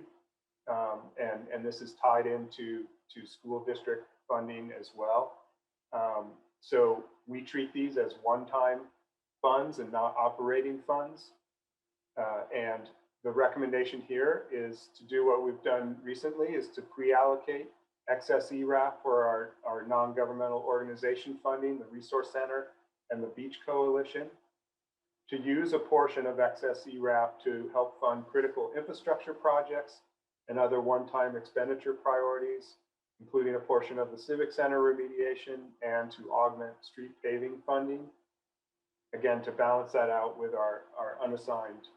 And this is tied into school district funding as well. So we treat these as one-time funds and not operating funds. And the recommendation here is to do what we've done recently, is to pre-allocate excess ERAF for our non-governmental organization funding, the Resource Center and the Beach Coalition, to use a portion of excess ERAF to help fund critical infrastructure projects and other one-time expenditure priorities, including a portion of the Civic Center remediation, and to augment street paving funding. Again, to balance that out with our unassigned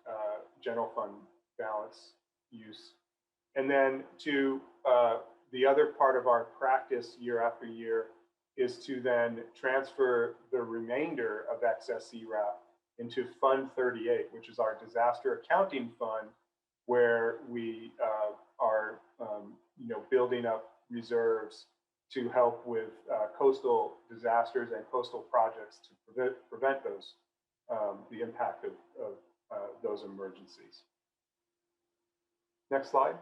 general fund balance use. And then to the other part of our practice year after year is to then transfer the remainder of excess ERAF into Fund 38, which is our disaster accounting fund, where we are building up reserves to help with coastal disasters and coastal projects to prevent those, the impact of those emergencies. Next slide.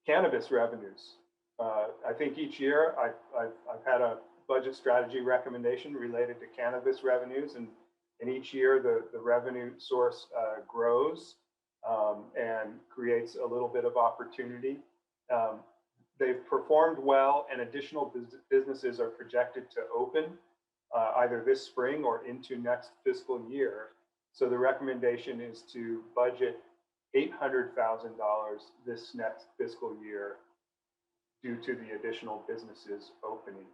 Cannabis revenues. I think each year I've had a budget strategy recommendation related to cannabis revenues, and each year the revenue source grows and creates a little bit of opportunity. They've performed well, and additional businesses are projected to open either this spring or into next fiscal year. So the recommendation is to budget $800,000 this next fiscal year due to the additional businesses opening.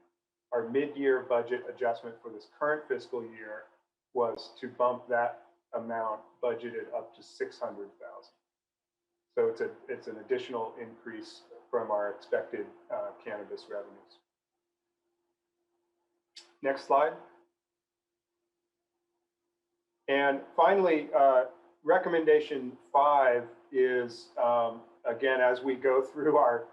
Our mid-year budget adjustment for this current fiscal year was to bump that amount budgeted up to 600,000. So it's an additional increase from our expected cannabis revenues. Next slide. And finally, recommendation 5 is, again, as we go through our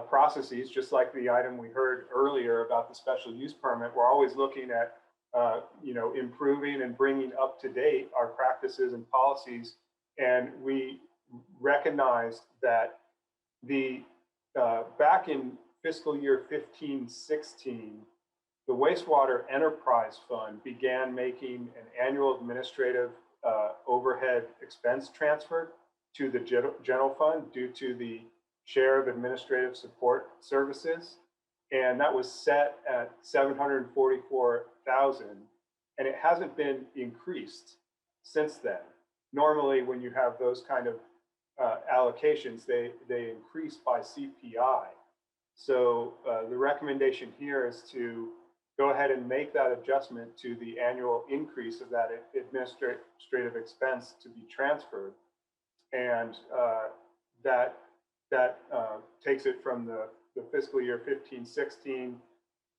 processes, just like the item we heard earlier about the special use permit, we're always looking at improving and bringing up to date our practices and policies. And we recognized that the back in fiscal year 15-16, the Wastewater Enterprise Fund began making an annual administrative overhead expense transfer to the general fund due to the share of administrative support services. And that was set at $744,000, and it hasn't been increased since then. Normally, when you have those kind of allocations, they increase by CPI. So the recommendation here is to go ahead and make that adjustment to the annual increase of that administrative expense to be transferred. And that takes it from the fiscal year 15-16,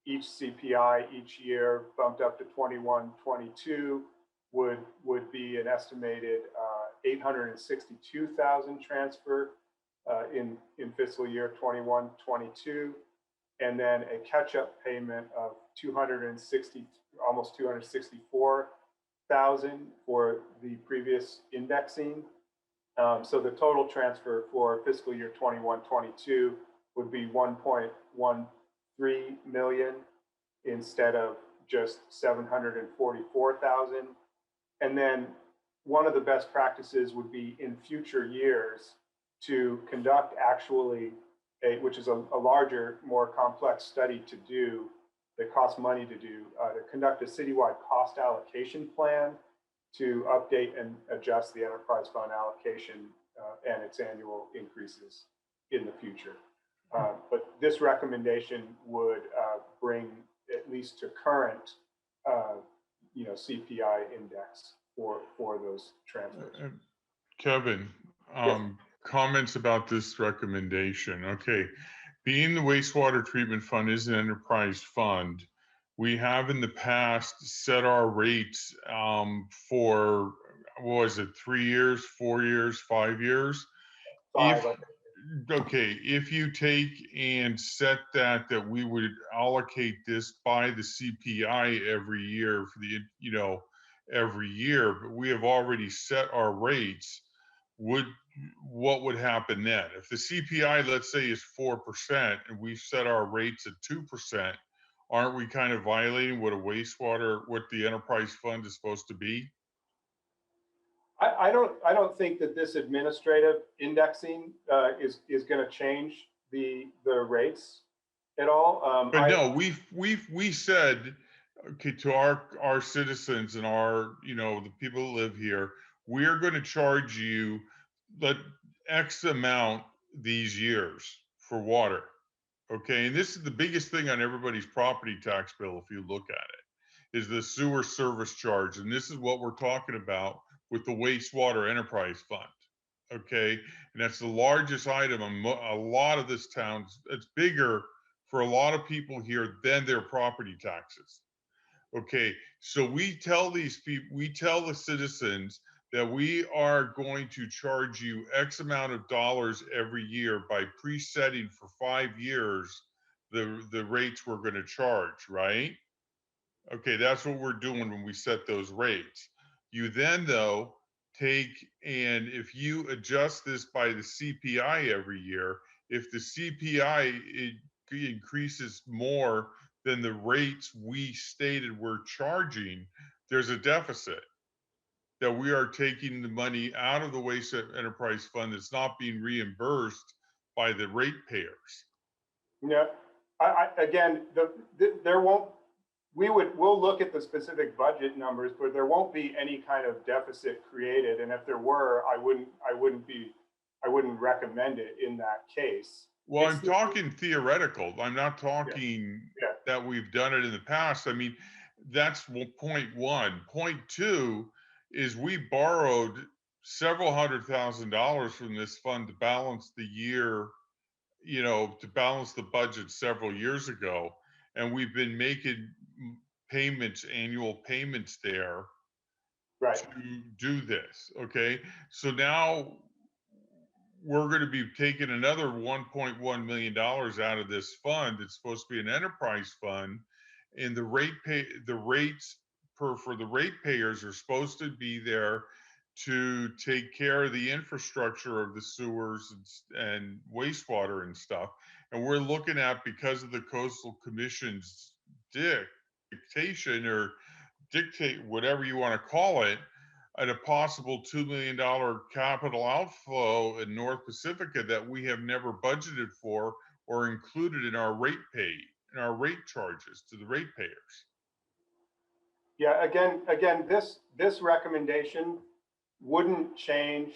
each CPI each year bumped up to 21-22 would be an estimated 862,000 transfer in fiscal year 21-22, and then a catch-up payment of almost 264,000 for the previous indexing. So the total transfer for fiscal year 21-22 would be 1.13 million instead of just 744,000. And then one of the best practices would be in future years to conduct which is a larger, more complex study to do, that costs money to do, to conduct a citywide cost allocation plan to update and adjust the enterprise fund allocation and its annual increases in the future. But this recommendation would bring at least to current, CPI index for those transfers. Kevin, Yes. Comments about this recommendation. Okay, being the wastewater treatment fund is an enterprise fund, we have in the past set our rates for, what was it, 3 years, 4 years, 5 years? 5, If you take and set that we would allocate this by the CPI every year for the, every year, but we have already set our rates, what would happen then? If the CPI, let's say, is 4% and we've set our rates at 2%, aren't we kind of violating what the enterprise fund is supposed to be? I don't think that this administrative indexing is going to change the rates at all. But no, we said, okay, to our citizens and our, the people who live here, we're going to charge you X amount these years for water. Okay, and this is the biggest thing on everybody's property tax bill, if you look at it, is the sewer service charge. And this is what we're talking about with the wastewater enterprise fund. Okay, and that's the largest item in a lot of this town. It's bigger for a lot of people here than their property taxes. Okay, so we tell these people, we tell the citizens that we are going to charge you X amount of dollars every year by presetting for 5 years the rates we're going to charge, right? Okay, that's what we're doing when we set those rates. You then, though, take and if you adjust this by the CPI every year, if the CPI increases more than the rates we stated we're charging, there's a deficit that we are taking the money out of the waste enterprise fund that's not being reimbursed by the ratepayers. Yeah, again, we'll look at the specific budget numbers, but there won't be any kind of deficit created. And if there were, I wouldn't recommend it in that case. Well, It's I'm talking theoretical. I'm not yeah, talking yeah. that we've done it in the past. I mean, that's point one. Point two is we borrowed several $100,000 from this fund to balance the year, you know, to balance the budget several years ago. And we've been making payments, annual payments there Right. to do this. Okay. So now we're going to be taking another $1.1 million out of this fund. It's supposed to be an enterprise fund, and the rates for the ratepayers are supposed to be there to take care of the infrastructure of the sewers and wastewater and stuff. And we're looking at, because of the Coastal Commission's dictation or dictate, whatever you want to call it, at a possible $2 million capital outflow in North Pacifica that we have never budgeted for or included in our rate charges to the ratepayers. Yeah, again, this recommendation wouldn't change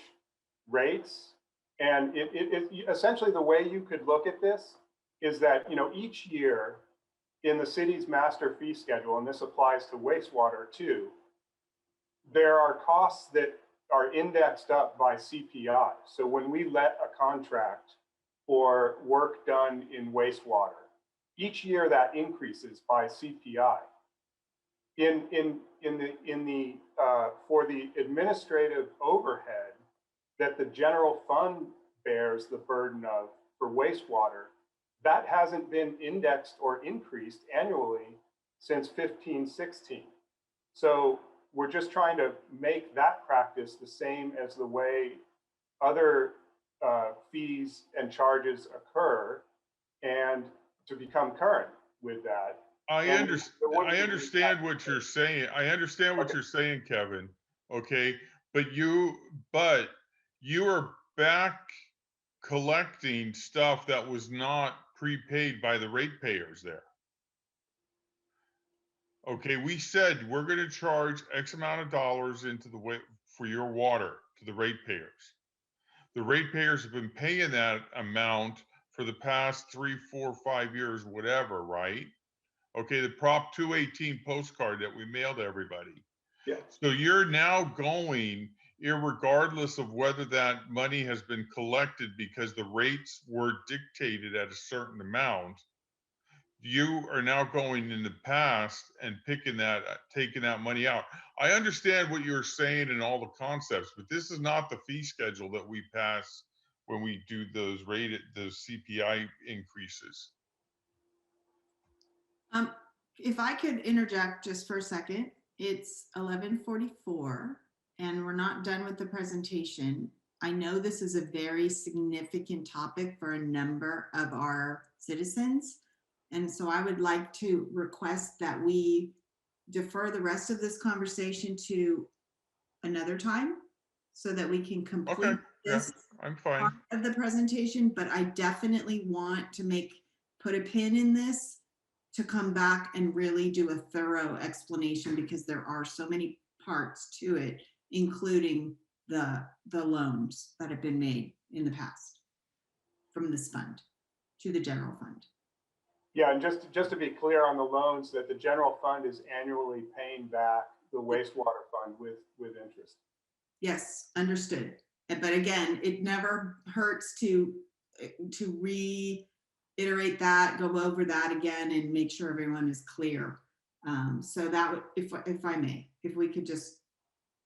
rates. And it essentially, the way you could look at this is that, you know, each year in the city's master fee schedule, and this applies to wastewater too, there are costs that are indexed up by CPI. So when we let a contract for work done in wastewater, each year that increases by CPI. For the administrative overhead that the general fund bears the burden of for wastewater, that hasn't been indexed or increased annually since 15-16. So we're just trying to make that practice the same as the way other fees and charges occur, and to become current with that. I understand what you're saying. I understand what you're saying, Kevin. Okay, but you are back collecting stuff that was not prepaid by the ratepayers there. Okay, we said we're going to charge X amount of dollars into the way for your water to the ratepayers. The ratepayers have been paying that amount for the past 3, 4, 5 years, whatever, right? Okay, the Prop 218 postcard that we mailed to everybody. Yeah. So you're now going, irregardless of whether that money has been collected because the rates were dictated at a certain amount, you are now going in the past and taking that money out. I understand what you're saying and all the concepts, but this is not the fee schedule that we pass when we do those CPI increases. If I could interject just for a second, it's 11:44 and we're not done with the presentation. I know this is a very significant topic for a number of our citizens. And so I would like to request that we defer the rest of this conversation to another time so that we can complete this I'm fine. part of the presentation, but I definitely want to put a pin in this to come back and really do a thorough explanation, because there are so many parts to it, including the loans that have been made in the past from this fund to the general fund. Yeah, and just to be clear on the loans, that the general fund is annually paying back the wastewater fund with interest. Yes, understood. But again, it never hurts to reiterate that, go over that again, and make sure everyone is clear. So that would, if I may, if we could just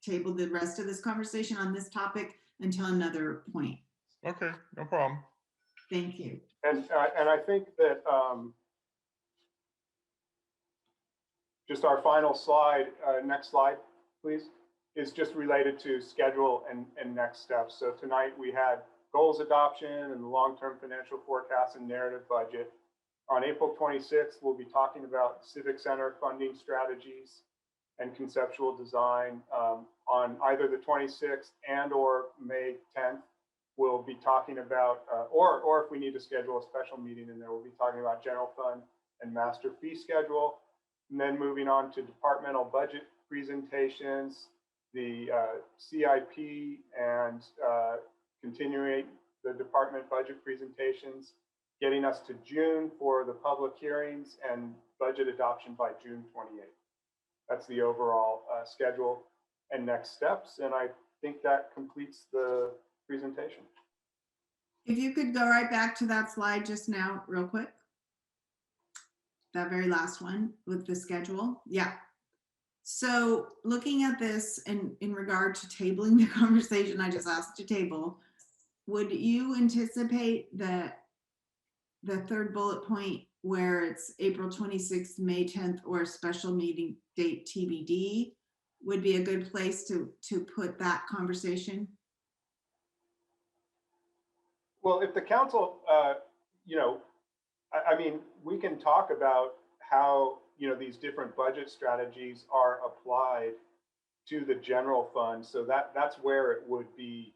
table the rest of this conversation on this topic until another point. Okay, no problem. Thank you. And I think that just our final slide, next slide, please, is just related to schedule and next steps. So tonight we had goals adoption and the long-term financial forecast and narrative budget. On April 26th, we'll be talking about Civic Center funding strategies and conceptual design. On either the 26th and or May 10th, we'll be talking about, or if we need to schedule a special meeting in there, we'll be talking about general fund and master fee schedule. And then moving on to departmental budget presentations, the CIP, and continuing the department budget presentations, getting us to June for the public hearings and budget adoption by June 28th. That's the overall schedule and next steps. And I think that completes the presentation. If you could go right back to that slide just now, real quick. That very last one with the schedule. Yeah. So looking at this in regard to tabling the conversation I just asked to table, would you anticipate that the third bullet point where it's April 26th, May 10th, or a special meeting date TBD would be a good place to put that conversation? Well, if the council, you know, I mean, we can talk about how, you know, these different budget strategies are applied to the general fund. So that's where it would be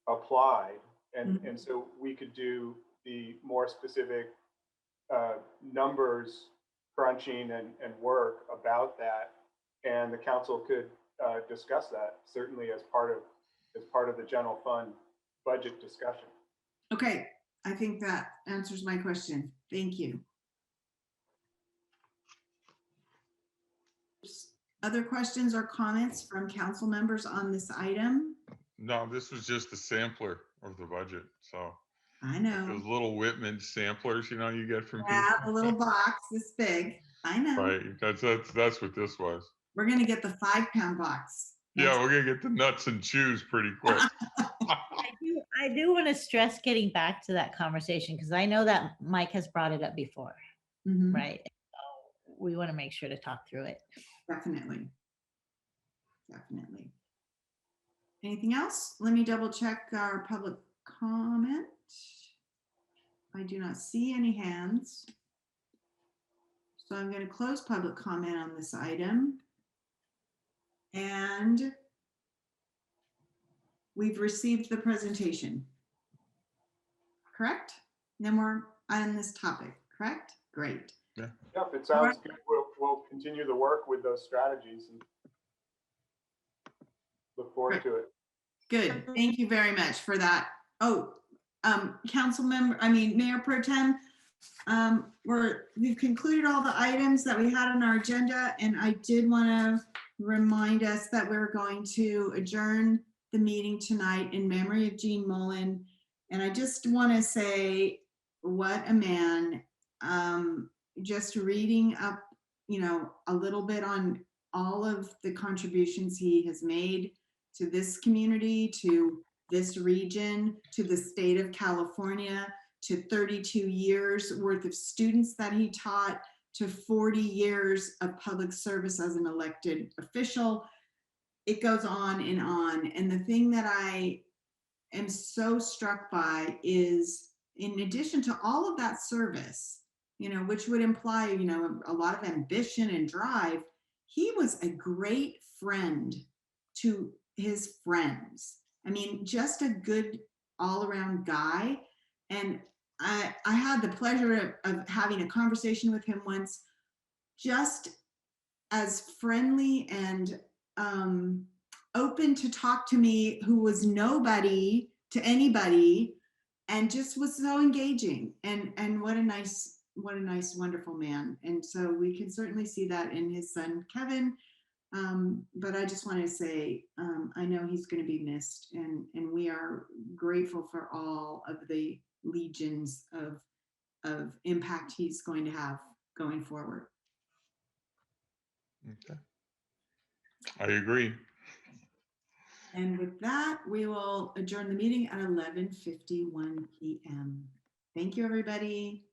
applied. And so we could do the more specific numbers crunching and work about that. And the council could discuss that certainly as part of the general fund budget discussion. Okay, I think that answers my question. Thank you. Other questions or comments from council members on this item? No, this was just a sampler of the budget. So I know. those little Whitman samplers, you know, you get from Yeah, people. the little box this big. I know. Right. That's what this was. We're gonna get the 5-pound box. Yeah, we're gonna get the nuts and chews pretty quick. I do want to stress getting back to that conversation because I know that Mike has brought it up before, right? So we want to make sure to talk through it. Definitely. Definitely. Anything else? Let me double check our public comment. I do not see any hands. So I'm going to close public comment on this item. And we've received the presentation. Correct? No more on this topic, correct? Great. Yeah. If it sounds good, we'll continue the work with those strategies and look forward to it. Good. Thank you very much for that. Oh, Mayor Pro Tem, we've concluded all the items that we had on our agenda, and I did want to remind us that we're going to adjourn the meeting tonight in memory of Gene Mullen. And I just want to say, what a man. Just reading up, you know, a little bit on all of the contributions he has made to this community, to this region, to the state of California, to 32 years worth of students that he taught, to 40 years of public service as an elected official. It goes on. And the thing that I am so struck by is, in addition to all of that service, you know, which would imply, you know, a lot of ambition and drive, he was a great friend to his friends. I mean, just a good all-around guy. And I had the pleasure of having a conversation with him once, just as friendly and open to talk to me, who was nobody to anybody, and just was so engaging. And what a nice, wonderful man. And so we can certainly see that in his son, Kevin. But I just want to say, I know he's going to be missed, and we are grateful for all of the legions of impact he's going to have going forward. Okay. I agree. And with that, we will adjourn the meeting at 11:51 p.m. Thank you, everybody.